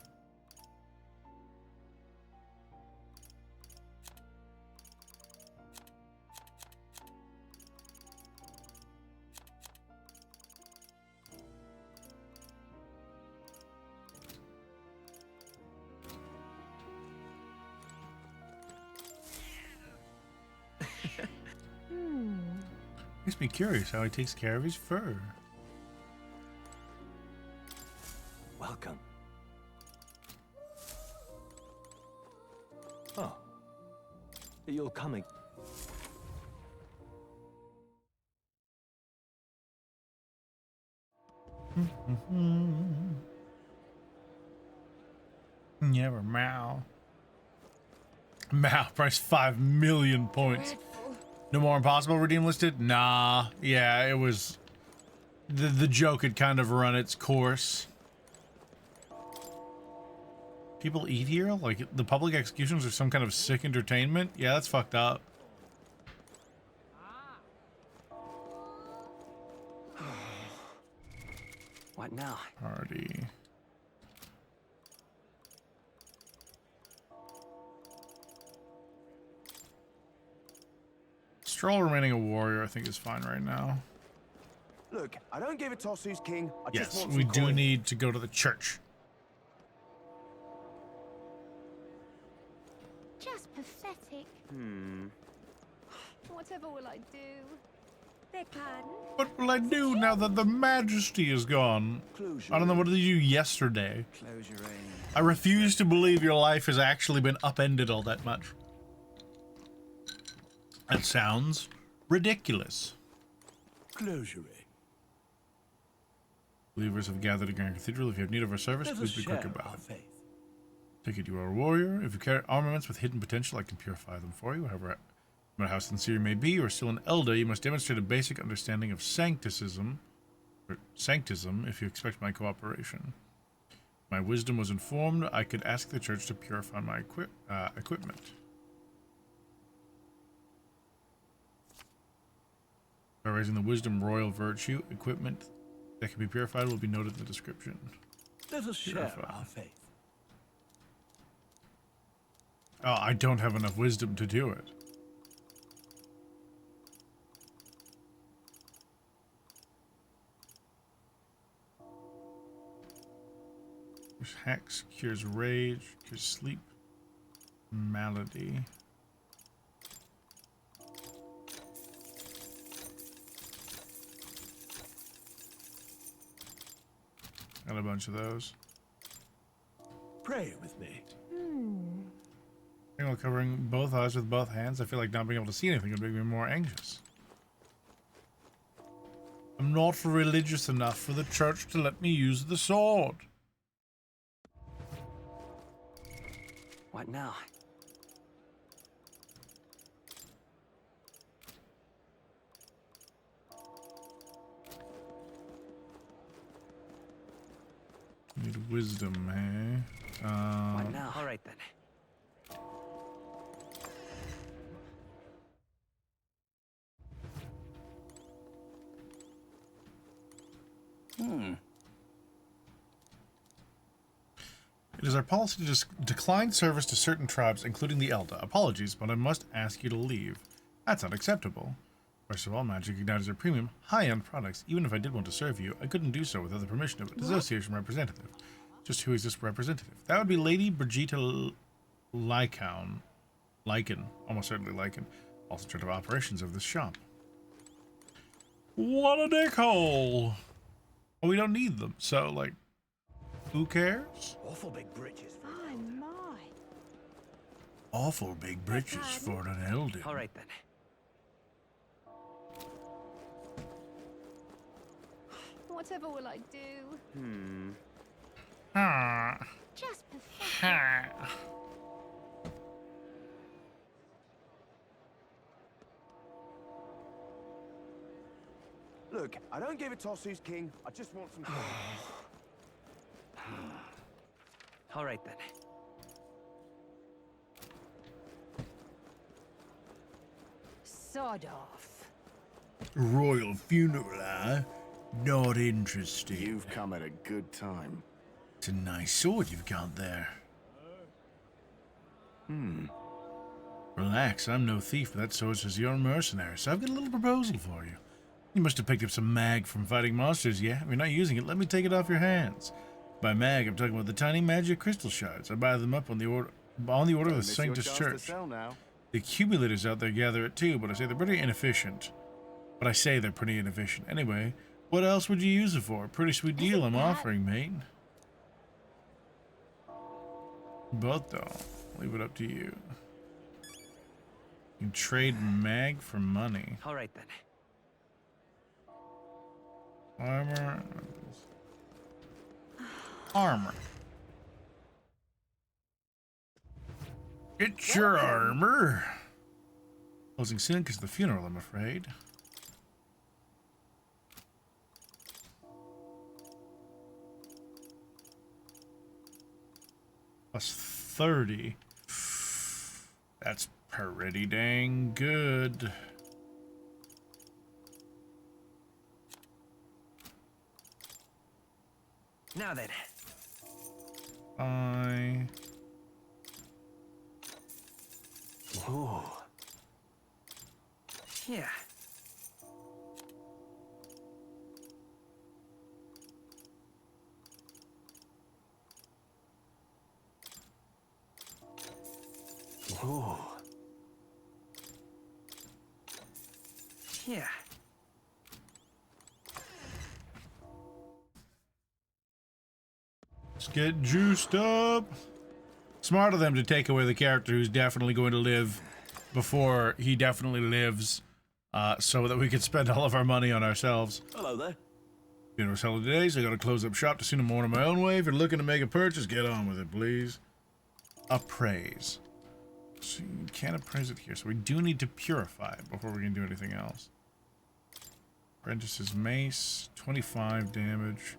Makes me curious how he takes care of his fur. Welcome. Oh. You'll come again. Never Mao. Mao price 5 million points. No more impossible redeem listed? Nah. Yeah, it was the joke had kind of run its course. People eat here? Like, the public executions are some kind of sick entertainment? Yeah, that's fucked up. What now? Party. Stroll remaining a warrior, I think, is fine right now. Look, I don't give a toss who's king. I just Yes, want we some do coin. need to go to the church. Just pathetic. Whatever will I do? Beg pardon? What will I do now that the majesty is gone? I don't know, what did you do yesterday? Close your eyes. I refuse to believe your life has actually been upended all that much. That sounds ridiculous. Close your eye. Believers have gathered at Grand Cathedral. If you have need of our service, Let please us be quick share about our it. faith. Take it you are a warrior. If you carry armaments with hidden potential, I can purify them for you. However, no matter how sincere you may be, you are still an elder. You must demonstrate a basic understanding of sancticism, or sanctism, if you expect my cooperation. My wisdom was informed. I could ask the church to purify my equipment. By raising the wisdom royal virtue, equipment that can be purified will be noted in the description. Let us share Purify. our faith. Oh, I don't have enough wisdom to do it. There's Hex, cures rage, cures sleep, malady. Got a bunch of those. Pray with me. While covering both eyes with both hands, I feel like not being able to see anything would make me more anxious. I'm not religious enough for the church to let me use the sword. What now? Need wisdom, eh? What now? All right then. It is our policy to decline service to certain tribes, including the Elda. Apologies, but I must ask you to leave. That's unacceptable. First of all, Magic Ignite is a premium, high-end products. Even if I did want to serve you, I couldn't do so without the permission of an association representative. Just who is this representative? That would be Lady Brigitta Lycan, almost certainly Lycan, also in charge of operations of this shop. What a dickhole! Well, we don't need them, so, like, who cares? Awful big bridges. My, my. Awful big britches for an elder. All right then. Whatever will I do? Ah. Just pathetic. Look, I don't give a toss who's king. I just want some coin. All right then. Sod off. Royal funeral, eh? Not interested. You've come at a good time. It's a nice sword you've got there. Relax, I'm no thief, but that sword says you're a mercenary, so I've got a little proposal for you. You must have picked up some mag from fighting monsters, yeah? If you're not using it, let me take it off your hands. By mag, I'm talking about the tiny magic crystal shards. I buy them up on the order of the Sanctus Church. The accumulators out there gather it too, but I say they're pretty inefficient. Anyway, what else would you use it for? Pretty sweet deal I'm offering, mate. Both though. Leave it up to you. You can trade mag for money. All right then. Armor. Armor. It's your armor. Closing soon because of the funeral, I'm afraid. Plus 30. That's pretty dang good. Now then. Ooh. Yeah. Ooh. Yeah. Let's get juiced up. Smart of them to take away the character who's definitely going to live before he definitely lives, so that we could spend all of our money on ourselves. Hello there. Funeral selling today, so I gotta close up shop to see them more on my own way. If you're looking to make a purchase, get on with it, please. Appraise. So you can't appraise it here, so we do need to purify it before we can do anything else. Apprentice's mace, 25 damage.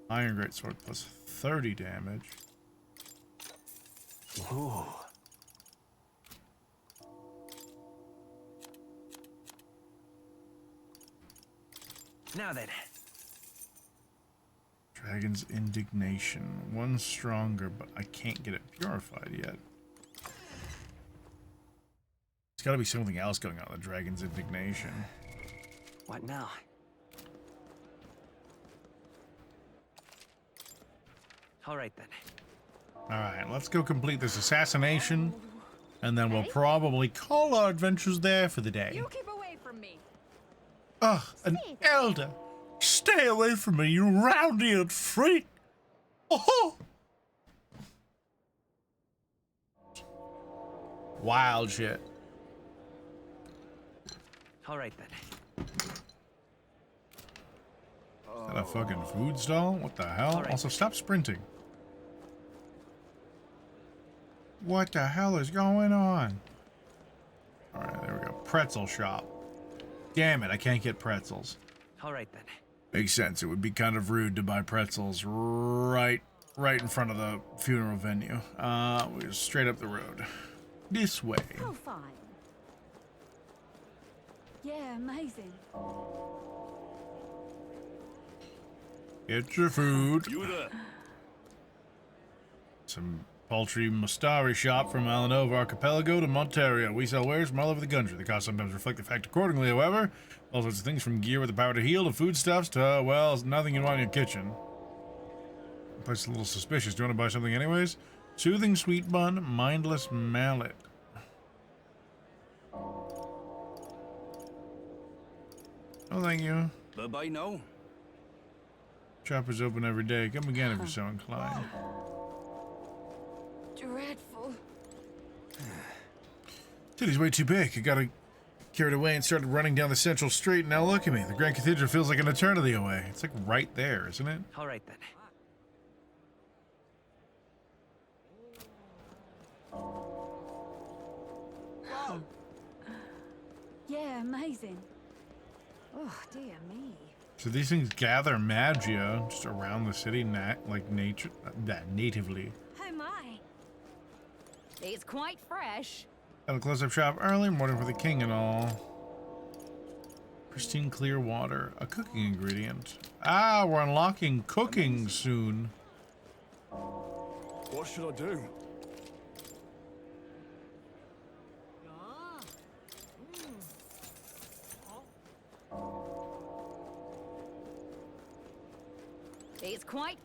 Iron greatsword plus 30 damage. Ooh. Now then. Dragon's indignation. One stronger, but I can't get it purified yet. There's got to be something else going on with the dragon's indignation. What now? All right then. All right, let's go complete this assassination, and then we'll probably call our adventures there for the day. You keep away from me. Ugh, an elder! Stay away from me, you round-eared freak! Oh! Wild shit. All right then. Is that a fucking food stall? What the hell? Right. Also, stop sprinting. What the hell is going on? Alright, there we go. Pretzel shop. Damn it, I can't get pretzels. All right then. Makes sense. It would be kind of rude to buy pretzels right in front of the funeral venue. We're straight up the road. This way. Oh, fine. Yeah, amazing. Get your food. You there? Some paltry Mustari shop from Alanova Archipelago to Monterio. We sell wares from all over the country. The costs sometimes reflect the fact accordingly, however. All sorts of things from gear with the power to heal to foodstuffs to, well, nothing you want in your kitchen. The place is a little suspicious. Do you want to buy something anyways? Soothing sweet bun, mindless mallet. Oh, thank you. Bye-bye now. Shop is open every day. Come again if you're so inclined. Dreadful. City's way too big. I got carried away and started running down the central street, and now look at me. The Grand Cathedral feels like an eternity away. It's like right there, isn't it? All right then. Yeah, amazing. Oh, dear me. So these things gather magia just around the city, natively. Oh my. It's quite fresh. Got a close-up shop early, morning for the king and all. Pristine clear water, a cooking ingredient. Ah, we're unlocking cooking soon. What should I do? It's quite...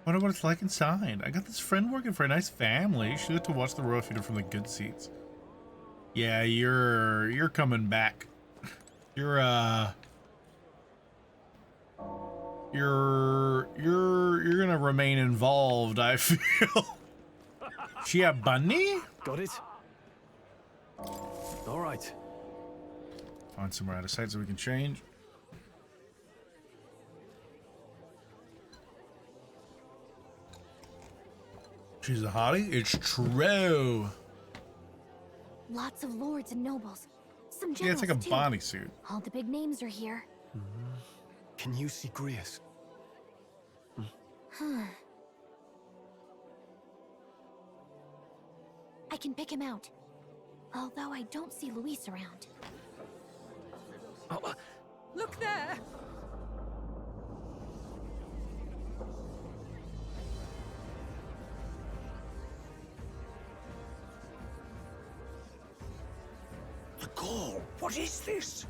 Wonder what it's like inside. I got this friend working for a nice family. She liked to watch the royal funeral from the good seats. Yeah, you're coming back. You're gonna remain involved, I feel. She a bunny? Got it? All right. Find somewhere out of sight so we can change. She's a hottie? It's true. Lots of lords and nobles. Some Yeah, generals, it's like a too. Bonnie suit. All the big names are here. Can you see Grius? I can pick him out. Although I don't see Luis around. Look there! The Gaul, what is this?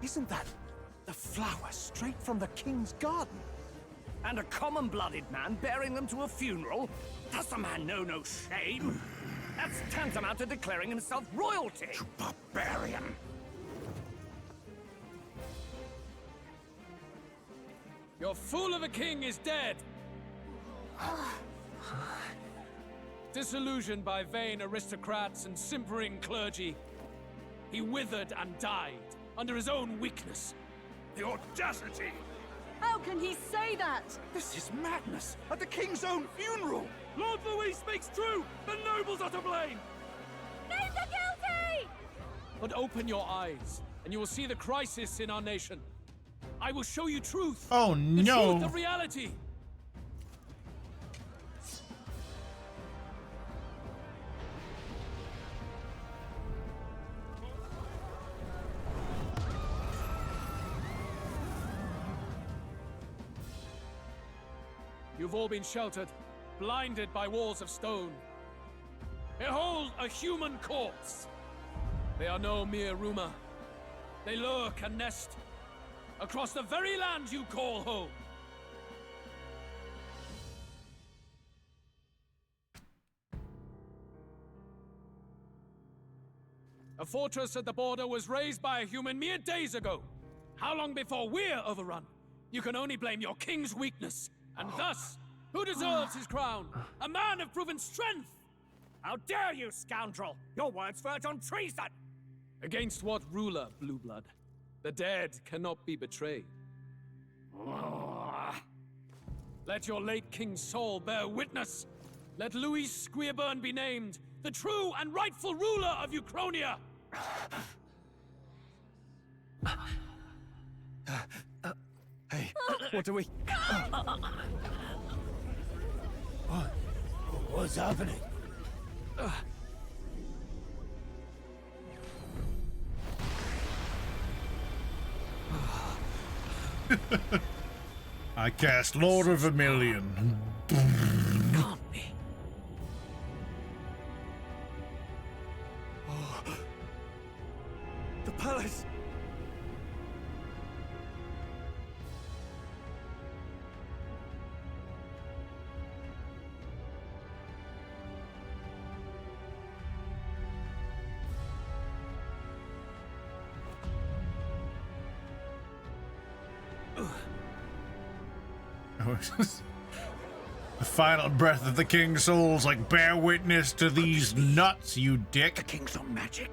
Isn't that the flower straight from the king's garden? And a common-blooded man bearing them to a funeral? Does the man know no shame? That's tantamount to declaring himself royalty! You barbarian! Your fool of a king is dead! Disillusioned by vain aristocrats and simpering clergy, he withered and died under his own weakness. The audacity! How can he say that? This is madness! At the king's own funeral! Lord Louis speaks true! The nobles are to blame! Name the guilty! But open your eyes, and you will see the crisis in our nation. I will show you truth. Oh, the no. truth of reality. You've all been sheltered, blinded by walls of stone. Behold a human corpse! They are no mere rumor. They lurk and nest across the very land you call home. A fortress at the border was raised by a human mere days ago. How long before we're overrun? You can only blame your king's weakness. And thus, who deserves his crown? A man of proven strength! How dare you, scoundrel! Your words verge on treason! Against what ruler, Blueblood? The dead cannot be betrayed. Let your late king's soul bear witness. Let Louis Squeerburn be named the true and rightful ruler of Uchronia. Hey, what do we... What's happening? I cast Lord of Vermilion. Can't be. The palace! The final breath of the king's soul's like, bear witness to these nuts, you dick. The king's on magic.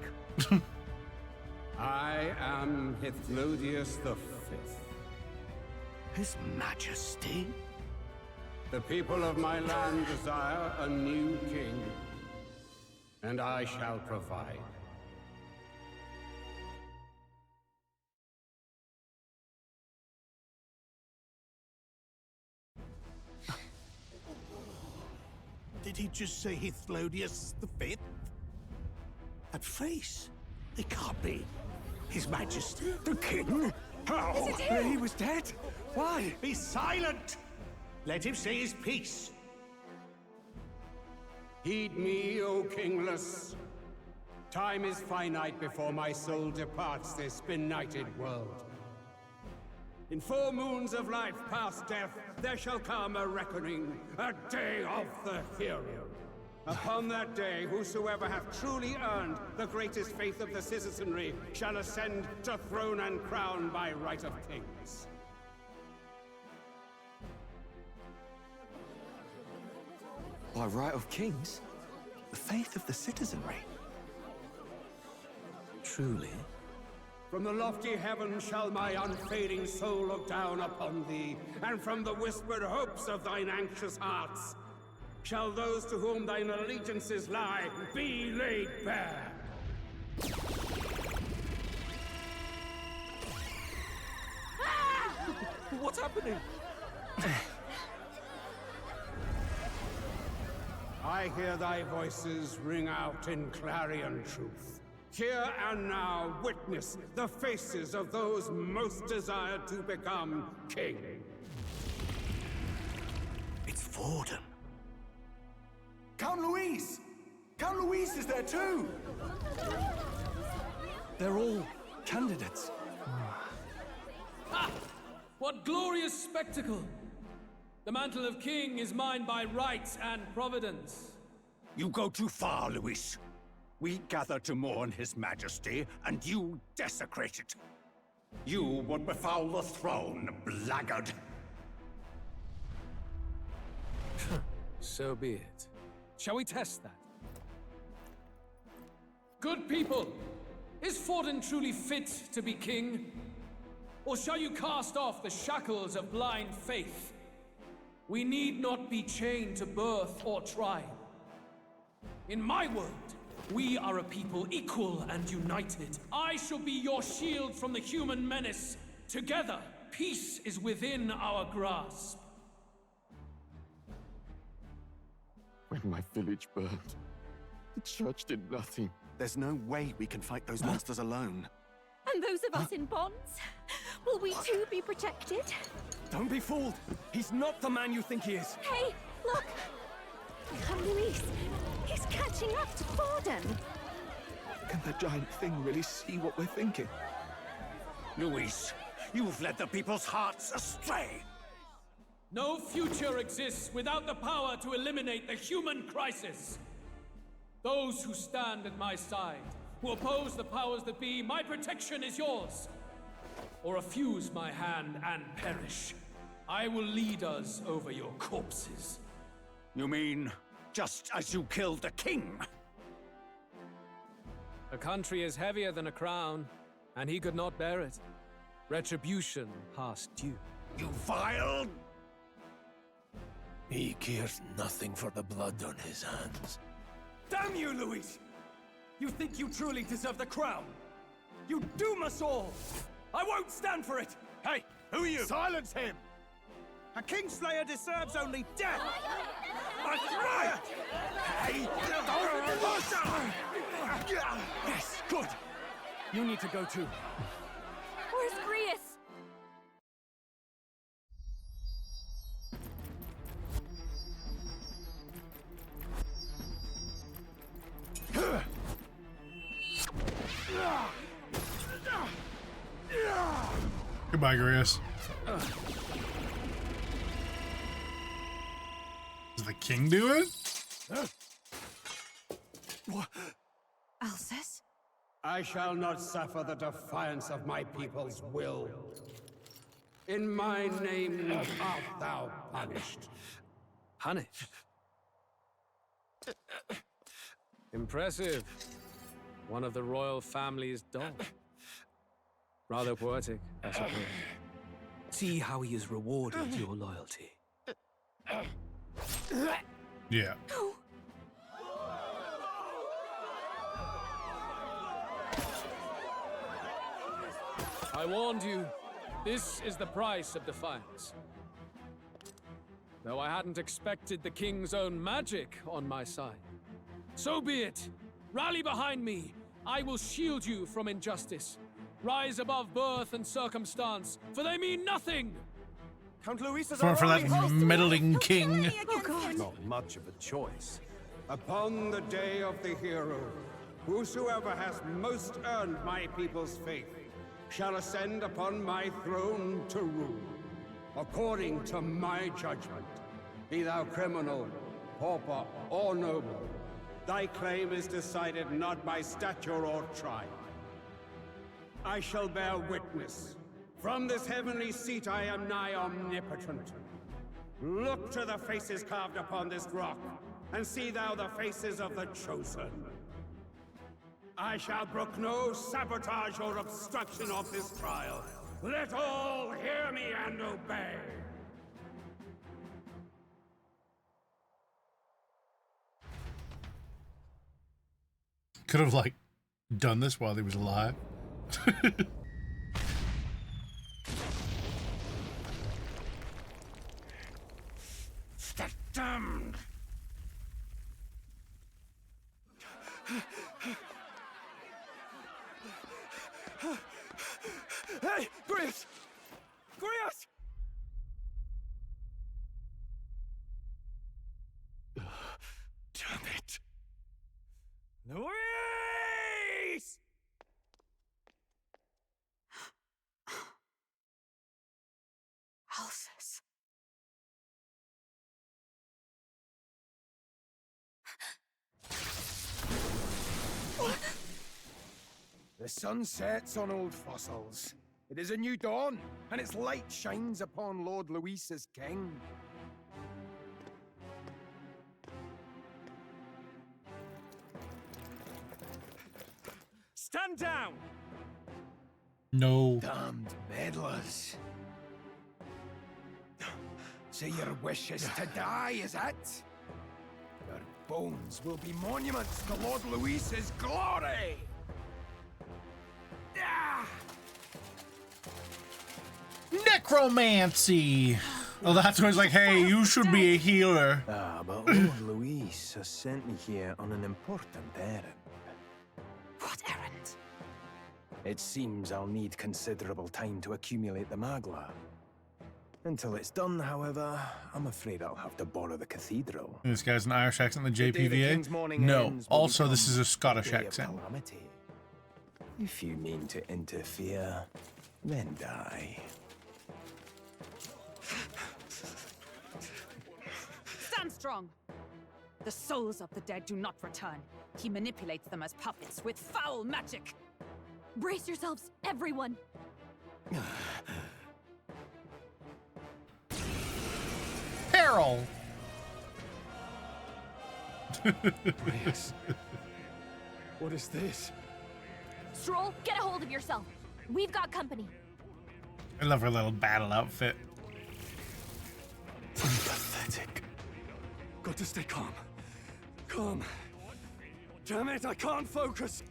I am Hithlodius the Fifth. His Majesty? The people of my land desire a new king, and I shall provide. Did he just say Hithlodius the Fifth? That face? It can't be. His Majesty, the King? How? Is it him? He was dead? Why? Be silent! Let him say his piece. Heed me, O kingless. Time is finite before my soul departs this benighted world. In 4 moons of life past death, there shall come a reckoning, a day of the hero. Upon that day, whosoever hath truly earned the greatest faith of the citizenry shall ascend to throne and crown by right of kings. By right of kings? The faith of the citizenry? Truly? From the lofty heaven shall my unfading soul look down upon thee, and from the whispered hopes of thine anxious hearts, shall those to whom thine allegiances lie be laid bare. What's happening? I hear thy voices ring out in clarion truth. Here and now witness the faces of those most desired to become king. It's Forden. Count Louise! Count Louise is there too! They're all candidates. Ha! What glorious spectacle! The mantle of king is mine by right and providence. You go too far, Luis. We gather to mourn his majesty, and you desecrate it. You would befoul the throne, blackguard. So be it. Shall we test that? Good people, is Forden truly fit to be king? Or shall you cast off the shackles of blind faith? We need not be chained to birth or trial. In my world, we are a people equal and united. I shall be your shield from the human menace. Together, peace is within our grasp. When my village burned, the church did nothing. There's no way we can fight those monsters alone. And those of us in bonds? Will we too be protected? Don't be fooled. He's not the man you think he is. Hey, look! Come, Luis. He's catching up to Forden. Can the giant thing really see what we're thinking? Luis, you've led the people's hearts astray. No future exists without the power to eliminate the human crisis. Those who stand at my side, who oppose the powers that be, my protection is yours. Or refuse my hand and perish. I will lead us over your corpses. You mean, just as you killed the king? A country is heavier than a crown, and he could not bear it. Retribution past due. You vile... He cares nothing for the blood on his hands. Damn you, Luis! You think you truly deserve the crown? You doom us all! I won't stand for it! Hey, who are you? Silence him! A Kingslayer deserves only death! That's right! Hey! Yes, good! You need to go too. Where's Grius? Goodbye, Grius. Does the king do it? Alcest? I shall not suffer the defiance of my people's will. In my name art thou punished. Punished? Impressive. One of the royal family's dog. Rather poetic, I suppose. See how he has rewarded your loyalty. Yeah. I warned you. This is the price of defiance. Though I hadn't expected the king's own magic on my side. So be it. Rally behind me. I will shield you from injustice. Rise above birth and circumstance, for they mean nothing! Count Luis is For that meddling king. Oh, God. Not much of a choice. Upon the day of the hero, whosoever has most earned my people's faith shall ascend upon my throne to rule, according to my judgment. Be thou criminal, pauper, or noble, thy claim is decided not by stature or tribe. I shall bear witness. From this heavenly seat I am nigh omnipotent. Look to the faces carved upon this rock, and see thou the faces of the chosen. I shall brook no sabotage or obstruction of this trial. Let all hear me and obey. Could have, like, done this while he was alive. The damned! Hey, Grius! Grius! Damn it! Luis! Alphys. The sun sets on old fossils. It is a new dawn, and its light shines upon Lord Luis as king. Stand down! No. Damned meddlers. So your wish is to die, is it? Your bones will be monuments to Lord Luis's glory! Necromancy! Well, that's when it's like, hey, you should be a healer. Ah, but Lord Luis has sent me here on an important errand. What errand? It seems I'll need considerable time to accumulate the Magla. Until it's done, however, I'm afraid I'll have to borrow the cathedral. This guy's an Irish accent in the The day the king's JPVA? morning No. ends will Also, this become is a Scottish a day of accent. calamity. If you mean to interfere, then die. Stand strong! The souls of the dead do not return. He manipulates them as puppets with foul magic. Brace yourselves, everyone! Peril! Yes. What is this? Stroll, get a hold of yourself. We've got company. I love her little battle outfit. Pathetic. Got to stay calm. Calm. Damn it, I can't focus.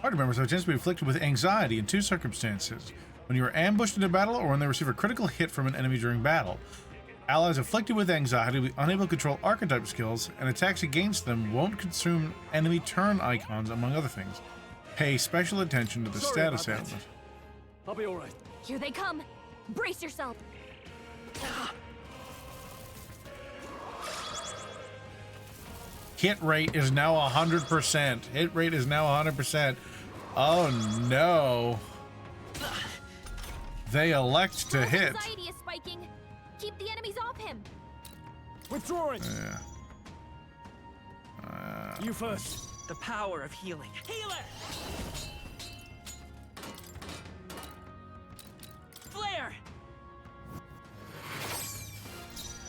Party members have a chance to be afflicted with anxiety in two circumstances: when you are ambushed in a battle or when they receive a critical hit from an enemy during battle. Allies afflicted with anxiety will be unable to control archetype skills, and attacks against them won't consume enemy turn icons, among other things. Pay special attention to the Sorry status about that. ailment. I'll be alright. Here they come. Brace yourself. Hit rate is now 100%. Hit rate is now 100%. Oh no. They elect to hit. Anxiety is spiking. Keep the enemies off him. Withdrawing. Yeah. You first. The power of healing. Healer! Flare!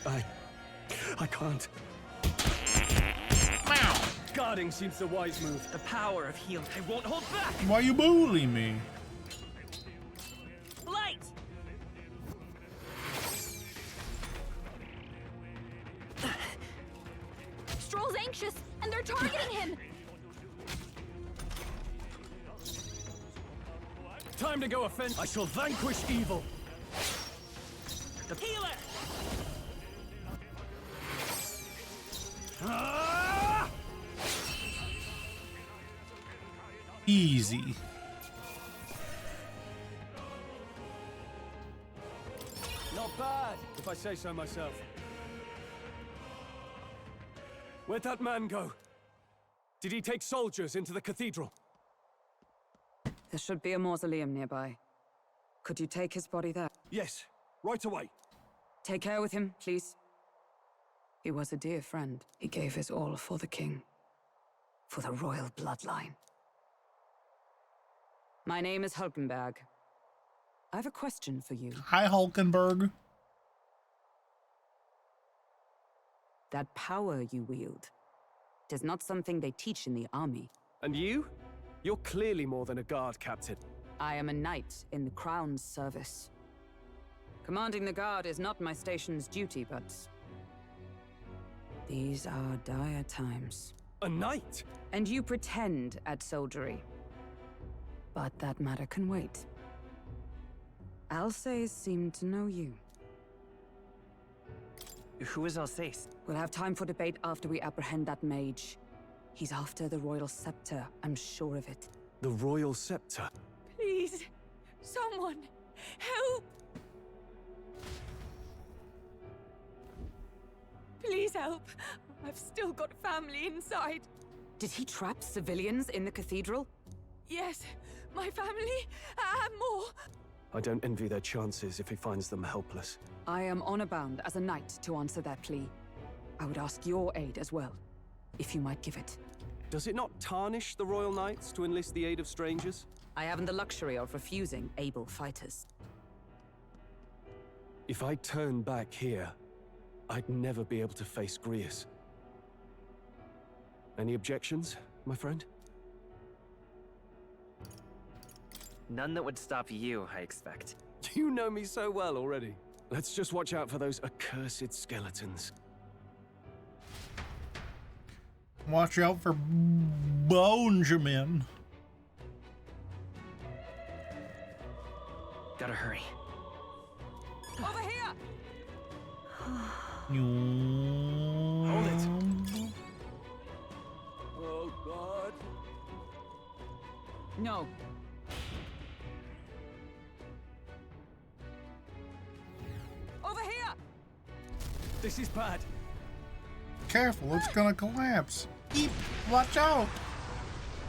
I can't. Guarding seems the wise move. The power of healing. I won't hold back! Why you bullying me? Light! Stroll's anxious, and they're targeting him. Time to go offense. I shall vanquish evil. The healer! Ah! Easy. Not bad, if I say so myself. Where'd that man go? Did he take soldiers into the cathedral? There should be a mausoleum nearby. Could you take his body there? Yes, right away. Take care with him, please. He was a dear friend. He gave his all for the king. For the royal bloodline. My name is Hulkenberg. I have a question for you. Hi, Hulkenberg. That power you wield, it is not something they teach in the army. And you? You're clearly more than a guard captain. I am a knight in the Crown's service. Commanding the guard is not my station's duty, but these are dire times. A knight? And you pretend at soldiery. But that matter can wait. Alsace seemed to know you. Who is Alsace? We'll have time for debate after we apprehend that mage. He's after the royal scepter, I'm sure of it. The royal scepter? Please, someone, help! Please help. I've still got family inside. Did he trap civilians in the cathedral? Yes, my family, and more. I don't envy their chances if he finds them helpless. I am honor bound as a knight to answer that plea. I would ask your aid as well, if you might give it. Does it not tarnish the Royal Knights to enlist the aid of strangers? I haven't the luxury of refusing able fighters. If I turn back here, I'd never be able to face Grius. Any objections, my friend? None that would stop you, I expect. You know me so well already. Let's just watch out for those accursed skeletons. Watch out for Benjamin. Gotta hurry. Over here! Hold it. Oh, God. No. Over here! This is bad. Careful, it's gonna collapse. Eep, watch out.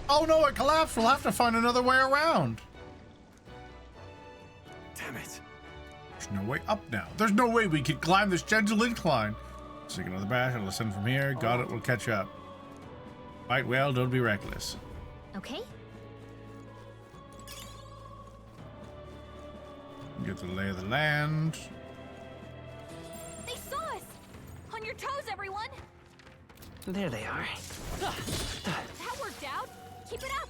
Oh no, it collapsed. We'll have to find another way around. Damn it. There's no way up now. There's no way we could climb this gentle incline. Take another bash. I'll listen from here. Got it. We'll catch up. Fight well. Don't be reckless. Okay. Get the lay of the land. They saw us! On your toes, everyone! There they are. That worked out! Keep it up!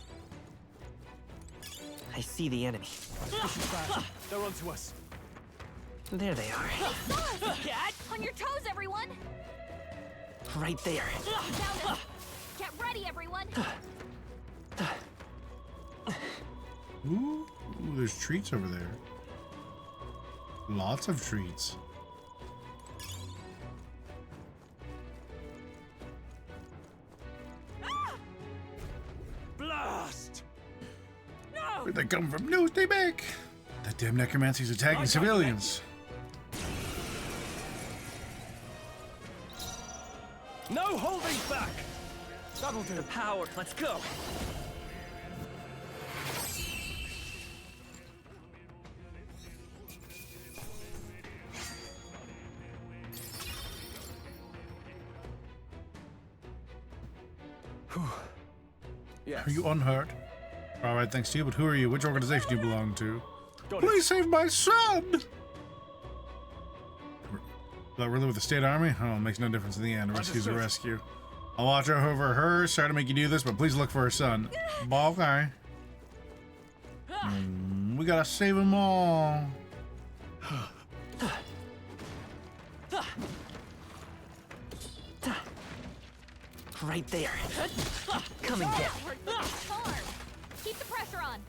I see the enemy. This is bad. They're onto us. There they are. They saw us! Cat! On your toes, everyone! Right there. Found us! Get ready, everyone! Ooh, there's treats over there. Lots of treats. Blast! No! Where'd they come from? No, stay back! That damn necromancy's attacking civilians. No holding back! That'll do. The power. Let's go. Yes. Are you unhurt? All right, thanks to you, but who are you? Which organization do you belong to? Got Please save my son! That really with the state army? Oh, it makes no difference in the end. A rescue's a rescue. I'll watch over her. Sorry to make you do this, but please look for her son. Okay. We gotta save them all. Right there. Come and get. Keep the pressure on.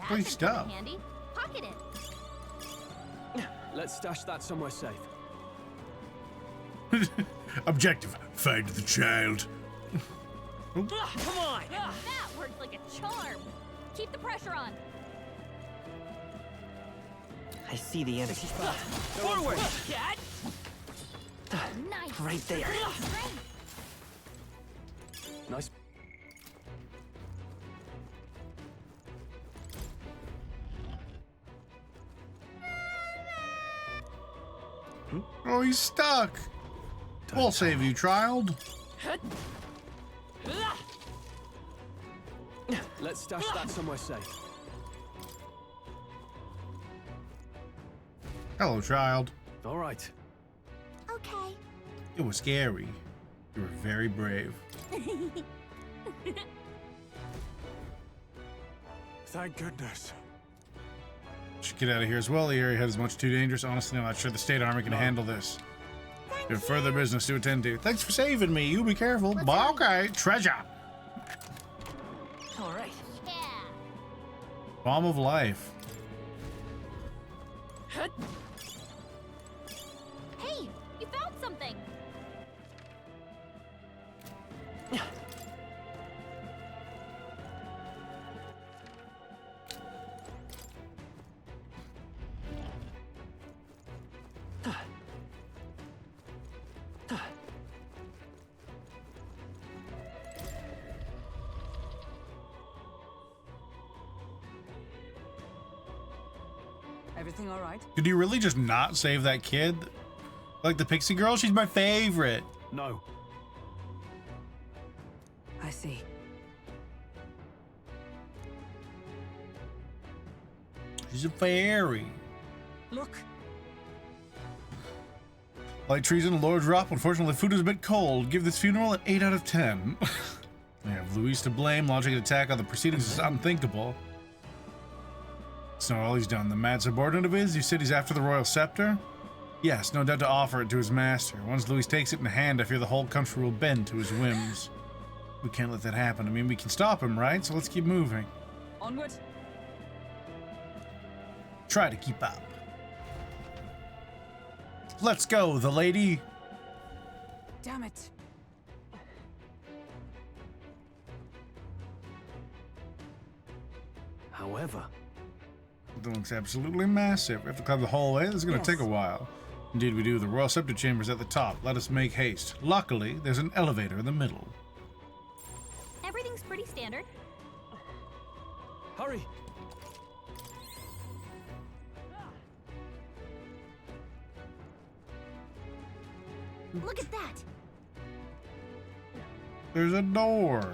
Please stop. Handy. Pocket it. Let's stash that somewhere safe. Objective: find the child. Come on. That worked like a charm. Keep the pressure on. I see the enemy. Forward! Cat. Nice. Right there. Nice. Oh, he's stuck. We'll save you, child. Let's stash that somewhere safe. Hello, child. All right. Okay. It was scary. You were very brave. Thank goodness. Should get out of here as well. The area is much too dangerous. Honestly, I'm not sure the state army can handle this. You have further business to attend to. Thanks for saving me. You be careful. Okay, treasure. All right. Yeah. Bomb of life. Hey, you found something. Everything all right? Did you really just not save that kid? Like the pixie girl? She's my favorite. No. I see. She's a fairy. Look. Like treason, a lower drop. Unfortunately, food is a bit cold. Give this funeral an 8 out of 10. We have Luis to blame. Launching an attack on the proceedings is unthinkable. It's not all he's done. The mad subordinate of his, you said he's after the royal scepter? Yes, no doubt to offer it to his master. Once Luis takes it in hand, I fear the whole country will bend to his whims. We can't let that happen. I mean, we can stop him, right? So let's keep moving. Onward. Try to keep up. Let's go, the lady. Damn it. However, It looks absolutely massive. We have to climb the whole way. This is going to take a while. Indeed we do. The royal scepter chamber is at the top. Let us make haste. Luckily, there's an elevator in the middle. Everything's pretty standard. hurry. Look at that. There's a door.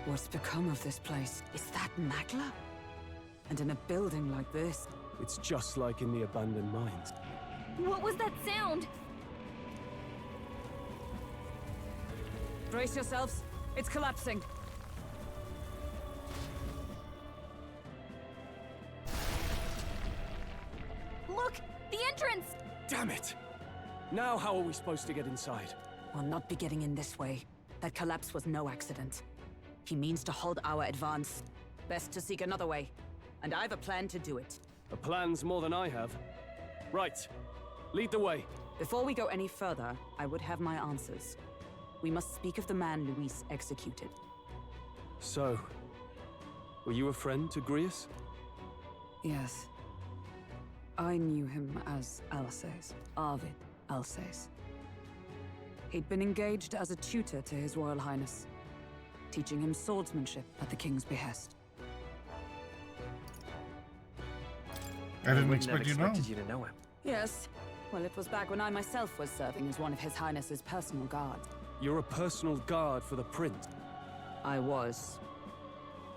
What's become of this place? Is that Magla? And in a building like this? It's just like in the abandoned mines. What was that sound? Brace yourselves. It's collapsing. Look! The entrance! Damn it! Now how are we supposed to get inside? We'll not be getting in this way. That collapse was no accident. He means to hold our advance. Best to seek another way. And I've a plan to do it. A plan's more than I have. Right. Lead the way. Before we go any further, I would have my answers. We must speak of the man Luis executed. So, were you a friend to Grius? Yes. I knew him as Alsace, Arvid Alsace. He'd been engaged as a tutor to His Royal Highness, teaching him swordsmanship at the King's behest. I didn't expect you to know. expected you to know him. Yes. Well, it was back when I myself was serving as one of His Highness's personal guards. You're a personal guard for the Prince. I was.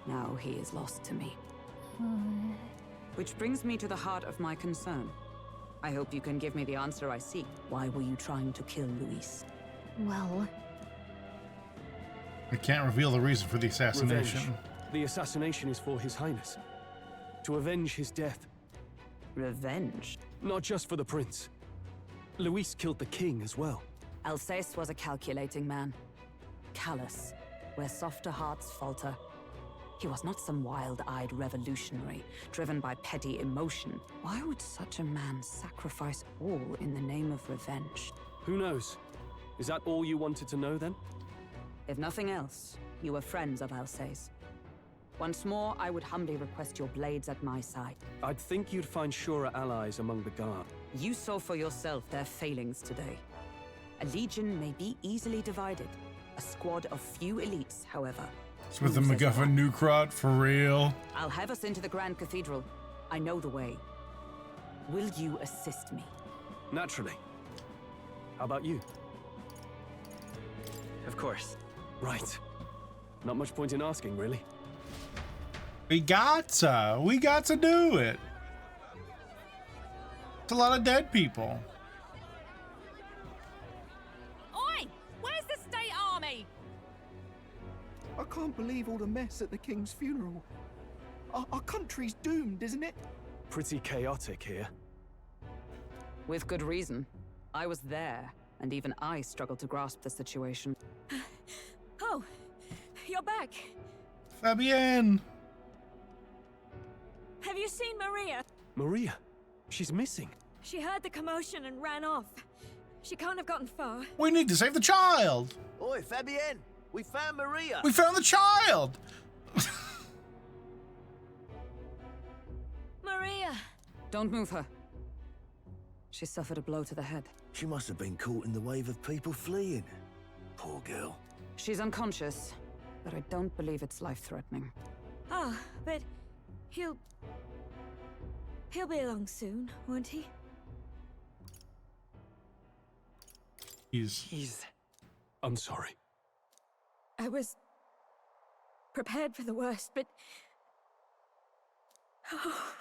Now he is lost to me. Which brings me to the heart of my concern. I hope you can give me the answer I seek. Why were you trying to kill Luis? Well, I can't reveal the reason for the assassination. Revenge. The assassination is for His Highness. To avenge his death. Revenge? Not just for the Prince. Luis killed the King as well. Alsace was a calculating man. Callous, where softer hearts falter. He was not some wild-eyed revolutionary, driven by petty emotion. Why would such a man sacrifice all in the name of revenge? Who knows? Is that all you wanted to know then? If nothing else, you were friends of Alsace. Once more, I would humbly request your blades at my side. I'd think you'd find surer allies among the Guard. You saw for yourself their failings today. A legion may be easily divided. A squad of few elites, however. It's with the moves as MacGuffin Newcrot, for real. I'll have us into the Grand Cathedral. I know the way. Will you assist me? Naturally. How about you? Of course. Right. Not much point in asking, really. We got to do it. It's a lot of dead people. Oi! Where's the state army? I can't believe all the mess at the King's funeral. Our country's doomed, isn't it? Pretty chaotic here. With good reason. I was there, and even I struggled to grasp the situation. Oh, you're back. Fabienne! Have you seen Maria? Maria? She's missing. She heard the commotion and ran off. She can't have gotten far. We need to save the child! Oi, Fabienne! We found Maria! We found the child! Maria! Don't move her. She suffered a blow to the head. She must have been caught in the wave of people fleeing. Poor girl. She's unconscious, but I don't believe it's life-threatening. Ah, but he'll be along soon, won't he? I'm sorry. I was prepared for the worst, but... Oh.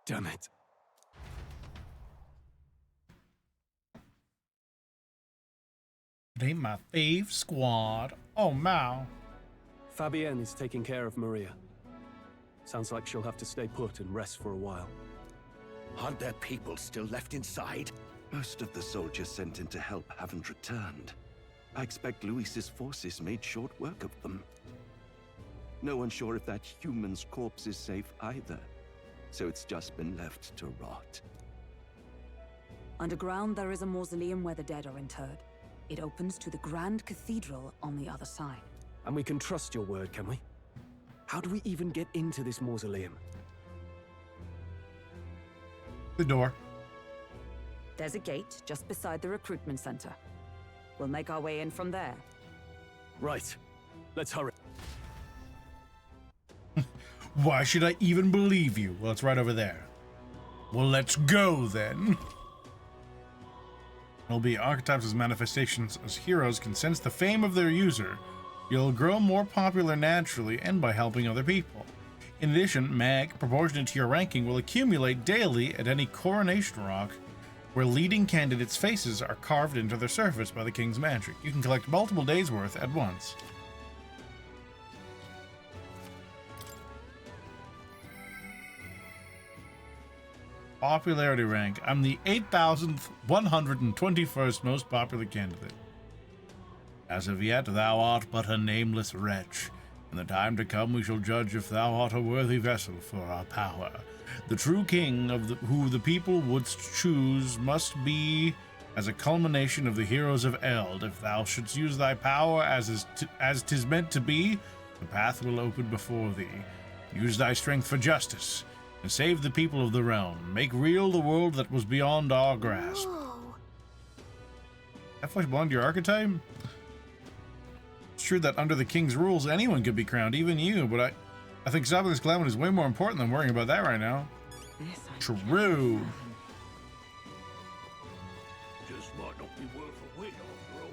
Damn it. It ain't my fave squad. Oh, Mao. Fabienne is taking care of Maria. Sounds like she'll have to stay put and rest for a while. Aren't there people still left inside? Most of the soldiers sent in to help haven't returned. I expect Luis's forces made short work of them. No one's sure if that human's corpse is safe either, so it's just been left to rot. Underground, there is a mausoleum where the dead are interred. It opens to the Grand Cathedral on the other side. And we can trust your word, can we? How do we even get into this mausoleum? The door. There's a gate just beside the recruitment center. We'll make our way in from there. Right. Let's hurry. Why should I even believe you? Well, it's right over there. Well, let's go then. It'll be archetypes as manifestations as heroes can sense the fame of their user. You'll grow more popular naturally and by helping other people. In addition, mag, proportionate to your ranking, will accumulate daily at any coronation rock where leading candidates' faces are carved into their surface by the king's magic. You can collect multiple days' worth at once. Popularity rank. I'm the 8,121st most popular candidate. As of yet, thou art but a nameless wretch. In the time to come, we shall judge if thou art a worthy vessel for our power. The true king of who the people wouldst choose must be as a culmination of the heroes of Eld. If thou shouldst use thy power as 'tis meant to be, the path will open before thee. Use thy strength for justice, and save the people of the realm. Make real the world that was beyond our grasp. Whoa. That flesh belong to your archetype? It's true that under the king's rules, anyone could be crowned, even you, but I think stopping this calamity is way more important than worrying about that right now. True. Just might not be worth a win, after all.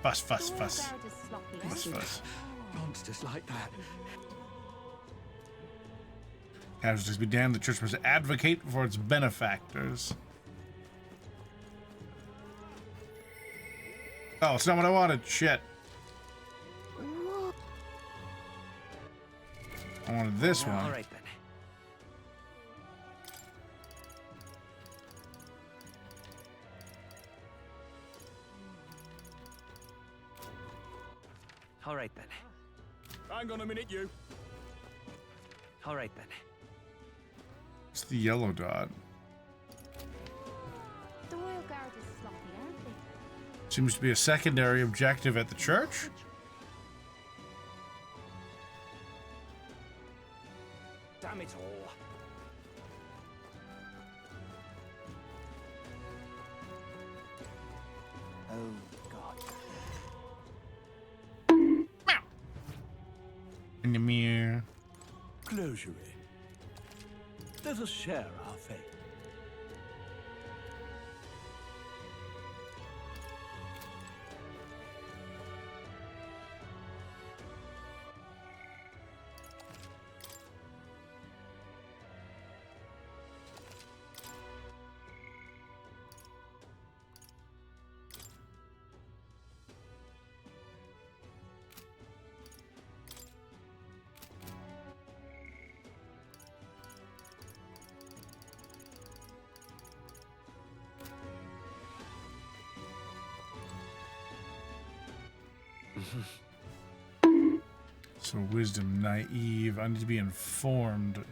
Fuss, fuss, fuss. Fuss, fuss. Monsters like that. Casualties be damned, the church must advocate for its benefactors. Oh, it's not what I wanted. Shit. I wanted this one. All right then. All right then. Hang on a minute, you. All right then. It's the yellow dot. The Royal Guard is sloppy, aren't they? Seems to be a secondary objective at the church. Damn it all. Oh, God. In the mirror. Closure. Let us share our fate. So wisdom, naive. I need to be informed.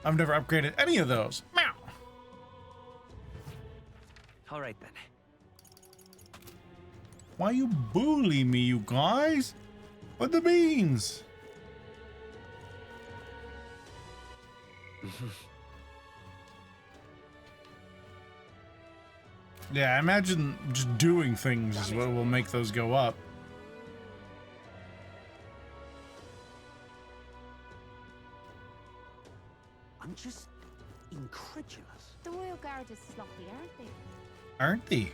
I've never upgraded any of those. Meow. All right then. Why you bully me, you guys? What the beans? Yeah, I imagine just doing things is what will make those go up. I'm just incredulous. The Royal Guard is sloppy, aren't they? Aren't they?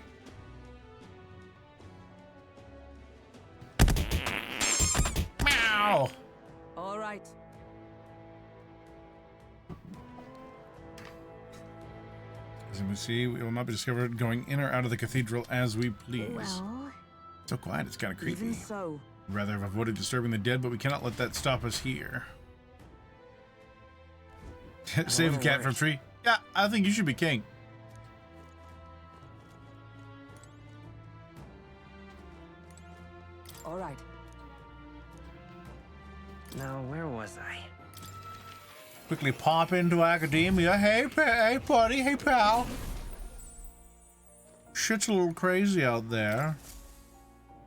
Meow! All right. As you can see, we will not be discovered going in or out of the cathedral as we please. Well, So quiet, it's kind of creepy. Even so, We'd rather have avoided disturbing the dead, but we cannot let that stop us here. Save the cat from tree. Yeah, I think you should be king. all right. Now, where was I? Quickly pop into academia. Hey, hey, buddy. Hey, pal. Shit's a little crazy out there.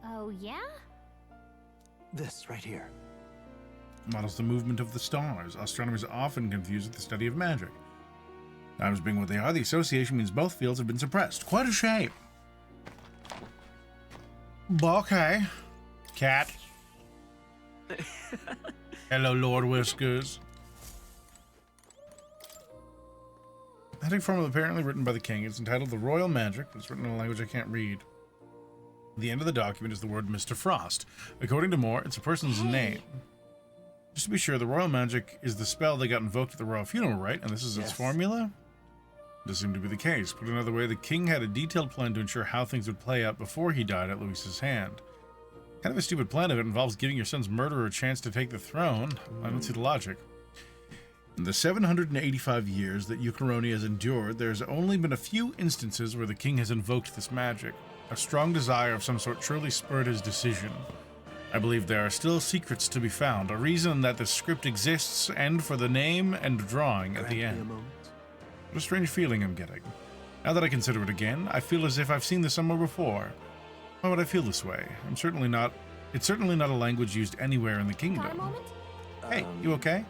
Oh, yeah? This right here. Models the movement of the stars. Astronomers are often confused with the study of magic. Times being what they are, the association means both fields have been suppressed. Quite a shame. Okay. Cat. Hello, Lord Whiskers. Heading formula apparently written by the king. It's entitled The Royal Magic, but it's written in a language I can't read. The end of the document is the word Mr. Frost. According to Moore, it's a person's name. Just to be sure, the Royal Magic is the spell that got invoked at the royal funeral, right? And this is its formula? Does seem to be the case. Put another way, the king had a detailed plan to ensure how things would play out before he died at Luis's hand. Kind of a stupid plan if it involves giving your son's murderer a chance to take the throne. I don't see the logic. In the 785 years that Eucharoni has endured, there's only been a few instances where the king has invoked this magic. A strong desire of some sort surely spurred his decision. I believe there are still secrets to be found, a reason that the script exists, and for the name and drawing at the end. What a strange feeling I'm getting. Now that I consider it again, I feel as if I've seen this somewhere before. Why would I feel this way? It's certainly not a language used anywhere in the kingdom. Hey, you okay?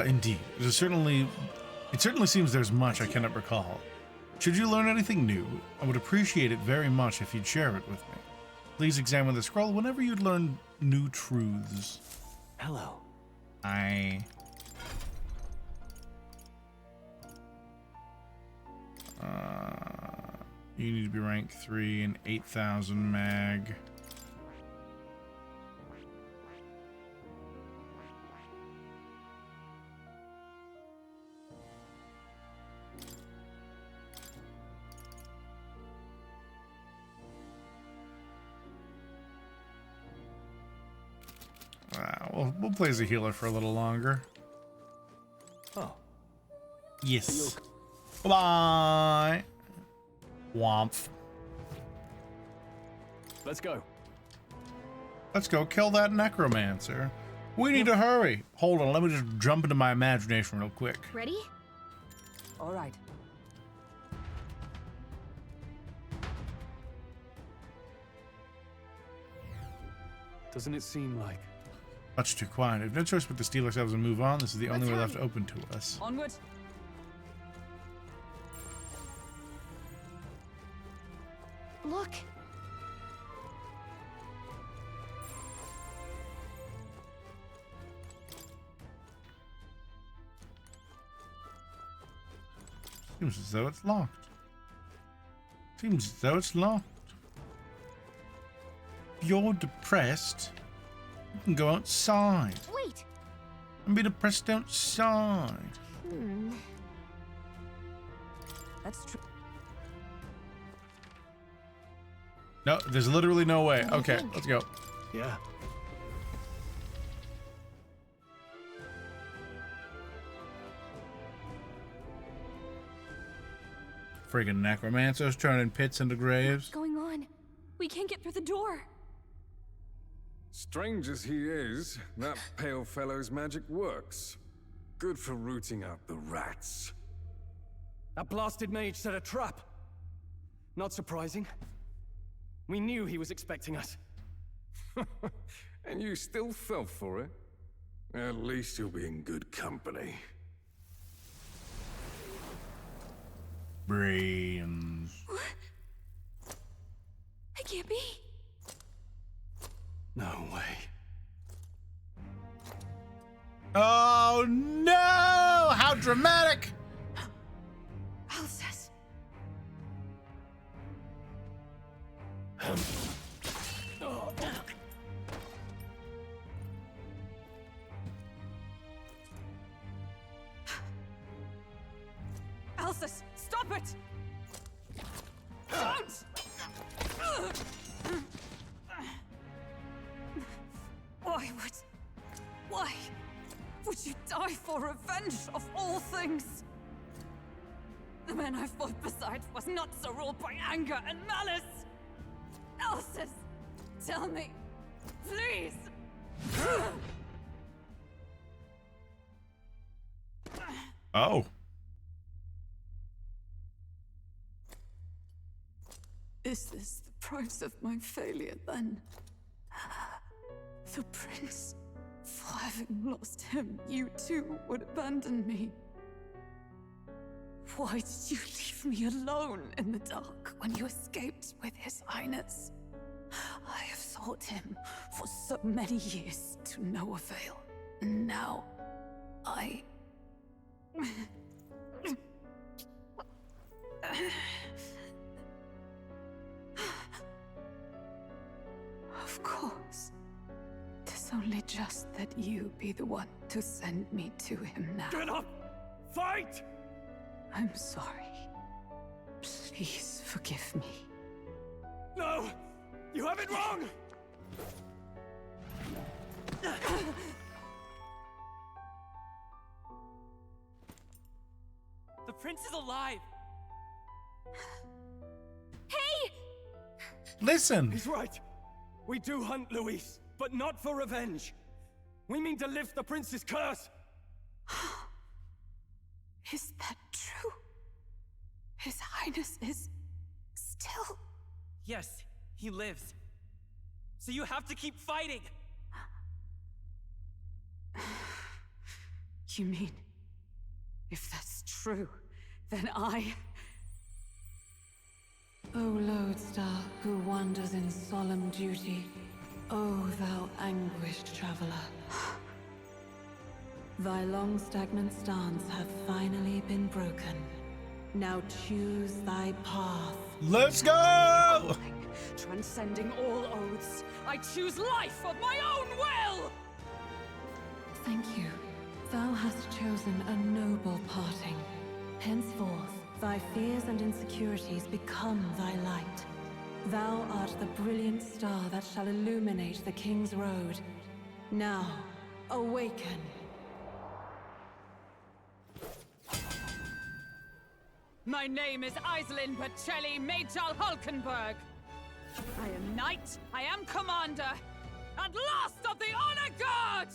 Indeed. It certainly seems there's much I cannot recall. Should you learn anything new, I would appreciate it very much if you'd share it with me. Please examine the scroll whenever you'd learn new truths. Hello. You need to be rank 3 and 8,000 mag. Wow, we'll play as a healer for a little longer. Oh. Yes. Bye-bye. Womp. Let's go. Let's go kill that necromancer. We need to hurry. Hold on, let me just jump into my imagination real quick. Ready? All right. Doesn't it seem like... Much too quiet. We have no choice but to steel ourselves and move on. This is the only way left open to us. Onward. Look. Seems as though it's locked. Seems as though it's locked. If you're depressed, you can go outside. Wait. And be depressed outside. That's true. No, there's literally no way. Okay, let's go. Yeah. Friggin' necromancers turning pits into graves. What's going on? We can't get through the door. Strange as he is, that pale fellow's magic works. Good for rooting out the rats. That blasted mage set a trap. Not surprising. We knew he was expecting us. And you still fell for it? At least you'll be in good company. Brains. I can't be. No way. Oh no! How dramatic! Alcest. Alcest, stop it! Don't! Why would you die for revenge of all things? The man I fought beside was not so ruled by anger and malice. Alcest, tell me, please. Oh. Is this the price of my failure, then? The prince, for having lost him, you too would abandon me. Why did you leave me alone in the dark when you escaped with his highness? I have sought him for so many years to no avail, and now I... Of course. 'Tis only just that you be the one to send me to him now. Get up! Fight! I'm sorry. Please forgive me. No! You have it wrong! The prince is alive! Hey! Listen! He's right. We do hunt Luis, but not for revenge. We mean to lift the prince's curse. Is that true? His Highness is still... Yes, he lives. So you have to keep fighting! You mean, if that's true, then I... O lodestar who wanders in solemn duty, O thou anguished traveler. Thy long stagnant stance hath finally been broken. Now choose thy path. Let's go! Transcending all oaths, I choose life of my own will! Thank you. Thou hast chosen a noble parting. Henceforth, thy fears and insecurities become thy light. Thou art the brilliant star that shall illuminate the King's Road. Now, awaken. My name is Iselin Pacelli Majal Hulkenberg. I am knight, I am commander, and last of the Honor Guard!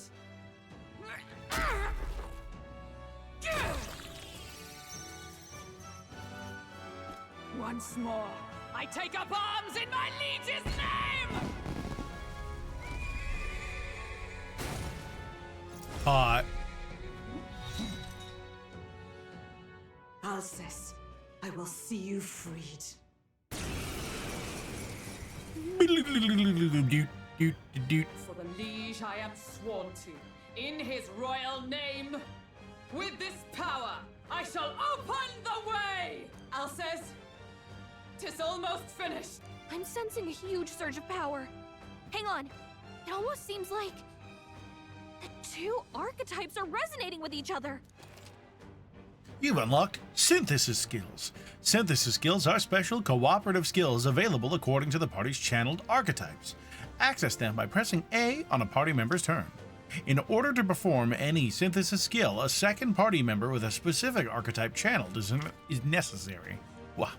Once more, I take up arms in my liege's name! Hot. Alcest, I will see you freed. For the liege I am sworn to, in his royal name. With this power, I shall open the way! Alcest, 'tis almost finished. I'm sensing a huge surge of power. Hang on. It almost seems like the two archetypes are resonating with each other. You've unlocked Synthesis Skills. Synthesis Skills are special cooperative skills available according to the party's channeled archetypes. Access them by pressing A on a party member's turn. In order to perform any synthesis skill, a second party member with a specific archetype channeled is necessary. Wow.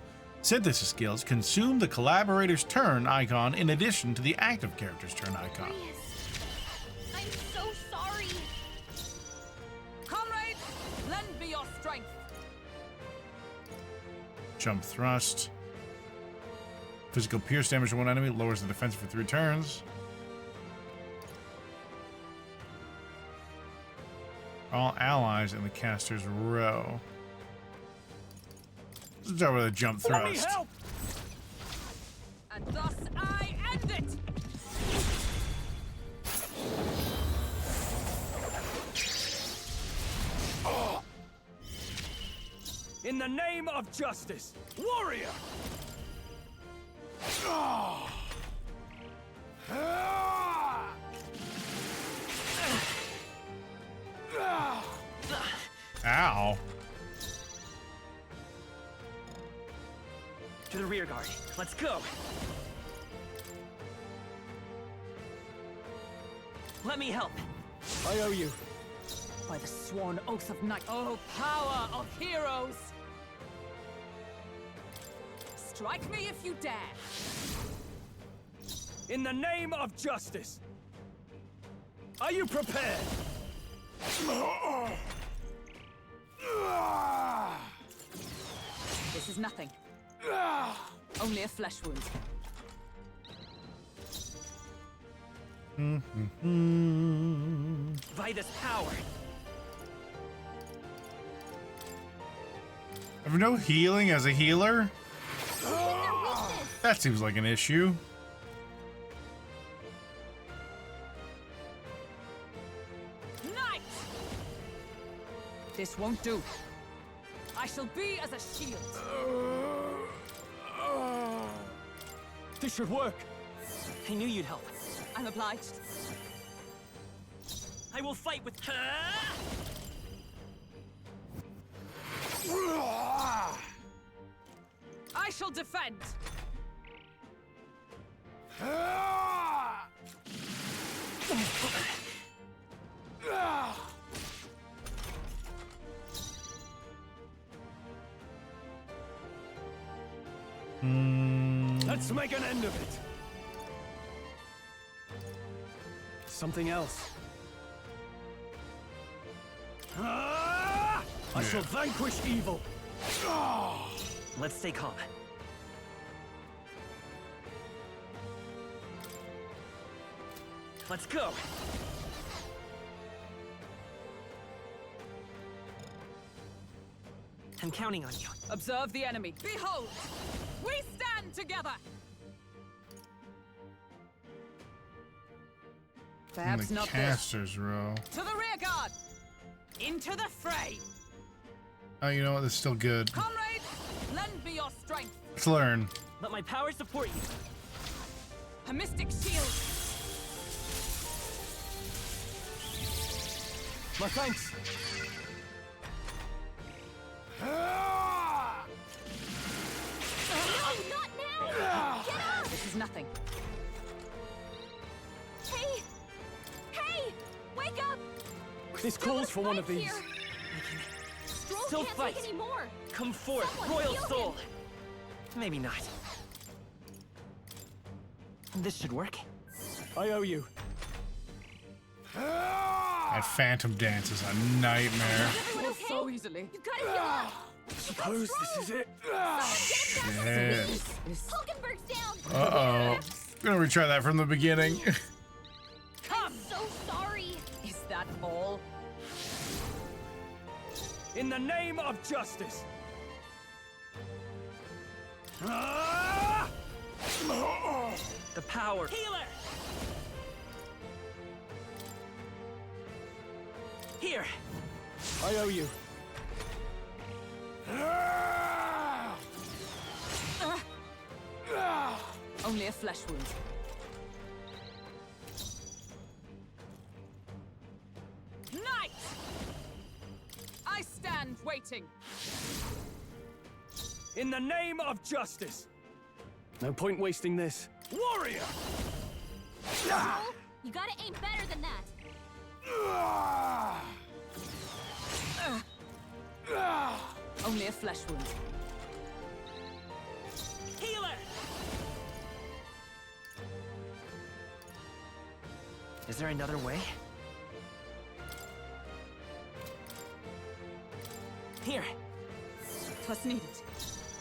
Synthesis skills consume the collaborator's turn icon in addition to the active character's turn icon. Jump thrust. Physical pierce damage to one enemy, lowers the defense for 3 turns. All allies in the caster's row. Let's start with a jump thrust. Let me help! And thus I end it! In the name of justice, warrior! Ow. To the rear guard. Let's go. Let me help. I owe you. By the sworn oath of knight. Oh, power of heroes! Strike me if you dare! In the name of justice. Are you prepared? This is nothing. Only a flesh wound. By this power. Have no healing as a healer? That seems like an issue. Knight! This won't do. I shall be as a shield. This should work. I knew you'd help. I'm obliged. I will fight with. I shall defend. Let's make an end of it. Something else. I shall vanquish evil. Let's stay calm. Let's go. I'm counting on you. Observe the enemy. Behold! We stand together! Perhaps in the not caster's row. this. To the rear guard! Into the fray! Oh, you know what? That's still good. Comrades, lend me your strength. Let's learn. Let my power support you. A mystic shield. My thanks. No, not now! Get up! This is nothing. Hey! Hey! Wake up! This calls for one of these. Stroll Still can't fight. take any more. Come forth, Someone Royal heal him. Soul. Maybe not. This should work. I owe you. That phantom dance is a nightmare. Everyone okay? So easily. You gotta heal up. Suppose this is it. Shit. Hulkenberg's down. Uh-oh. I'm gonna retry that from the beginning. I'm so sorry. Is that all? In the name of justice. The power. Healer! Here. I owe you. Only a flesh wound. Knight! I stand waiting. In the name of justice. No point wasting this. Warrior! You gotta aim better than that. Only a flesh wound. Healer! Is there another way? Here. 'Twas needed.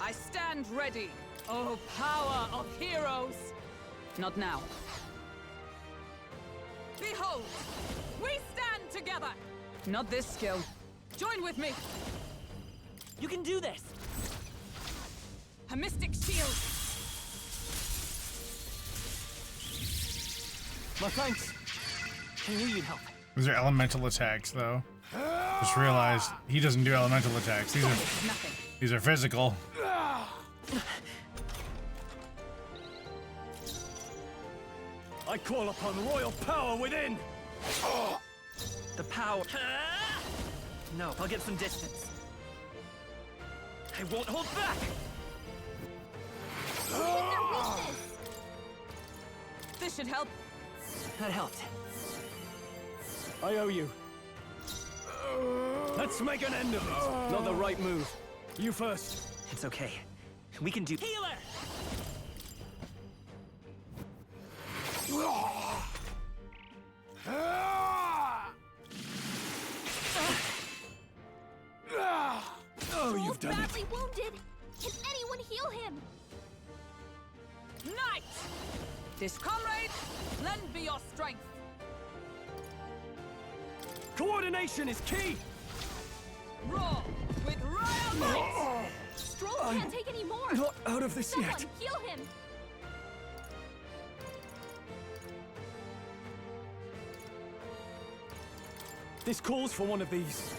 I stand ready. Oh, power of heroes! Not now. Behold! We stand together! Not this skill. Join with me! You can do this! A mystic shield! My thanks! I knew you'd help. These are elemental attacks, though. Just realized he doesn't do elemental attacks. These are physical. I call upon royal power within! The power. No, I'll get some distance. I won't hold back! This should help. That helped. I owe you. Let's make an end of it. Not the right move. You first. It's okay. We can do. Healer! Oh, you've done it. Badly wounded. Can anyone heal him? Knight! This comrade, lend me your strength. Coordination is key! Roar with royal might! Stroll can't take any more. Not out of this Someone yet. heal him. This calls for one of these.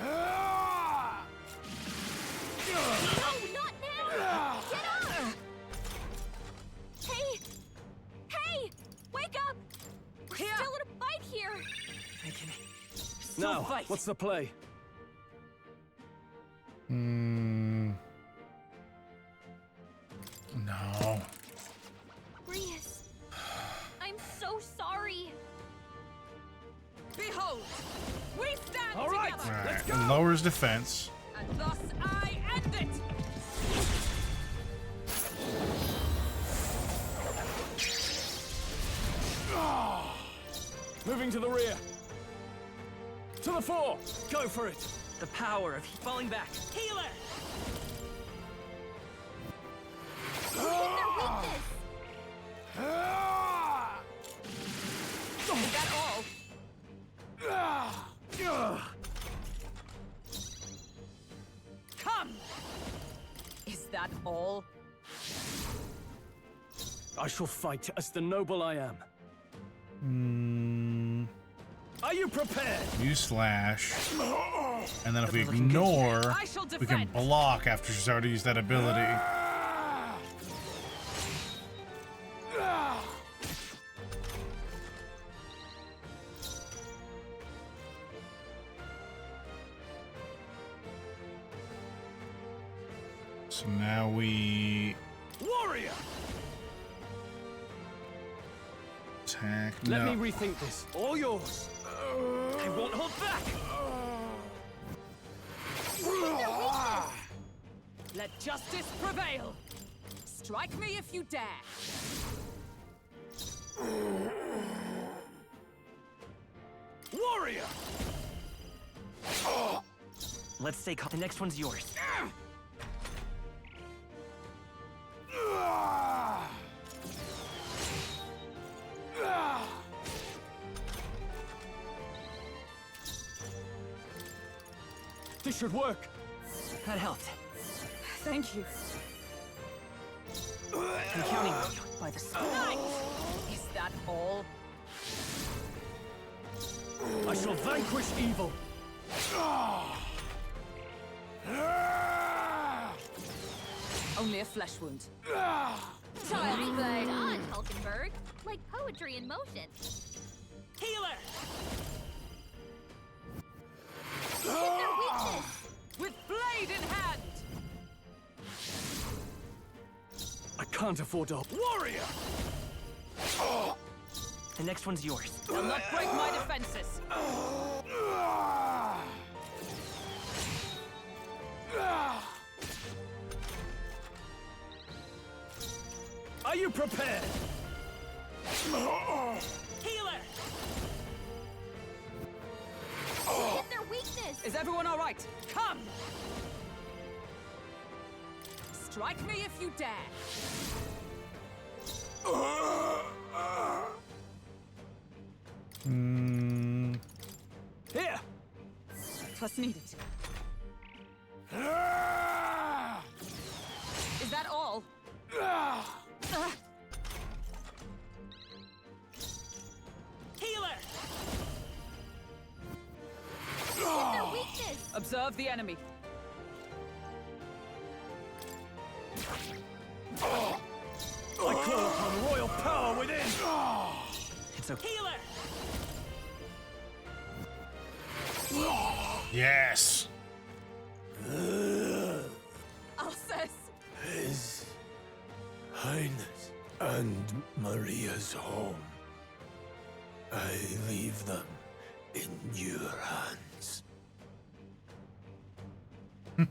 No, not now! Get up! Hey! Hey! Wake up! We're still in a fight here! I can still Now, fight. what's the play? No. Rias, I'm so sorry. Behold, we stand All right, together. Alright, and lowers defense. And thus I end it. Moving to the rear. To the fore. Go for it. The power of falling back. Healer! We're in their weakness. Is that all? Come! Is that all? I shall fight as the noble I am. Are you prepared? You slash. And then if we Looking good. ignore, I shall we can defend. block after she's already used that ability. So now we Warrior! attack. Let No. me rethink this. All yours. I won't hold back! Let justice prevail. Strike me if you dare. Warrior! Let's stay calm. The next one's yours. This should work. That helped. Thank you. I'm counting on you. By the sun. Knight! Is that all? I shall vanquish evil. Only a flesh wound. Nicely done, Hulkenberg. Like poetry in motion. Healer! In their weakness. With blade in hand. I can't afford to. Warrior! The next one's yours. They'll not break my defenses. Are you prepared? Healer! In their weakness. Is everyone all right? Come! Strike me if you dare! Here! 'Twas needed. Is that all? Healer! Their weakness! Observe the enemy. I call upon royal power within! It's okay. Healer! Yes. Alcest! His Highness and Maria's home. I leave them in your hands. All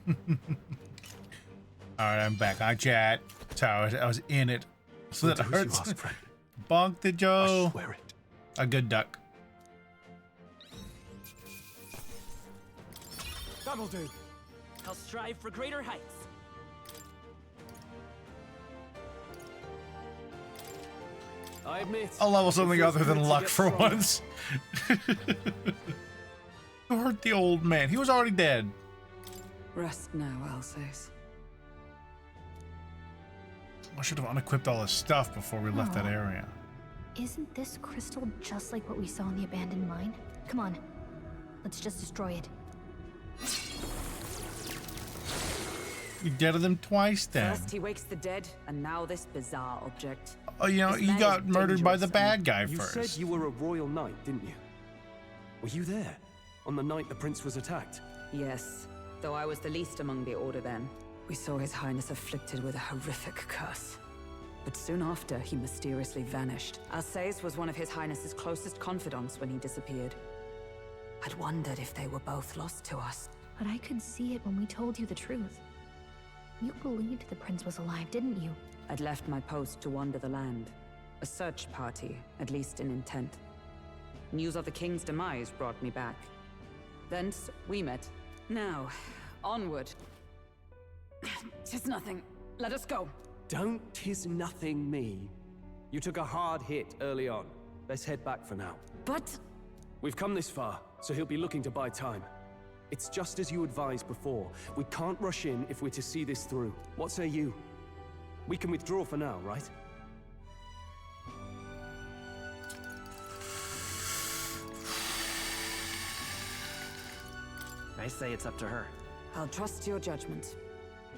right, I'm back. I chat. I was in it. So that Do as you hurts. ask, friend. Bonk the Joe. I swear it. A good duck. That'll do. I'll strive for greater heights. I admit. I'll level something it feels other than good to luck get for stronger. once. Who hurt the old man? He was already dead. Rest now, Alsace. I should have unequipped all his stuff before we left that Aw. area. Isn't this crystal just like what we saw in the abandoned mine? Come on. Let's just destroy it. You deaded him twice then. First he wakes the dead, and now this bizarre object. Oh, you know, This you man got is murdered by the dangerous bad and- guy You first. said you were a royal knight, didn't you? Were you there on the night the prince was attacked? Yes, though I was the least among the Order then. We saw His Highness afflicted with a horrific curse. But soon after, he mysteriously vanished. Alsace was one of His Highness's closest confidants when he disappeared. I'd wondered if they were both lost to us. But I could see it when we told you the truth. You believed the prince was alive, didn't you? I'd left my post to wander the land. A search party, at least in intent. News of the king's demise brought me back. Thence, we met. Now, onward. 'Tis nothing. Let us go. Don't tis nothing me. You took a hard hit early on. Let's head back for now. But... We've come this far, so he'll be looking to buy time. It's just as you advised before. We can't rush in if we're to see this through. What say you? We can withdraw for now, right? I say it's up to her. I'll trust your judgment.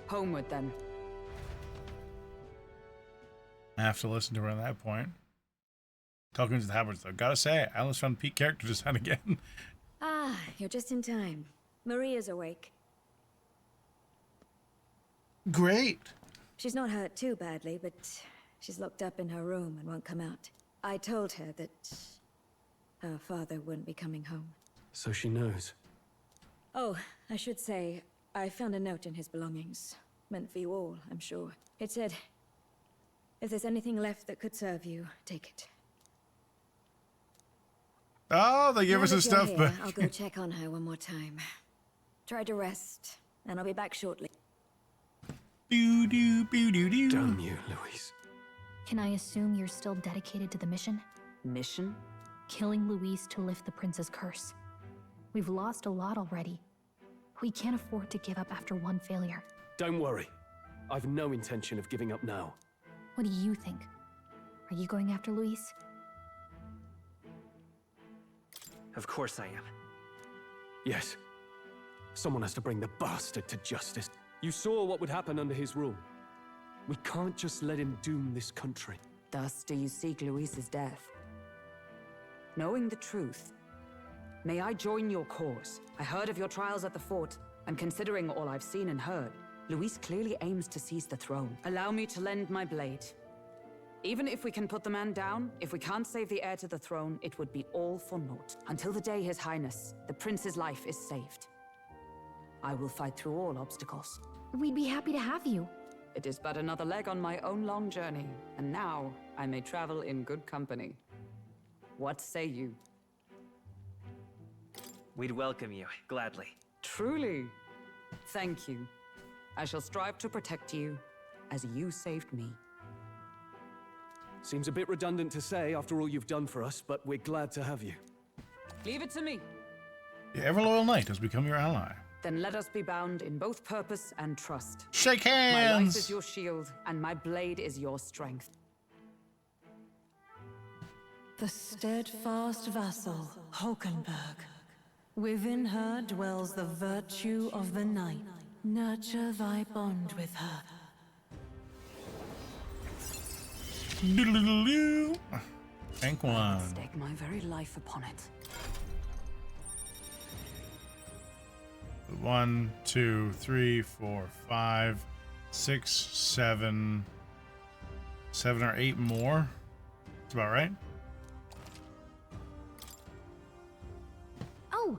Homeward, then. I have to listen to her at that point. Talking to the Habits, though. Gotta say, I almost found peak character design again. Ah, you're just in time. Maria's awake. Great. She's not hurt too badly, but she's locked up in her room and won't come out. I told her that her father wouldn't be coming home. So she knows. Oh, I should say, I found a note in his belongings. Meant for you all, I'm sure. It said, if there's anything left that could serve you, take it. Oh, they give Now us that his you're stuff here, back. I'll go check on her one more time. Try to rest, and I'll be back shortly. Doo doo doo doo doo. Damn you, Louise. Can I assume you're still dedicated to the mission? Mission? Killing Louise to lift the prince's curse. We've lost a lot already. We can't afford to give up after one failure. Don't worry. I've no intention of giving up now. What do you think? Are you going after Louise? Of course I am. Yes. Someone has to bring the bastard to justice. You saw what would happen under his rule. We can't just let him doom this country. Thus do you seek Louise's death? Knowing the truth, may I join your cause? I heard of your trials at the fort, and considering all I've seen and heard, Louise clearly aims to seize the throne. Allow me to lend my blade. Even if we can put the man down, if we can't save the heir to the throne, it would be all for naught. Until the day His Highness, the prince's life, is saved. I will fight through all obstacles. We'd be happy to have you. It is but another leg on my own long journey, and now I may travel in good company. What say you? We'd welcome you, gladly. Truly. Thank you. I shall strive to protect you as you saved me. Seems a bit redundant to say after all you've done for us, but we're glad to have you. Leave it to me. The ever-loyal knight has become your ally. Then let us be bound in both purpose and trust. Shake My life hands! is your shield, and my blade is your strength. The steadfast vassal, Hulkenberg. Within her dwells the virtue of the knight. Nurture thy bond with her. Doodle-doodle-doo. Tank one. Stake my very life upon it. 1, 2, 3, 4, 5, 6, 7, 7 or 8 more. That's about right. Oh,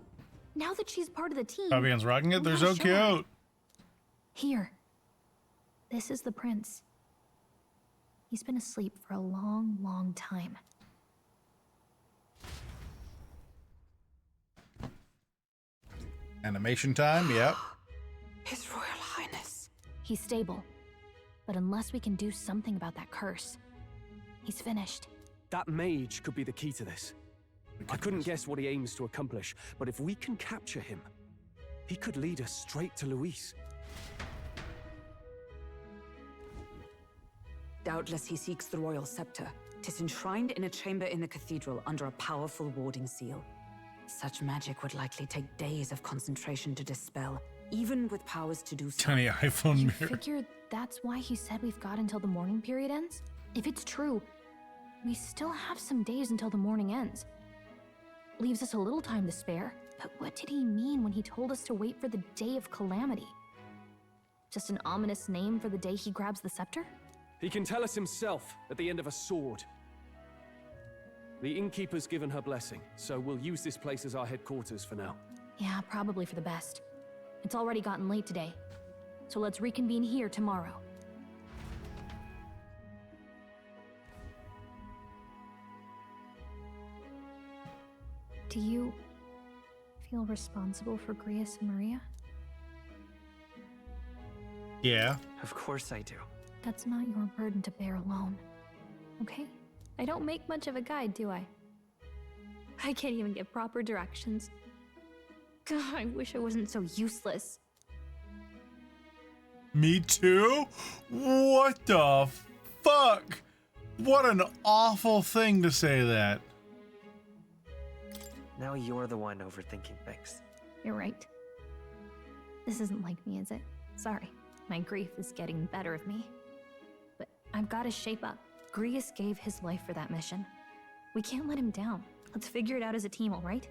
now that she's part of the team. Fabian's rocking it. They're so show her. cute. Here. This is the prince. He's been asleep for a long, long time. Animation time, yep. His Royal Highness. He's stable. But unless we can do something about that curse, he's finished. That mage could be the key to this. I couldn't guess what he aims to accomplish, but if we can capture him, he could lead us straight to Luis. Doubtless he seeks the royal scepter. 'Tis enshrined in a chamber in the cathedral under a powerful warding seal. Such magic would likely take days of concentration to dispel, even with powers to do so. Tiny iPhone You mirror. figure that's why he said we've got until the mourning period ends? If it's true, we still have some days until the mourning ends. Leaves us a little time to spare, but what did he mean when he told us to wait for the day of calamity? Just an ominous name for the day he grabs the scepter? He can tell us himself at the end of a sword. The innkeeper's given her blessing, so we'll use this place as our headquarters for now. Yeah, probably for the best. It's already gotten late today, so let's reconvene here tomorrow. Do you feel responsible for Grius and Maria? Yeah. Of course I do. That's not your burden to bear alone, okay? I don't make much of a guide, do I? I can't even give proper directions. God, I wish I wasn't so useless. Me too? What the fuck? What an awful thing to say that. Now you're the one overthinking things. You're right. This isn't like me, is it? Sorry, my grief is getting the better of me. But I've got to shape up. Grius gave his life for that mission. We can't let him down. Let's figure it out as a team, all right?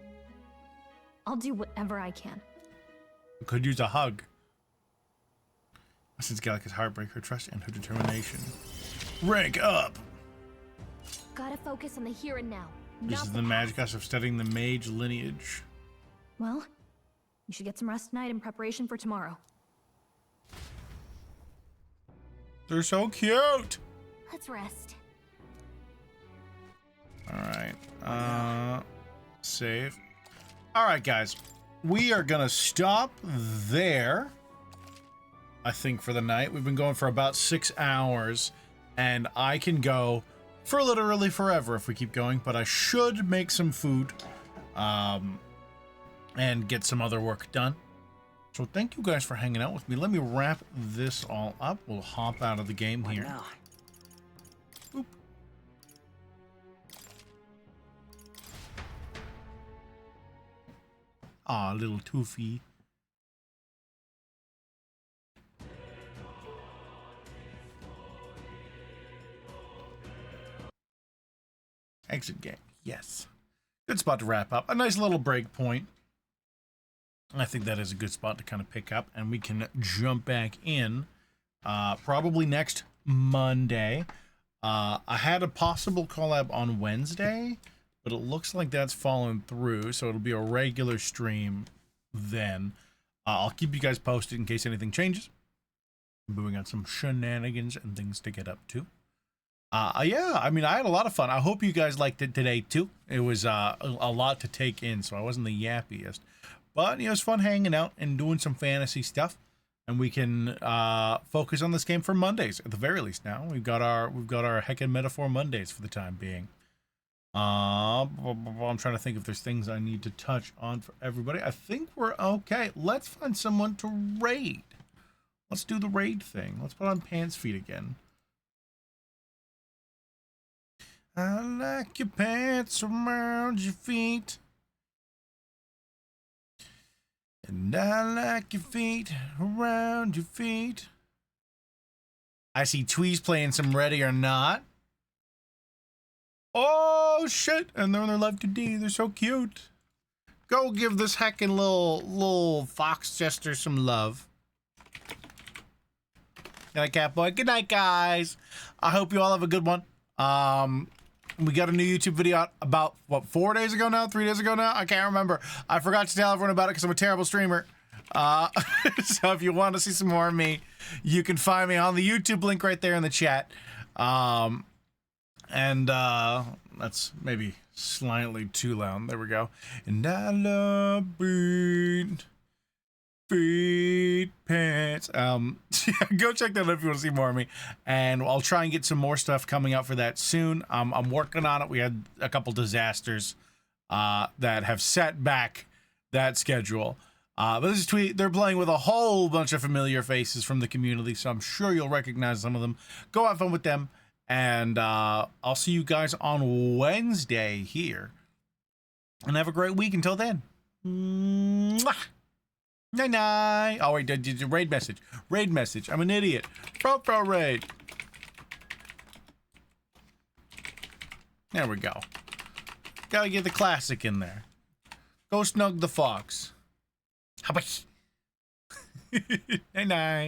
I'll do whatever I can. Could use a hug. Since Gallica's heartbreak, her trust, and her determination. Rank up! Gotta focus on the here and now. This is the magic us of studying the mage lineage. Well, you should get some rest tonight in preparation for tomorrow. They're so cute! Let's rest. Alright. Save. Alright, guys. We are gonna stop there. I think for the night. We've been going for about 6 hours. And I can go for literally forever if we keep going. But I should make some food. And get some other work done. So thank you guys for hanging out with me. Let me wrap this all up. We'll hop out of the game here. Now? Boop. Aw, little Toofy. Exit game. Yes. Good spot to wrap up. A nice little break point. I think that is a good spot to kind of pick up, and we can jump back in probably next Monday. I had a possible collab on Wednesday, but it looks like that's fallen through, so it'll be a regular stream then. I'll keep you guys posted in case anything changes. We got some shenanigans and things to get up to. Yeah, I mean, I had a lot of fun. I hope you guys liked it today, too. It was a lot to take in, so I wasn't the yappiest. But, you know, it was fun hanging out and doing some fantasy stuff. and we can focus on this game for Mondays at the very least. Now we've got our Heckin' Metaphor Mondays for the time being. I'm trying to think if there's things I need to touch on for everybody. I think we're okay. Let's find someone to raid. Let's do the raid thing. Let's put on Pants Feet again. I like your pants around your feet. And I like your feet around your feet. I see Tweez playing some Ready or Not. Oh shit! And they're in their Love to D. They're so cute. Go give this heckin' little fox jester some love. Good night, Catboy. Good night, guys. I hope you all have a good one. We got a new YouTube video out about, what, 4 days ago now? 3 days ago now? I can't remember. I forgot to tell everyone about it because I'm a terrible streamer. So if you want to see some more of me, you can find me on the YouTube link right there in the chat. That's maybe slightly too loud. There we go. And I love feet pants. Go check that out if you want to see more of me, and I'll try and get some more stuff coming out for that soon. I'm working on it. We had a couple disasters that have set back that schedule, but this is Tweet. They're playing with a whole bunch of familiar faces from the community, so I'm sure you'll recognize some of them. Go have fun with them, and I'll see you guys on Wednesday here, and have a great week until then. Mwah! Night. Oh wait, did you raid message? Raid message. I'm an idiot. Pro raid. There we go. Gotta get the classic in there. Go snug the fox. How about night.